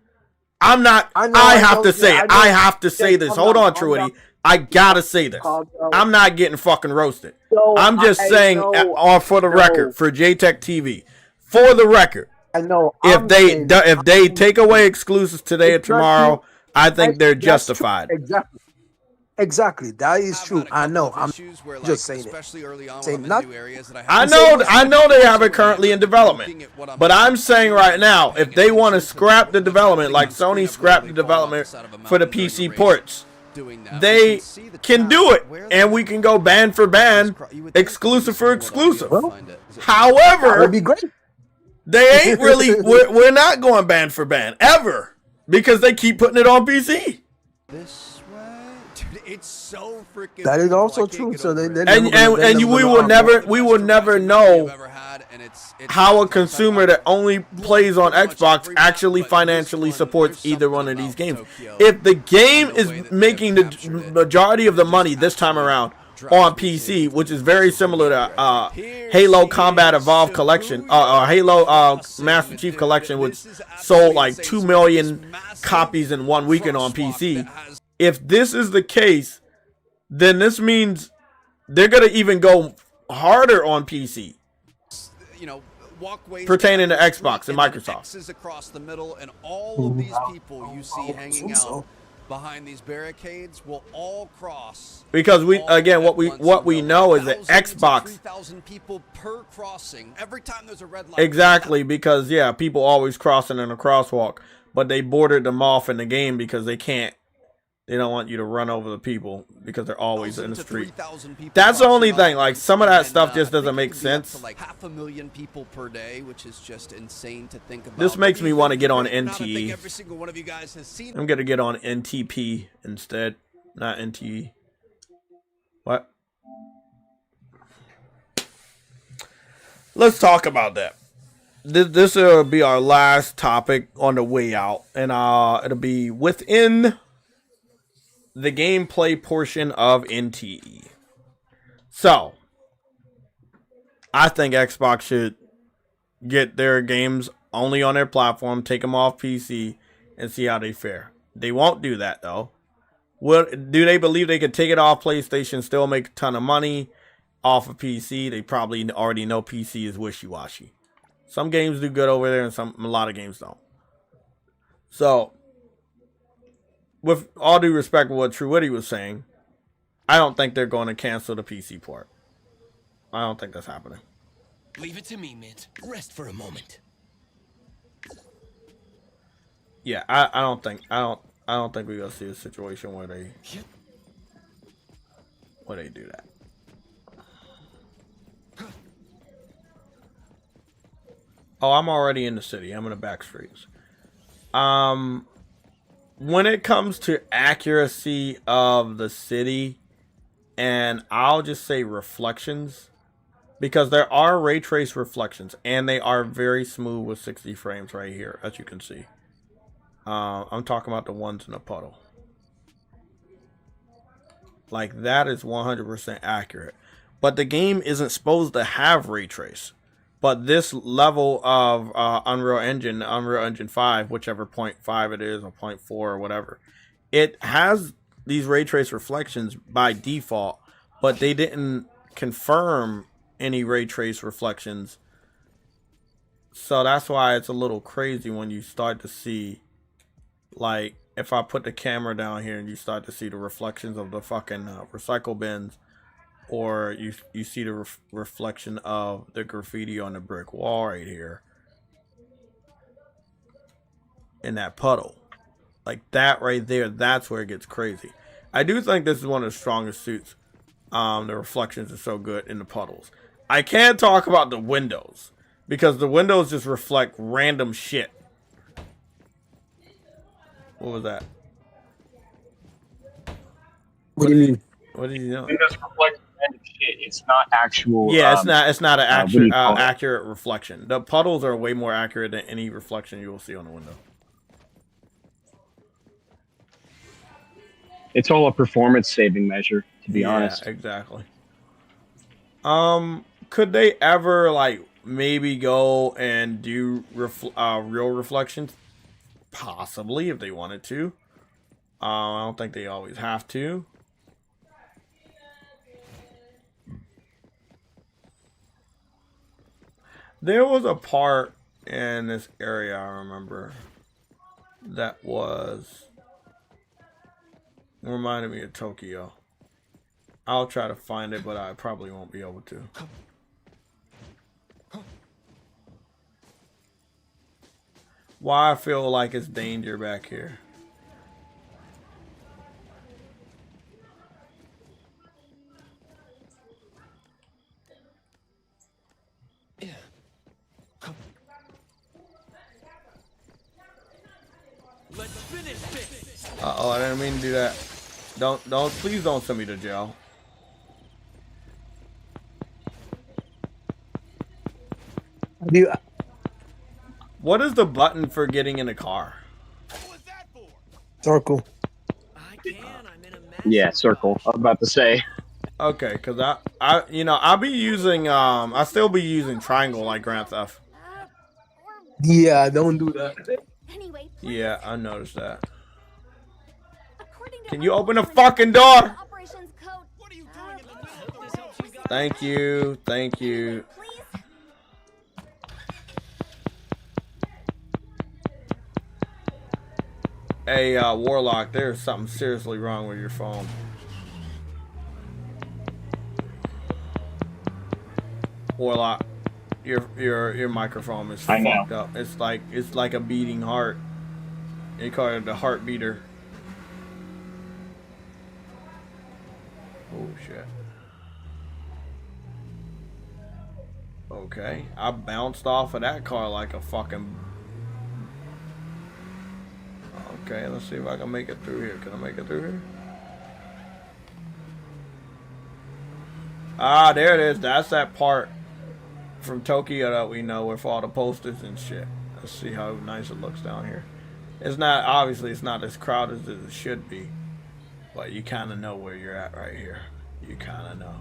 I have to say this. Hold on, Truity. I gotta say this. I'm not getting fucking roasted. I'm just saying, for the record, for JayTechTV, for the record. I know. If they take away exclusives today or tomorrow, I think they're justified. Exactly. That is true. I know. I'm just saying it. I know they have it currently in development, but I'm saying right now, if they want to scrap the development, like Sony scrapped the development for the PC ports, they can do it, and we can go band for band, exclusive for exclusive. However, that would be great. They ain't really. We're not going band for band ever because they keep putting it on PC. This way, dude, it's so freaking. That is also true. So we will never know how a consumer that only plays on Xbox actually financially supports either one of these games. If the game is making the majority of the money this time around on PC, which is very similar to Halo Combat Evolved Collection, Halo Master Chief Collection, which sold like 2 million copies in 1 weekend on PC. If this is the case, then this means they're gonna even go harder on PC. Pertaining to Xbox and Microsoft. Across the middle, and all of these people you see hanging out behind these barricades will all cross. Because what we know is that Xbox 3,000 people per crossing every time there's a red light. Exactly, because yeah, people always crossing in a crosswalk, but they bordered them off in the game because they don't want you to run over the people because they're always in the street. That's the only thing. Like, some of that stuff just doesn't make sense. Like 500,000 people per day, which is just insane to think about. This makes me want to get on Every NTE. single one of you guys has seen. I'm gonna get on NTP instead, not NTE. What? Let's talk about that. This will be our last topic on the way out, and it'll be within the gameplay portion of NTE. So, I think Xbox should get their games only on their platform, take them off PC, and see how they fare. They won't do that, though. Do they believe they could take it off PlayStation, still make a ton of money off of PC? They probably already know PC is wishy-washy. Some games do good over there, and a lot of games don't. So, with all due respect to what TrueWitty was saying, I don't think they're going to cancel the PC port. I don't think that's happening. Leave it to me, Mint. Rest for a moment. Yeah, I don't think we're gonna see a situation where they do that. Oh, I'm already in the city. I'm in the back streets. When it comes to accuracy of the city, and I'll just say reflections, because there are ray trace reflections, and they are very smooth with 60 frames right here, as you can see. I'm talking about the ones in the puddle. Like, that is 100% accurate. But the game isn't supposed to have ray trace. But this level of Unreal Engine 5, whichever 0.5 it is, or 0.4 or whatever, it has these ray trace reflections by default, but they didn't confirm any ray trace reflections. So that's why it's a little crazy when you start to see, like, if I put the camera down here and you start to see the reflections of the fucking recycle bins, or you see the reflection of the graffiti on the brick wall right here in that puddle. Like, that right there, that's where it gets crazy. I do think this is one of the strongest suits. The reflections are so good in the puddles. I can't talk about the windows, because the windows just reflect random shit. What was that? What do you mean? What did you know? Windows reflect random shit. It's not actual. Yeah, it's not an accurate reflection. The puddles are way more accurate than any reflection you will see on the window. It's all a performance saving measure, to be honest. Yeah, exactly. Could they ever, like, maybe go and do real reflections? Possibly, if they wanted to. I don't think they always have to. There was a part in this area, I remember, that reminded me of Tokyo. I'll try to find it, but I probably won't be able to. Why I feel like it's danger back here. Uh-oh, I didn't mean to do that. Please don't send me to jail. What is the button for getting in a car? Circle. Yeah, circle. I was about to say. Okay, cause I'll be using I still be using triangle like Grand Theft. Yeah, don't do that. Yeah, I noticed that. Can you open the fucking door? Thank you. Thank you. Hey, Warlock, there's something seriously wrong with your phone. Warlock, your microphone is fucked up. It's like a beating heart. They call it the heart beater. Oh shit. Okay, I bounced off of that car like a fucking... Okay, let's see if I can make it through here. Can I make it through here? Ah, there it is. That's that part from Tokyo that we know with all the posters and shit. Let's see how nice it looks down here. It's not, obviously it's not as crowded as it should be, but you kind of know where you're at right here. You kind of know.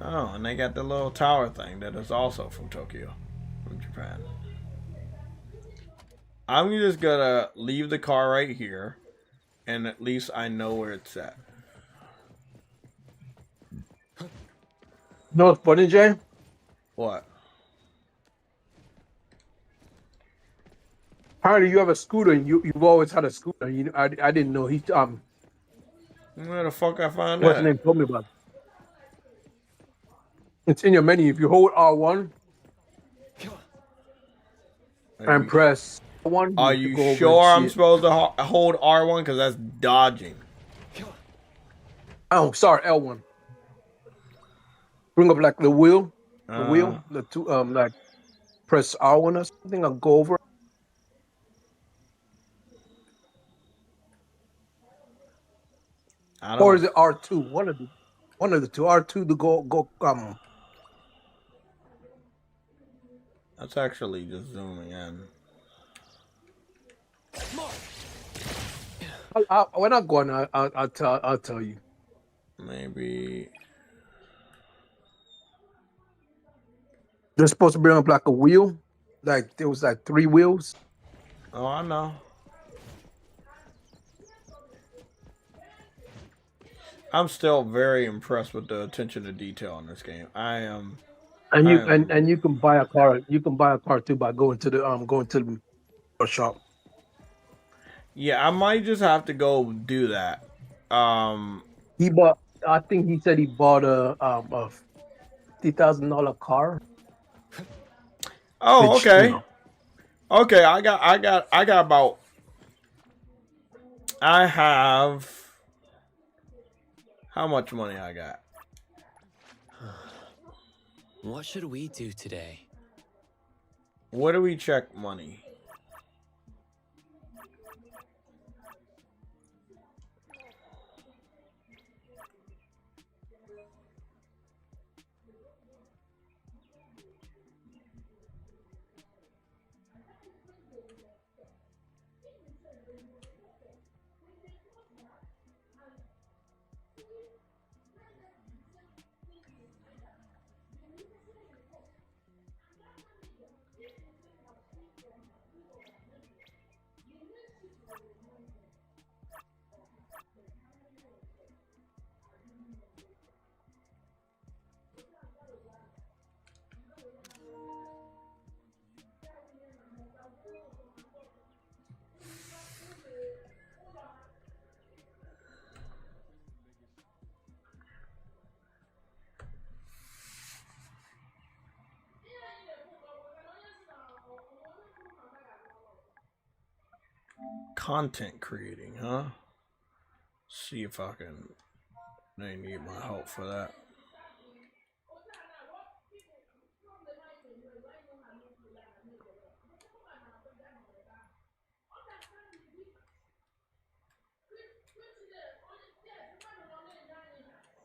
Oh, and they got the little tower thing that is also from Tokyo, from Japan. I'm just gonna leave the car right here, and at least I know where it's at. No, it's funny, Jay. What? Apparently, you have a scooter, and you've always had a scooter. I didn't know he Where the fuck I find What's the that? name? Told me about it. It's in your menu. If you hold R1 and press R1, Are you sure I'm supposed to hold R1? Because that's dodging. Oh, sorry, L1. Bring up like the wheel, the two like press R1 or something. I'll go over. Or is it R2? One of the two. R2 to go. That's actually just zooming in. When I go on, I'll tell you. Maybe. They're supposed to bring up like a wheel. Like there was like 3 wheels. Oh, I know. I'm still very impressed with the attention to detail in this game. I am. And you can buy a car. You can buy a car too by going to the shop. Yeah, I might just have to go do that. He bought. I think he said he bought a $50,000 car. Oh, Which, okay. you know. Okay, I got about. I have. How much money I got? What should we do today? Where do we check money? Content creating, huh? See if I can. They need my help for that.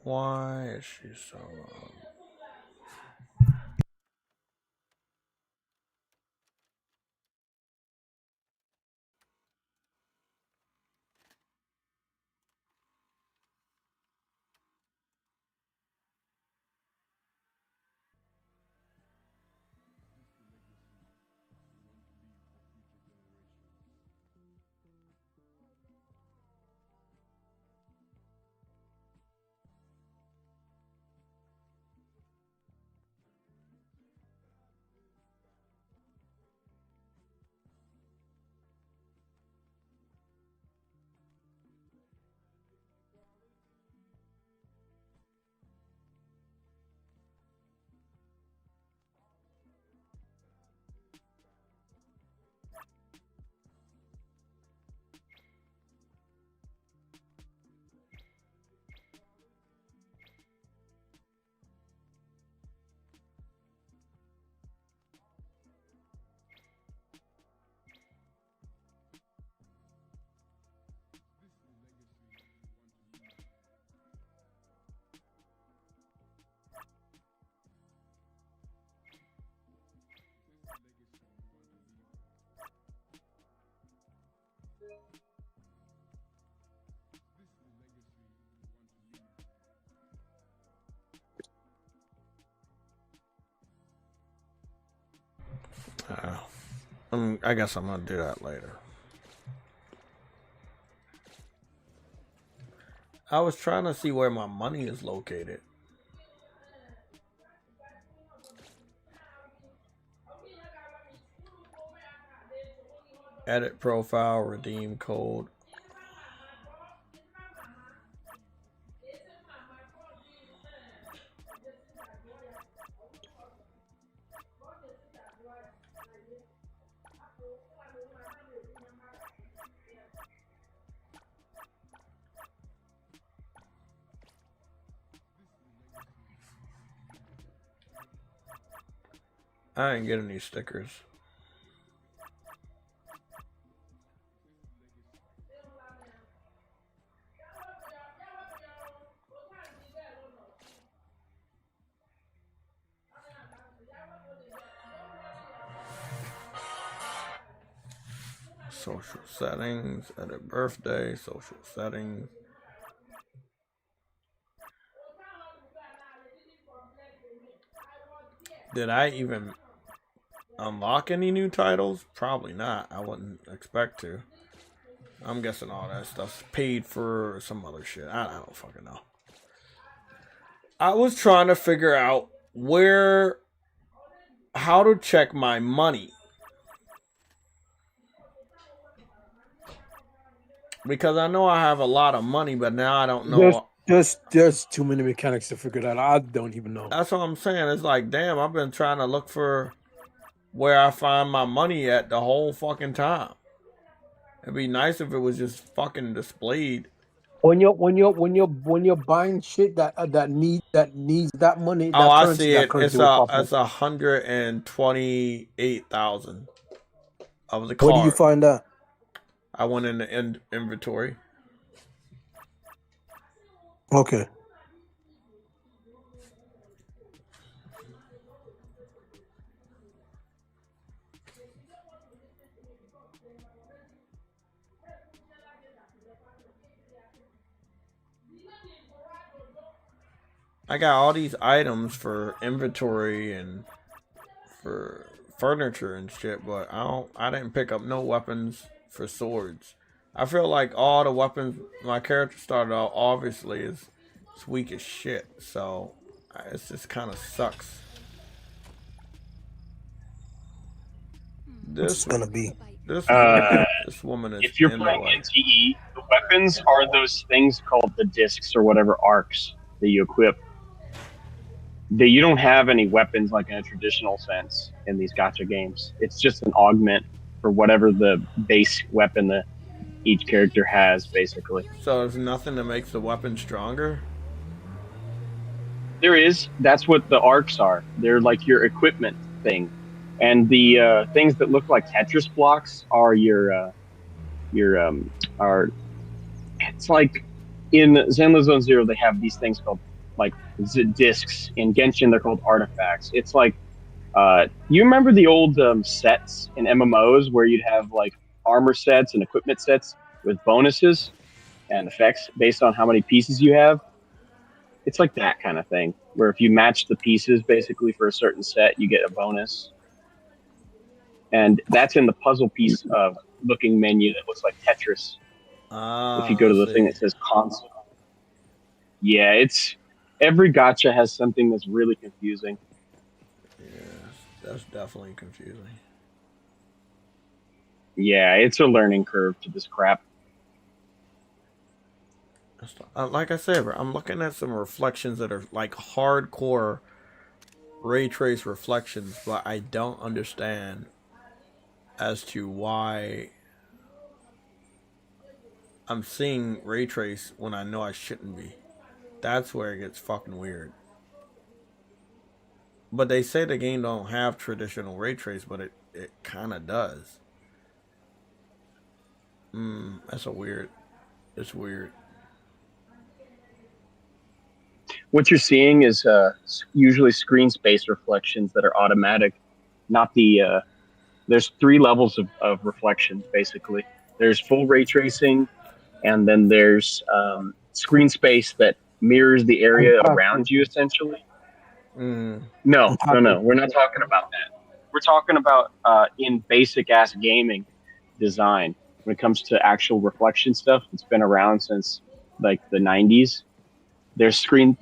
Why is she so wrong? I guess I'm gonna do that later. I was trying to see where my money is located. Edit profile, redeem code. I didn't get any stickers. Social settings, edit birthday, social settings. Did I even unlock any new titles? Probably not. I wouldn't expect to. I'm guessing all that stuff's paid for some other shit. I don't fucking know. I was trying to figure out how to check my money. Because I know I have a lot of money, but now I don't know. There's too many mechanics to figure that out. I don't even know. That's what I'm saying. It's like, damn, I've been trying to look for where I find my money at the whole fucking time. It'd be nice if it was just fucking displayed. When you're buying shit that needs that money. Oh, I see it. It's 128,000 of the card. Where do you find that? I went in the inventory. Okay. I got all these items for inventory and for furniture and shit, but I didn't pick up no weapons for swords. I feel like all the weapons my character started out obviously is weak as shit, so it just kind of sucks. This woman is. If you're playing NTE, the weapons are those things called the discs or whatever arcs that you equip. You don't have any weapons like in a traditional sense in these gacha games. It's just an augment for whatever the base weapon that each character has, basically. So there's nothing that makes the weapon stronger? There is. That's what the arcs are. They're like your equipment thing. And the things that look like Tetris blocks are it's like in Zenless Zone Zero they have these things called like discs. In Genshin they're called artifacts. It's like you remember the old sets in MMOs where you'd have like armor sets and equipment sets with bonuses and effects based on how many pieces you have? It's like that kind of thing, where if you match the pieces basically for a certain set, you get a bonus. And that's in the puzzle piece of looking menu that looks like Tetris. If you go to the thing that says console. Yeah, every gacha has something that's really confusing. Yeah, that's definitely confusing. Yeah, it's a learning curve to this crap. Like I said, bro, I'm looking at some reflections that are like hardcore ray trace reflections, but I don't understand as to why I'm seeing ray trace when I know I shouldn't be. That's where it gets fucking weird. But they say the game don't have traditional ray trace, but it kind of does. It's weird. What you're seeing is usually screen space reflections that are automatic, not the. There's 3 levels of reflections basically. There's full ray tracing, and then there's screen space that mirrors the area around you essentially. No, we're not talking about that. we're talking about in basic ass gaming design, when it comes to actual reflection stuff, it's been around since like the 90s. There's screen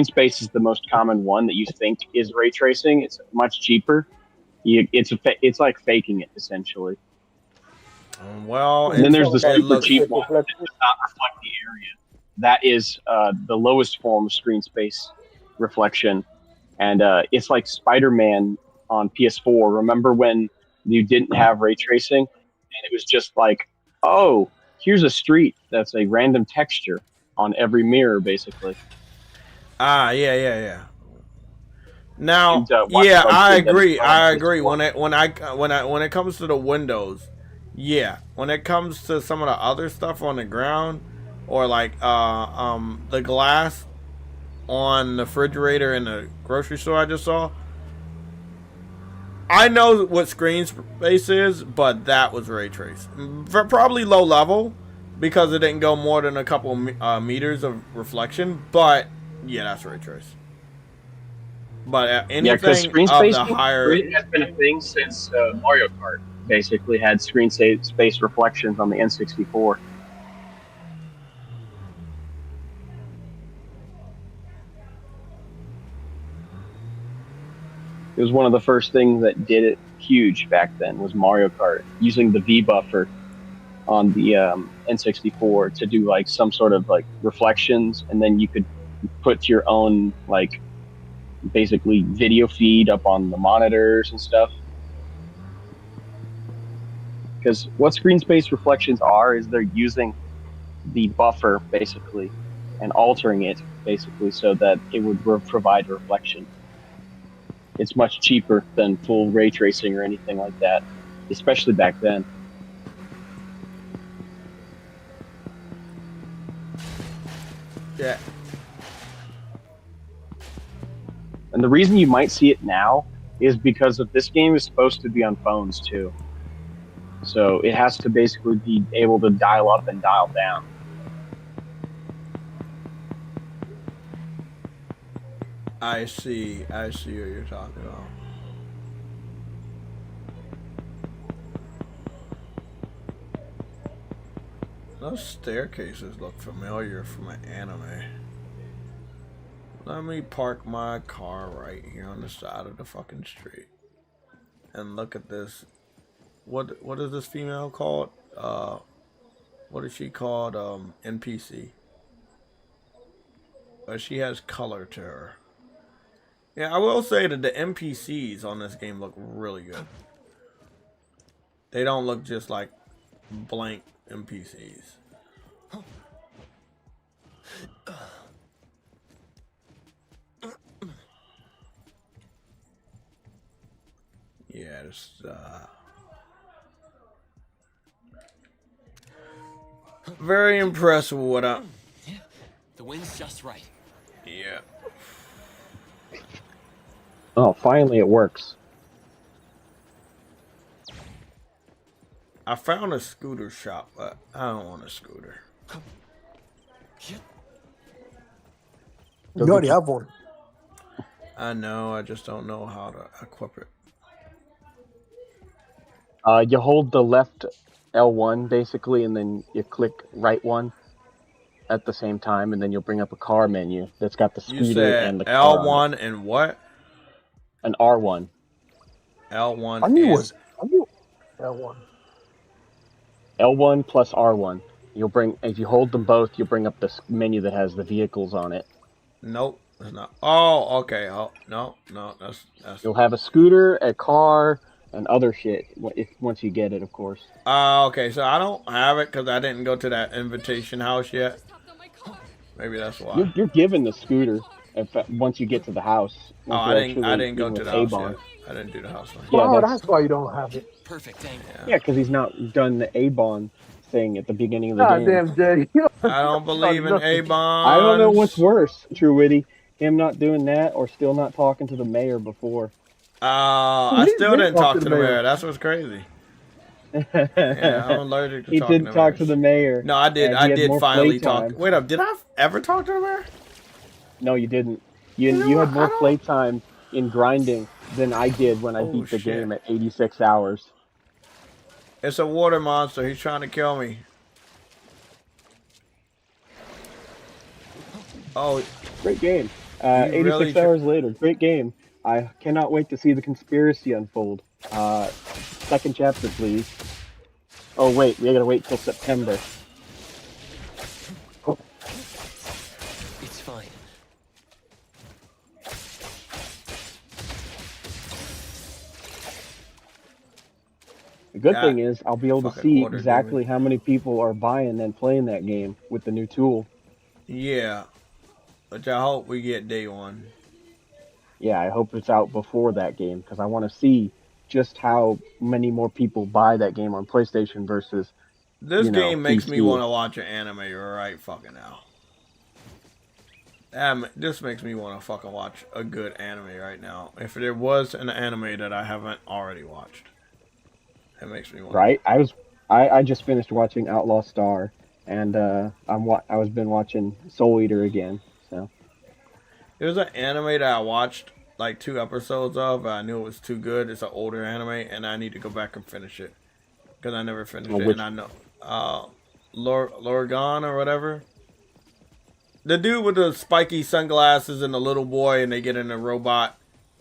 space is the most common one that you think is ray tracing. It's much cheaper. It's like faking it essentially. Well, and then there's the super looks cheap one that does not reflect the area. That is the lowest form of screen space reflection, and it's like Spider-Man on PS4. Remember when you didn't have ray tracing, and it was just like, oh, here's a street that's a random texture on every mirror, basically. Yeah. Now, And, yeah, I Legacy agree. When it comes to the windows, yeah. When it comes to some of the other stuff on the ground, or like the glass on the refrigerator in the grocery store I just saw, I know what screen space is, but that was ray traced. Probably low level because it didn't go more than a couple meters of reflection. But yeah, that's ray traced. But anything screen of space the higher has been a thing since Mario Kart basically had screen space reflections on the N64. It was one of the first things that did it huge back then, was Mario Kart, using the V buffer on the N64 to do like some sort of like reflections, and then you could put your own like basically video feed up on the monitors and stuff. Because what screen space reflections are is they're using the buffer basically and altering it basically so that it would provide reflection. It's much cheaper than full ray tracing or anything like that, especially back then. Yeah. And the reason you might see it now is because of this game is supposed to be on phones too. So it has to basically be able to dial up and dial down. I see what you're talking about. Those staircases look familiar from an anime. Let me park my car right here on the side of the fucking street. And look at this. What is this female called? What is she called? NPC. But she has color to her. Yeah, I will say that the NPCs on this game look really good. They don't look just like blank NPCs. Yeah, it's very impressed with what I. Yeah, the wind's just right. Yeah. Oh, finally it works. I found a scooter shop, but I don't want a scooter. You already have one. I know, I just don't know how to equip it. You hold the left L1 basically, and then you click right one at the same time, and then you'll bring up a car menu that's got the scooter You said and the car L1 on it. and what? An R1. L1 I knew it and... was L1. L1 plus R1. You'll bring, if you hold them both, you'll bring up this menu that has the vehicles on it. Nope, it's not. Oh, okay. Oh, no, that's. You'll have a scooter, a car, and other shit once you get it, of course. Okay, so I don't have it because I didn't go to that invitation house yet. Maybe that's why. You're given the scooter once you get to the house. Oh, I didn't go to the house yet. I didn't do the house one. Yeah, that's why you don't have it. Perfect angle. Yeah, because he's not done the A-Bon thing at the beginning of the game. Damn, Jay. I don't believe in A-Bon. I don't know what's worse, True Witty. Him not doing that or still not talking to the mayor before. I still didn't talk to the mayor. That's what's crazy. Yeah, I'm allergic to he talking didn't talk to the mayor. No, I did. I did finally talk. Time. Wait up, did I ever talk to the mayor? No, you didn't. You had more playtime in grinding than I did when I beat the game at 86 hours. It's a water monster. He's trying to kill me. Oh, great game. 86 hours later, great game. I cannot wait to see the conspiracy unfold. Second chapter, please. Oh wait, we gotta wait till September. It's fine. The good thing is I'll be able to see exactly how many people are buying and playing that game with the new tool. Yeah, which I hope we get day one. Yeah, I hope it's out before that game because I want to see just how many more people buy that game on PlayStation versus this game makes PC. me want to watch an anime right fucking now. This makes me want to fucking watch a good anime right now. If there was an anime that I haven't already watched, it makes me want. Right, I just finished watching Outlaw Star, and I've been watching Soul Eater again. So there's an anime that I watched like 2 episodes of. I knew it was too good. It's an older anime, and I need to go back and finish it because I never finished it. And I know Lorgan or whatever. The dude with the spiky sunglasses and the little boy, and they get in a robot,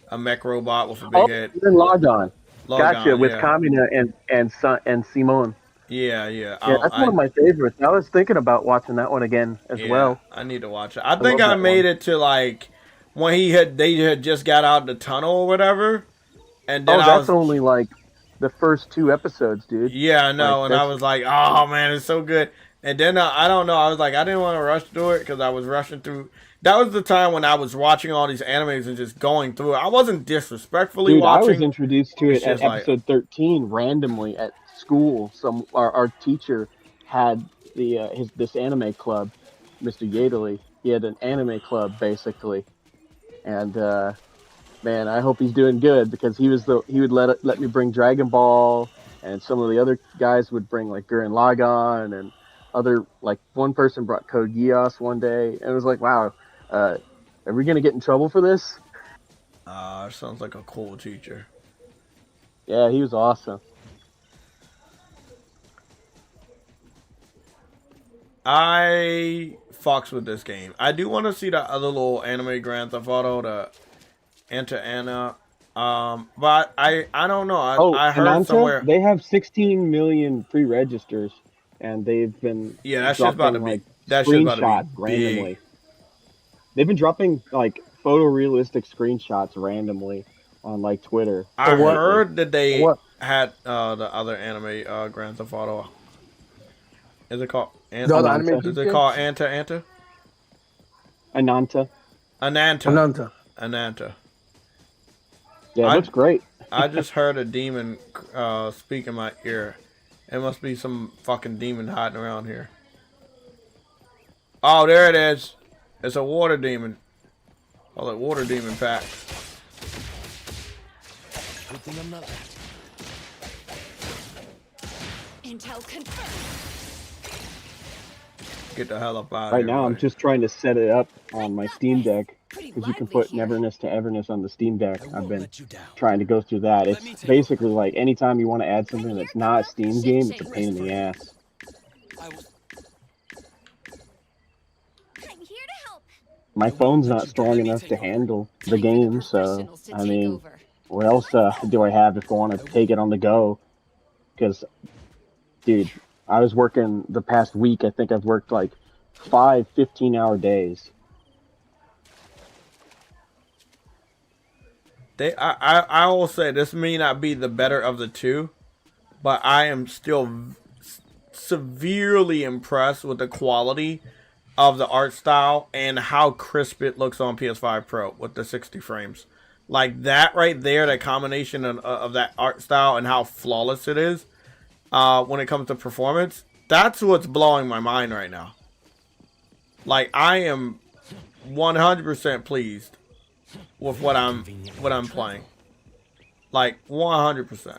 a mech robot with a big head. Then Logon. Gotcha, with Kamina and Simone. Yeah. Yeah, that's one of my favorites. I was thinking about watching that one again as well. I need to watch it. I think I made it to like when they had just got out the tunnel or whatever, and then that's only like the first 2 episodes, dude. Yeah, I know, and I was like, oh man, it's so good. And then I don't know, I was like, I didn't want to rush through it because I was rushing through. That was the time when I was watching all these animes and just going through it. I wasn't disrespectfully watching. I was introduced to it at episode 13 randomly at school. Our teacher had this anime club, Mr. Yadley. He had an anime club basically, and man, I hope he's doing good because he would let me bring Dragon Ball, and some of the other guys would bring like Gurren Lagann and other, like one person brought Code Geass one day, and it was like, wow, are we gonna get in trouble for this? Sounds like a cool teacher. Yeah, he was awesome. I fucks with this game. I do want to see the other little anime Grand Theft Auto, the Anna. But I don't know. I heard Ananta, somewhere they have 16 million pre-registers, and they've been that's just about to be screenshots randomly. They've been dropping like photorealistic screenshots randomly on like Twitter. I heard that they had the other anime Grand Theft Auto. Is it called Anta? Is it called Anta? Ananta. Yeah, it looks great. I just heard a demon speak in my ear. It must be some fucking demon hiding around here. Oh, there it is. It's a water demon. Oh, the water demon pack. Good thing I'm not that. Intel confirmed. Get the hell up out of here. Right now, I'm just trying to set it up on my Steam Deck because you can put Neverness to Everness on the Steam Deck. I've been trying to go through that. It's basically like anytime you want to add something that's not a Steam game, it's a pain in the ass. My phone's not strong enough to handle the game, so I mean, what else do I have if I want to take it on the go? Because, dude, I was working the past week. I think I've worked like 5 15-hour days. I will say this may not be the better of the two, but I am still severely impressed with the quality of the art style and how crisp it looks on PS5 Pro with the 60 frames. Like that right there, that combination of that art style and how flawless it is when it comes to performance, that's what's blowing my mind right now. Like I am 100% pleased with what I'm playing. Like 100%.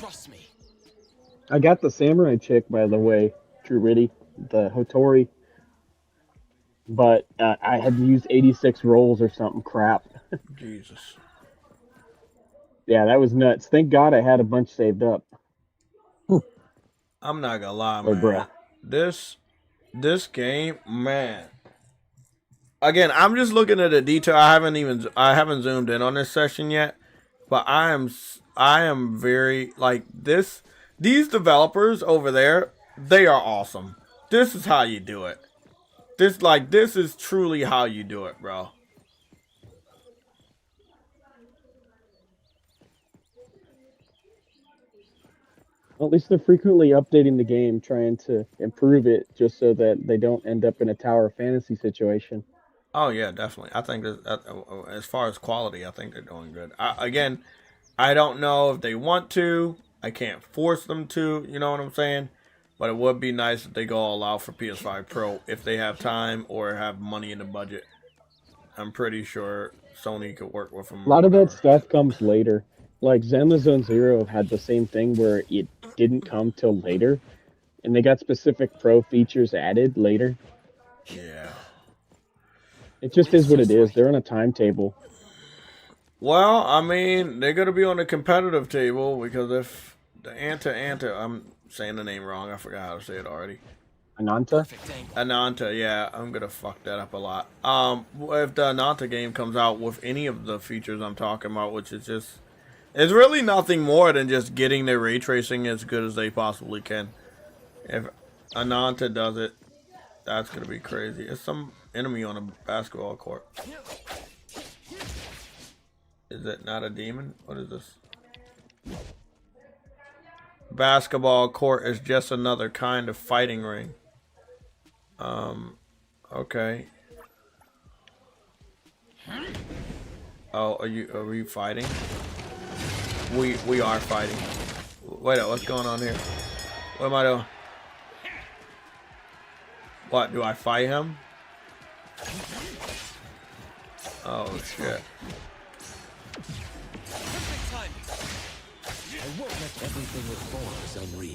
Trust me. I got the samurai chick, by the way, True Riddy, the Hotori, but I had used 86 rolls or something crap. Jesus. Yeah, that was nuts. Thank God I had a bunch saved up. I'm not gonna lie, Or man. This game, man. Again, I'm just looking at the detail. I haven't zoomed in on this session yet, but I am very like this. These developers over there, they are awesome. This is how you do it. This is truly how you do it, bro. Well, at least they're frequently updating the game, trying to improve it, just so that they don't end up in a Tower of Fantasy situation. Oh yeah, definitely. I think as far as quality, I think they're doing good. Again, I don't know if they want to. I can't force them to. You know what I'm saying? But it would be nice if they go all out for PS5 Pro if they have time or have money in the budget. I'm pretty sure Sony could work with them. A lot of that stuff comes later. Like Zenless Zone Zero had the same thing where it didn't come till later, and they got specific pro features added later. Yeah. It just is what it is. They're on a timetable. Well, I mean, they're gonna be on the competitive table because if the Anta, I'm saying the name wrong. I forgot how to say it already. Ananta, yeah, I'm gonna fuck that up a lot. If the Ananta game comes out with any of the features I'm talking about, which is just, it's really nothing more than just getting their ray tracing as good as they possibly can. If Ananta does it, that's gonna be crazy. It's some enemy on a basketball court. Is it not a demon? What is this? Basketball court is just another kind of fighting ring. Okay. Oh, are we fighting? We are fighting. Wait up, what's going on here? What am I doing? What, do I fight him? Oh shit.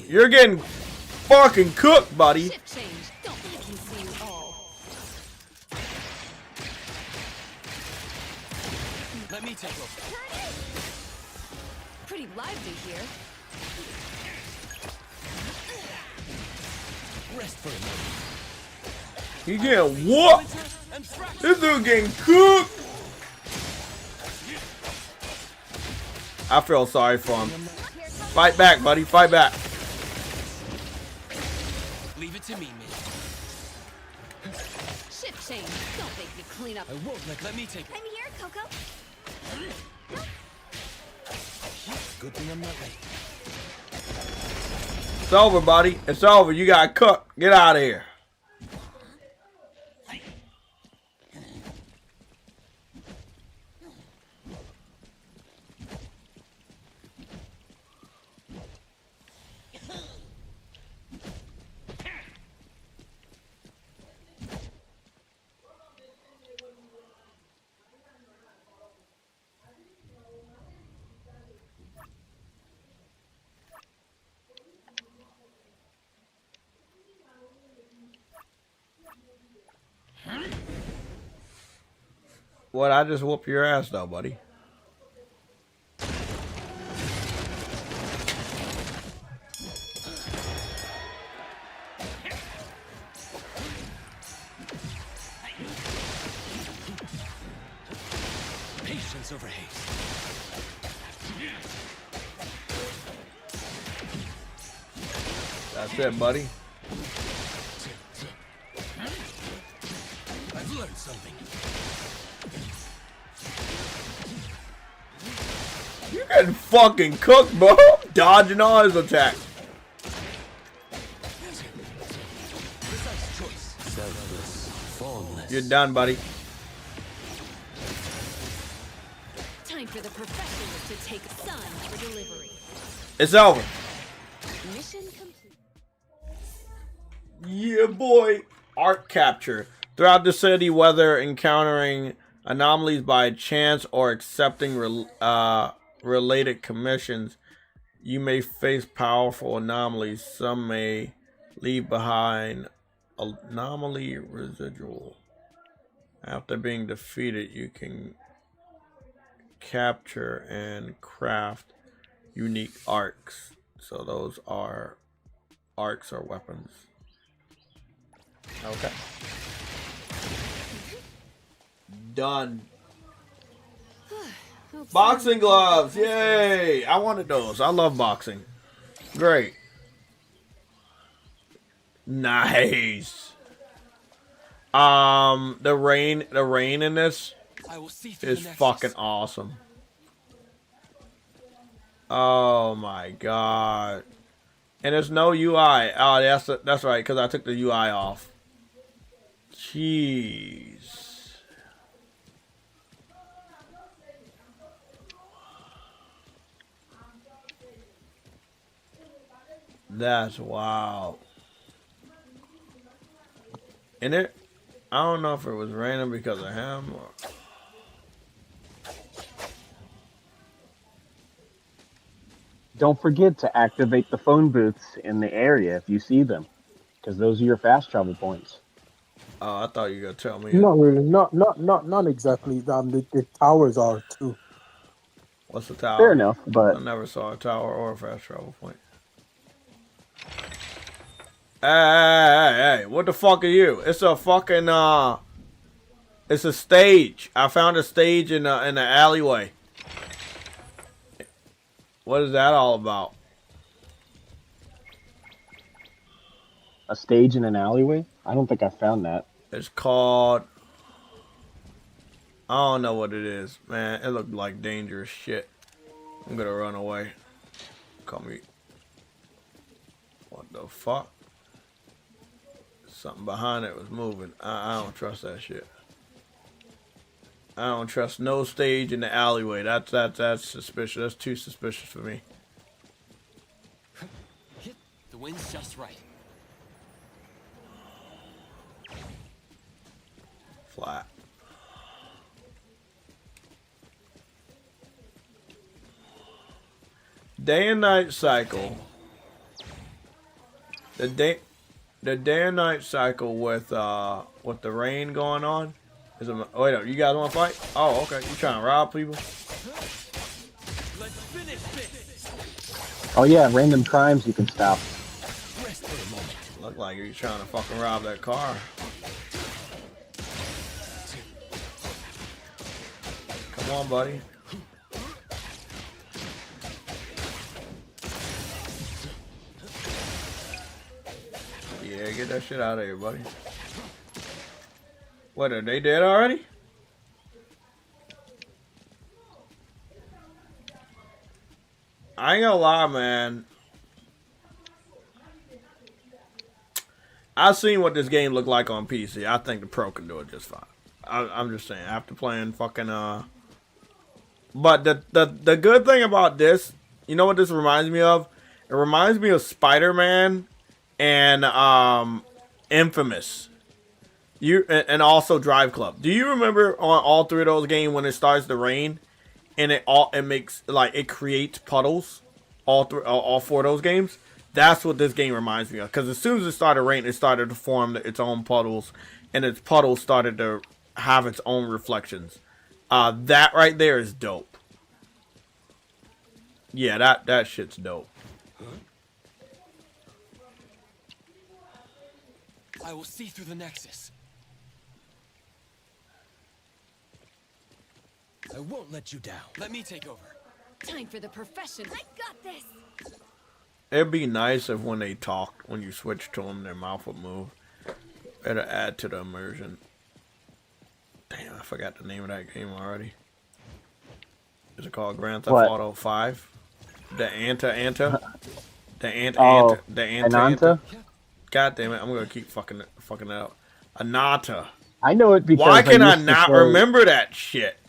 You're getting fucking cooked, buddy. Let me take over. Pretty lively here. Rest for a moment. He getting whooped. This dude getting cooked. I feel sorry for him. Fight back, buddy. Fight back. Leave it to me, man. Shift change. Don't make me clean up. I won't let me take it. I'm here, Coco. Good thing I'm not late. It's over, buddy. It's over. You got cooked. Get out of here. What? I just whoop your ass though, buddy. Patience over haste. That's it, buddy. I've learned something. You getting fucking cooked, bro. Dodging all his attacks. Precise choice. Selfless. Formless. You're done, buddy. Time for the professionals to take Sun for delivery. It's over. Mission complete. Yeah, boy. Art capture. Throughout the city, whether encountering anomalies by chance or accepting related commissions, You may face powerful anomalies. Some may leave behind anomaly residual. After being defeated, you can capture and craft unique arcs. So those are arcs or weapons. Okay. Done. Boxing gloves, yay! I wanted those. I love boxing. Great. Nice. The rain in this is fucking awesome. Oh my god. And there's no UI. Oh, that's right, because I took the UI off. Jeez. That's wild. And I don't know if it was random because of him or... Don't forget to activate the phone booths in the area if you see them, because those are your fast travel points. Oh, I thought you were gonna tell me. Not really. Not exactly. The towers are too. What's the tower? Fair enough, but I never saw a tower or a fast travel point. Hey, what the fuck are you? It's a fucking it's a stage. I found a stage in the alleyway. What is that all about? a stage in an alleyway? I don't think I found that. It's called... I don't know what it is, man. It looked like dangerous shit. I'm gonna run away. Come here. What the fuck? Something behind it was moving. I don't trust that shit. I don't trust no stage in the alleyway. That's suspicious. That's too suspicious for me. The wind's just right. Flat. Day and night cycle. The day and night cycle with the rain going on is a... Oh, wait, you guys want to fight? Oh, okay. You trying to rob people? Oh yeah, random crimes you can stop. Look like you're trying to fucking rob that car. Come on, buddy. Yeah, get that shit out of here, buddy. What, are they dead already? I ain't gonna lie, man. I've seen what this game looked like on PC. I think the Pro can do it just fine. I'm just saying, after playing fucking But the good thing about this, you know what this reminds me of? It reminds me of Spider-Man and Infamous. And also Drive Club. Do you remember on all three of those games when it starts to rain and it makes, like, it creates puddles? All four of those games? That's what this game reminds me of. Because as soon as it started raining, it started to form its own puddles, and its puddles started to have its own reflections. That right there is dope. Yeah, that shit's dope. I will see through the Nexus. I won't let you down. Let me take over. Time for the profession. I got this. It'd be nice if when they talk, when you switch to them, their mouth would move. It'll add to the immersion. Damn, I forgot the name of that game already. Is it called Grand Theft Auto 5? The Anta? The Anta? God damn it, I'm gonna keep fucking it up. Anata. I know it because why can I not remember that shit?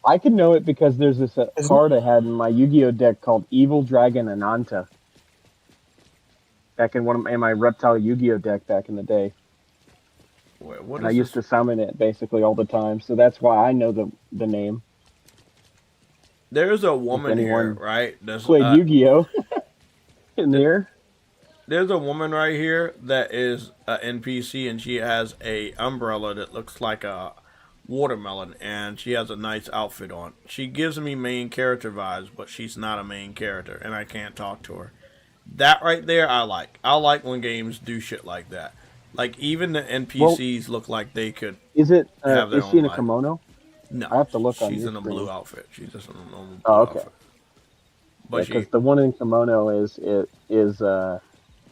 I can know it because there's this card I had in my Yu-Gi-Oh deck called Evil Dragon Ananta. Back in my Reptile Yu-Gi-Oh deck back in the day. Wait, what and I used to summon it basically all the time, so that's why I know the name. There's a woman here, right? Played Yu-Gi-Oh. in here. There's a woman right here that is an NPC, and she has a umbrella that looks like a watermelon, and she has a nice outfit on. She gives me main character vibes, but she's not a main character, and I can't talk to her. That right there, I like. I like when games do shit like that. Like, even the NPCs look like they could Is it? have their Is she own in a life. kimono? No, I have to look on she's your in a screen. blue outfit. She's just in a normal blue Oh, okay. outfit. But Because the one in kimono is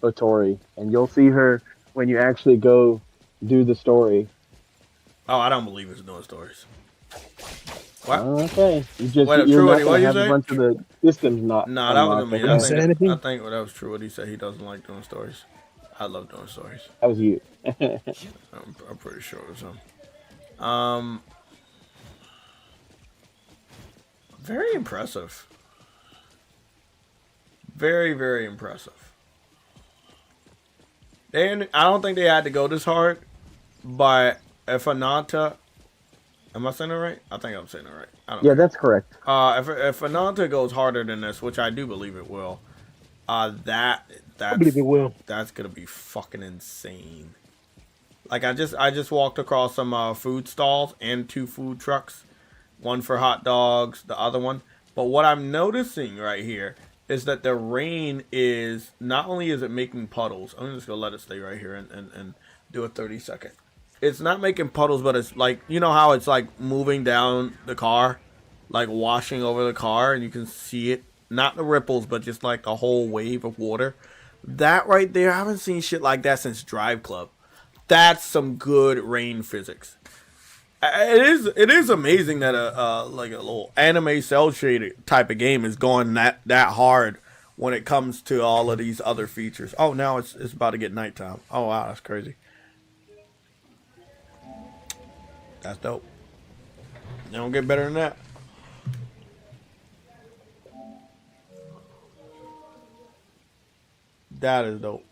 Otori, and you'll see her when you actually go do the story. Oh, I don't believe it's doing stories. What? Okay, you're Wait, not Truity, what gonna you have say? a bunch of the systems not. No, that wasn't me. I unlocked, think okay? that was true. What he said, he doesn't like doing stories. I love doing stories. That was you. I'm pretty sure it was him. Very impressive. Very, very impressive. I don't think they had to go this hard, but if Ananta, am I saying it right? I think I'm saying it right. I don't Yeah, know. that's correct. If Ananta goes harder than this, which I do believe it will, I believe it will. That's gonna be fucking insane. Like I just walked across some food stalls and 2 food trucks, one for hot dogs, the other one. But what I'm noticing right here is that the rain is not only is it making puddles. I'm just gonna let it stay right here and do a 30-second. It's not making puddles, but it's like, you know how it's like moving down the car, like washing over the car, and you can see it. Not the ripples, but just like a whole wave of water. That right there, I haven't seen shit like that since Drive Club. That's some good rain physics. It is amazing that like a little anime cell shaded type of game is going that hard when it comes to all of these other features. Oh, now it's about to get nighttime. Oh wow, that's crazy. That's dope. They don't get better than that. That is dope.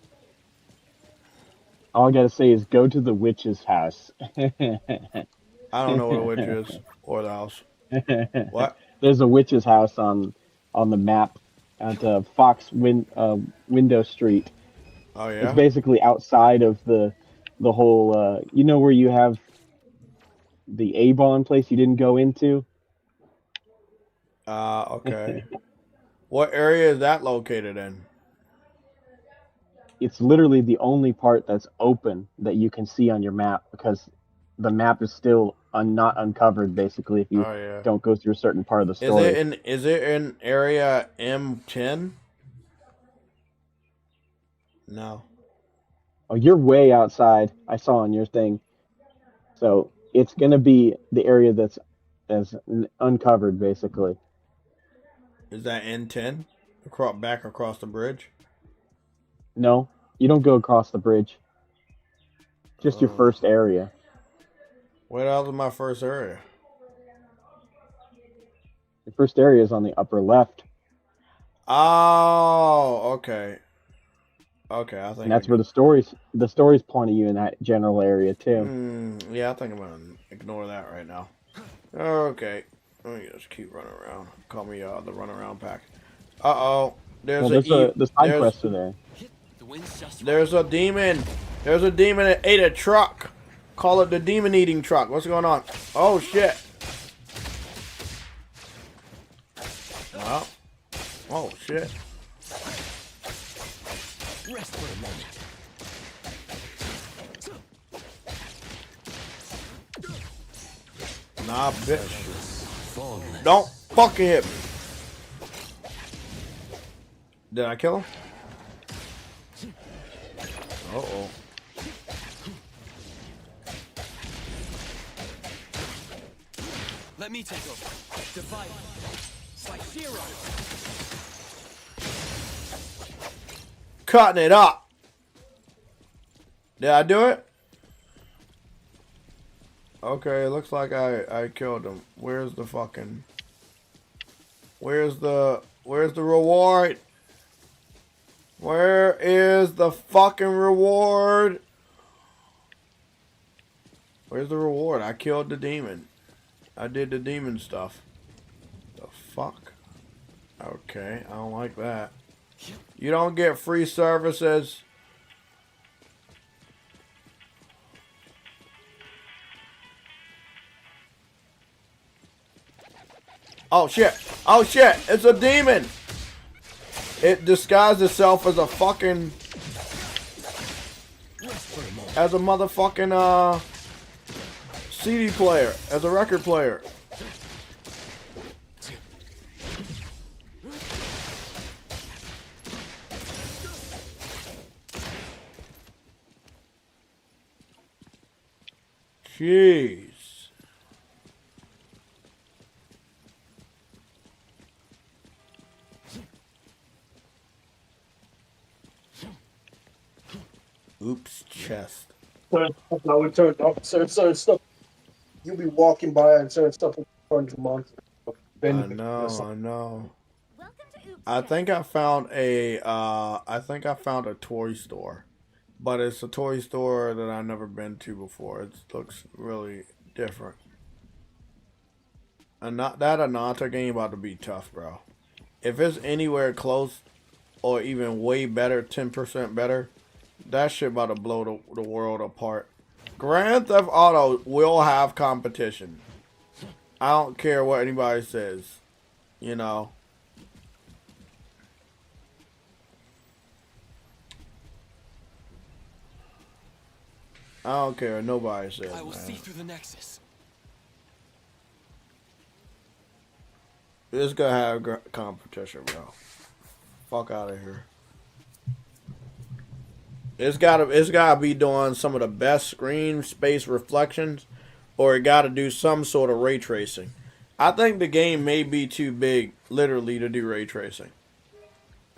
All I gotta say is go to the witch's house. I don't know what a witch is or the house. What? There's a witch's house on the map at Window Street. Oh yeah. It's basically outside of the whole. You know where you have the Avon place you didn't go into. Okay. What area is that located in? It's literally the only part that's open that you can see on your map because the map is still not uncovered. Basically, if you don't go through a certain part of the story. Is it in area M10? No. Oh, you're way outside. I saw on your thing. So it's gonna be the area that's uncovered, basically. Is that N10? Back across the bridge? No, you don't go across the bridge. Just your first area. Where else is my first area? Your first area is on the upper left. Oh, okay. Okay, I think. And that's where the story's pointing you in that general area too. Yeah, I think I'm gonna ignore that right now. Okay, let me just keep running around. Call me the runaround pack. There's the side quests are there. There's a demon. There's a demon that ate a truck. Call it the demon eating truck. What's going on? Oh shit. Well. Oh shit. Rest for a moment. Nah, bitch. Don't fucking hit me. Did I kill him? Uh-oh. Let me take over. Divide. Like zero. Cutting it up. Did I do it? Okay, it looks like I killed him. Where's the reward? Where is the fucking reward? Where's the reward? I killed the demon. I did the demon stuff. The fuck? Okay, I don't like that. You don't get free services. Oh shit. Oh shit. It's a demon. It disguised itself as a fucking... as a motherfucking CD player. As a record player. Jeez. Oops, chest. Certain stuff I would turn off. Certain stuff. You'll be walking by and certain stuff will turn to monsters. I know. I think I found a toy store. But it's a toy store that I've never been to before. It looks really different. And not that Ananta game about to be tough, bro. If it's anywhere close or even way better, 10% better, that shit about to blow the world apart. Grand Theft Auto will have competition. I don't care what anybody says. You know. I don't care what nobody says. I will man. see through the Nexus. It's gonna have competition, bro. Fuck out of here. It's gotta be doing some of the best screen space reflections, or it gotta do some sort of ray tracing. I think the game may be too big, literally, to do ray tracing.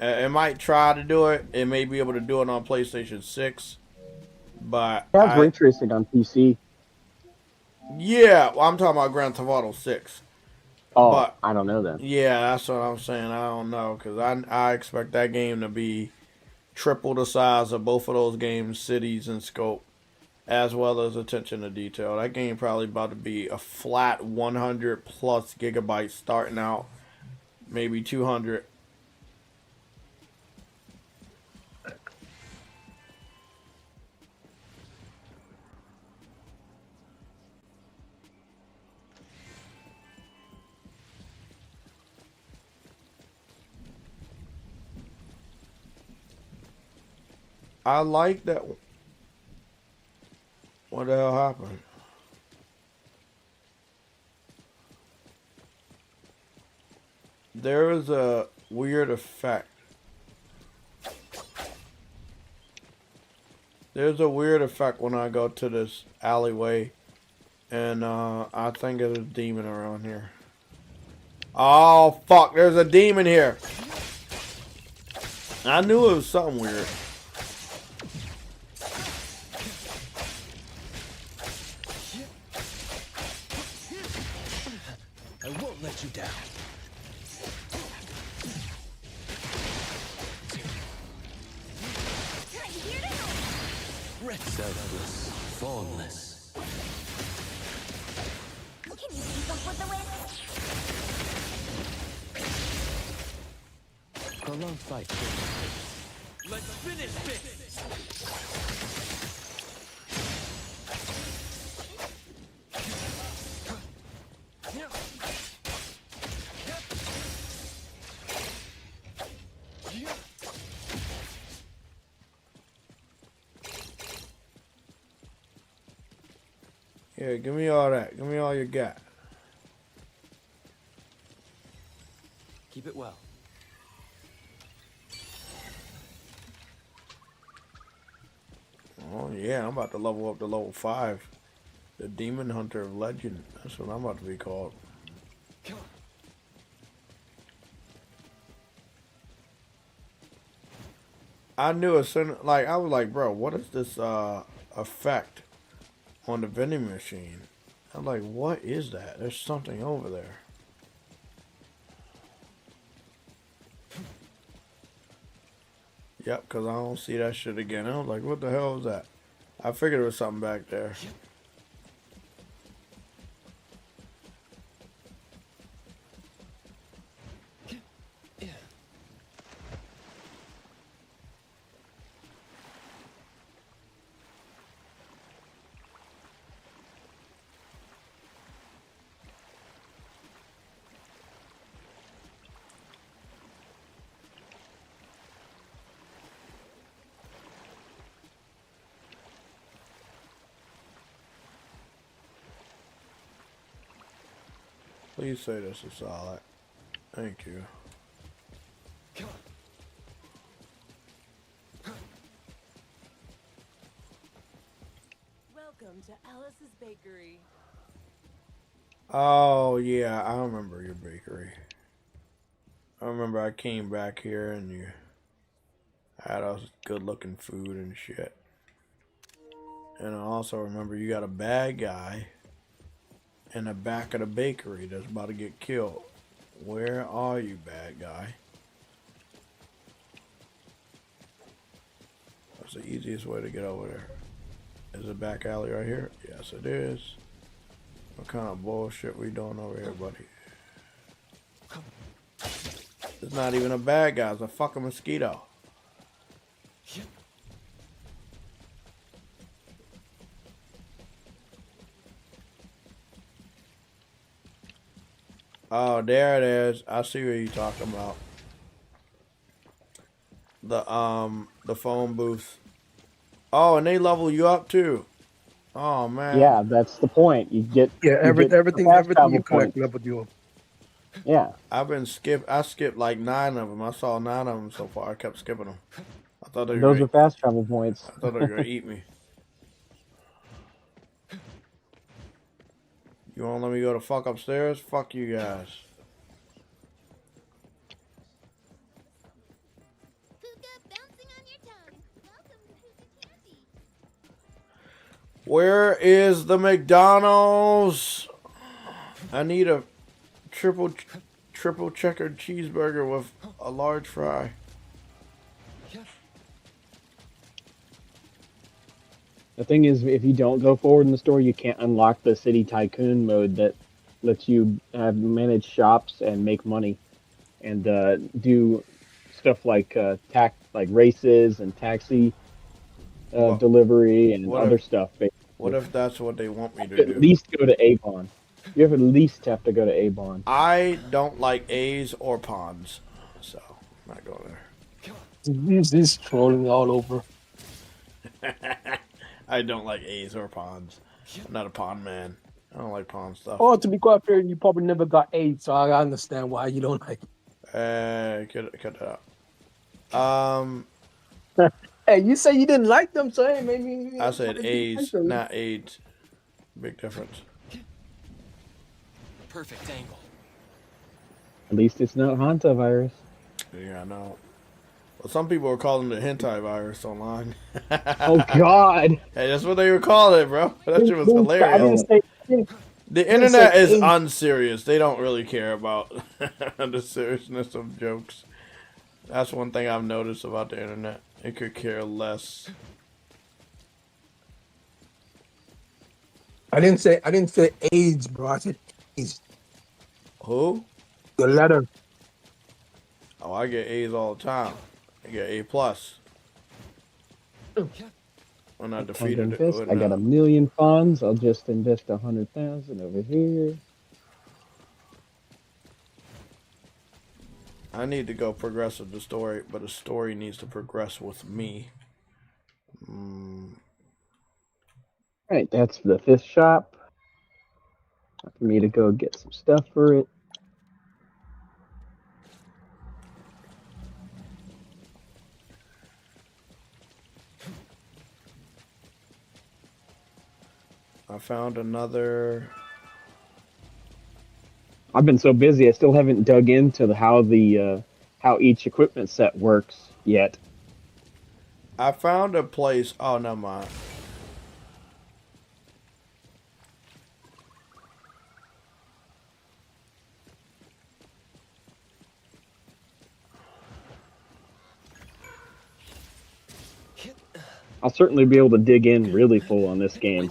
It might try to do it. It may be able to do it on PlayStation 6, but It has ray tracing on PC. Yeah, well, I'm talking about Grand Theft Auto 6. Oh, But I don't know that. yeah, that's what I'm saying. I don't know, because I expect that game to be triple the size of both of those games, cities and scope, as well as attention to detail. That game probably about to be a flat 100 plus gigabytes starting out, maybe 200. I like that. What the hell happened? There is a weird effect. There's a weird effect when I go to this alleyway, and I think there's a demon around here. Oh fuck, there's a demon here. I knew it was something weird. I won't let you down. Selfless, formless. Can you keep up with the wind? Prolonged fight. Let's finish this. Yeah, give me all that. Give me all you got. Keep it well. Oh yeah, I'm about to level up to level 5. The Demon Hunter of Legend. That's what I'm about to be called. I knew as soon, like, I was like, bro, what is this effect on the vending machine? I'm like, what is that? There's something over there. Yep, because I don't see that shit again. I was like, what the hell is that? I figured there was something back there. Please say this is solid. Thank you. Welcome to Alice's Bakery. Oh, yeah, I remember your bakery. I remember I came back here and you had all this good-looking food and shit. And I also remember you got a bad guy in the back of the bakery that's about to get killed. Where are you, bad guy? That's the easiest way to get over there. Is it back alley right here? Yes, it is. What kind of bullshit we doing over here, buddy? It's not even a bad guy. It's a fucking mosquito. Oh, there it is. I see what you're talking about. The phone booth. Oh, and they level you up too. Oh man. Yeah, that's the point. You get everything you collect leveled you up. Yeah. I skipped like 9 of them. I saw 9 of them so far. I kept skipping them. I thought they Those are fast travel points. I thought they were gonna eat me. You wanna let me go to fuck upstairs? Fuck you guys. Where is the McDonald's? I need a triple checkered cheeseburger with a large fry. The thing is, if you don't go forward in the store, you can't unlock the City Tycoon mode that lets you manage shops and make money, and do stuff like races and taxi delivery and other stuff. Basically. What if that's what they want me to do? At least go to Avon. You have at least have to go to Avon. I don't like A's or Ponds, so I'm not going there. He's trolling all over. I don't like A's or Ponds. I'm not a pond man. I don't like pond stuff. Oh, to be quite fair, you probably never got AIDS, so I understand why you don't like it. Cut that out. Hey, you say you didn't like them, so hey, maybe. I said A's, not AIDS. Big difference. Perfect angle. At least it's not hantavirus. Yeah, I know. Well, some people were calling it hentai virus online. Oh God! Hey, that's what they were calling it, bro. That shit was hilarious. The internet is unserious. They don't really care about the seriousness of jokes. That's one thing I've noticed about the internet. It could care less. I didn't say AIDS, bro. I said AIDS. Who? The letter. Oh, I get A's all the time. I get A+. When I defeated it. I got 1 million funds. I'll just invest 100,000 over here. I need to go progress with the story, but the story needs to progress with me. Alright, that's the 5th shop. For me to go get some stuff for it. I found another. I've been so busy, I still haven't dug into how each equipment set works yet. I found a place. Oh, never mind. I'll certainly be able to dig in really full on this game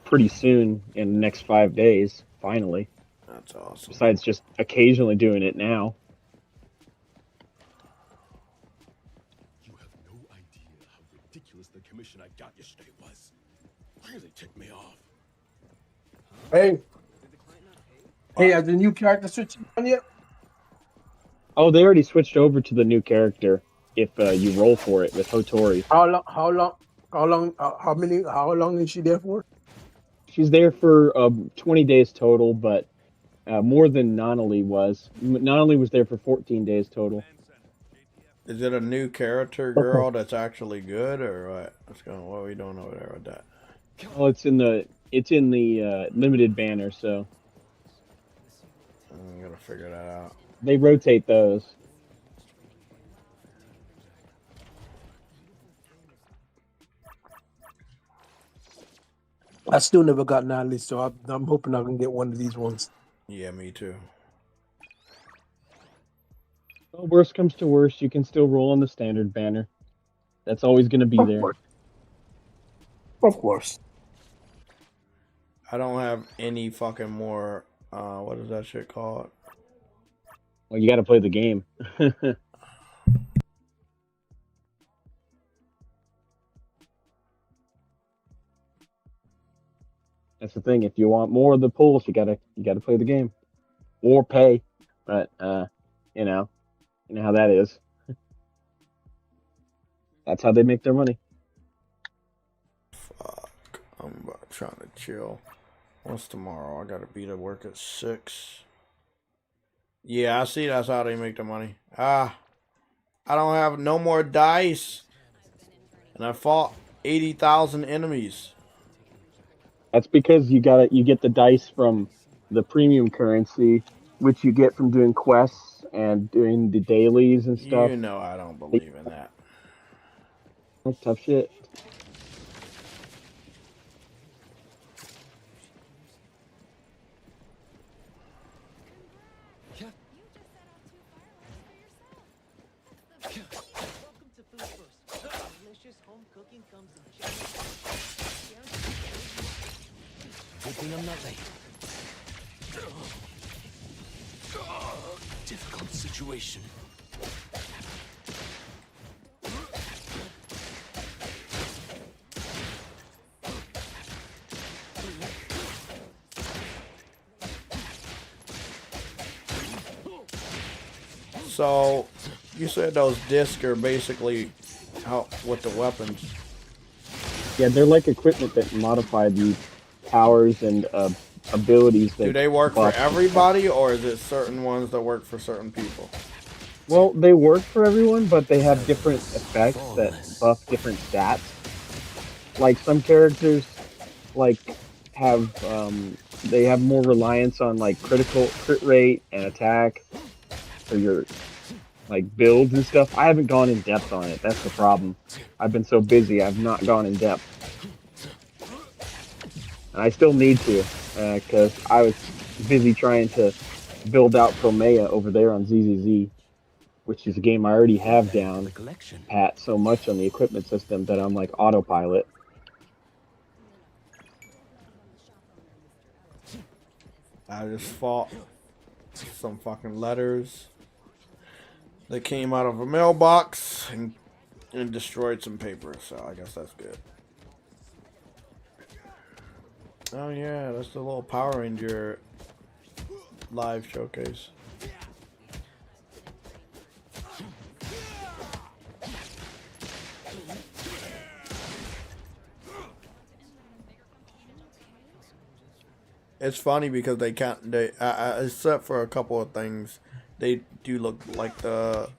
pretty soon in the next 5 days, finally. That's awesome. Besides just occasionally doing it now. You have no idea how ridiculous the commission I got yesterday was. Really ticked me off. Hey. Hey, has the new character switched on yet? Oh, they already switched over to the new character. If you roll for it with Hotori. How long is she there for? She's there for 20 days total, but More than Nonali was. Nonali was there for 14 days total. Is it a new character girl that's actually good, or what? What are we doing over there with that? Well, it's in the limited banner, so I'm gonna figure that out. they rotate those. I still never got Natalie, so I'm hoping I can get one of these ones. Yeah, me too. Well, worst comes to worst, you can still roll on the standard banner. That's always going to be there. Of course. I don't have any fucking more. What is that shit called? Well, you got to play the game. That's the thing. If you want more of the pulls, you gotta play the game, or pay. But you know how that is. That's how they make their money. Fuck, I'm about trying to chill. What's tomorrow? I gotta be to work at 6. Yeah, I see. That's how they make the money. I don't have no more dice, and I fought 80,000 enemies. That's because you get the dice from the premium currency, which you get from doing quests and doing the dailies and stuff. You know I don't believe in that. That's tough shit. Good thing I'm not late. Difficult situation. So, you said those discs are basically how with the weapons. Yeah, they're like equipment that modify the powers and abilities. Do they work for everybody, or is it certain ones that work for certain people? Well, they work for everyone, but they have different effects that buff different stats. Like some characters, have they have more reliance on like crit rate and attack for your builds and stuff. I haven't gone in depth on it. That's the problem. I've been so busy, I've not gone in depth. And I still need to, because I was busy trying to build out Promea over there on ZZZ, which is a game I already have down pat so much on the equipment system that I'm like autopilot. I just fought some fucking letters that came out of a mailbox and destroyed some papers, so I guess that's good. Oh yeah, that's the little Power Ranger live showcase. It's funny because they can't. Except for a couple of things, they do look like the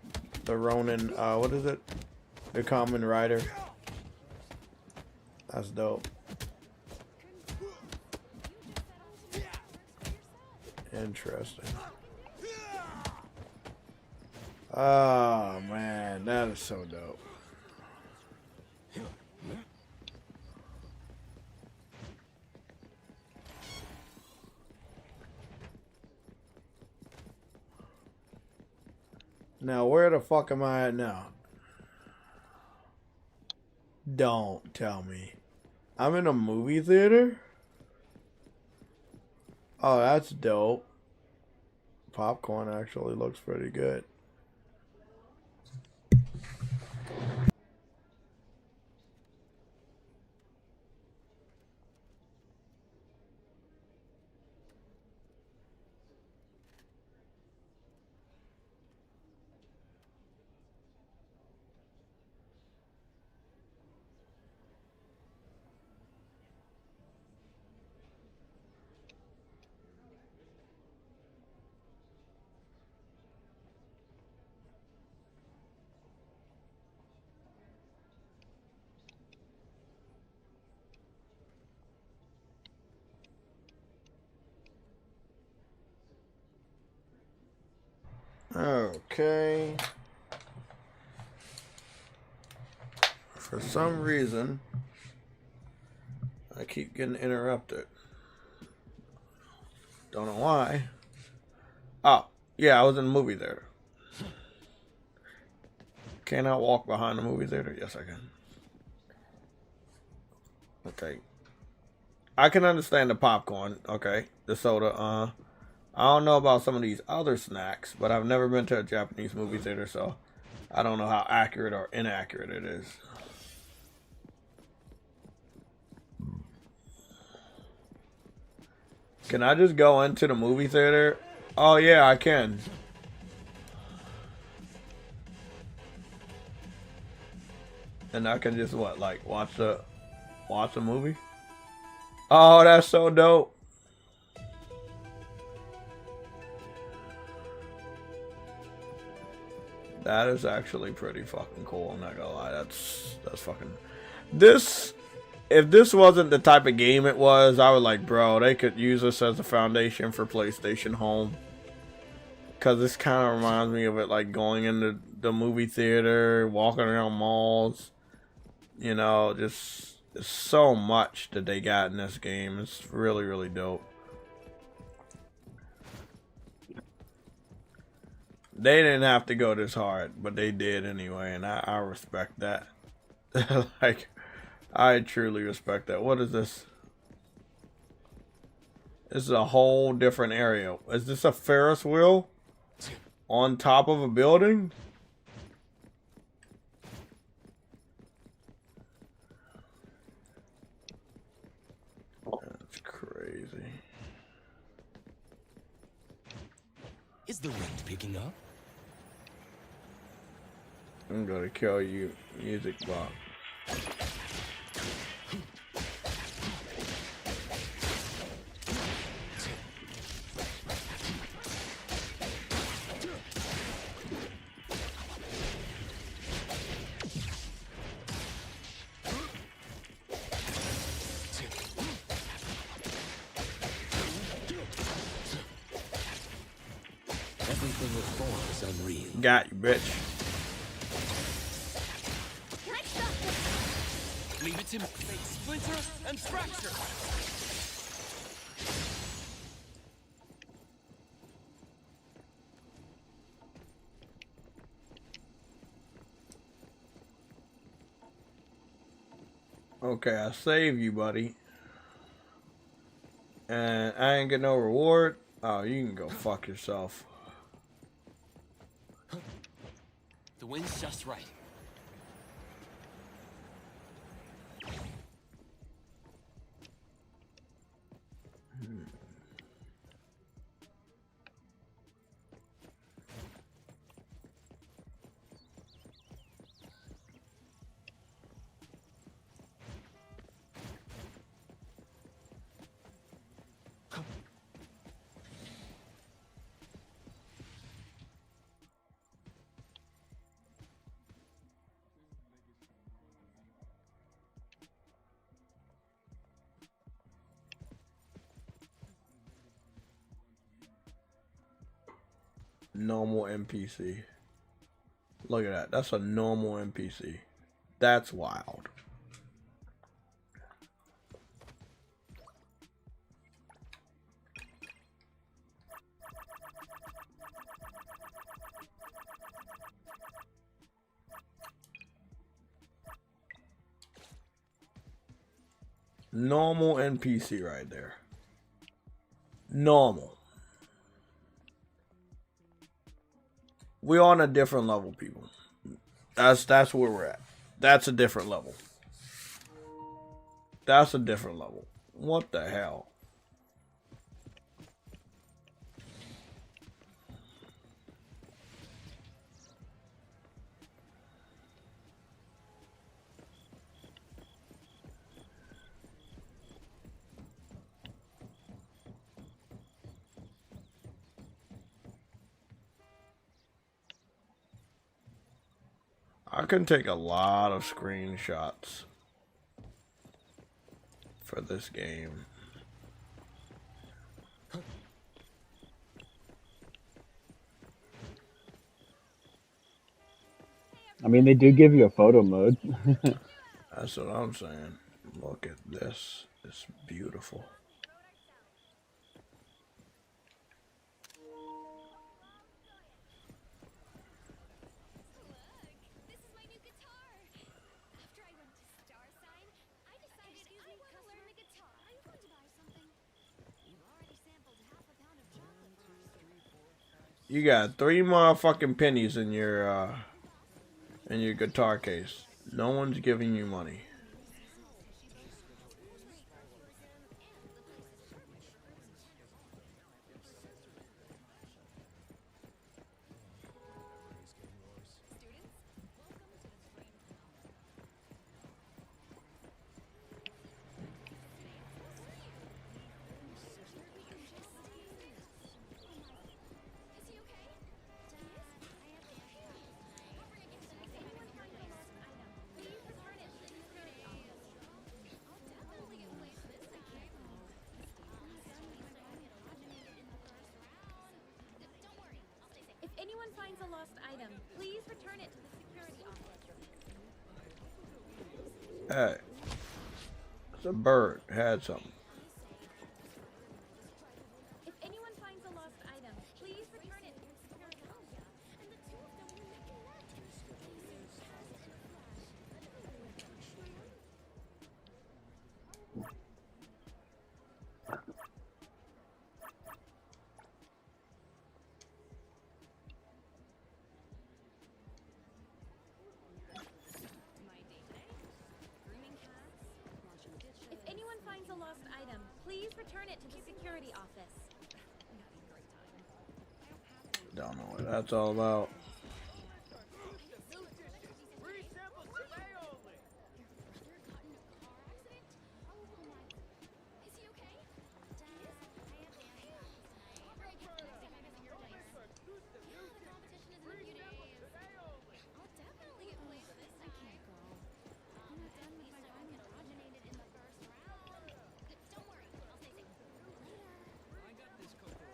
Ronin. What is it? The Common Rider. That's dope. Interesting. Oh man, that is so dope. Now, where the fuck am I at now? Don't tell me. I'm in a movie theater? Oh, that's dope. Popcorn actually looks pretty good. Okay. For some reason, I keep getting interrupted. Don't know why. Oh, yeah, I was in the movie theater. Can I walk behind the movie theater? Yes, I can. Okay. I can understand the popcorn. Okay. The soda. I don't know about some of these other snacks, but I've never been to a Japanese movie theater, so I don't know how accurate or inaccurate it is. Can I just go into the movie theater? Oh yeah, I can. And I can just what, like watch the movie? Oh, that's so dope. That is actually pretty fucking cool. I'm not gonna lie. That's fucking. If this wasn't the type of game it was, I would like, bro, they could use this as a foundation for PlayStation Home. Cause this kind of reminds me of it, like going into the movie theater, walking around malls. You know, just there's so much that they got in this game. It's really, really dope. They didn't have to go this hard, but they did anyway, and I respect that. Like, I truly respect that. What is this? This is a whole different area. Is this a Ferris wheel on top of a building? That's crazy. Is the wind picking up? I'm gonna kill you, music box. Everything with form is unreal. Got you, bitch. Leave it to me. Make splinter and fracture. Okay, I saved you, buddy. And I ain't get no reward. Oh, you can go fuck yourself. The wind's just right. Normal NPC. Look at that. That's a normal NPC. That's wild. Normal NPC right there. Normal. We're on a different level, people. That's where we're at. That's a different level. That's a different level. What the hell? I can take a lot of screenshots for this game. I mean, they do give you a photo mode. That's what I'm saying. Look at this. It's beautiful. You got 3 motherfucking pennies in your guitar case. No one's giving you money. If anyone finds a lost item, please return it to the security office. Hey. It's a bird. Had something. If anyone finds a lost item, please return it to the security office. If anyone finds a lost item, please return it to the security office. Don't know what that's all about.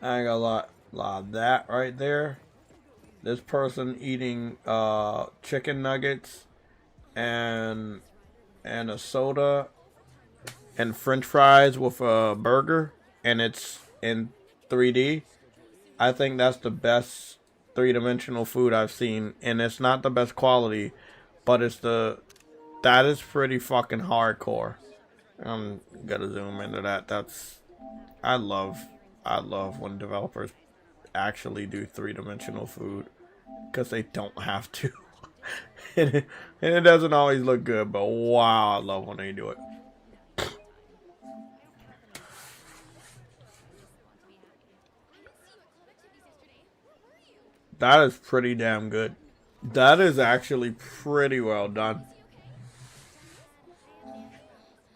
I ain't gonna lie, that right there. This person eating chicken nuggets and a soda and French fries with a burger, and it's in 3D. I think that's the best 3-dimensional food I've seen, and it's not the best quality, but that is pretty fucking hardcore. I'm gonna zoom into that. I love when developers actually do 3-dimensional food, because they don't have to. and it doesn't always look good, but wow, I love when they do it. That is pretty damn good. That is actually pretty well done.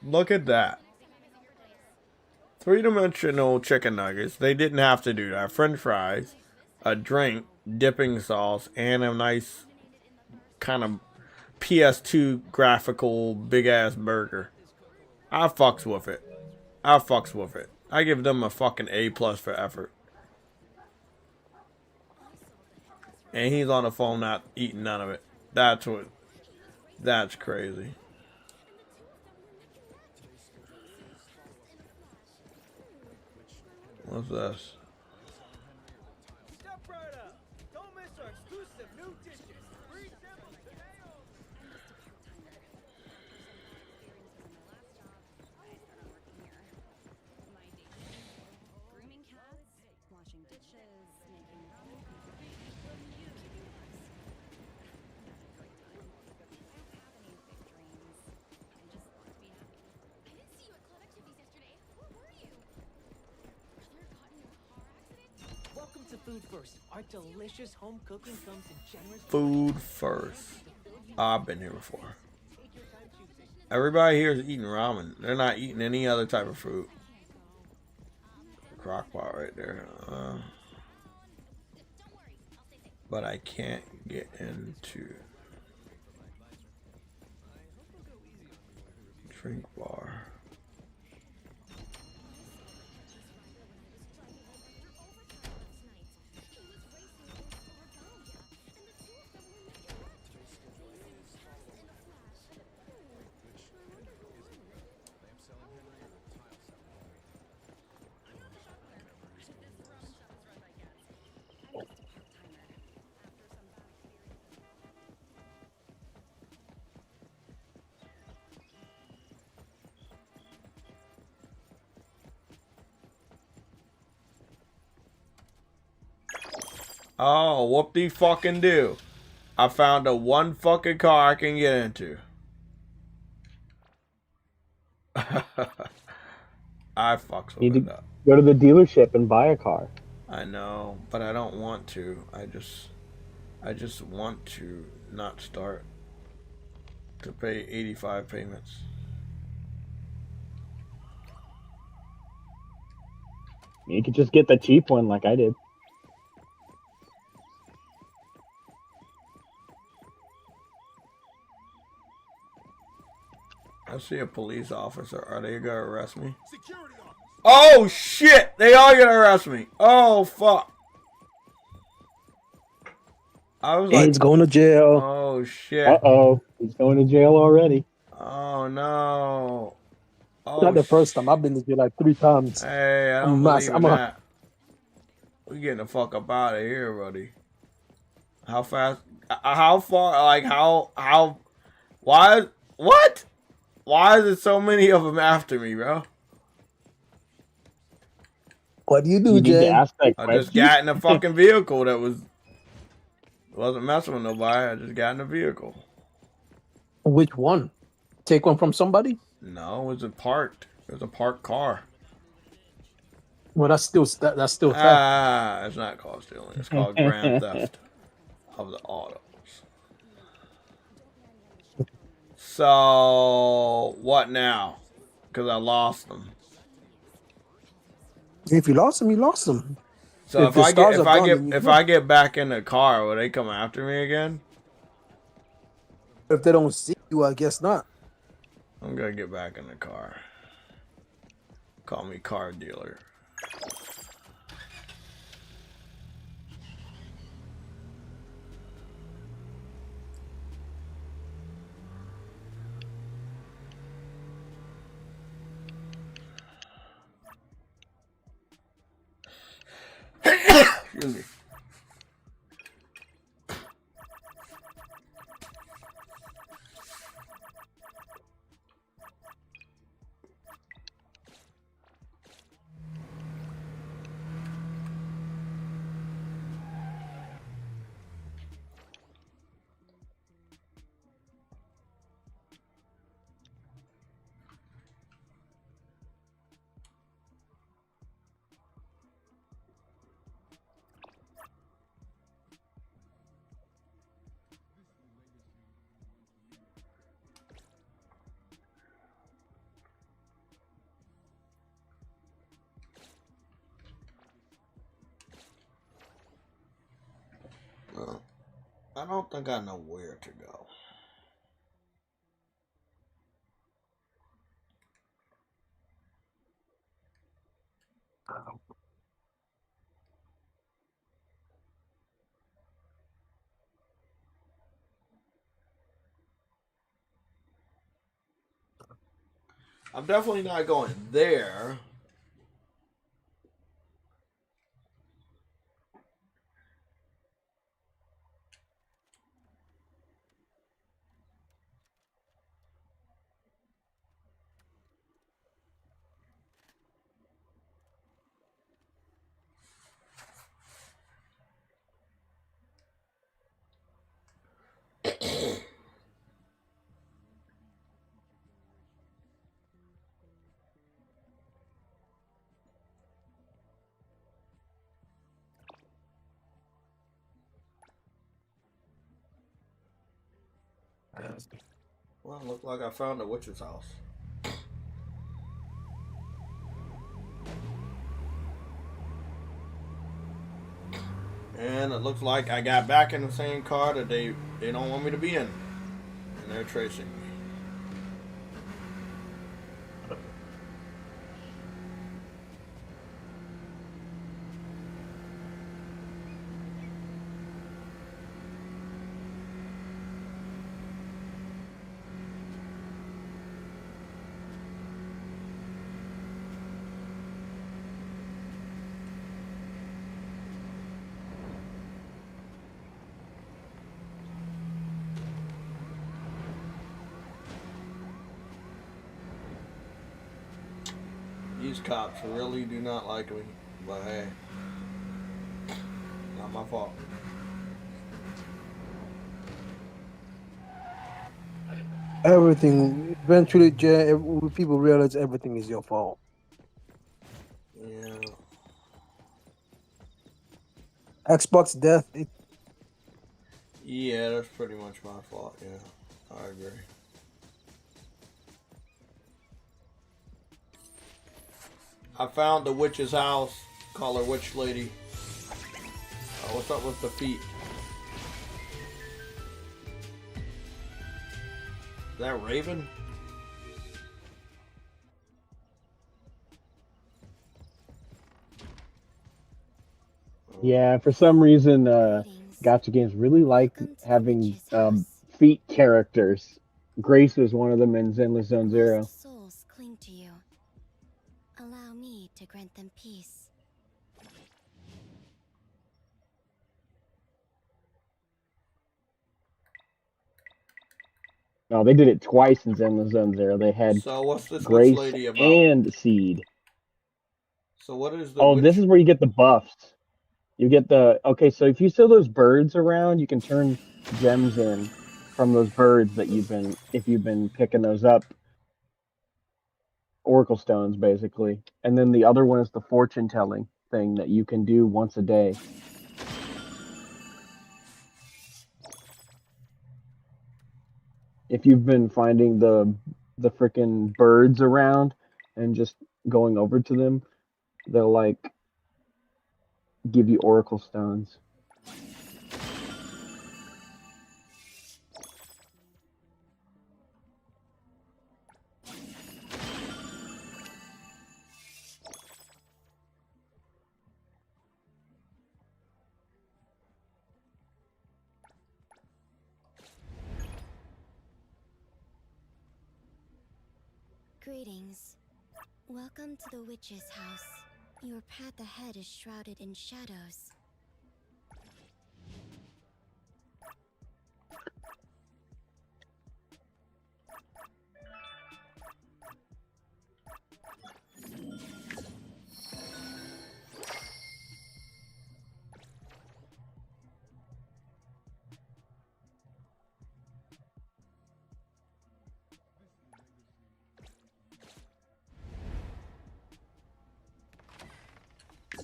Look at that. 3-dimensional chicken nuggets. They didn't have to do that. French fries, a drink, dipping sauce, and a nice kind of PS2 graphical big ass burger. I fucks with it. I give them a fucking A+ for effort. And he's on the phone not eating none of it. That's crazy. What's this? Step right up. Don't miss our exclusive new dishes. Free samples today only. Grooming cats, washing dishes, making Welcome to Food First. Our delicious home cooking comes in generous. Food first. I've been here before. Everybody here is eating ramen. They're not eating any other type of food. Crockpot right there. But I can't get into drink bar. Oh, whoop-de fucking do. I found a one fucking car I can get into. I fucks with it up. Go to the dealership and buy a car. I know, but I don't want to. I just want to not start to pay 85 payments. You could just get the cheap one like I did. I see a police officer. Are they gonna arrest me? Oh shit! They are gonna arrest me. Oh fuck! I was like, he's going to jail. Oh shit! Uh-oh, he's going to jail already. Oh no! Oh, Not the first time. I've been to jail like 3 times. Hey, I don't believe in that. We getting the fuck up out of here, buddy. How fast? How far? Like how? Why? What? Why is it so many of them after me, bro? What do you do, Jay? I just got in a fucking vehicle that wasn't messing with nobody. I just got in a vehicle. Which one? Take one from somebody? No, it was parked. It was a parked car. Well, that's still theft. It's not called stealing. It's called grand theft of the autos. So what now? Because I lost them. If you lost them, you lost them. So if I get back in the car, will they come after me again? If they don't see you, I guess not. I'm gonna get back in the car. Call me car dealer. Excuse me. I don't think I know where to go. I'm definitely not going there. Well, it looked like I found a witch's house. And it looks like I got back in the same car that they don't want me to be in. And they're tracing me. These cops really do not like me, but hey, I'm My fault. Everything eventually, Jay, people realize everything is your fault. Yeah. Xbox death. Yeah, that's pretty much my fault. Yeah, I agree. I found the witch's house. Call her witch lady. What's up with the feet? Is that Raven? Yeah, for some reason, Gacha games really like having feet characters. Grace is one of them in Zenless Zone Zero. Souls cling to you. Allow me to grant them peace. No, they did it twice in Zenless Zone Zero. They had So what's this witch Grace lady about? and Seed. So what is the Oh, witch? this is where you get the buffs. You get the okay. So if you see those birds around, you can turn gems in from those birds that if you've been picking those up. Oracle stones, basically, and then the other one is the fortune telling thing that you can do once a day. If you've been finding the freaking birds around and just going over to them, they'll like give you oracle stones. Greetings. Welcome to the witch's house. Your path ahead is shrouded in shadows.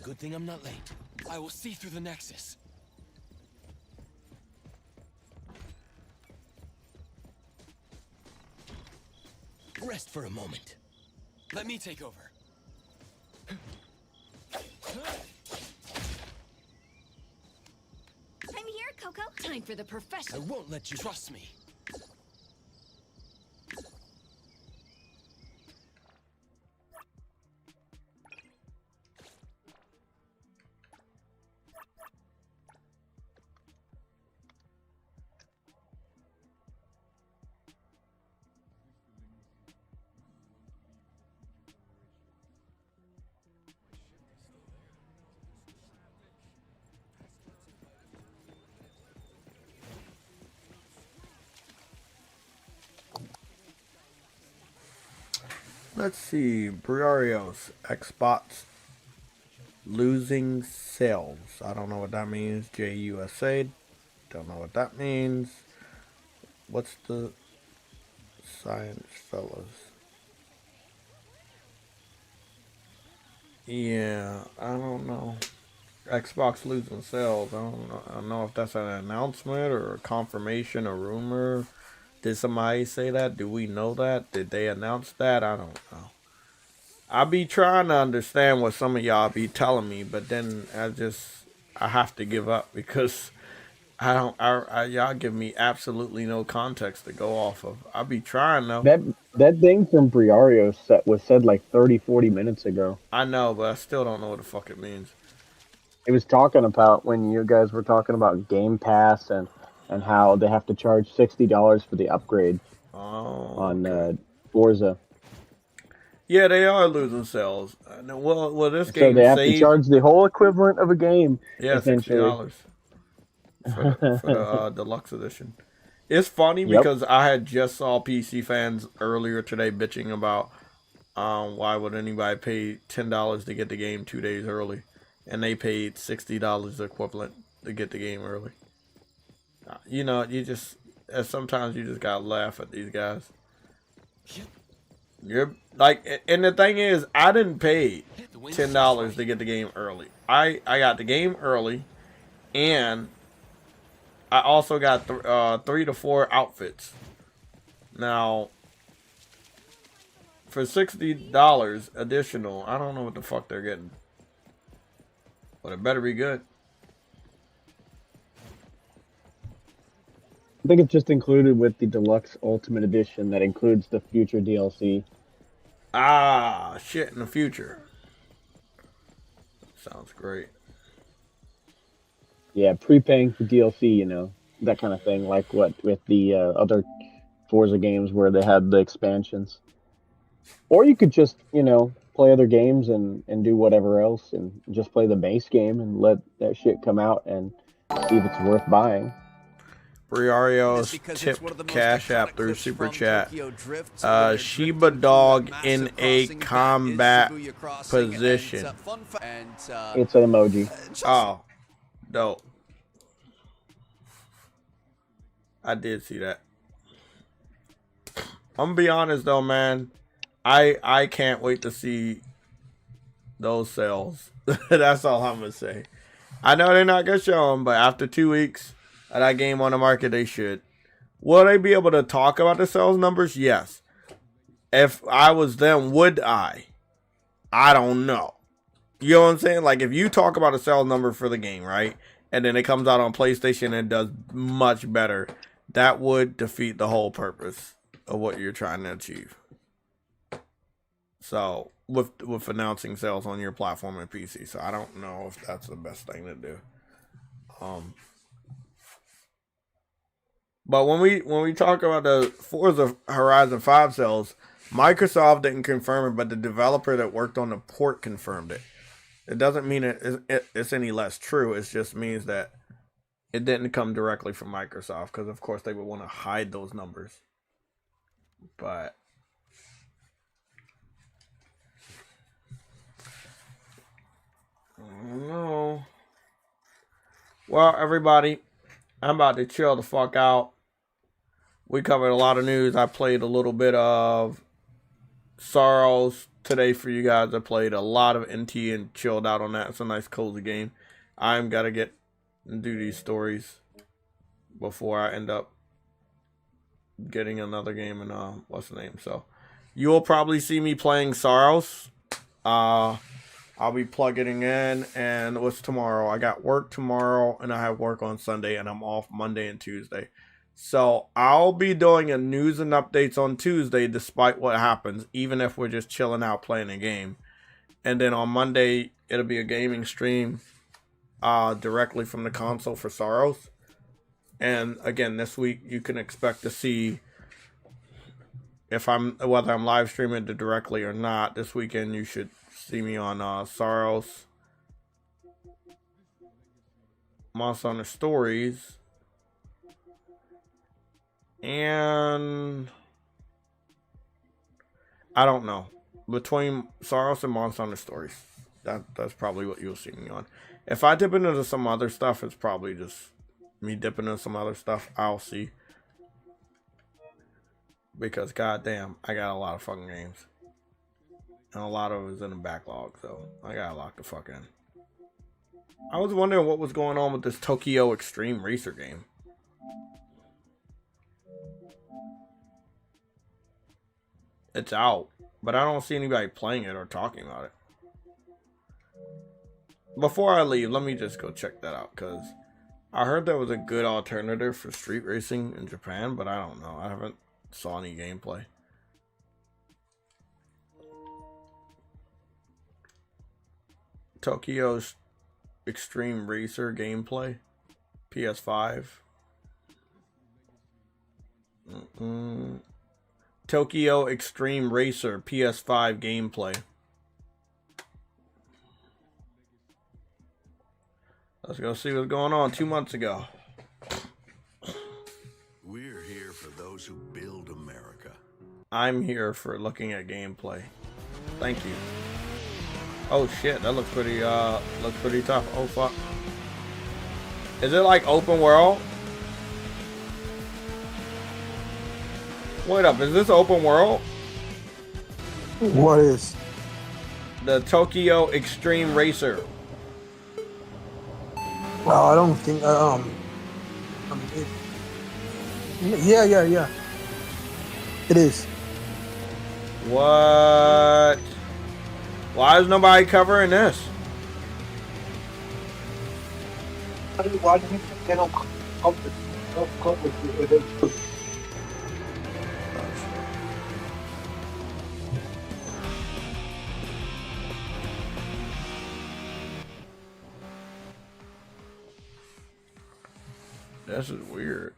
Good thing I'm not late. I will see through the Nexus. Rest for a moment. Let me take over. I'm here, Coco. Time for the profession. I won't let you trust me. Let's see. Briarios. Xbox losing sales. I don't know what that means. JUSA. Don't know what that means. What's the science fellas? Yeah, I don't know. Xbox losing sales. I don't know if that's an announcement or a confirmation, a rumor. Did somebody say that? Do we know that? Did they announce that? I don't know. I be trying to understand what some of y'all be telling me, but then I have to give up because y'all give me absolutely no context to go off of. I be trying though. That thing from Briario was said like 30-40 minutes ago. I know, but I still don't know what the fuck it means. It was talking about when you guys were talking about Game Pass and how they have to charge $60 for the upgrade on Forza. Yeah, they are losing sales. Well, this game so they have to charge the whole equivalent of a game. Yeah, $60 for the deluxe edition. It's funny because I had just saw PC fans earlier today bitching about why would anybody pay $10 to get the game 2 days early, and they paid $60 equivalent to get the game early. You know, sometimes you just gotta laugh at these guys. You're like, and the thing is, I didn't pay $10 to get the game early. I got the game early, and I also got 3 to 4 outfits. Now, for $60 additional, I don't know what the fuck they're getting, but it better be good. I think it's just included with the Deluxe Ultimate Edition that includes the future DLC. Ah, shit in the future. Sounds great. Yeah, prepaying for DLC, you know, that kind of thing, like what with the other Forza games where they had the expansions. Or you could just, you know, play other games and do whatever else and just play the base game and let that shit come out and see if it's worth buying. Briario's tipped Cash App through Super Chat. Shiba Dog in a combat position. It's an emoji. Oh, dope. I did see that. I'm gonna be honest though, man. I can't wait to see those sales. That's all I'm gonna say. I know they're not gonna show them, but after 2 weeks of that game on the market, they should. Will they be able to talk about the sales numbers? Yes. If I was them, would I? I don't know. You know what I'm saying? Like, if you talk about a sales number for the game, right? And then it comes out on PlayStation and does much better, that would defeat the whole purpose of what you're trying to achieve. So, with announcing sales on your platform and PC. So, I don't know if that's the best thing to do. But when we talk about the Forza Horizon 5 sales, Microsoft didn't confirm it, but the developer that worked on the port confirmed it. It doesn't mean it's any less true. It just means that it didn't come directly from Microsoft, because of course they would want to hide those numbers. But I don't know. Well, everybody, I'm about to chill the fuck out. We covered a lot of news. I played a little bit of SAROS today for you guys. I played a lot of NTE and chilled out on that. It's a nice cozy game. I'm gotta get and do these stories before I end up getting another game and what's the name. So you'll probably see me playing SAROS. I'll be plugging in. And what's tomorrow? I got work tomorrow and I have work on Sunday, and I'm off Monday and Tuesday. So I'll be doing a news and updates on Tuesday despite what happens, even if we're just chilling out playing a game. And then on Monday, it'll be a gaming stream directly from the console for SAROS. And again, this week you can expect to see whether I'm live streaming it directly or not. This weekend you should see me on SAROS, Monster Hunter Stories, and I don't know, between SAROS and Monster Hunter Stories. That's probably what you'll see me on. If I dip into some other stuff, it's probably just me dipping into some other stuff. I'll see. Because goddamn, I got a lot of fucking games. And a lot of it is in the backlog, so I gotta lock the fuck in. I was wondering what was going on with this Tokyo Extreme Racer game. It's out, but I don't see anybody playing it or talking about it. Before I leave, let me just go check that out, because I heard there was a good alternative for street racing in Japan, but I don't know. I haven't saw any gameplay. Tokyo's Extreme Racer gameplay, PS5. Tokyo Extreme Racer PS5 gameplay. Let's go see what's going on 2 months ago. We're here for those who build America. I'm here for looking at gameplay. Thank you. Oh shit, that looks pretty tough. Oh fuck. Is it like open world? Wait up, is this open world? What is? The Tokyo Extreme Racer. Well, I don't think. Yeah. It is. What? Why is nobody covering this? Why do you think they don't cover it? This is weird.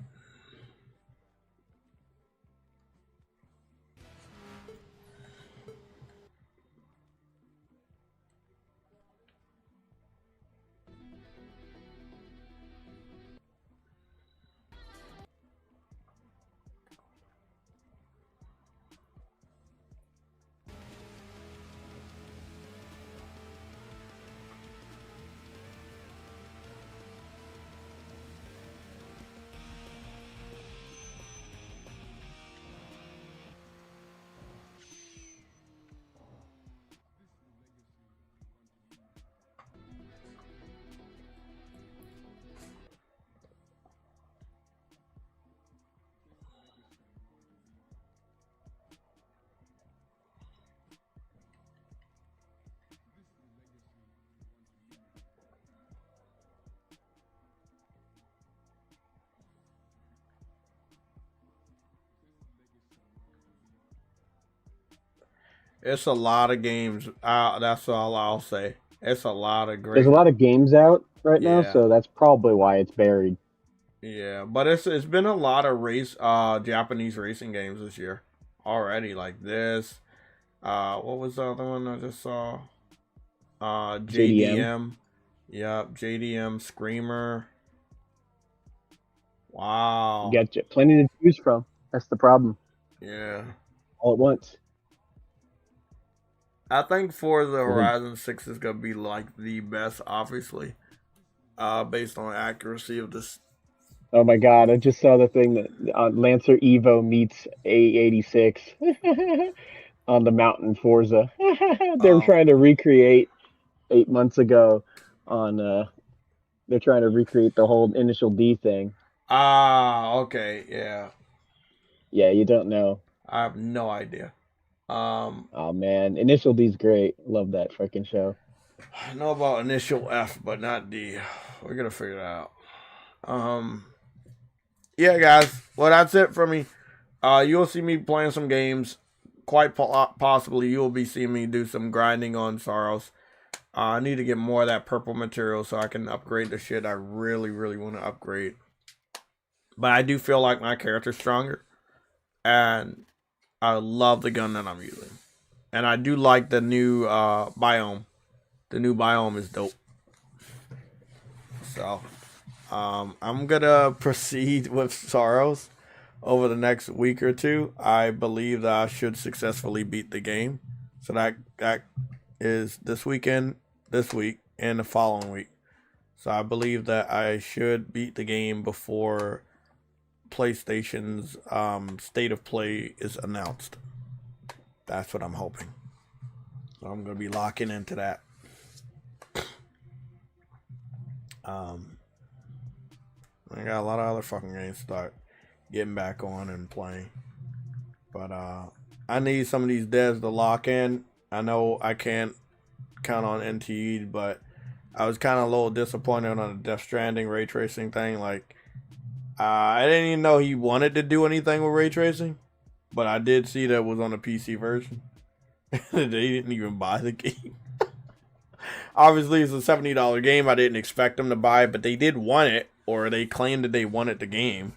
It's a lot of games. That's all I'll say. It's a lot of great. There's a lot of games out right now, Yeah. so that's probably why it's buried. Yeah, but it's been a lot of Japanese racing games this year already. Like this. What was the other one I just saw? JDM. Yep, JDM Screamer. Wow. You got plenty to choose from. That's the problem. Yeah. All at once. I think Forza Horizon 6 is going to be like the best, obviously, based on accuracy of this. Oh my god, I just saw the thing that Lancer Evo meets A86 on the mountain Forza. They were trying to recreate 8 months ago on, they're trying to recreate the whole Initial D thing. Ah, okay, yeah. Yeah, you don't know. I have no idea. Oh man, Initial D's great. Love that freaking show. I know about Initial F, but not D. We're gonna figure it out. Yeah, guys. Well, that's it for me. You'll see me playing some games. Quite possibly, you'll be seeing me do some grinding on SAROS. I need to get more of that purple material so I can upgrade the shit I really, really want to upgrade. But I do feel like my character's stronger, and I love the gun that I'm using. And I do like the new biome. The new biome is dope. So, I'm going to proceed with SAROS over the next week or two. I believe that I should successfully beat the game. So that is this weekend, this week, and the following week. So I believe that I should beat the game before PlayStation's state of play is announced. That's what I'm hoping. So I'm going to be locking into that. I got a lot of other fucking games to start getting back on and playing. But I need some of these devs to lock in. I know I can't count on NTE, but I was kind of a little disappointed on the Death Stranding ray tracing thing. Like, I didn't even know he wanted to do anything with ray tracing, but I did see that it was on the PC version. They didn't even buy the game. Obviously, it's a $70 game. I didn't expect them to buy it, but they did want it, or they claimed that they wanted the game.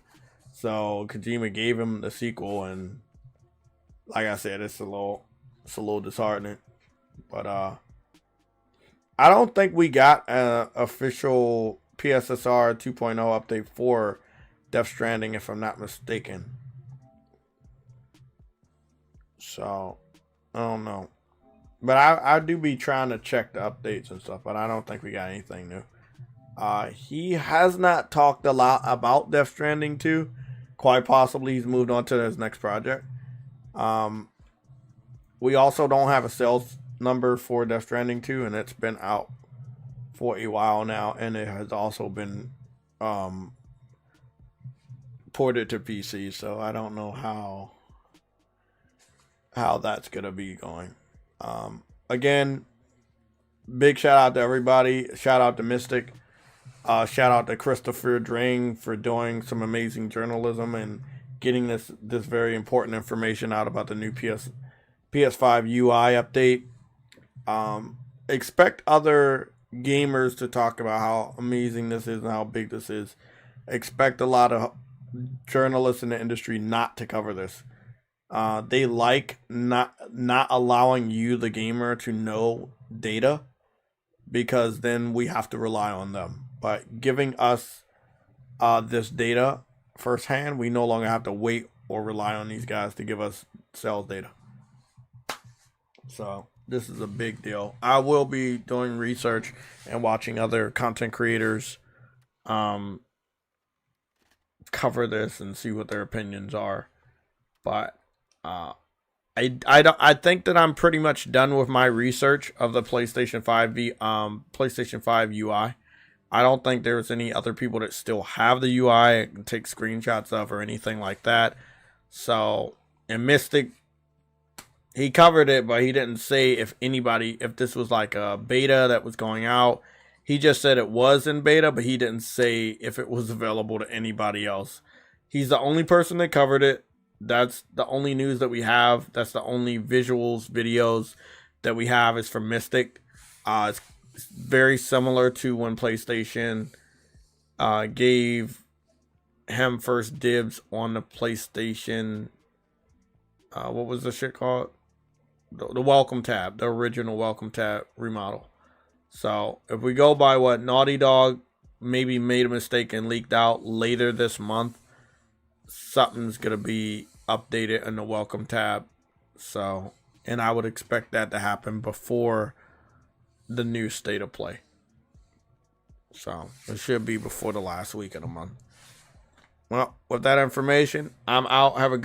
So Kojima gave him the sequel, and like I said, it's a little disheartening. But I don't think we got an official PSSR 2.0 update for Death Stranding, if I'm not mistaken. So I don't know. But I do be trying to check the updates and stuff, but I don't think we got anything new. He has not talked a lot about Death Stranding 2. Quite possibly he's moved on to his next project. We also don't have a sales number for Death Stranding 2, and it's been out for a while now, and it has also been ported to PC, so I don't know how that's gonna be going. Again, big shout out to everybody. Shout out to Mystic. Shout out to Christopher Drang for doing some amazing journalism and getting this very important information out about the new PS5 UI update. Expect other gamers to talk about how amazing this is and how big this is. Expect a lot of journalists in the industry not to cover this. They like not allowing you, the gamer, to know data, because then we have to rely on them. But giving us this data firsthand, we no longer have to wait or rely on these guys to give us sales data. So this is a big deal. I will be doing research and watching other content creators cover this and see what their opinions are. But I think that I'm pretty much done with my research of the PlayStation 5 UI. I don't think there's any other people that still have the UI and take screenshots of or anything like that. So, and Mystic, he covered it, but he didn't say if this was like a beta that was going out. He just said it was in beta, but he didn't say if it was available to anybody else. He's the only person that covered it. That's the only news that we have. That's the only videos that we have is from Mystic. It's very similar to when PlayStation gave him first dibs on the PlayStation. What was the shit called? The Welcome Tab, the original Welcome Tab remodel. So if we go by what Naughty Dog maybe made a mistake and leaked out later this month, something's gonna be updated in the Welcome Tab. So, and I would expect that to happen before the new state of play. So it should be before the last week of the month. Well, with that information, I'm out. Have a good